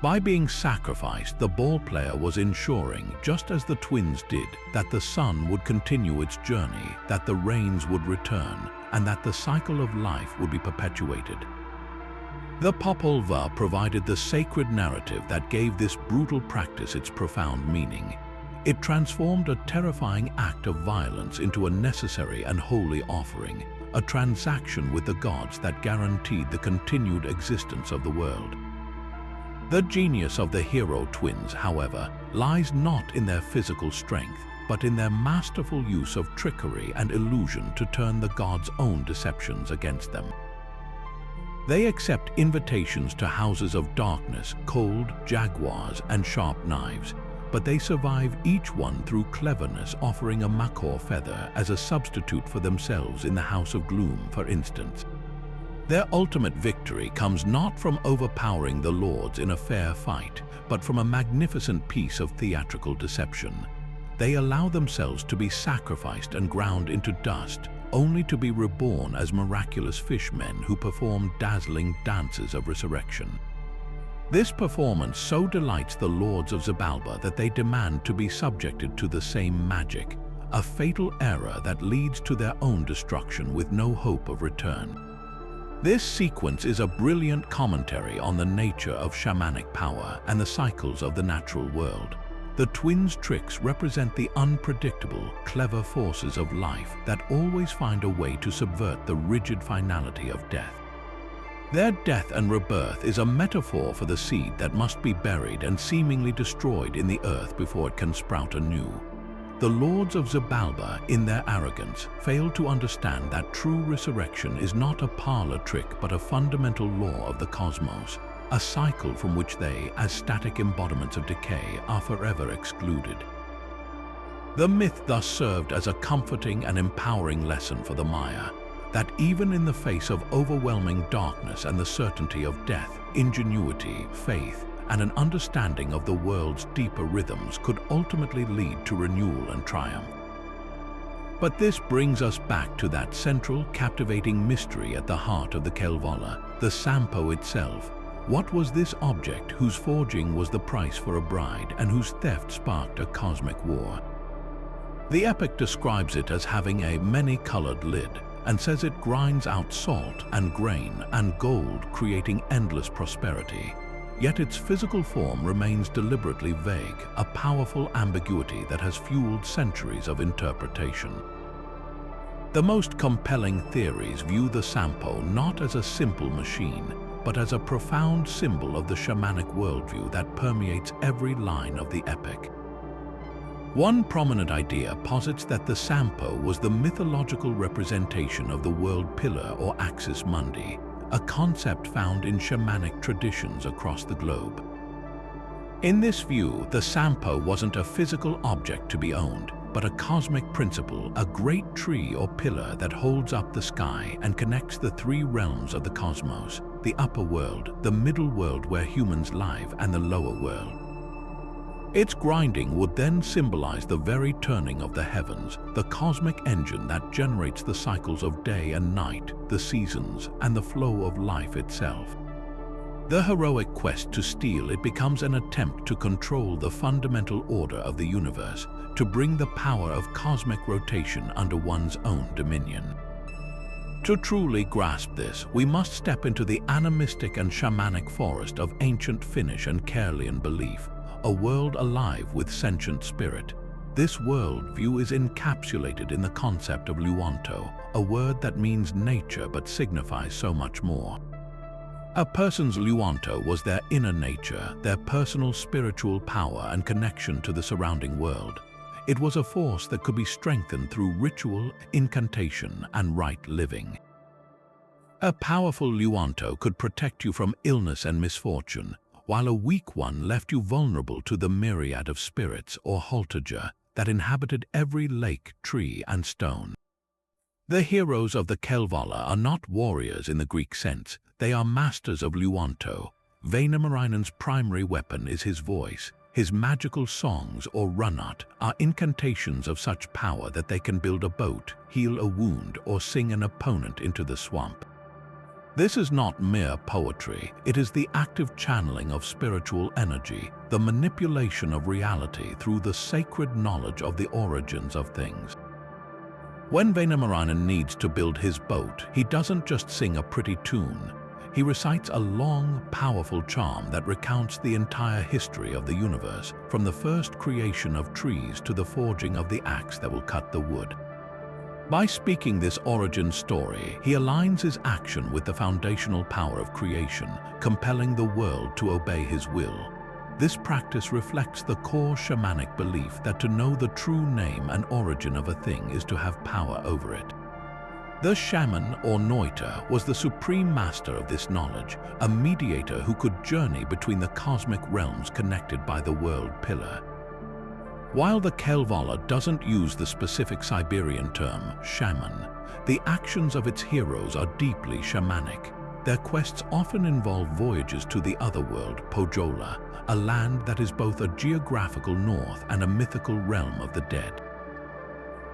By being sacrificed, the ball player was ensuring, just as the twins did, that the sun would continue its journey, that the rains would return, and that the cycle of life would be perpetuated. The Popol Vuh provided the sacred narrative that gave this brutal practice its profound meaning. It transformed a terrifying act of violence into a necessary and holy offering, a transaction with the gods that guaranteed the continued existence of the world. The genius of the hero twins, however, lies not in their physical strength, but in their masterful use of trickery and illusion to turn the gods' own deceptions against them. They accept invitations to houses of darkness, cold, jaguars, and sharp knives, but they survive each one through cleverness, offering a macaw feather as a substitute for themselves in the House of Gloom, for instance. Their ultimate victory comes not from overpowering the lords in a fair fight, but from a magnificent piece of theatrical deception. They allow themselves to be sacrificed and ground into dust, only to be reborn as miraculous fishmen who perform dazzling dances of resurrection. This performance so delights the Lords of Xibalba that they demand to be subjected to the same magic, a fatal error that leads to their own destruction with no hope of return. This sequence is a brilliant commentary on the nature of shamanic power and the cycles of the natural world. The twins' tricks represent the unpredictable, clever forces of life that always find a way to subvert the rigid finality of death. Their death and rebirth is a metaphor for the seed that must be buried and seemingly destroyed in the earth before it can sprout anew. The Lords of Xibalba, in their arrogance, fail to understand that true resurrection is not a parlor trick but a fundamental law of the cosmos, a cycle from which they, as static embodiments of decay, are forever excluded. The myth thus served as a comforting and empowering lesson for the Maya, that even in the face of overwhelming darkness and the certainty of death, ingenuity, faith, and an understanding of the world's deeper rhythms could ultimately lead to renewal and triumph. But this brings us back to that central, captivating mystery at the heart of the Kalevala, the Sampo itself. What was this object whose forging was the price for a bride and whose theft sparked a cosmic war? The epic describes it as having a many-colored lid and says it grinds out salt and grain and gold, creating endless prosperity. Yet its physical form remains deliberately vague, a powerful ambiguity that has fueled centuries of interpretation. The most compelling theories view the Sampo not as a simple machine, but as a profound symbol of the shamanic worldview that permeates every line of the epic. One prominent idea posits that the Sampo was the mythological representation of the world pillar or axis mundi, a concept found in shamanic traditions across the globe. In this view, the Sampo wasn't a physical object to be owned, but a cosmic principle, a great tree or pillar that holds up the sky and connects the three realms of the cosmos, the upper world, the middle world where humans live, and the lower world. Its grinding would then symbolize the very turning of the heavens, the cosmic engine that generates the cycles of day and night, the seasons, and the flow of life itself. The heroic quest to steal it becomes an attempt to control the fundamental order of the universe, to bring the power of cosmic rotation under one's own dominion. To truly grasp this, we must step into the animistic and shamanic forest of ancient Finnish and Karelian belief, a world alive with sentient spirit. This worldview is encapsulated in the concept of luonto, a word that means nature but signifies so much more. A person's luonto was their inner nature, their personal spiritual power and connection to the surrounding world. It was a force that could be strengthened through ritual, incantation, and right living. A powerful luonto could protect you from illness and misfortune, while a weak one left you vulnerable to the myriad of spirits or holtaja that inhabited every lake, tree, and stone. The heroes of the Kalevala are not warriors in the Greek sense, they are masters of luonto. Vainamarina's primary weapon is his voice. His magical songs, or runat, are incantations of such power that they can build a boat, heal a wound, or sing an opponent into the swamp. This is not mere poetry, it is the active channeling of spiritual energy, the manipulation of reality through the sacred knowledge of the origins of things. When Vainamarina needs to build his boat, he doesn't just sing a pretty tune. He recites a long, powerful charm that recounts the entire history of the universe, from the first creation of trees to the forging of the axe that will cut the wood. By speaking this origin story, he aligns his action with the foundational power of creation, compelling the world to obey his will. This practice reflects the core shamanic belief that to know the true name and origin of a thing is to have power over it. The shaman, or Noita, was the supreme master of this knowledge, a mediator who could journey between the cosmic realms connected by the world pillar. While the Kalevala doesn't use the specific Siberian term, shaman, the actions of its heroes are deeply shamanic. Their quests often involve voyages to the otherworld, Pohjola, a land that is both a geographical north and a mythical realm of the dead.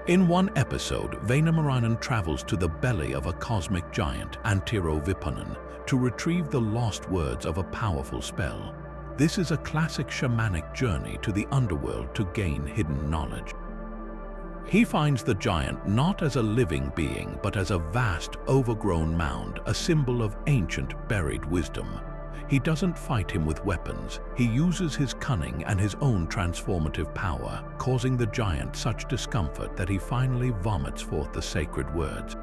In one episode, Vainamarina travels to the belly of a cosmic giant, Antero Vipunen, to retrieve the lost words of a powerful spell. This is a classic shamanic journey to the underworld to gain hidden knowledge. He finds the giant not as a living being, but as a vast, overgrown mound, a symbol of ancient, buried wisdom. He doesn't fight him with weapons. He uses his cunning and his own transformative power, causing the giant such discomfort that he finally vomits forth the sacred words.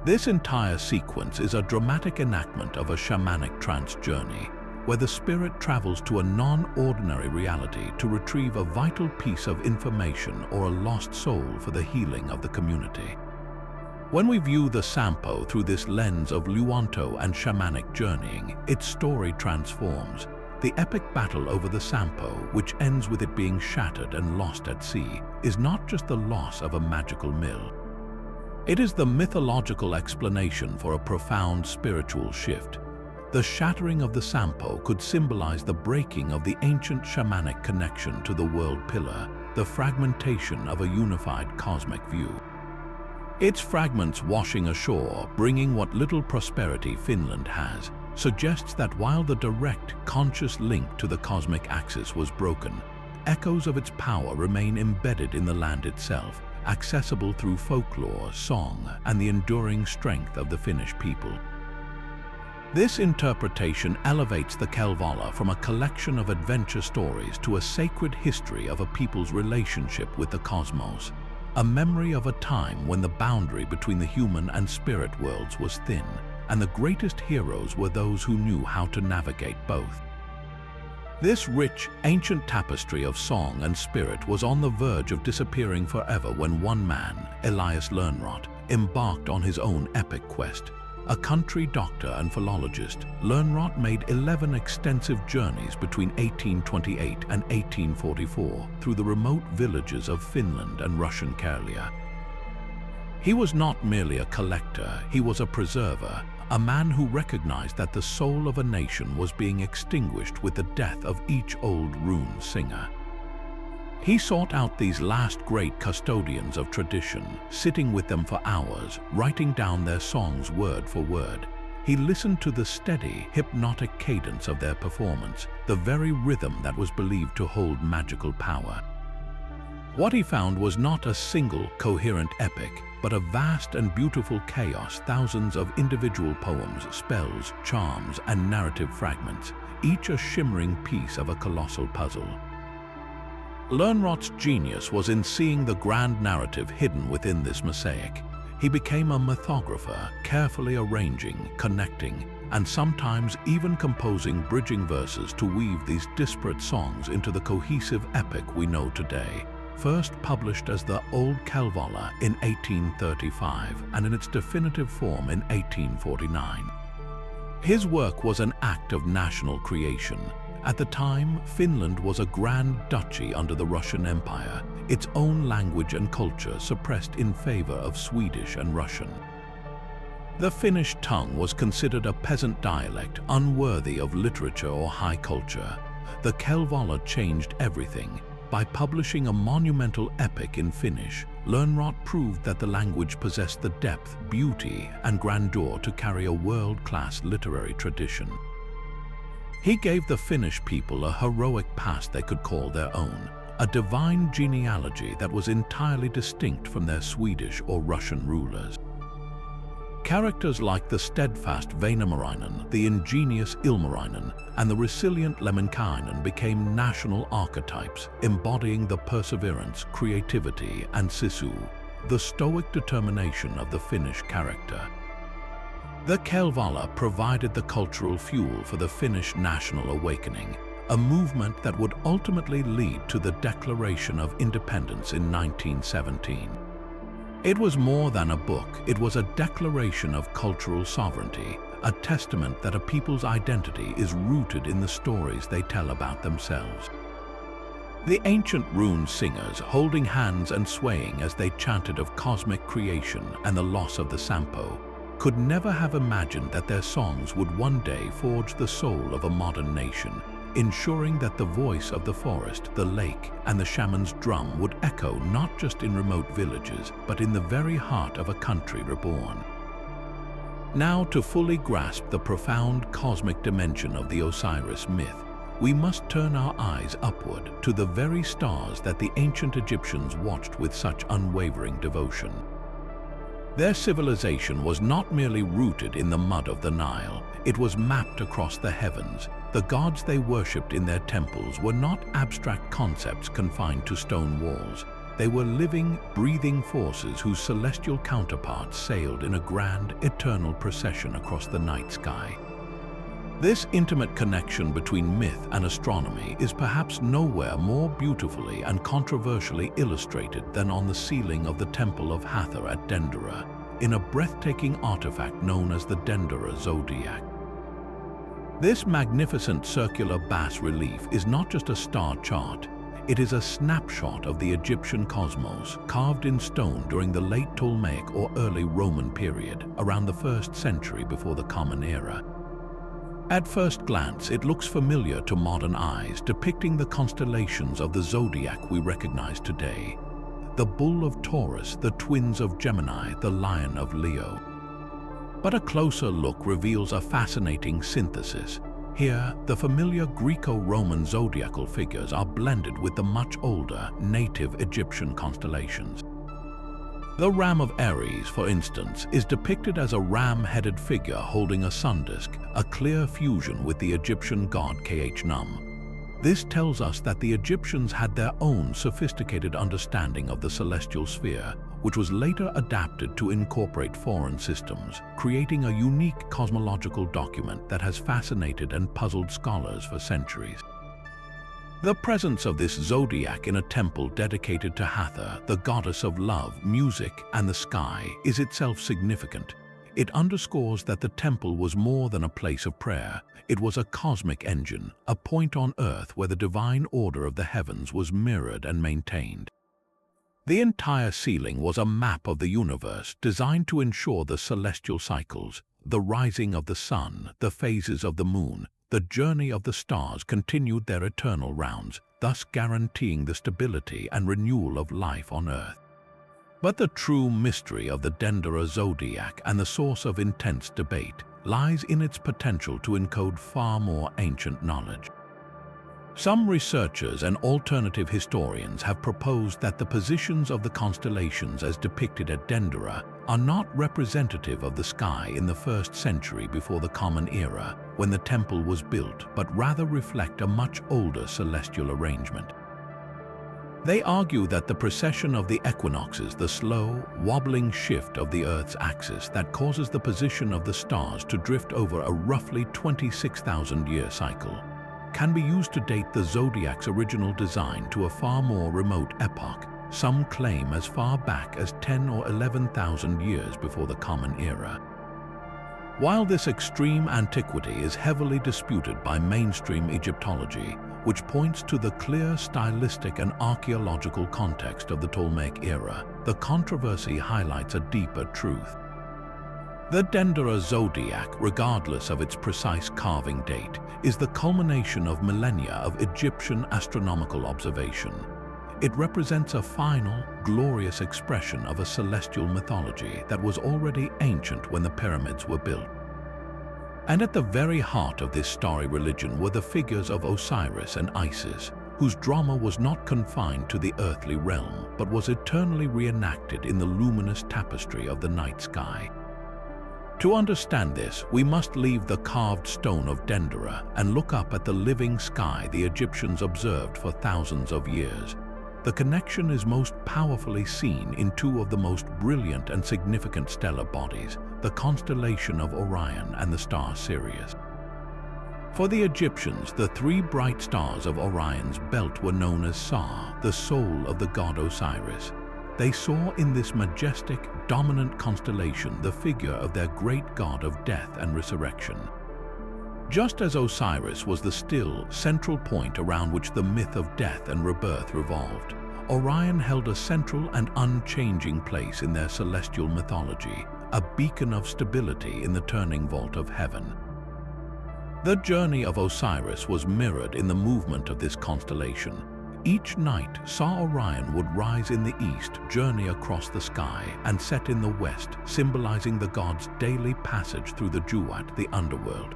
This entire sequence is a dramatic enactment of a shamanic trance journey, where the spirit travels to a non-ordinary reality to retrieve a vital piece of information or a lost soul for the healing of the community. When we view the Sampo through this lens of luonto and shamanic journeying, its story transforms. The epic battle over the Sampo, which ends with it being shattered and lost at sea, is not just the loss of a magical mill. It is the mythological explanation for a profound spiritual shift. The shattering of the Sampo could symbolize the breaking of the ancient shamanic connection to the world pillar, the fragmentation of a unified cosmic view. Its fragments washing ashore, bringing what little prosperity Finland has, suggests that while the direct, conscious link to the cosmic axis was broken, echoes of its power remain embedded in the land itself, accessible through folklore, song, and the enduring strength of the Finnish people. This interpretation elevates the Kalevala from a collection of adventure stories to a sacred history of a people's relationship with the cosmos, a memory of a time when the boundary between the human and spirit worlds was thin, and the greatest heroes were those who knew how to navigate both. This rich, ancient tapestry of song and spirit was on the verge of disappearing forever when one man, Elias Lönnrot, embarked on his own epic quest. A country doctor and philologist, Lönnrot made 11 extensive journeys between 1828 and 1844 through the remote villages of Finland and Russian Karelia. He was not merely a collector, he was a preserver, a man who recognized that the soul of a nation was being extinguished with the death of each old rune singer. He sought out these last great custodians of tradition, sitting with them for hours, writing down their songs word for word. He listened to the steady, hypnotic cadence of their performance, the very rhythm that was believed to hold magical power. What he found was not a single, coherent epic, but a vast and beautiful chaos, thousands of individual poems, spells, charms, and narrative fragments, each a shimmering piece of a colossal puzzle. Lönnrot's genius was in seeing the grand narrative hidden within this mosaic. He became a mythographer, carefully arranging, connecting, and sometimes even composing bridging verses to weave these disparate songs into the cohesive epic we know today. First published as the Old Kalevala in 1835 and in its definitive form in 1849. His work was an act of national creation. At the time, Finland was a grand duchy under the Russian Empire, its own language and culture suppressed in favor of Swedish and Russian. The Finnish tongue was considered a peasant dialect, unworthy of literature or high culture. The Kalevala changed everything. By publishing a monumental epic in Finnish, Lönnrot proved that the language possessed the depth, beauty, and grandeur to carry a world-class literary tradition. He gave the Finnish people a heroic past they could call their own, a divine genealogy that was entirely distinct from their Swedish or Russian rulers. Characters like the steadfast Väinämöinen, the ingenious Ilmarinen, and the resilient Lemminkainen became national archetypes, embodying the perseverance, creativity, and sisu, the stoic determination of the Finnish character. The Kalevala provided the cultural fuel for the Finnish national awakening, a movement that would ultimately lead to the Declaration of Independence in 1917. It was more than a book, it was a declaration of cultural sovereignty, a testament that a people's identity is rooted in the stories they tell about themselves. The ancient rune singers, holding hands and swaying as they chanted of cosmic creation and the loss of the Sampo, could never have imagined that their songs would one day forge the soul of a modern nation, ensuring that the voice of the forest, the lake, and the shaman's drum would echo not just in remote villages, but in the very heart of a country reborn. Now, to fully grasp the profound cosmic dimension of the Osiris myth, we must turn our eyes upward to the very stars that the ancient Egyptians watched with such unwavering devotion. Their civilization was not merely rooted in the mud of the Nile, it was mapped across the heavens. The gods they worshipped in their temples were not abstract concepts confined to stone walls. They were living, breathing forces whose celestial counterparts sailed in a grand, eternal procession across the night sky. This intimate connection between myth and astronomy is perhaps nowhere more beautifully and controversially illustrated than on the ceiling of the Temple of Hathor at Dendera, in a breathtaking artifact known as the Dendera Zodiac. This magnificent circular bas-relief is not just a star chart, it is a snapshot of the Egyptian cosmos, carved in stone during the late Ptolemaic or early Roman period, around the 1st century before the Common Era. At first glance, it looks familiar to modern eyes, depicting the constellations of the zodiac we recognize today. The Bull of Taurus, the twins of Gemini, the Lion of Leo. But a closer look reveals a fascinating synthesis. Here, the familiar Greco-Roman zodiacal figures are blended with the much older, native Egyptian constellations. The Ram of Aries, for instance, is depicted as a ram-headed figure holding a sun disk, a clear fusion with the Egyptian god Khnum. This tells us that the Egyptians had their own sophisticated understanding of the celestial sphere, which was later adapted to incorporate foreign systems, creating a unique cosmological document that has fascinated and puzzled scholars for centuries. The presence of this zodiac in a temple dedicated to Hathor, the goddess of love, music, and the sky, is itself significant. It underscores that the temple was more than a place of prayer. It was a cosmic engine, a point on earth where the divine order of the heavens was mirrored and maintained. The entire ceiling was a map of the universe designed to ensure the celestial cycles, the rising of the sun, the phases of the moon, the journey of the stars continued their eternal rounds, thus guaranteeing the stability and renewal of life on Earth. But the true mystery of the Dendera zodiac and the source of intense debate lies in its potential to encode far more ancient knowledge. Some researchers and alternative historians have proposed that the positions of the constellations as depicted at Dendera are not representative of the sky in the 1st century before the Common Era, when the temple was built, but rather reflect a much older celestial arrangement. They argue that the precession of the equinoxes, the slow, wobbling shift of the Earth's axis that causes the position of the stars to drift over a roughly 26,000-year cycle, can be used to date the zodiac's original design to a far more remote epoch, some claim as far back as 10 or 11,000 years before the Common Era. While this extreme antiquity is heavily disputed by mainstream Egyptology, which points to the clear stylistic and archaeological context of the Ptolemaic era, the controversy highlights a deeper truth. The Dendera zodiac, regardless of its precise carving date, is the culmination of millennia of Egyptian astronomical observation. It represents a final, glorious expression of a celestial mythology that was already ancient when the pyramids were built. And at the very heart of this starry religion were the figures of Osiris and Isis, whose drama was not confined to the earthly realm, but was eternally reenacted in the luminous tapestry of the night sky. To understand this, we must leave the carved stone of Dendera and look up at the living sky the Egyptians observed for thousands of years. The connection is most powerfully seen in two of the most brilliant and significant stellar bodies, the constellation of Orion and the star Sirius. For the Egyptians, the 3 bright stars of Orion's belt were known as Sa, the soul of the god Osiris. They saw in this majestic, dominant constellation the figure of their great god of death and resurrection. Just as Osiris was the still, central point around which the myth of death and rebirth revolved, Orion held a central and unchanging place in their celestial mythology, a beacon of stability in the turning vault of heaven. The journey of Osiris was mirrored in the movement of this constellation. Each night, Sa Orion would rise in the east, journey across the sky, and set in the west, symbolizing the god's daily passage through the Duat, the underworld.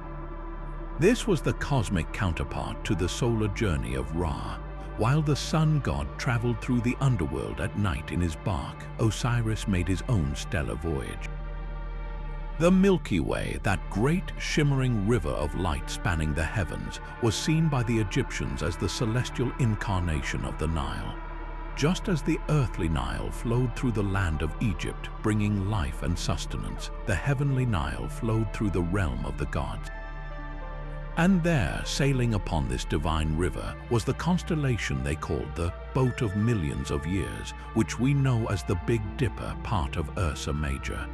This was the cosmic counterpart to the solar journey of Ra. While the sun god traveled through the underworld at night in his bark, Osiris made his own stellar voyage. The Milky Way, that great shimmering river of light spanning the heavens, was seen by the Egyptians as the celestial incarnation of the Nile. Just as the earthly Nile flowed through the land of Egypt, bringing life and sustenance, the heavenly Nile flowed through the realm of the gods. And there, sailing upon this divine river, was the constellation they called the Boat of Millions of Years, which we know as the Big Dipper, part of Ursa Major.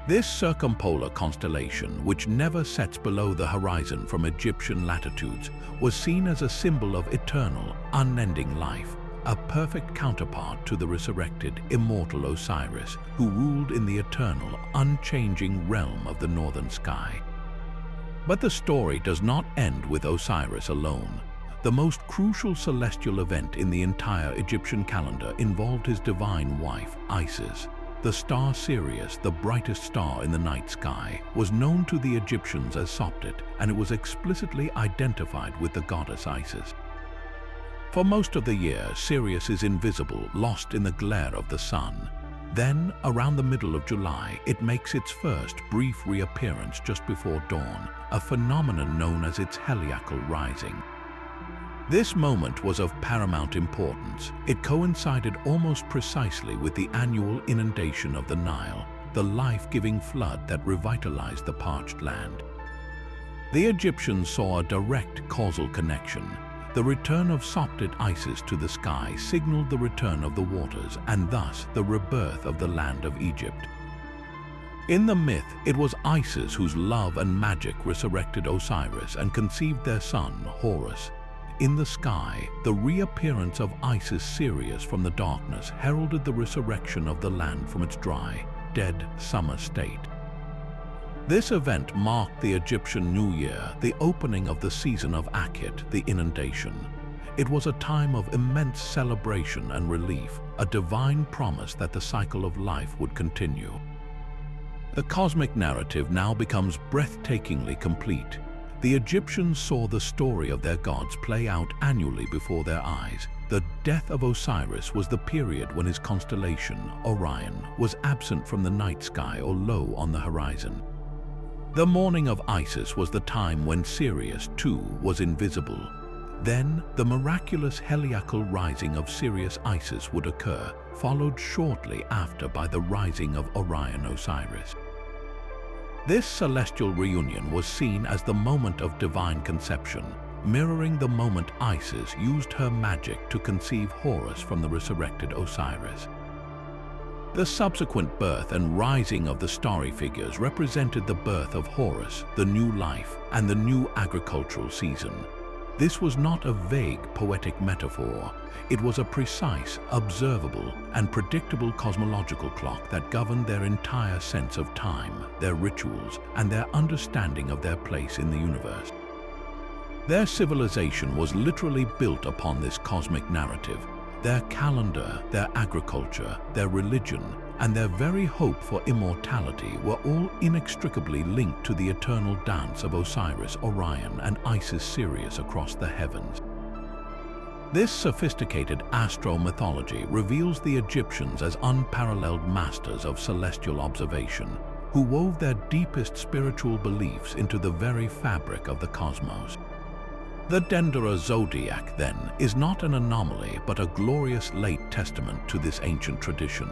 This circumpolar constellation, which never sets below the horizon from Egyptian latitudes, was seen as a symbol of eternal, unending life, a perfect counterpart to the resurrected, immortal Osiris, who ruled in the eternal, unchanging realm of the northern sky. But the story does not end with Osiris alone. The most crucial celestial event in the entire Egyptian calendar involved his divine wife, Isis. The star Sirius, the brightest star in the night sky, was known to the Egyptians as Sopdet, and it was explicitly identified with the goddess Isis. For most of the year, Sirius is invisible, lost in the glare of the sun. Then, around the middle of July, it makes its first brief reappearance just before dawn, a phenomenon known as its heliacal rising. This moment was of paramount importance. It coincided almost precisely with the annual inundation of the Nile, the life-giving flood that revitalized the parched land. The Egyptians saw a direct causal connection. The return of Sopdet Isis to the sky signaled the return of the waters and thus the rebirth of the land of Egypt. In the myth, it was Isis whose love and magic resurrected Osiris and conceived their son, Horus. In the sky, the reappearance of Isis Sirius from the darkness heralded the resurrection of the land from its dry, dead summer state. This event marked the Egyptian New Year, the opening of the season of Akhet, the inundation. It was a time of immense celebration and relief, a divine promise that the cycle of life would continue. The cosmic narrative now becomes breathtakingly complete. The Egyptians saw the story of their gods play out annually before their eyes. The death of Osiris was the period when his constellation, Orion, was absent from the night sky or low on the horizon. The morning of Isis was the time when Sirius, too, was invisible. Then, the miraculous heliacal rising of Sirius Isis would occur, followed shortly after by the rising of Orion Osiris. This celestial reunion was seen as the moment of divine conception, mirroring the moment Isis used her magic to conceive Horus from the resurrected Osiris. The subsequent birth and rising of the starry figures represented the birth of Horus, the new life, and the new agricultural season. This was not a vague poetic metaphor. It was a precise, observable, and predictable cosmological clock that governed their entire sense of time, their rituals, and their understanding of their place in the universe. Their civilization was literally built upon this cosmic narrative. Their calendar, their agriculture, their religion, and their very hope for immortality were all inextricably linked to the eternal dance of Osiris, Orion, and Isis Sirius across the heavens. This sophisticated astro-mythology reveals the Egyptians as unparalleled masters of celestial observation, who wove their deepest spiritual beliefs into the very fabric of the cosmos. The Dendera zodiac, then, is not an anomaly but a glorious late testament to this ancient tradition.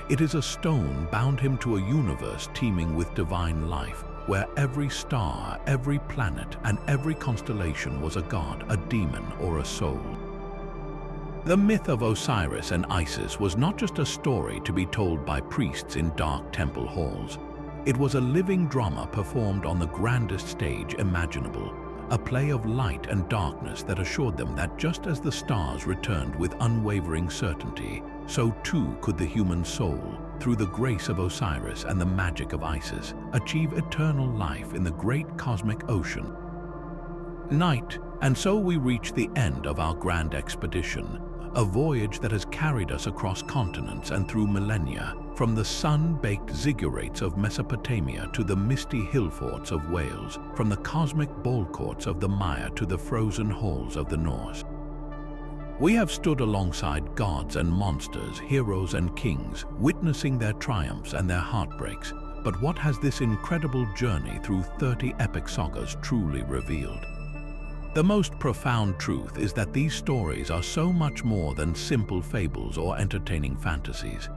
It is a stone bound him to a universe teeming with divine life, where every star, every planet, and every constellation was a god, a demon, or a soul. The myth of Osiris and Isis was not just a story to be told by priests in dark temple halls. It was a living drama performed on the grandest stage imaginable, a play of light and darkness that assured them that just as the stars returned with unwavering certainty, so too could the human soul, through the grace of Osiris and the magic of Isis, achieve eternal life in the great cosmic ocean. Night, and so we reach the end of our grand expedition, a voyage that has carried us across continents and through millennia, from the sun-baked ziggurats of Mesopotamia to the misty hill forts of Wales, from the cosmic ball courts of the Maya to the frozen halls of the Norse. We have stood alongside gods and monsters, heroes and kings, witnessing their triumphs and their heartbreaks. But what has this incredible journey through 30 epic sagas truly revealed? The most profound truth is that these stories are so much more than simple fables or entertaining fantasies.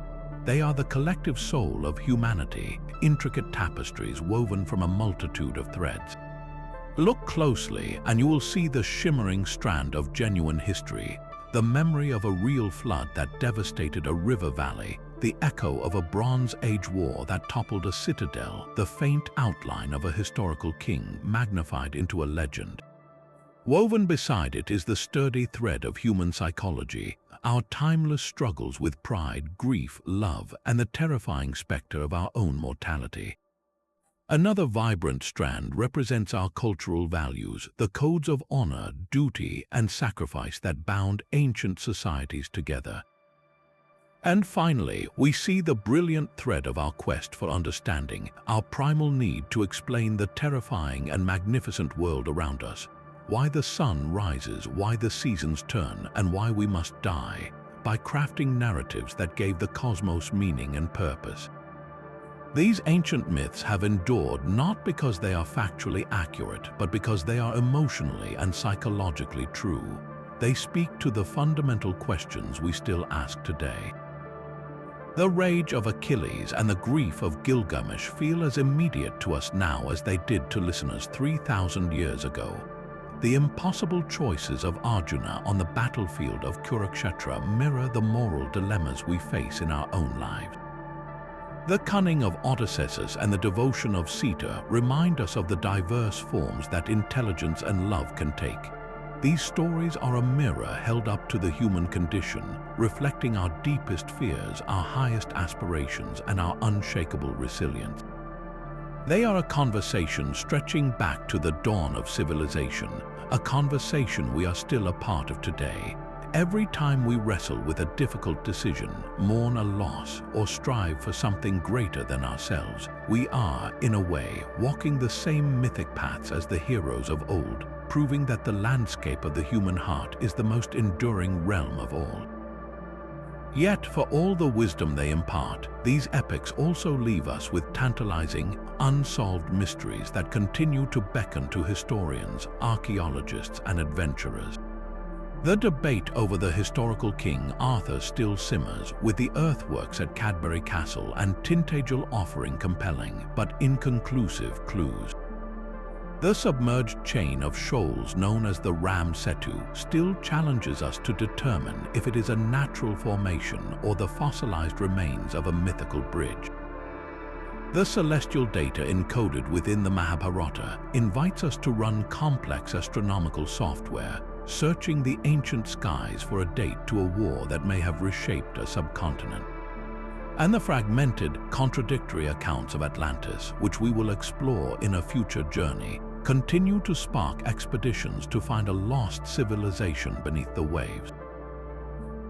They are the collective soul of humanity, intricate tapestries woven from a multitude of threads. Look closely and you will see the shimmering strand of genuine history, the memory of a real flood that devastated a river valley, the echo of a Bronze Age war that toppled a citadel, the faint outline of a historical king magnified into a legend. Woven beside it is the sturdy thread of human psychology, our timeless struggles with pride, grief, love, and the terrifying specter of our own mortality. Another vibrant strand represents our cultural values, the codes of honor, duty, and sacrifice that bound ancient societies together. And finally, we see the brilliant thread of our quest for understanding, our primal need to explain the terrifying and magnificent world around us, why the sun rises, why the seasons turn, and why we must die, by crafting narratives that gave the cosmos meaning and purpose. These ancient myths have endured not because they are factually accurate, but because they are emotionally and psychologically true. They speak to the fundamental questions we still ask today. The rage of Achilles and the grief of Gilgamesh feel as immediate to us now as they did to listeners 3,000 years ago. The impossible choices of Arjuna on the battlefield of Kurukshetra mirror the moral dilemmas we face in our own lives. The cunning of Odysseus and the devotion of Sita remind us of the diverse forms that intelligence and love can take. These stories are a mirror held up to the human condition, reflecting our deepest fears, our highest aspirations, and our unshakable resilience. They are a conversation stretching back to the dawn of civilization, a conversation we are still a part of today. Every time we wrestle with a difficult decision, mourn a loss, or strive for something greater than ourselves, we are, in a way, walking the same mythic paths as the heroes of old, proving that the landscape of the human heart is the most enduring realm of all. Yet, for all the wisdom they impart, these epics also leave us with tantalizing, unsolved mysteries that continue to beckon to historians, archaeologists, and adventurers. The debate over the historical King Arthur still simmers, with the earthworks at Cadbury Castle and Tintagel offering compelling but inconclusive clues. The submerged chain of shoals known as the Ram Setu still challenges us to determine if it is a natural formation or the fossilized remains of a mythical bridge. The celestial data encoded within the Mahabharata invites us to run complex astronomical software, searching the ancient skies for a date to a war that may have reshaped a subcontinent. And the fragmented, contradictory accounts of Atlantis, which we will explore in a future journey, continue to spark expeditions to find a lost civilization beneath the waves.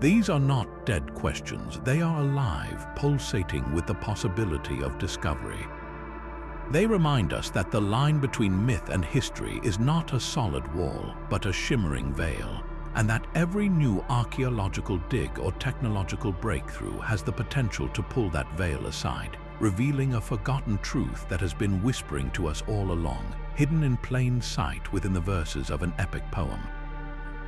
These are not dead questions, they are alive, pulsating with the possibility of discovery. They remind us that the line between myth and history is not a solid wall, but a shimmering veil, and that every new archaeological dig or technological breakthrough has the potential to pull that veil aside, revealing a forgotten truth that has been whispering to us all along, hidden in plain sight within the verses of an epic poem.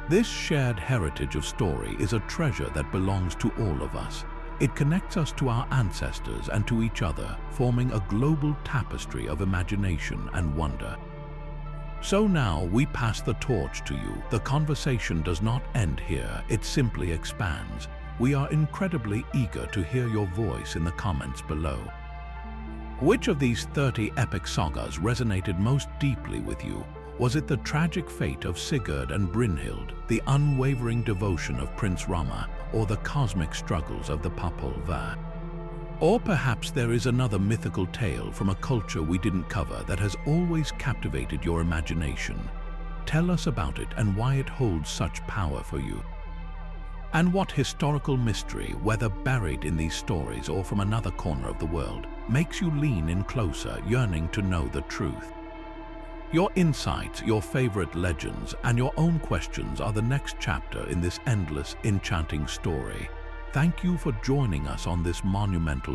This shared heritage of story is a treasure that belongs to all of us. It connects us to our ancestors and to each other, forming a global tapestry of imagination and wonder. So now we pass the torch to you. The conversation does not end here, it simply expands. We are incredibly eager to hear your voice in the comments below. Which of these 30 epic sagas resonated most deeply with you? Was it the tragic fate of Sigurd and Brynhild, the unwavering devotion of Prince Rama, or the cosmic struggles of the Popol Vuh? Or perhaps there is another mythical tale from a culture we didn't cover that has always captivated your imagination. Tell us about it and why it holds such power for you. And what historical mystery, whether buried in these stories or from another corner of the world, makes you lean in closer, yearning to know the truth? Your insights, your favorite legends, and your own questions are the next chapter in this endless, enchanting story. Thank you for joining us on this monumental